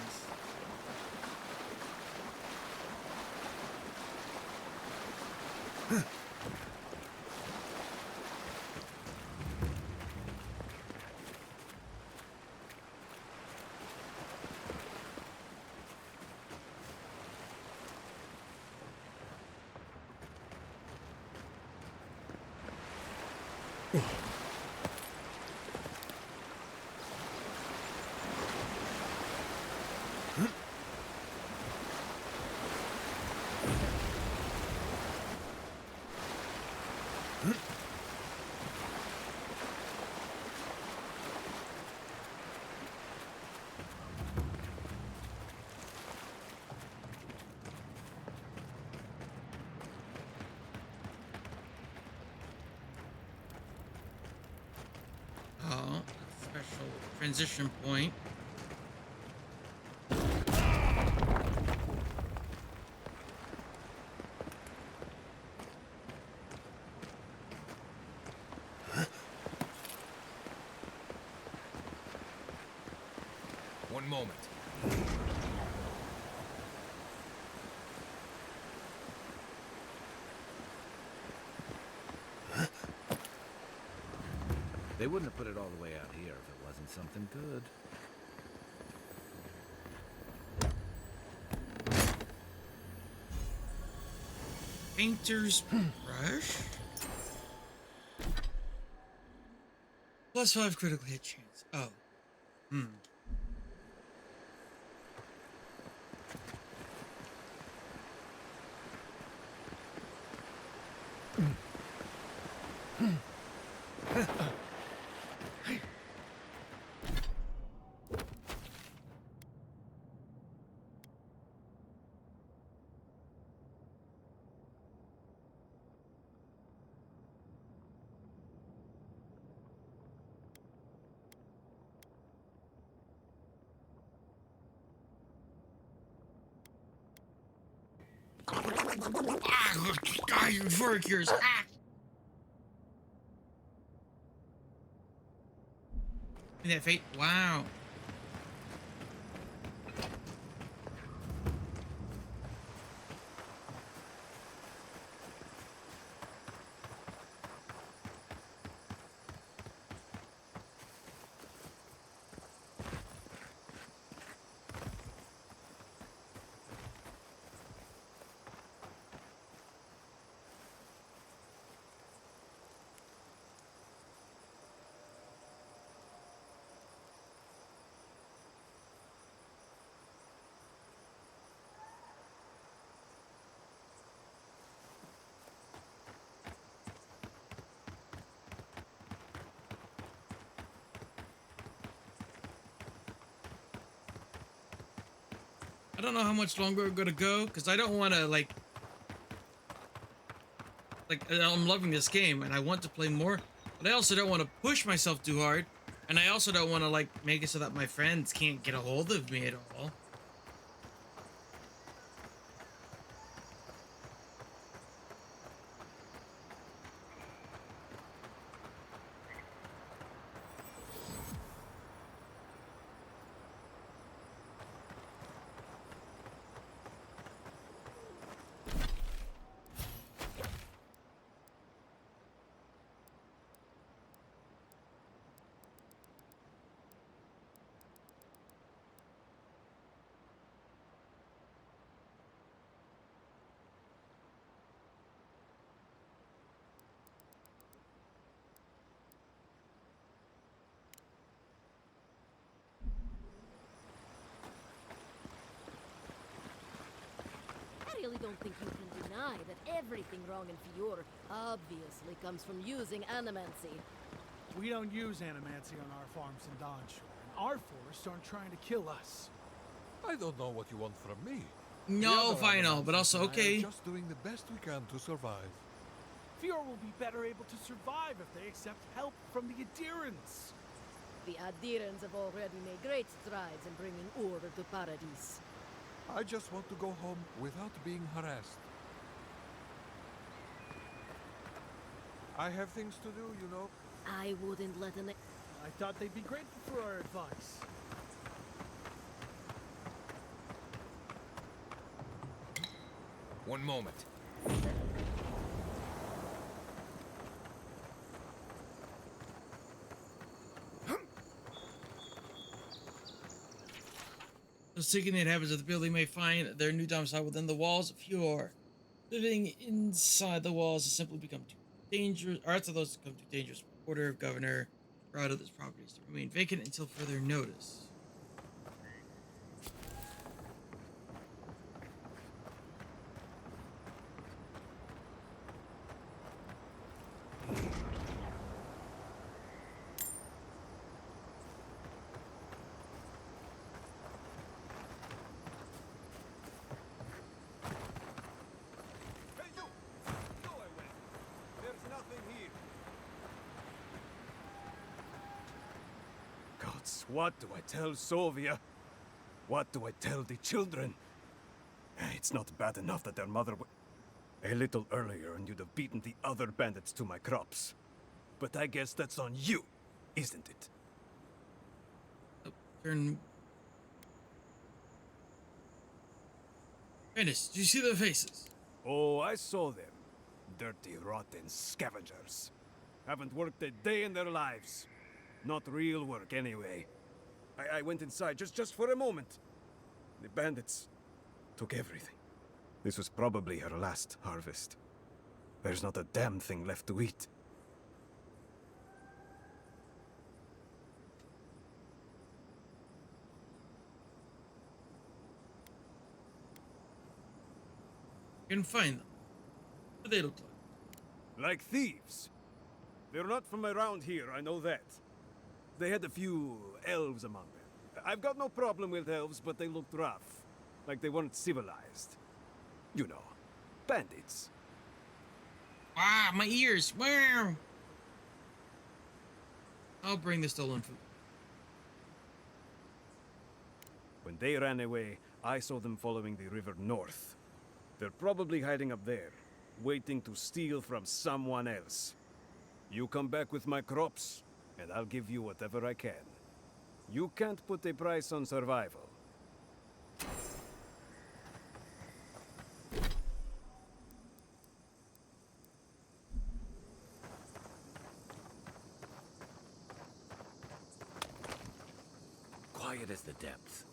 Oh, special transition point. One moment. They wouldn't have put it all the way out here if it wasn't something good. Painter's brush? +5 critical hit chance. Oh. Ah, you furcures. Ah. And that fate. Wow. I don't know how much longer we're gonna go, because I don't want to, like, I'm loving this game, and I want to play more, but I also don't want to push myself too hard, and I also don't want to like make it so that my friends can't get a hold of me at all. I really don't think you can deny that everything wrong in Fior obviously comes from using animancy. We don't use animancy on our farms in Dawnshore, and our forests aren't trying to kill us. I don't know what you want from me. No, The other final, but also Animances and I are okay. just doing the best we can to survive. Fior will be better able to survive if they accept help from the adherents. The adherents have already made great strides in bringing order to Paradis. I just want to go home without being harassed. I have things to do, you know. I wouldn't let an... I thought they'd be grateful for our advice. One moment. The seeking the inhabitants of the building may find their new domicile within the walls of Fior. Living inside the walls has simply become too dangerous, or outside those become too dangerous. Order of governor, proud of this property is to remain vacant until further notice. Gods, what do I tell Sovia? What do I tell the children? It's not bad enough that their mother a little earlier and you'd have beaten the other bandits to my crops. But I guess that's on you, isn't it? Turn. Ernest, do you see their faces? Oh, I saw them. Dirty, rotten scavengers. Haven't worked a day in their lives. Not real work, anyway. I went inside just for a moment. The bandits took everything. This was probably her last harvest. There's not a damn thing left to eat. You can find them. What do they look like? Like thieves. They're not from around here, I know that. They had a few elves among them. I've got no problem with elves, but they looked rough. Like they weren't civilized. You know, bandits. Ah, my ears! Wow! I'll bring the stolen food. When they ran away, I saw them following the river north. They're probably hiding up there, waiting to steal from someone else. You come back with my crops, and I'll give you whatever I can. You can't put a price on survival. Quiet as the depths.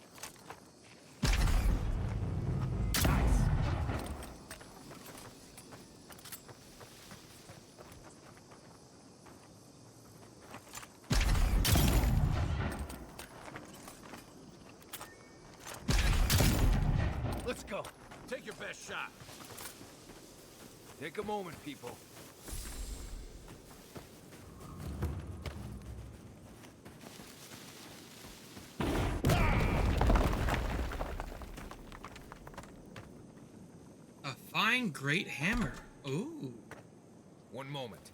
Let's go. Take your best shot. Take a moment, people. A fine, great hammer. Ooh. One moment.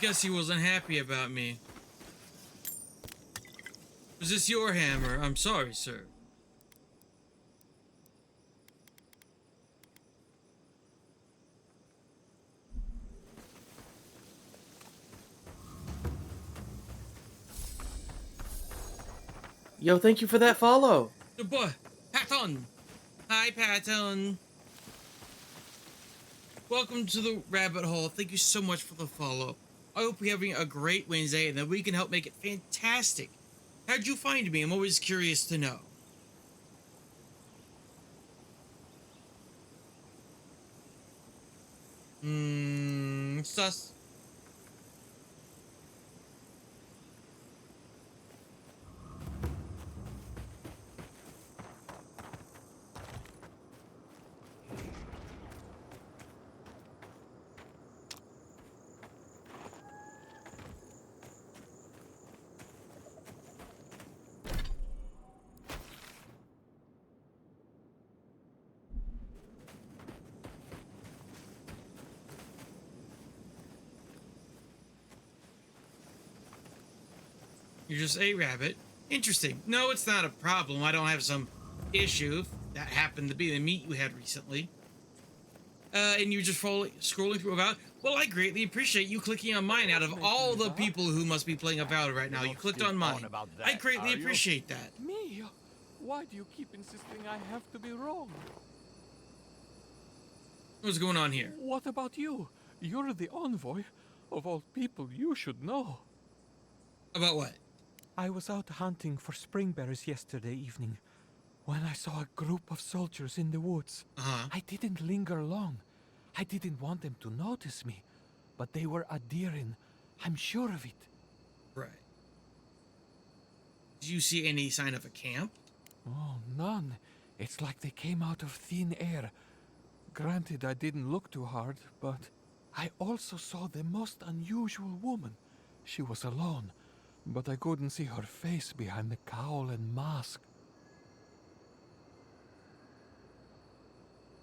guess he wasn't happy about me. Was this your hammer? I'm sorry, sir. Yo, thank you for that follow. Good boy. Patton. Hi, Patton. Welcome to the rabbit hole. Thank you so much for the follow. I hope you're having a great Wednesday and that we can help make it fantastic. How'd you find me? I'm always curious to know. Sus. You're just a rabbit. Interesting. No, it's not a problem. I don't have some issue. That happened to be the meet you had recently. And you're just scrolling through Avowed. Well, I greatly appreciate you clicking on mine. Out of all the people who must be playing Avowed right now, you clicked on mine. I greatly appreciate that. Me? Why do you keep insisting I have to be wrong? What's going on here? What about you? You're the envoy. Of all people, you should know. About what? I was out hunting for springberries yesterday evening when I saw a group of soldiers in the woods. I didn't linger long. I didn't want them to notice me, but they were adhering. I'm sure of it. Right. Did you see any sign of a camp? Oh, none. It's like they came out of thin air. Granted, I didn't look too hard, but I also saw the most unusual woman. She was alone, but I couldn't see her face behind the cowl and mask.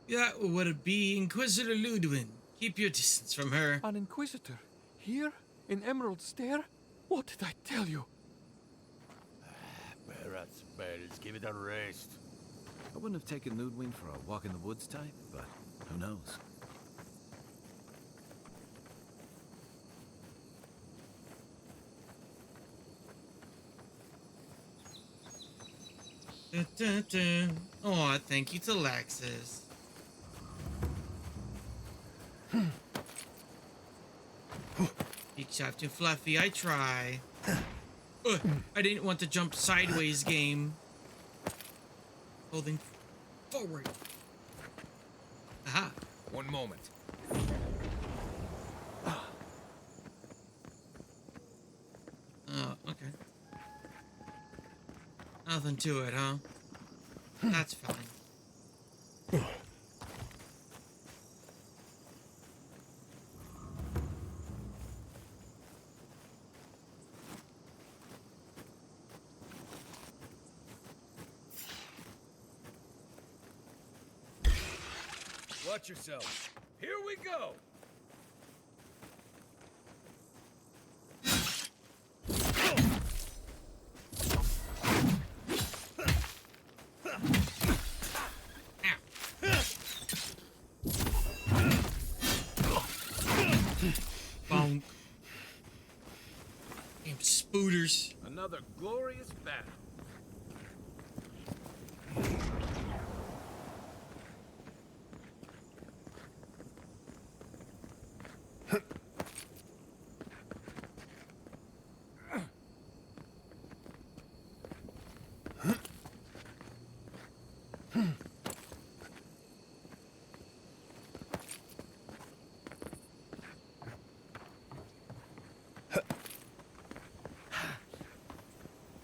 That would be Inquisitor Ludwin. Keep your distance from her. An Inquisitor? Here? In Emerald Stair? What did I tell you? Barrett's bells, give it a rest. I wouldn't have taken Ludwig for a walk in the woods type, but who knows? Oh, thank you to Laxus. Big shot too fluffy, I try. I didn't want to jump sideways game. Holding forward. Aha. One moment. Oh, okay. Nothing to it, huh? That's fine. Watch yourself. Here we go. Bonk. Damn spooters. Another glorious battle.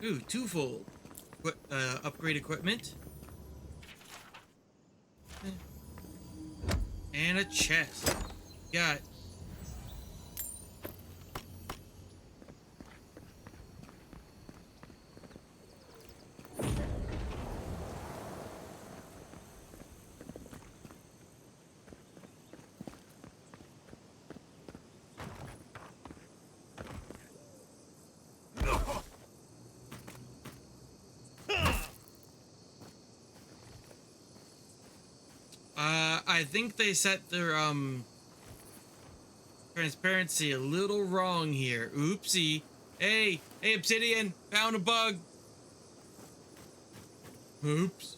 Ooh, twofold. Upgrade equipment. And a chest. Got. I think they set their transparency a little wrong here. Oopsie. Hey, Obsidian, found a bug. Oops.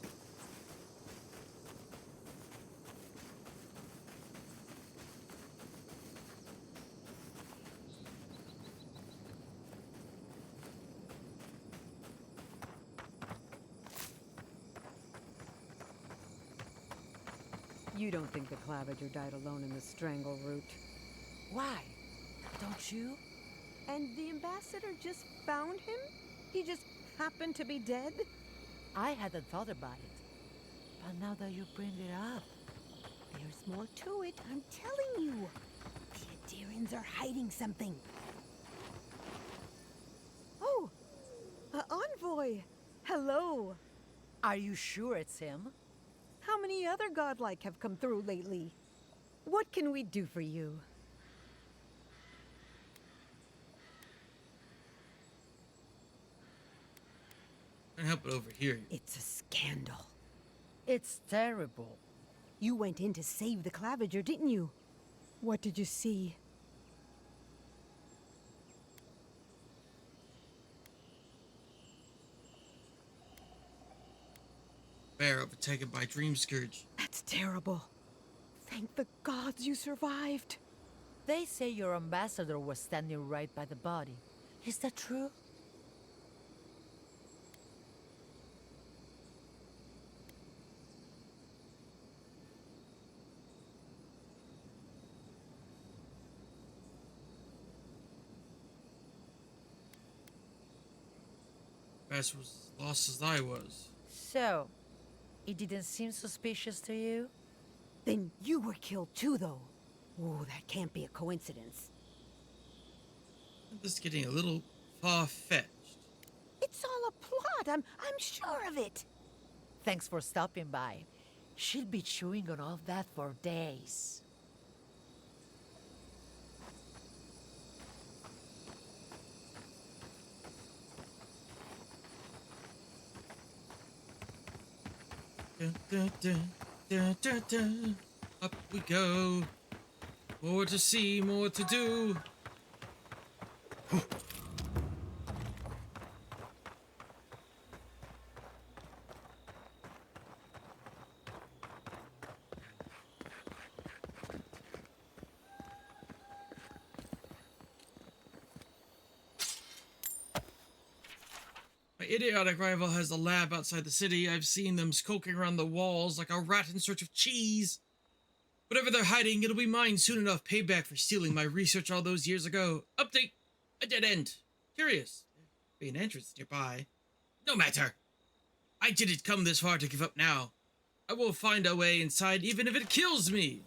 You don't think the Clavager died alone in the strangle root? Why? Don't you? And the ambassador just found him? He just happened to be dead? I hadn't thought about it. But now that you bring it up... There's more to it, I'm telling you. The Adirians are hiding something. Oh! Envoy! Hello! Are you sure it's him? How many other godlike have come through lately? What can we do for you? I help it over here. It's a scandal. It's terrible. You went in to save the Clavager, didn't you? What did you see? Bear overtaken by Dream Scourge. That's terrible. Thank the gods you survived. They say your ambassador was standing right by the body. Is that true? Bess was lost as I was. So, it didn't seem suspicious to you? Then you were killed too, though. Oh, that can't be a coincidence. This is getting a little far-fetched. It's all a plot. I'm sure of it. Thanks for stopping by. She'll be chewing on all that for days. Dun, dun, dun, dun, dun, dun. Up we go. More to see, more to do. My idiotic rival has a lab outside the city. I've seen them skulking around the walls like a rat in search of cheese. Whatever they're hiding, it'll be mine soon enough. Payback for stealing my research all those years ago. Update. A dead end. Curious. Be an entrance nearby. No matter. I didn't come this far to give up now. I will find a way inside even if it kills me.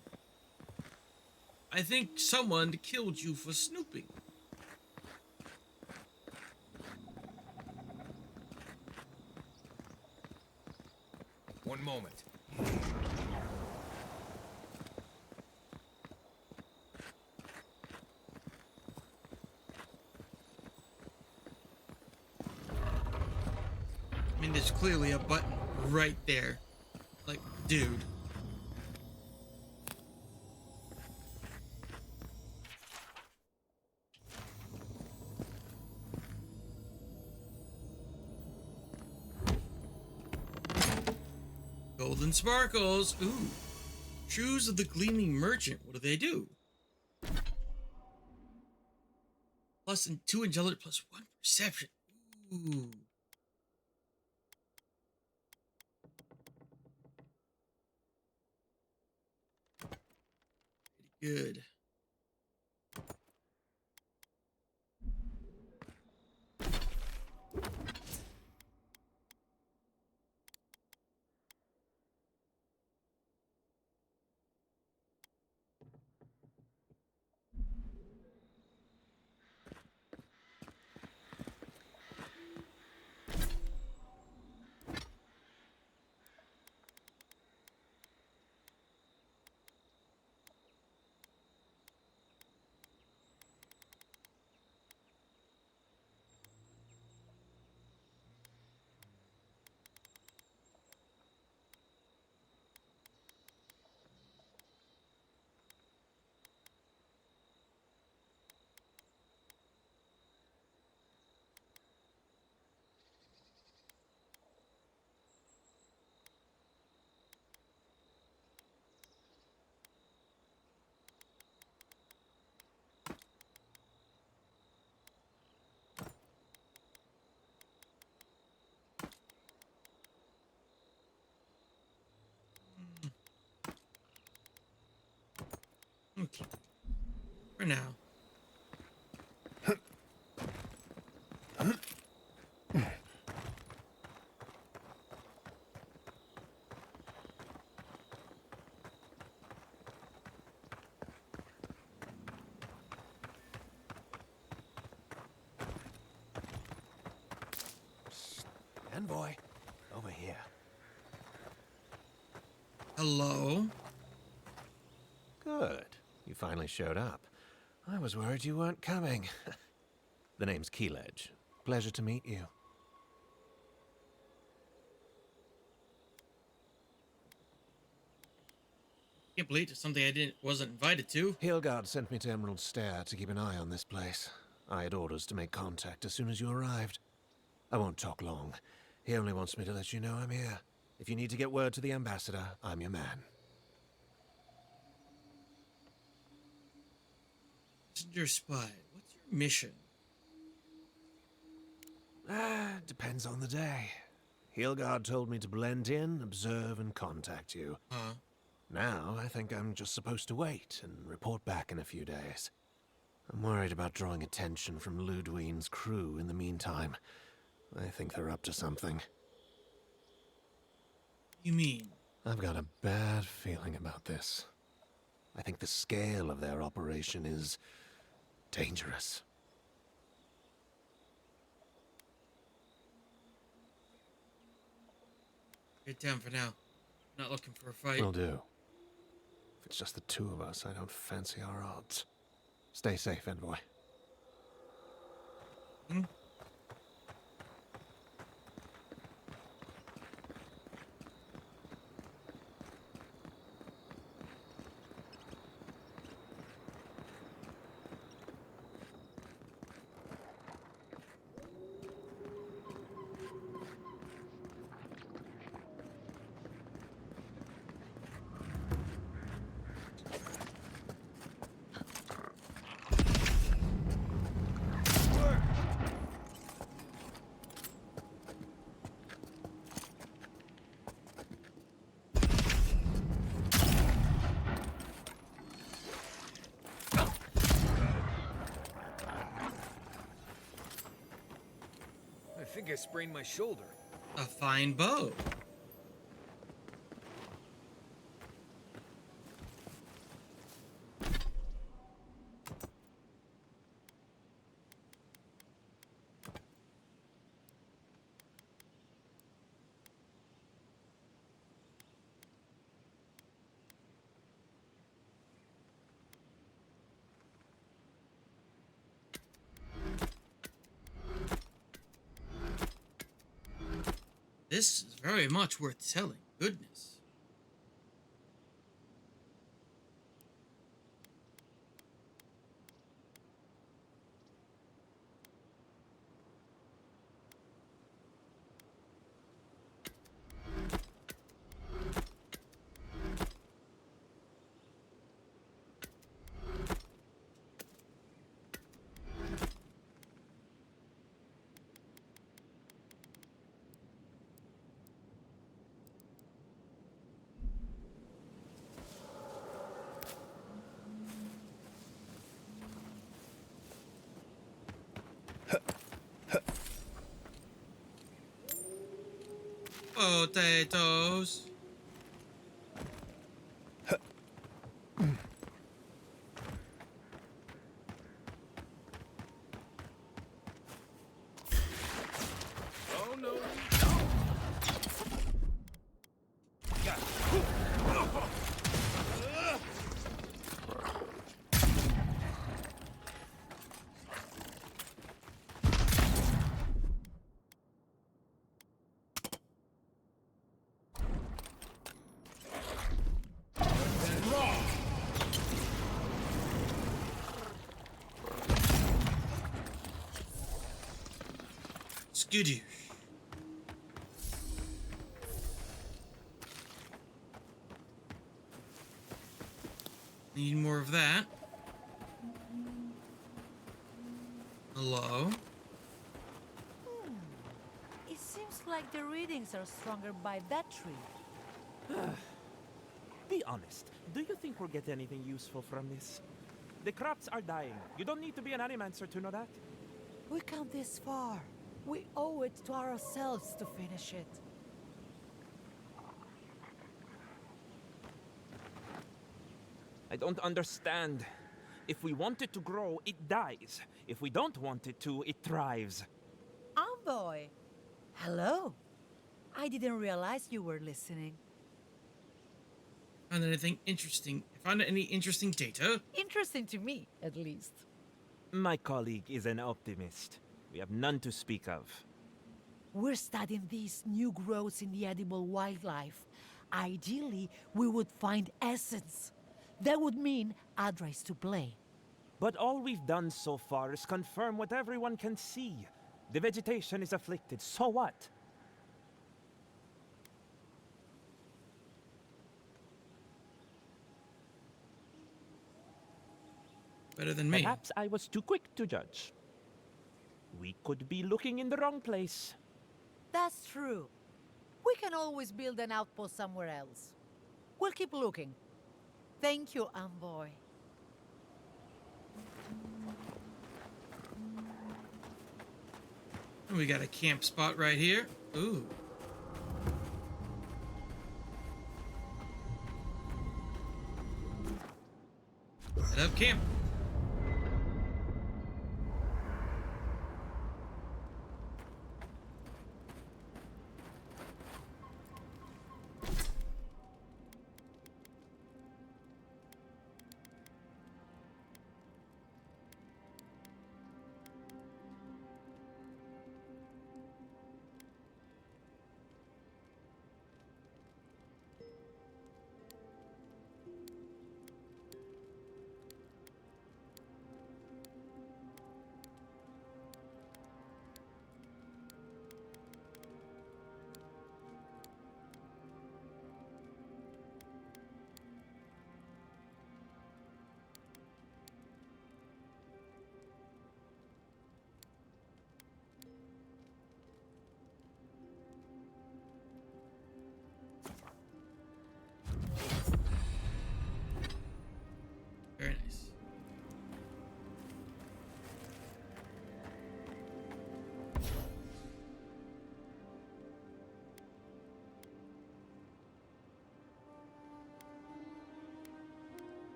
I think someone killed you for snooping. One moment. I mean, there's clearly a button right there. Like, dude. Golden sparkles. Ooh. Shoes of the Gleaming Merchant. What do they do? Plus 2 angelic, plus 1 perception. Ooh. Pretty good. For now. Envoy, over here. Hello? Good. You finally showed up. I was worried you weren't coming. The name's Keeledge. Pleasure to meet you. Can't believe it's something I wasn't invited to. Hilgard sent me to Emerald Stair to keep an eye on this place. I had orders to make contact as soon as you arrived. I won't talk long. He only wants me to let you know I'm here. If you need to get word to the ambassador, I'm your man. Messenger spy, what's your mission? Depends on the day. Hilgard told me to blend in, observe, and contact you. Huh? Now, I think I'm just supposed to wait and report back in a few days. I'm worried about drawing attention from Ludwine's crew in the meantime. I think they're up to something. You mean? I've got a bad feeling about this. I think the scale of their operation is dangerous. Get down for now. Not looking for a fight. Will do. If it's just the two of us, I don't fancy our odds. Stay safe, Envoy. Hmm? I think I sprained my shoulder. A fine bow. This is very much worth selling. Goodness. Potatoes. Oh no. Skidoo. Need more of that. Hello? It seems like the readings are stronger by that tree. Be honest. Do you think we'll get anything useful from this? The crops are dying. You don't need to be an animancer to know that. We come this far. We owe it to ourselves to finish it. I don't understand. If we want it to grow, it dies. If we don't want it to, it thrives. Envoy! Hello. I didn't realize you were listening. Found anything interesting? Found any interesting data? Interesting to me, at least. My colleague is an optimist. We have none to speak of. We're studying these new growths in the edible wildlife. Ideally, we would find essence. That would mean Adra is to blame. But all we've done so far is confirm what everyone can see. The vegetation is afflicted, so what? Better than me. Perhaps I was too quick to judge. We could be looking in the wrong place. That's true. We can always build an outpost somewhere else. We'll keep looking. Thank you, Envoy. We got a camp spot right here. Ooh. Set up camp. Very nice.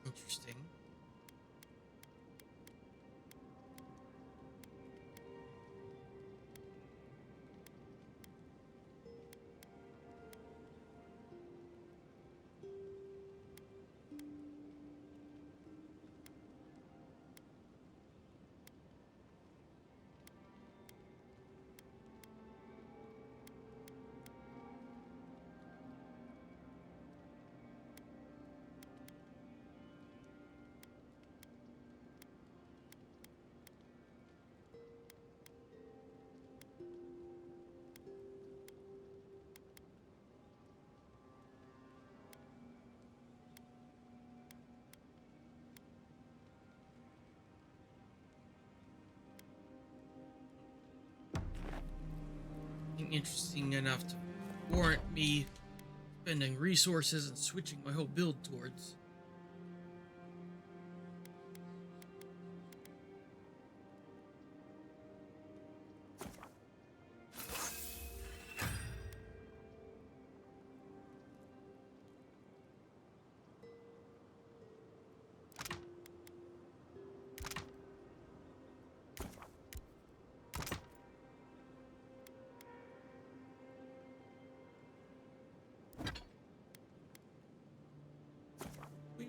Interesting. Interesting enough to warrant me spending resources and switching my whole build towards.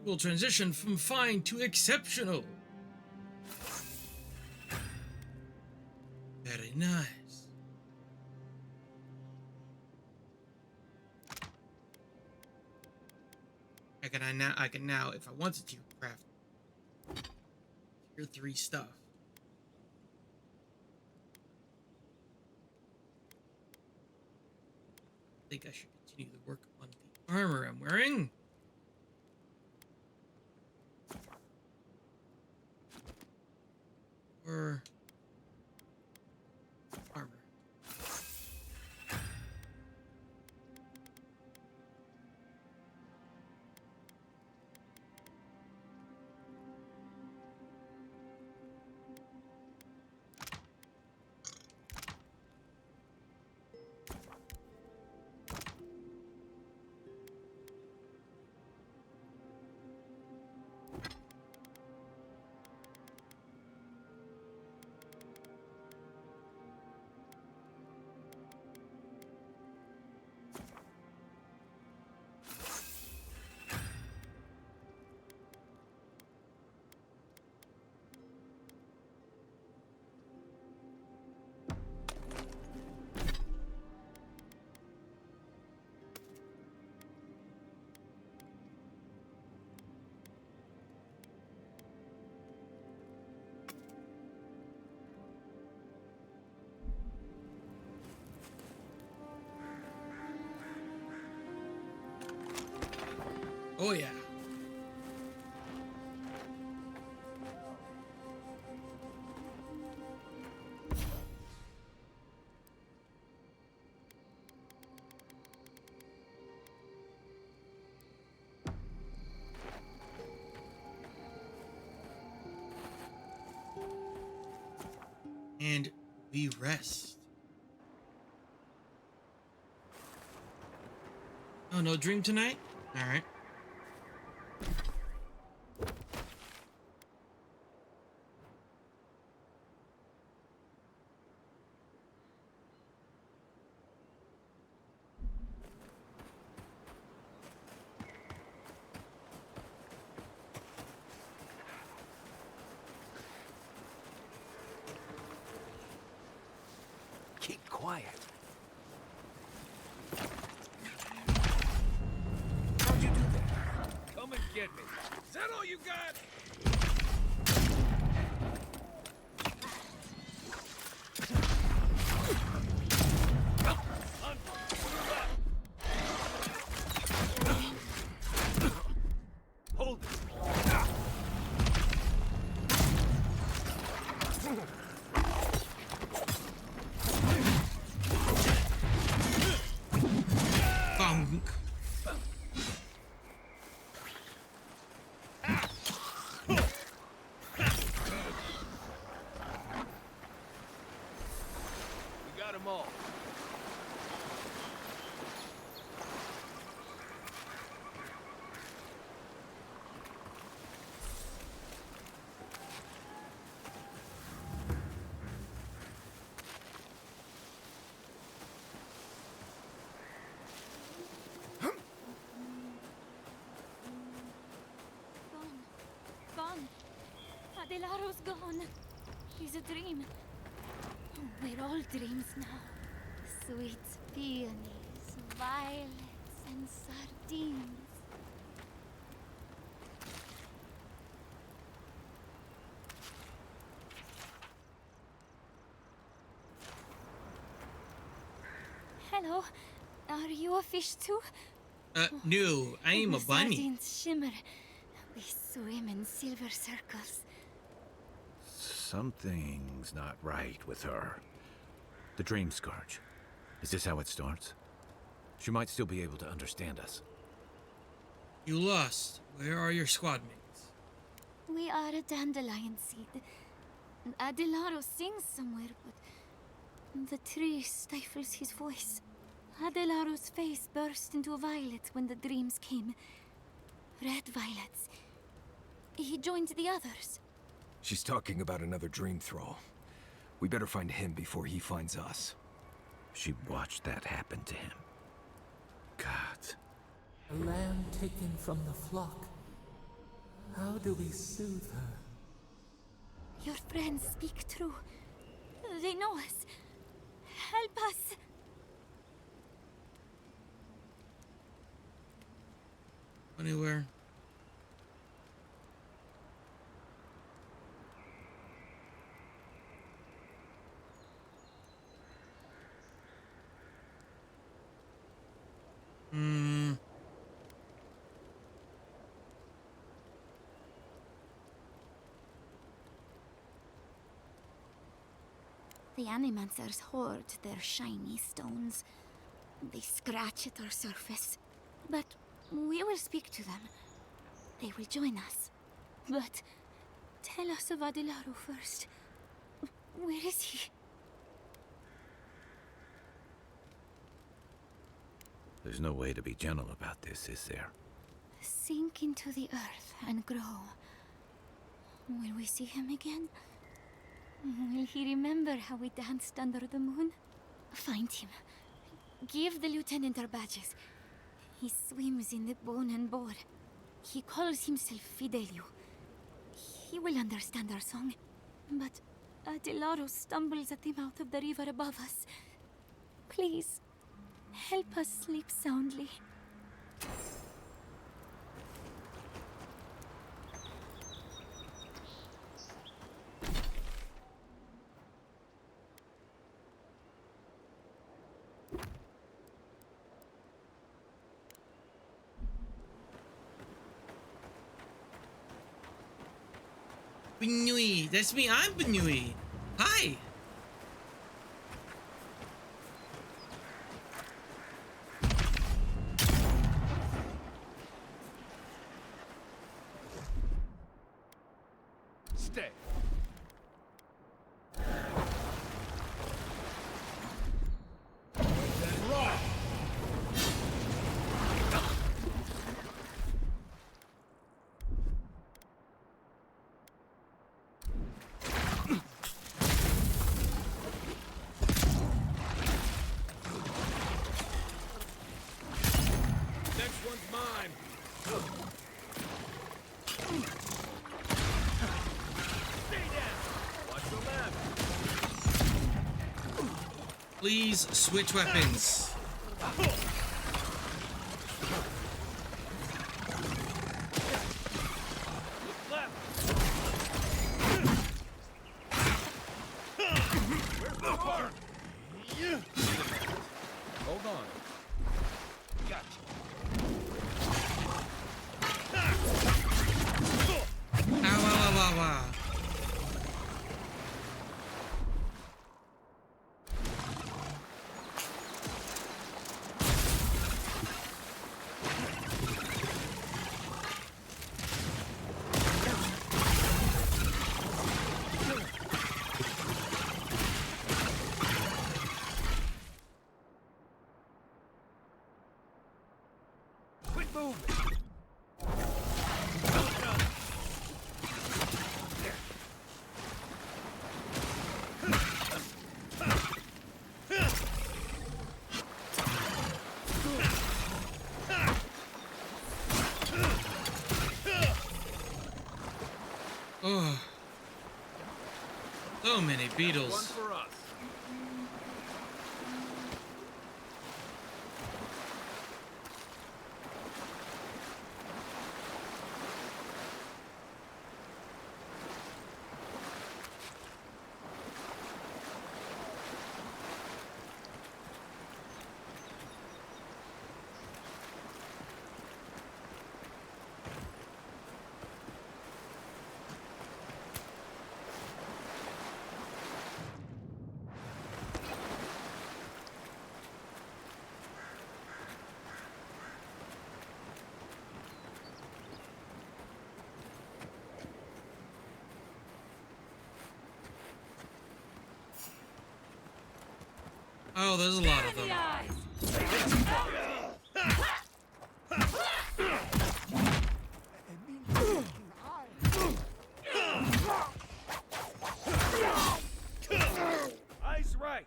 Will transition from fine to exceptional. Very nice. I can now, if I wanted to, craft tier 3 stuff. I think I should continue the work on the armor I'm wearing. Or Oh yeah. And we rest. Oh, no dream tonight? All right. Keep quiet. How'd you do that? Come and get me. Is that all you got? Hold it. Bonk. We got them all. Gone. Adelaro's gone. He's a dream. We're all dreams now. Sweet peonies, violets, and sardines. Hello. Are you a fish too? No, I am a bunny. Sardines shimmer. We swim in silver circles. Something's not right with her. The dream scourge. Is this how it starts? She might still be able to understand us. You lost. Where are your squad mates? We are a dandelion seed. Adelaro sings somewhere, but the tree stifles his voice. Adelaro's face burst into violet when the dreams came. Red violets. He joined the others. She's talking about another dream thrall. We better find him before he finds us. She watched that happen to him. God. A lamb taken from the flock. How do we soothe her? Your friends speak true. They know us. Help us. Anywhere. The animancers hoard their shiny stones. They scratch at our surface. But we will speak to them. They will join us. But tell us of Adelaro first. Where is he? There's no way to be gentle about this, is there? Sink into the earth and grow. Will we see him again? Will he remember how we danced under the moon? Find him. Give the lieutenant our badges. He swims in the bone and boar. He calls himself Fidelio. He will understand our song. But Adelaro stumbles at the mouth of the river above us. Please, help us sleep soundly. Benui. That's me. I'm Benui. Hi. Stay. Next one's mine. Stay down. Watch the left. Please switch weapons. Hold on. Gotcha. Ow, ow, ow, ow, ow. Quit moving. Oh. So many One beetles. for us. Oh, there's a lot of them. Eyes right.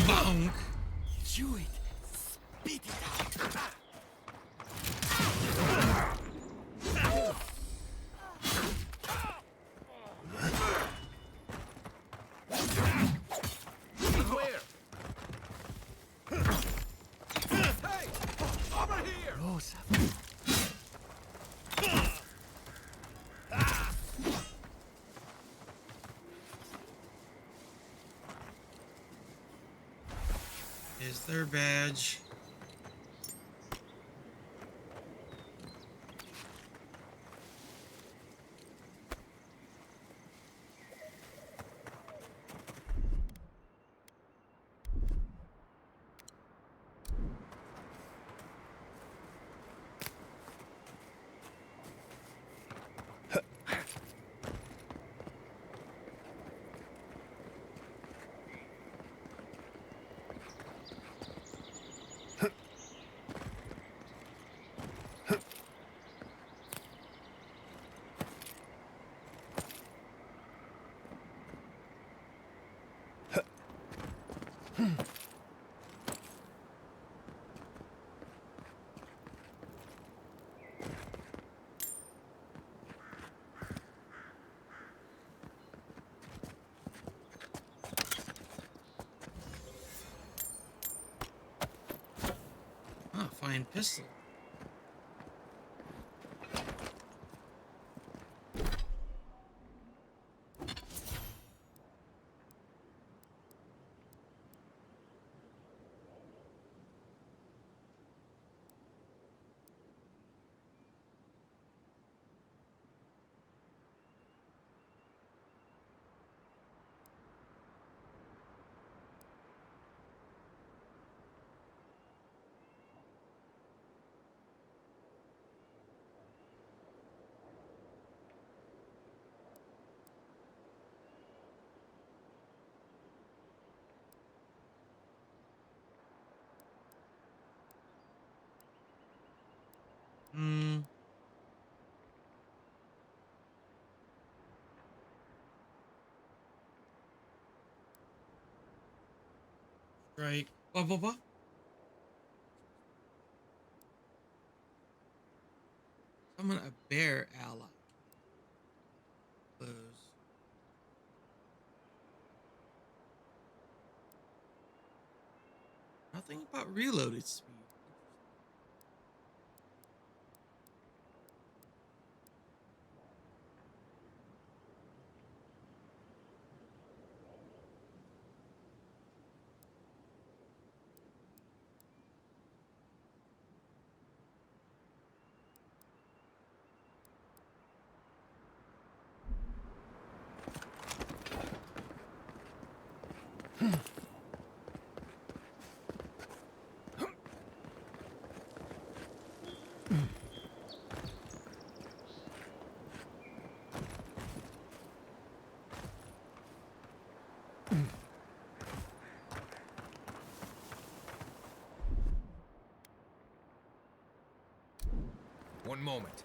Bonk. Chew it. Spit it out. Where? Hey! Over here! Rosa. Is their badge? Ah, fine pistol. Right. What, what, what? Summon a bear ally. Close. Nothing about reloaded speed. One moment.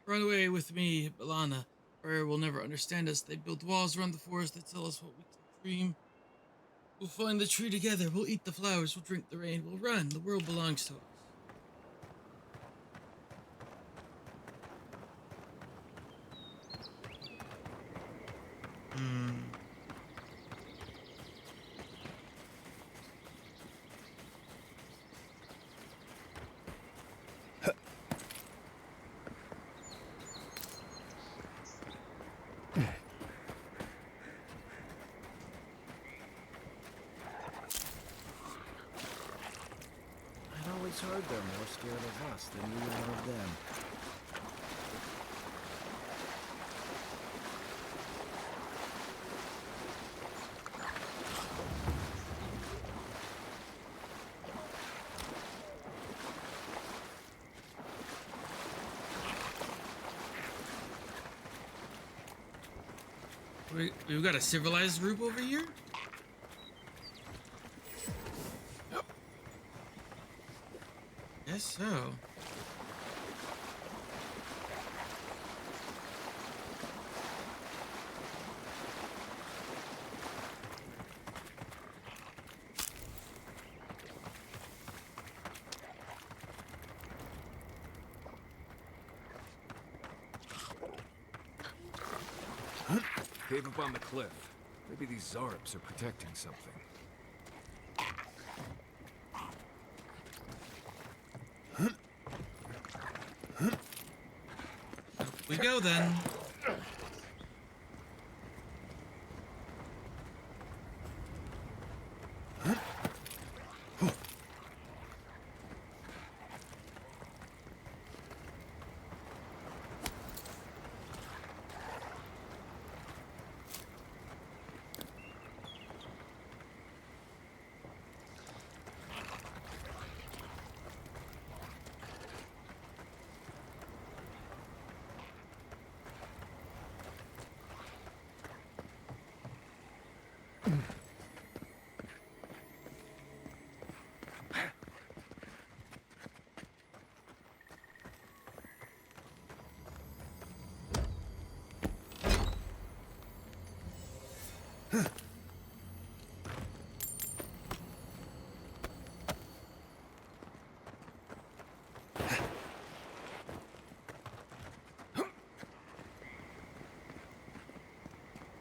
Run away with me, Balana. Fire will never understand us. They build walls around the forest that tell us what we can dream. We'll find the tree together. We'll eat the flowers. We'll drink the rain. We'll run. The world belongs to us. I'd always heard they're more scared of us than we are of them. We've got a civilized group over here? Guess so. Cave up on the cliff. Maybe these Zarps are protecting something. We go then.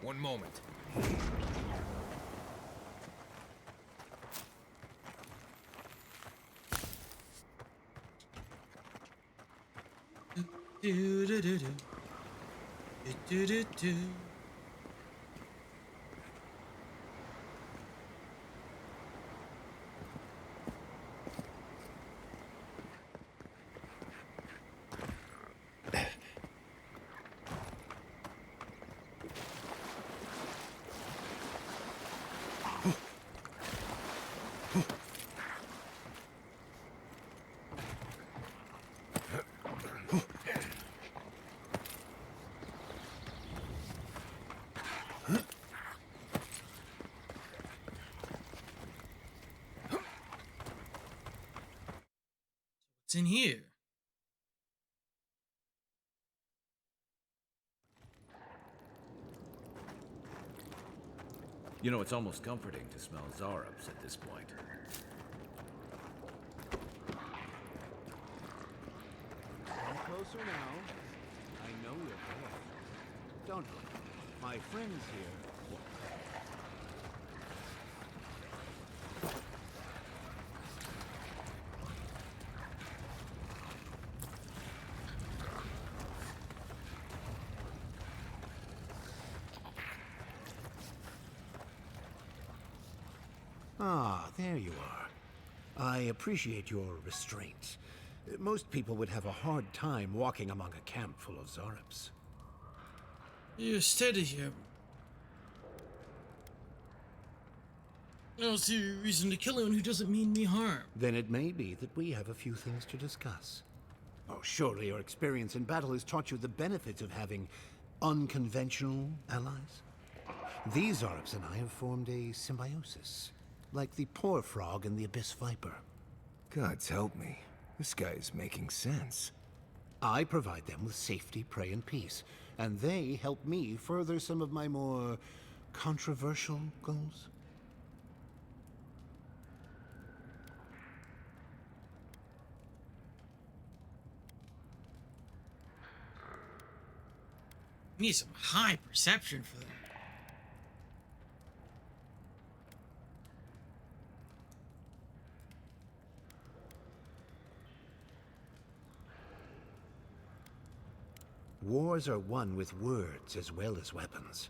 One moment. Do do do do. Do do do. What's in here? You know, it's almost comforting to smell Zarups at this point. Come closer now. I know you're there. Don't worry. My friends here. Ah, there you are. I appreciate your restraint. Most people would have a hard time walking among a camp full of Zarups. You steady him. I don't see a reason to kill anyone who doesn't mean me harm. Then it may be that we have a few things to discuss. Oh, surely your experience in battle has taught you the benefits of having unconventional allies? These Zarups and I have formed a symbiosis, like the poor frog and the abyss viper. Gods help me. This guy is making sense. I provide them with safety, prey, and peace, and they help me further some of my more controversial goals. You need some high perception for that. Wars are won with words as well as weapons.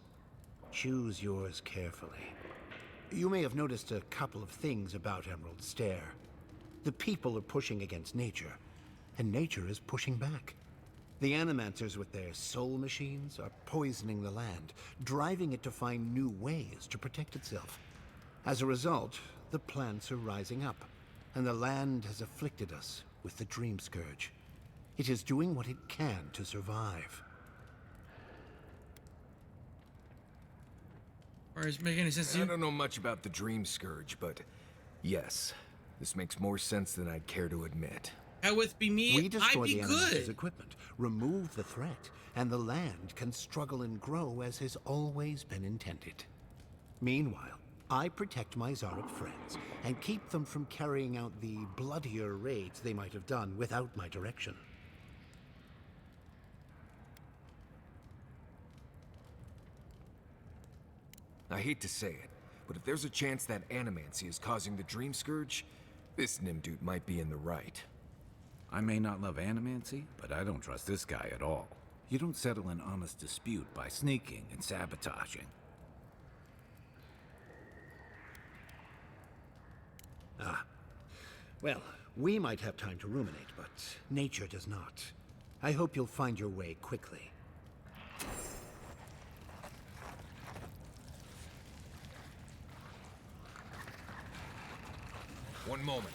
Choose yours carefully. You may have noticed a couple of things about Emerald Stair. The people are pushing against nature, and nature is pushing back. The Animancers with their soul machines are poisoning the land, driving it to find new ways to protect itself. As a result, the plants are rising up, and the land has afflicted us with the Dream Scourge. It is doing what it can to survive. Or does it make any sense to you? I don't know much about the Dream Scourge, but yes, this makes more sense than I'd care to admit. That would be me, We I'd destroy be the Animancers' good. equipment, remove the threat, and the land can struggle and grow as has always been intended. Meanwhile, I protect my Zarup friends and keep them from carrying out the bloodier raids they might have done without my direction. I hate to say it, but if there's a chance that animancy is causing the Dream Scourge, this Nimdude might be in the right. I may not love animancy, but I don't trust this guy at all. You don't settle an honest dispute by sneaking and sabotaging. Ah. Well, we might have time to ruminate, but nature does not. I hope you'll find your way quickly. One moment.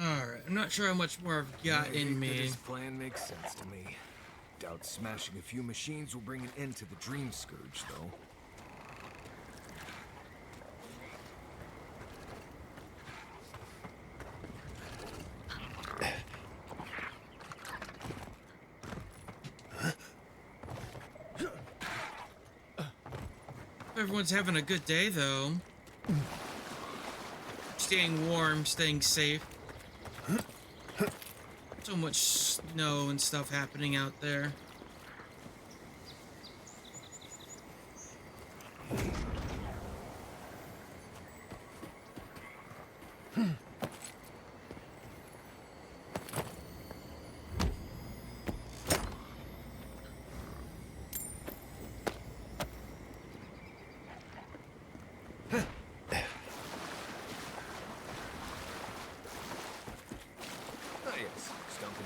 Alright, I'm not sure how much more I've got in me. This plan makes sense to me. Doubt smashing a few machines will bring an end to the Dream Scourge, though. Everyone's having a good day, though. Staying warm, staying safe. So much snow and stuff happening out there.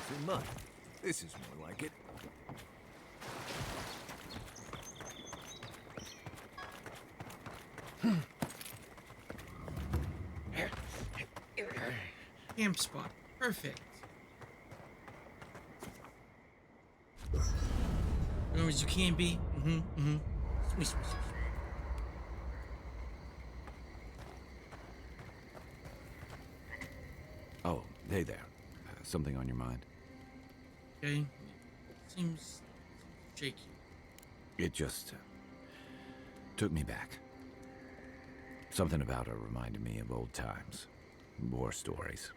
Mostly mud. This is more like it. Camp spot. Perfect. Warm as you can be. Sweet, sweet, sweet. Oh, hey there. Something on your mind? Okay. Seems shaky. It just took me back. Something about her reminded me of old times. War stories.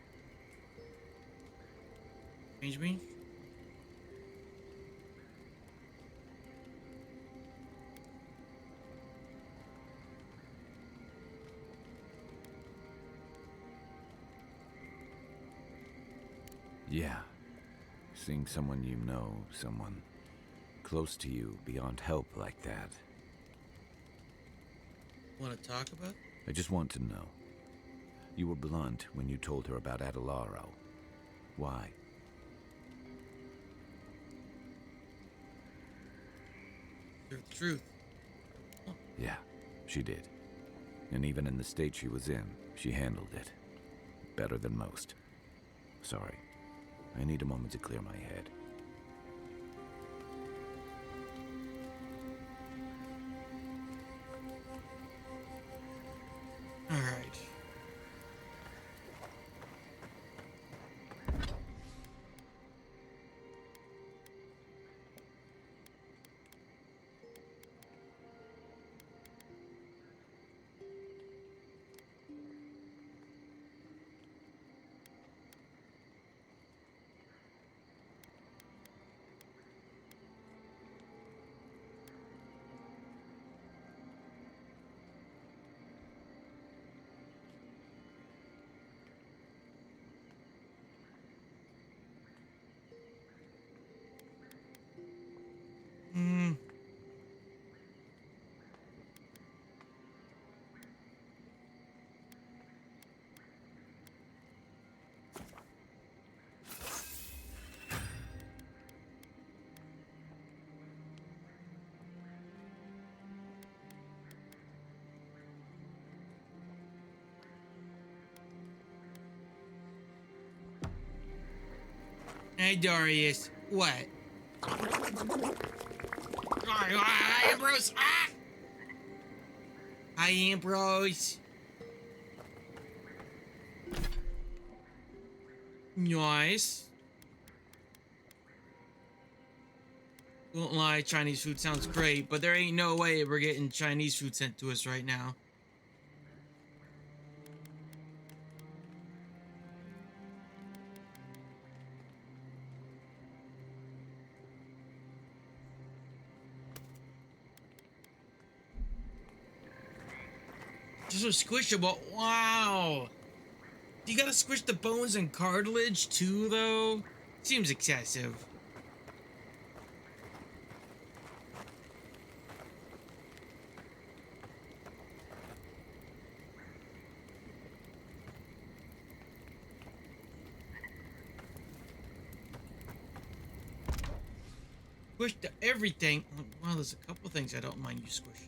Change me? Yeah. Seeing someone you know, someone close to you, beyond help like that. Want to talk about? I just want to know. You were blunt when you told her about Adelaro. Why? The truth. Yeah, she did. And even in the state she was in, she handled it. Better than most. Sorry. I need a moment to clear my head. All right. Hey, Darius. What? Hi, Ambrose. Ah! Hi, Ambrose. Nice. Won't lie, Chinese food sounds great, but there ain't no way we're getting Chinese food sent to us right now. These are squishable. Wow. You gotta squish the bones and cartilage too, though? Seems excessive. Squish everything. Well, there's a couple things I don't mind you squishing.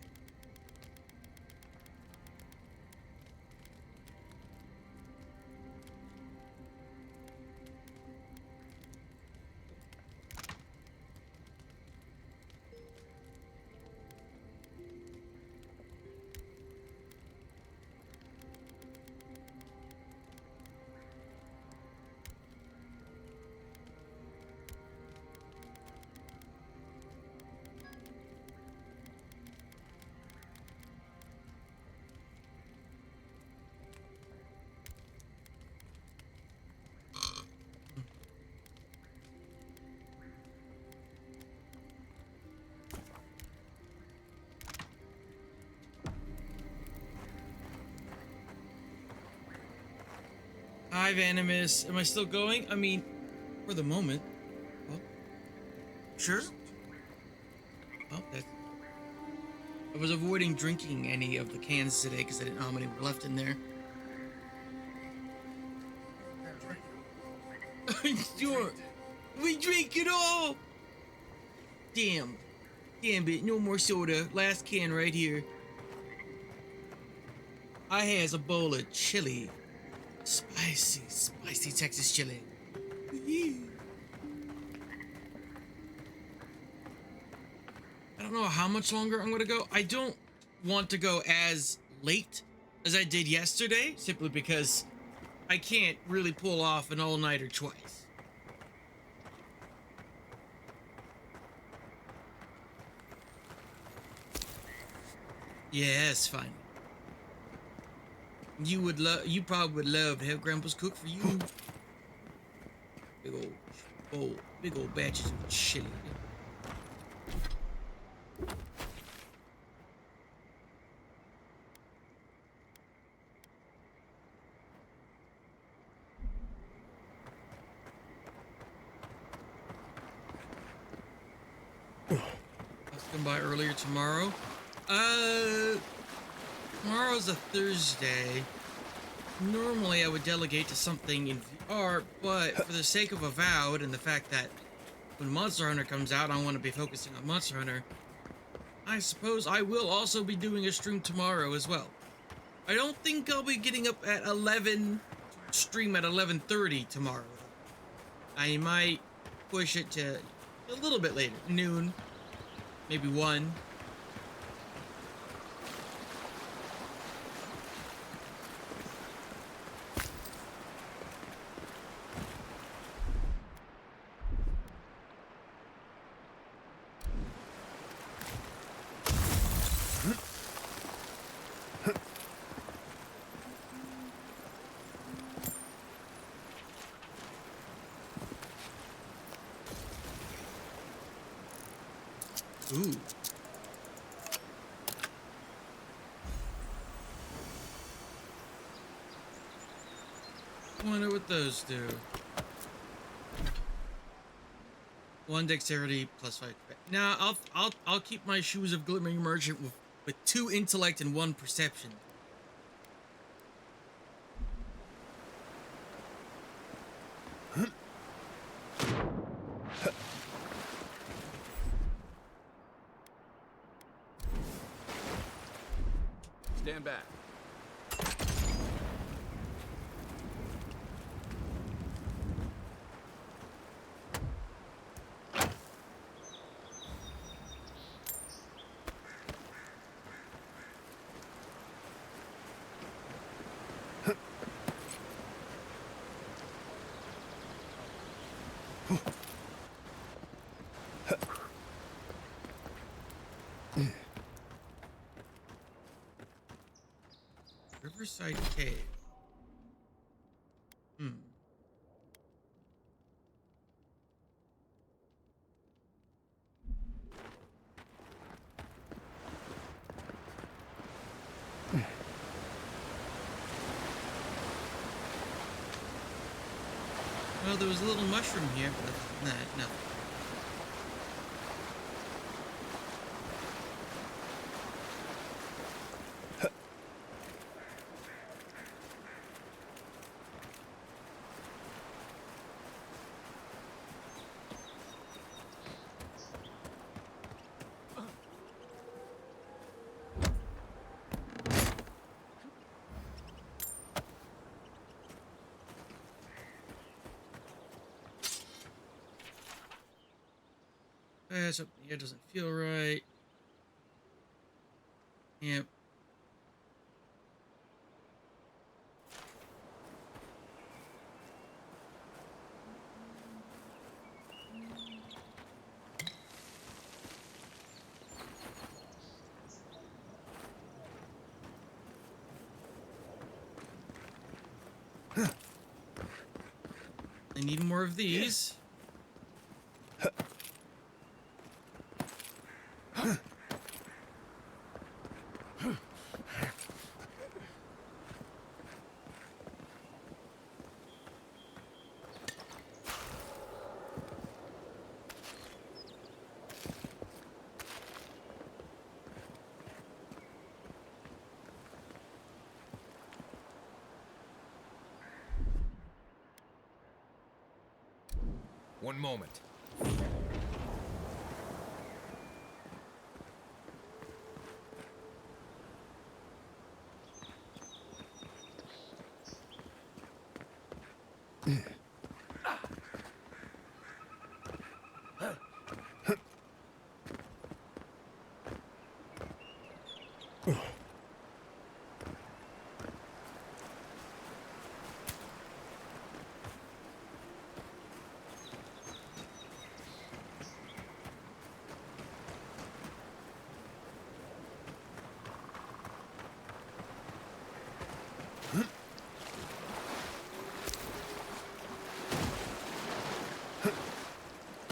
Hi, Vanimus. Am I still going? I mean, for the moment. Well, sure. Oh, that's... I was avoiding drinking any of the cans today because I didn't know how many were left in there. Sure. We drink it all! Damn. Damn it, no more soda. Last can right here. I has a bowl of chili. Spicy, spicy Texas chili. I don't know how much longer I'm gonna go. I don't want to go as late as I did yesterday, simply because I can't really pull off an all-nighter twice. Yes, fine. You probably would love to have Grandpa's cook for you. Big old batches of chili. Let's come by earlier tomorrow. Tomorrow's a Thursday. Normally I would delegate to something in VR, but for the sake of Avowed and the fact that when Monster Hunter comes out, I want to be focusing on Monster Hunter, I suppose I will also be doing a stream tomorrow as well. I don't think I'll be getting up at 11 to stream at 11:30 tomorrow. I might push it to a little bit later, noon, maybe 1. Ooh. Wonder what those do. 1 dexterity plus 5. Now I'll keep my shoes of glimmering merchant with 2 intellect and 1 perception. Stand back. Riverside Cave. Well, there was a little mushroom here, but other than that, no. Something here doesn't feel right. Yep. I need more of these. One moment.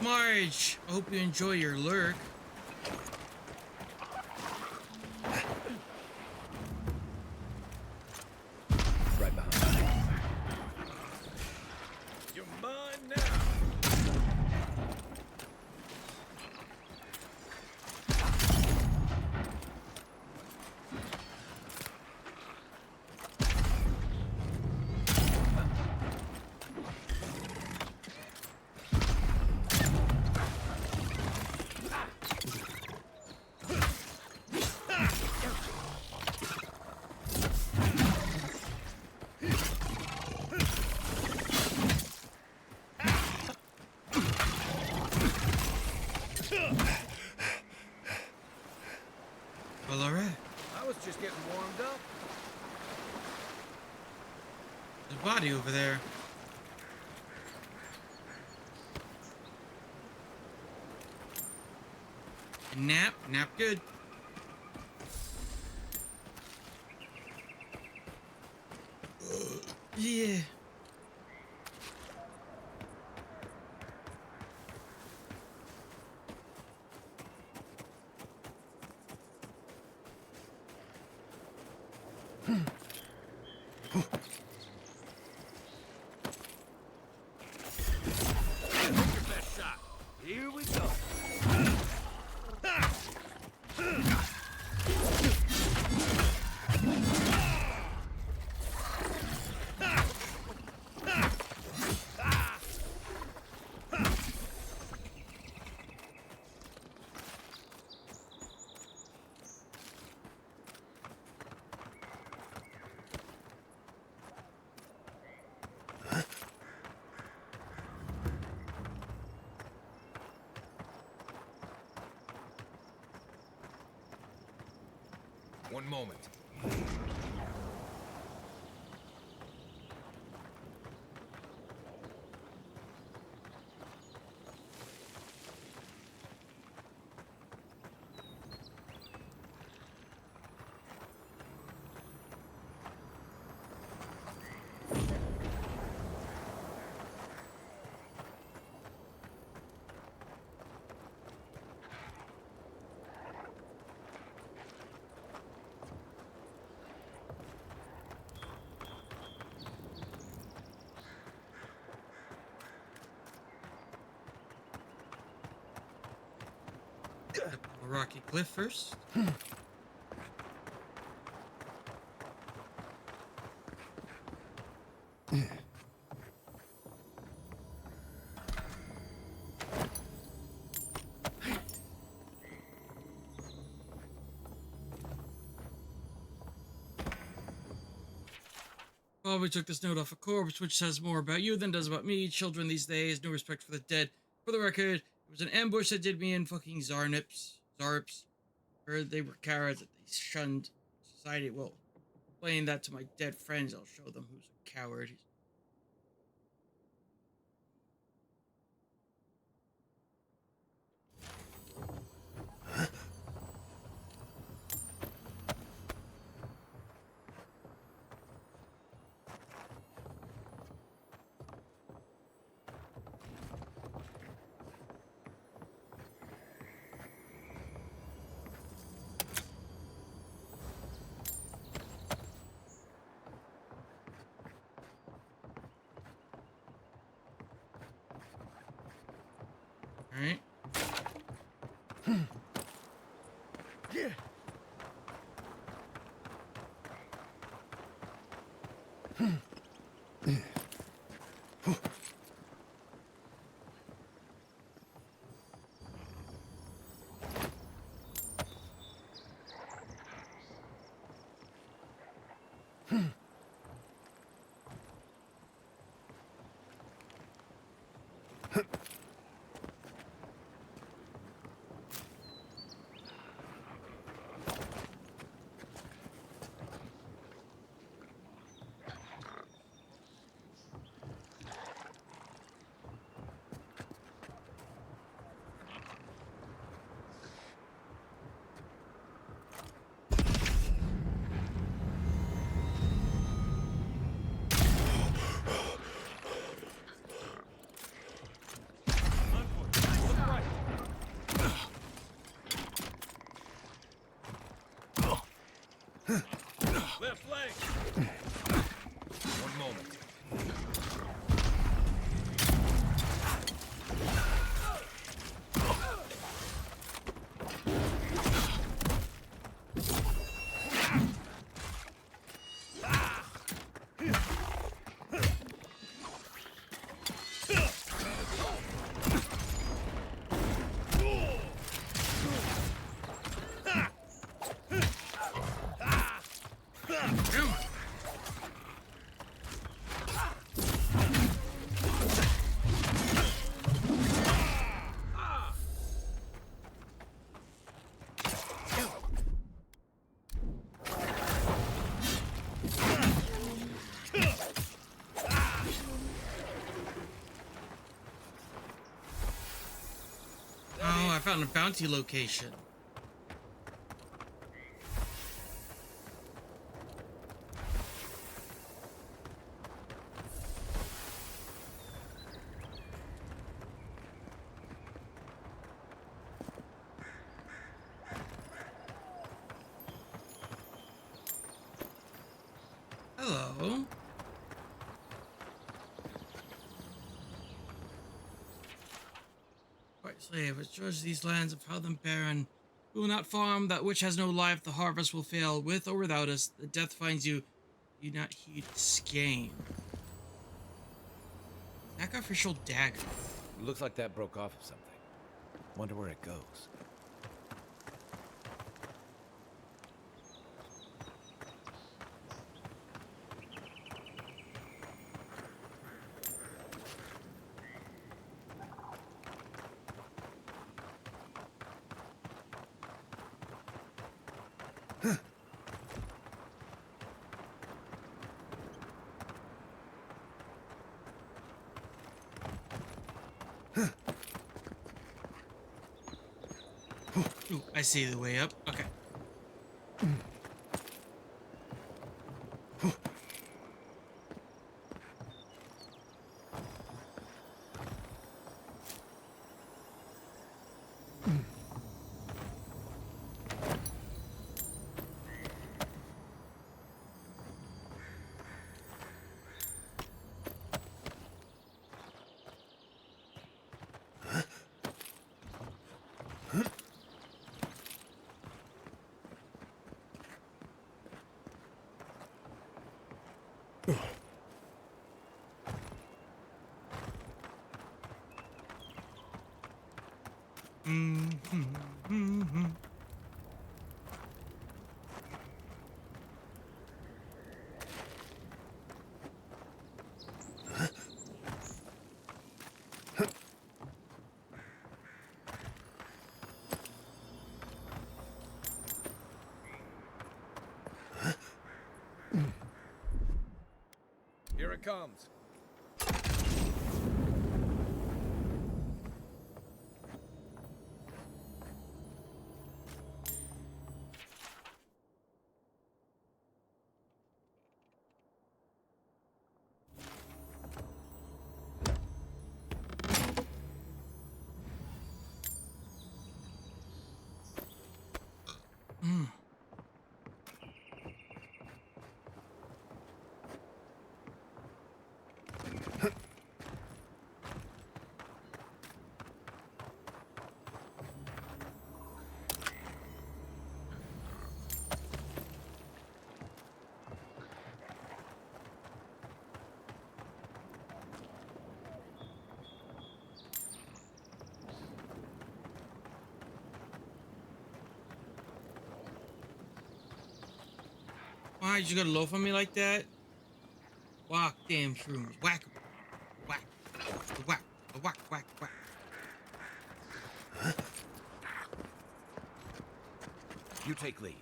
Marge, I hope you enjoy your lurk. Right behind. You're mine now. Well, alright. I was just getting warmed up. There's a body over there. Nap good. Yeah. Take your best shot. Here we go. One moment. A rocky cliff first. Probably took this note off a corpse, which says more about you than does about me. Children these days, no respect for the dead. For the record, it was an ambush that did me in fucking Zarps. Heard they were cowards that they shunned society. Well, playing that to my dead friends, I'll show them who's a coward. Alright. Yeah. found a bounty location. Hello. White slave, as judge these lands have held them barren. We will not farm that which has no life, the harvest will fail. With or without us, the death finds you. Do not heed skein. Sacrificial dagger. Looks like that broke off of something. Wonder where it goes. Ooh, I see the way up. Okay. Here it comes. Why you gonna loaf on me like that? Whack damn shrooms. Whack 'em. Whack. Whack. Whack. Whack. Whack. You take lead.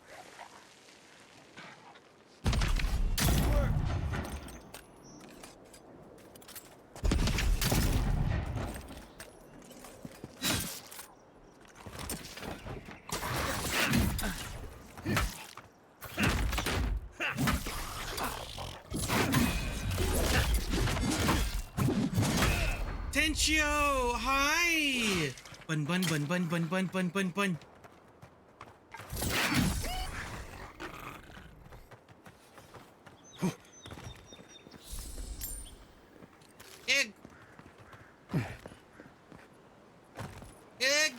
Tenchio, hi. Bun bun bun bun bun bun bun bun bun. Egg. Egg.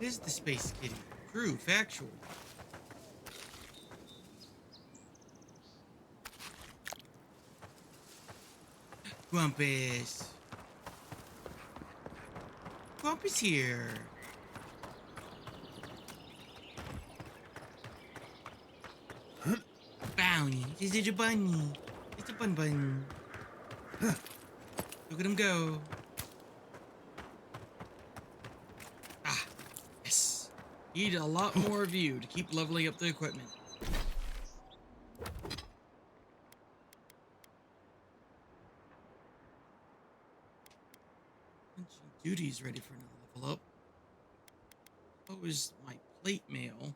Is the space kitty? True, factual. Grumpus. Grumpus here. Bounty. This is a bunny. It's a bun bun. Look at him go. Ah, yes. Need a lot more of you to keep leveling up the equipment. Duty's ready for another level up. What was my plate mail?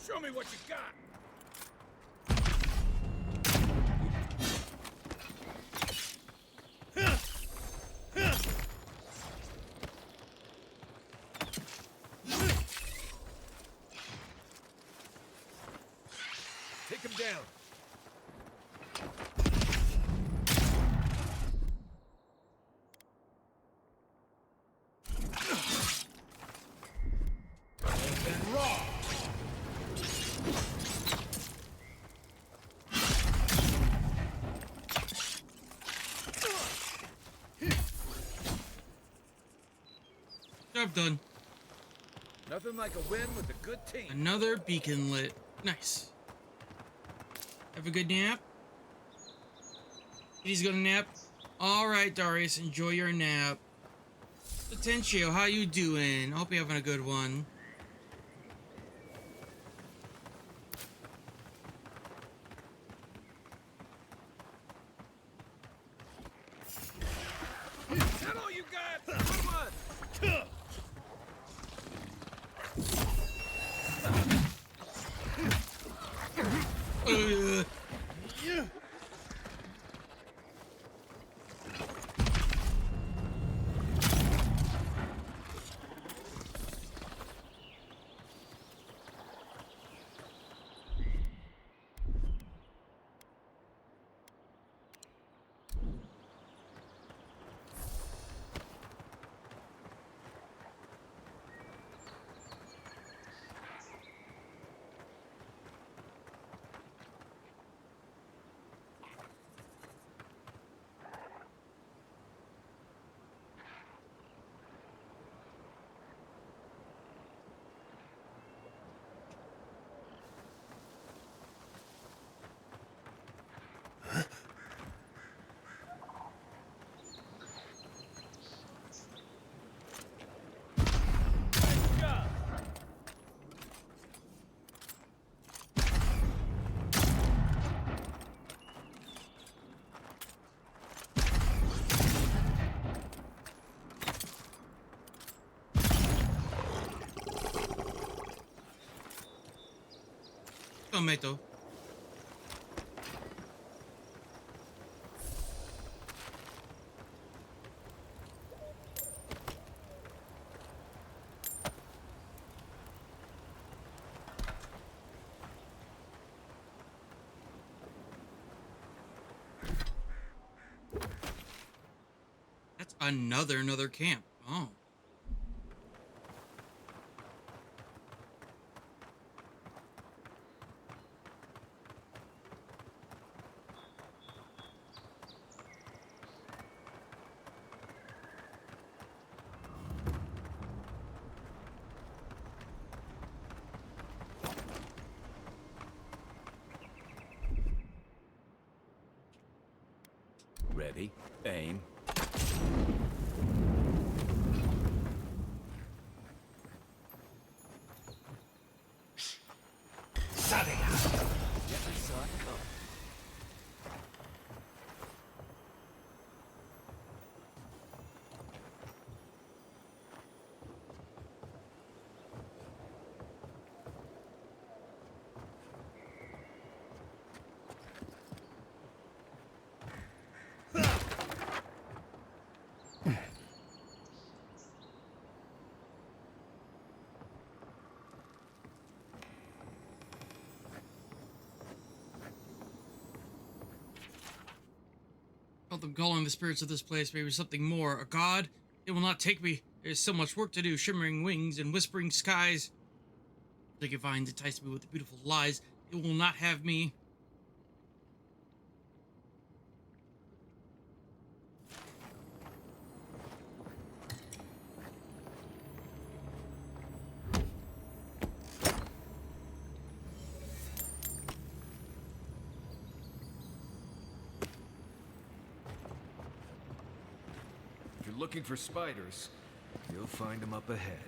Show me what you got. Take him down. Job done. Nothing like a win with a good team. Another beacon lit. Nice. Have a good nap. He's gonna nap. All right, Darius, enjoy your nap. Potentio, how you doing? Hope you're having a good one. Is that all you got? Come on. Tomato. That's another camp. Oh. Ready, aim. Felt them calling the spirits of this place. Maybe something more. A god? It will not take me. There's so much work to do. Shimmering wings and whispering skies. Delicate vines entice me with beautiful lies. It will not have me. If you're looking for spiders, you'll find them up ahead.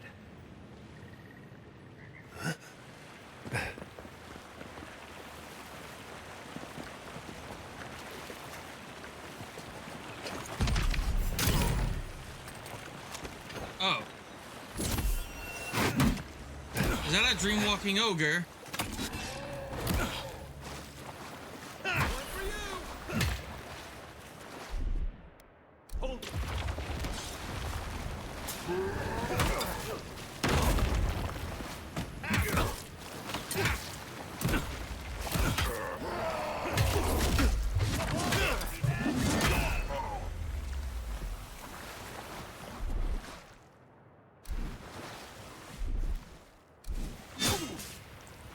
Oh. Is that a dream-walking ogre?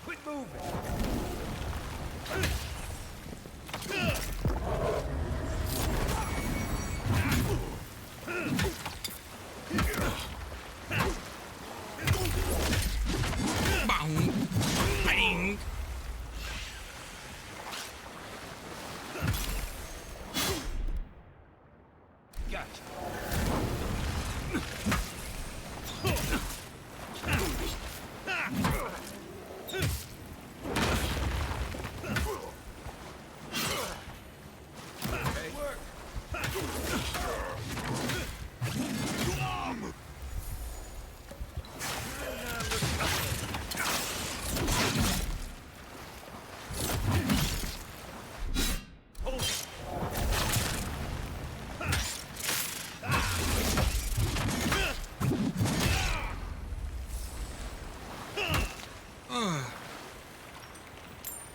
Quit moving! Bang! Bang! Gotcha.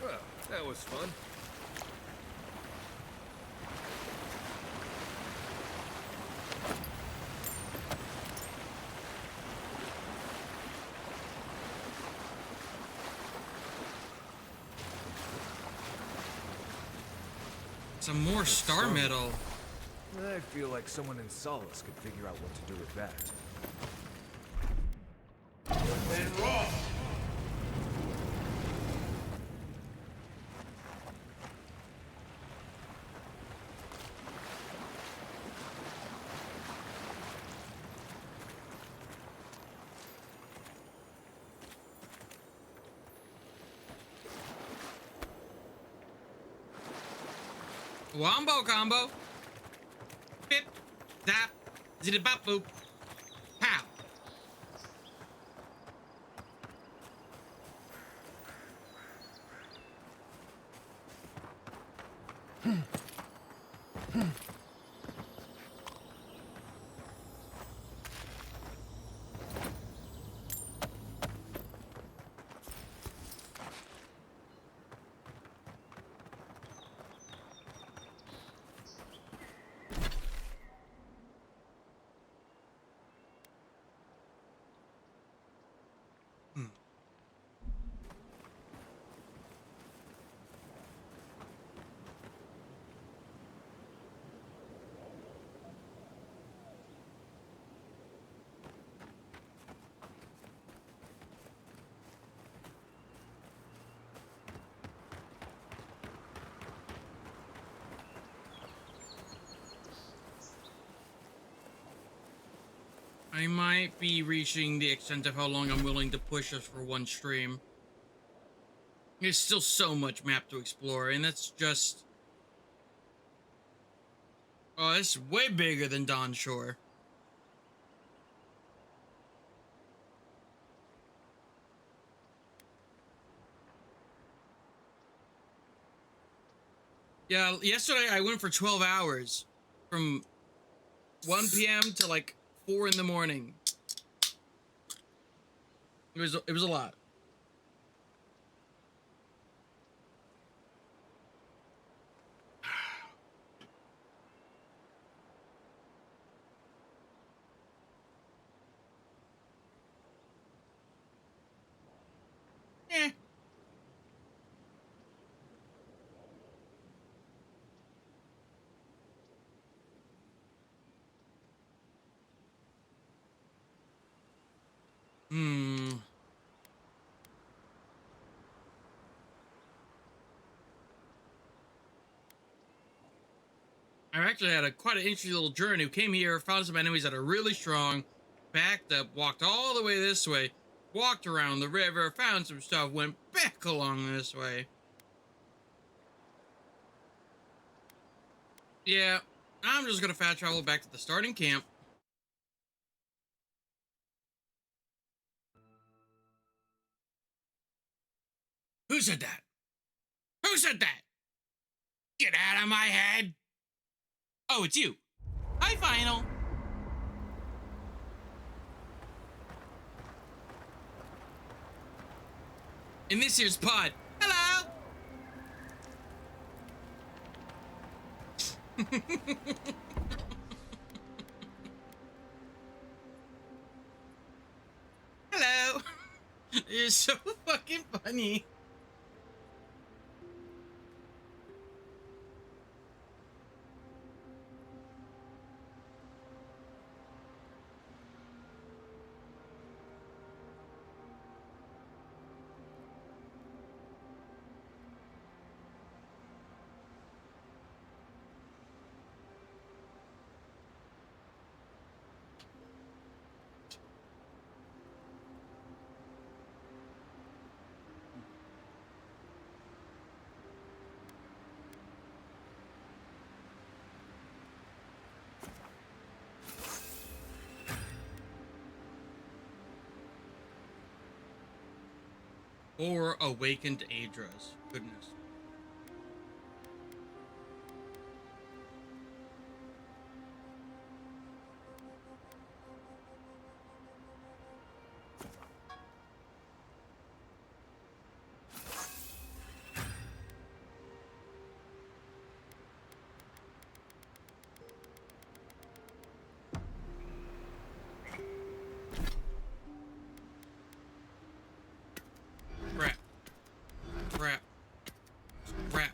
Well, that was fun. Some more star metal. I feel like someone in Solace could figure out what to do with that. And raw. Wombo combo. Pip, zap, zitty bop boop. Pow. I might be reaching the extent of how long I'm willing to push us for one stream. There's still so much map to explore, and that's just... Oh, it's way bigger than Dawn Shore. Yeah, yesterday I went for 12 hours. From 1 p.m. to like 4 in the morning. It was a lot. Hmm. I actually had quite an interesting little journey. Came here, found some enemies that are really strong, backed up, walked all the way this way, walked around the river, found some stuff, went back along this way. Yeah, I'm just gonna fast travel back to the starting camp. Who said that? Who said that? Get out of my head! Oh, it's you. Hi, Final. In this year's pod. Hello! Hello! You're so fucking funny. Or awakened Adras. Goodness. Crap. Crap. Crap.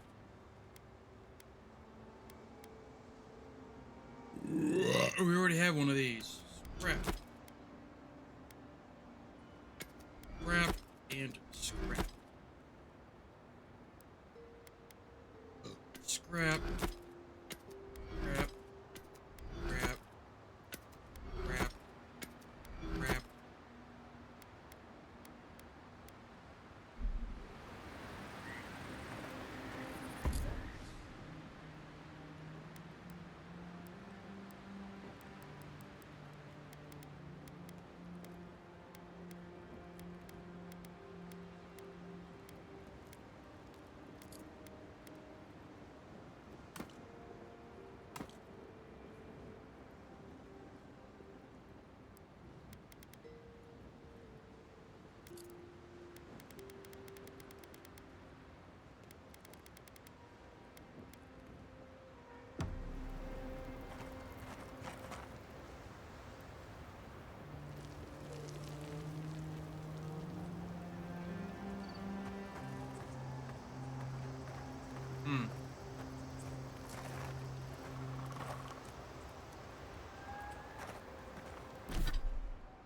We already have one of these. Scrap. Scrap and scrap. Scrap. Scrap. Scrap. Scrap. Scrap. Hmm.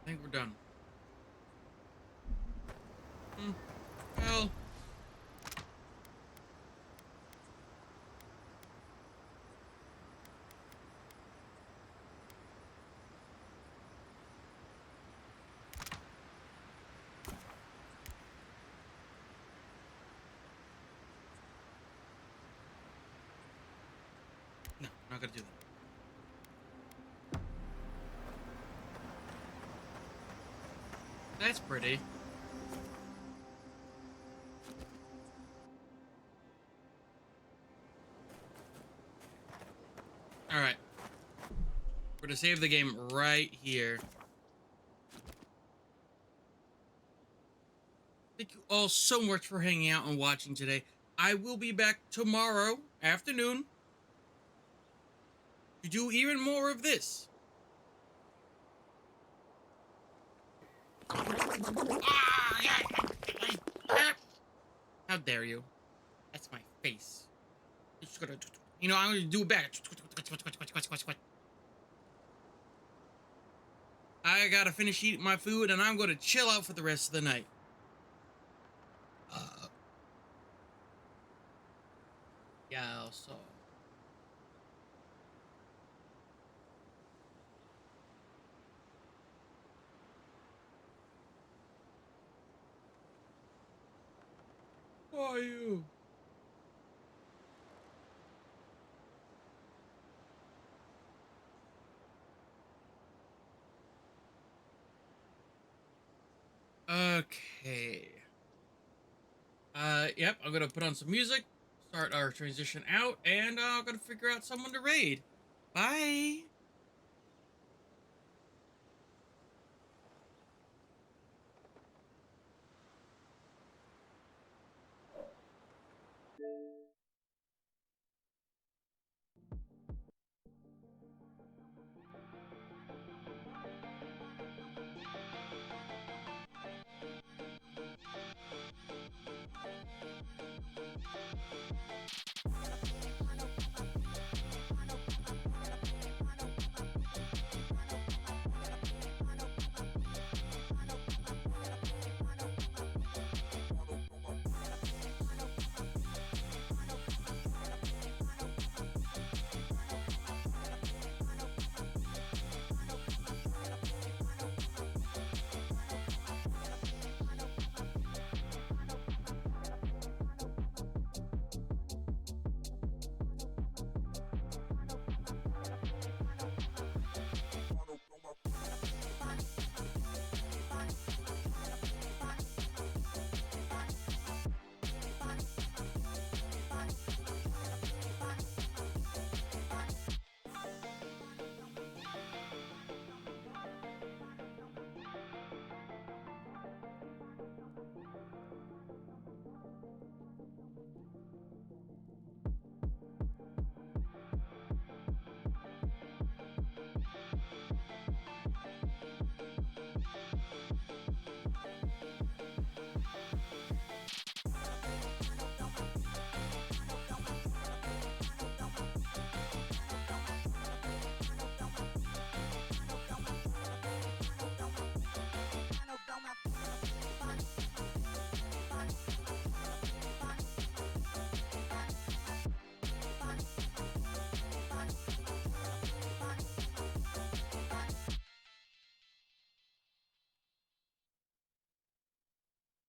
I think we're done. Well. No, I'm not gonna do that. That's pretty. Alright. We're gonna save the game right here. Thank you all so much for hanging out and watching today. I will be back tomorrow afternoon to do even more of this. How dare you? That's my face. I'm just gonna, you know, I'm gonna do it back. I gotta finish eating my food, and I'm gonna chill out for the rest of the night. Yeah, so. Who are you? Okay. Yep, I'm gonna put on some music, start our transition out, and I'm gonna figure out someone to raid. Bye.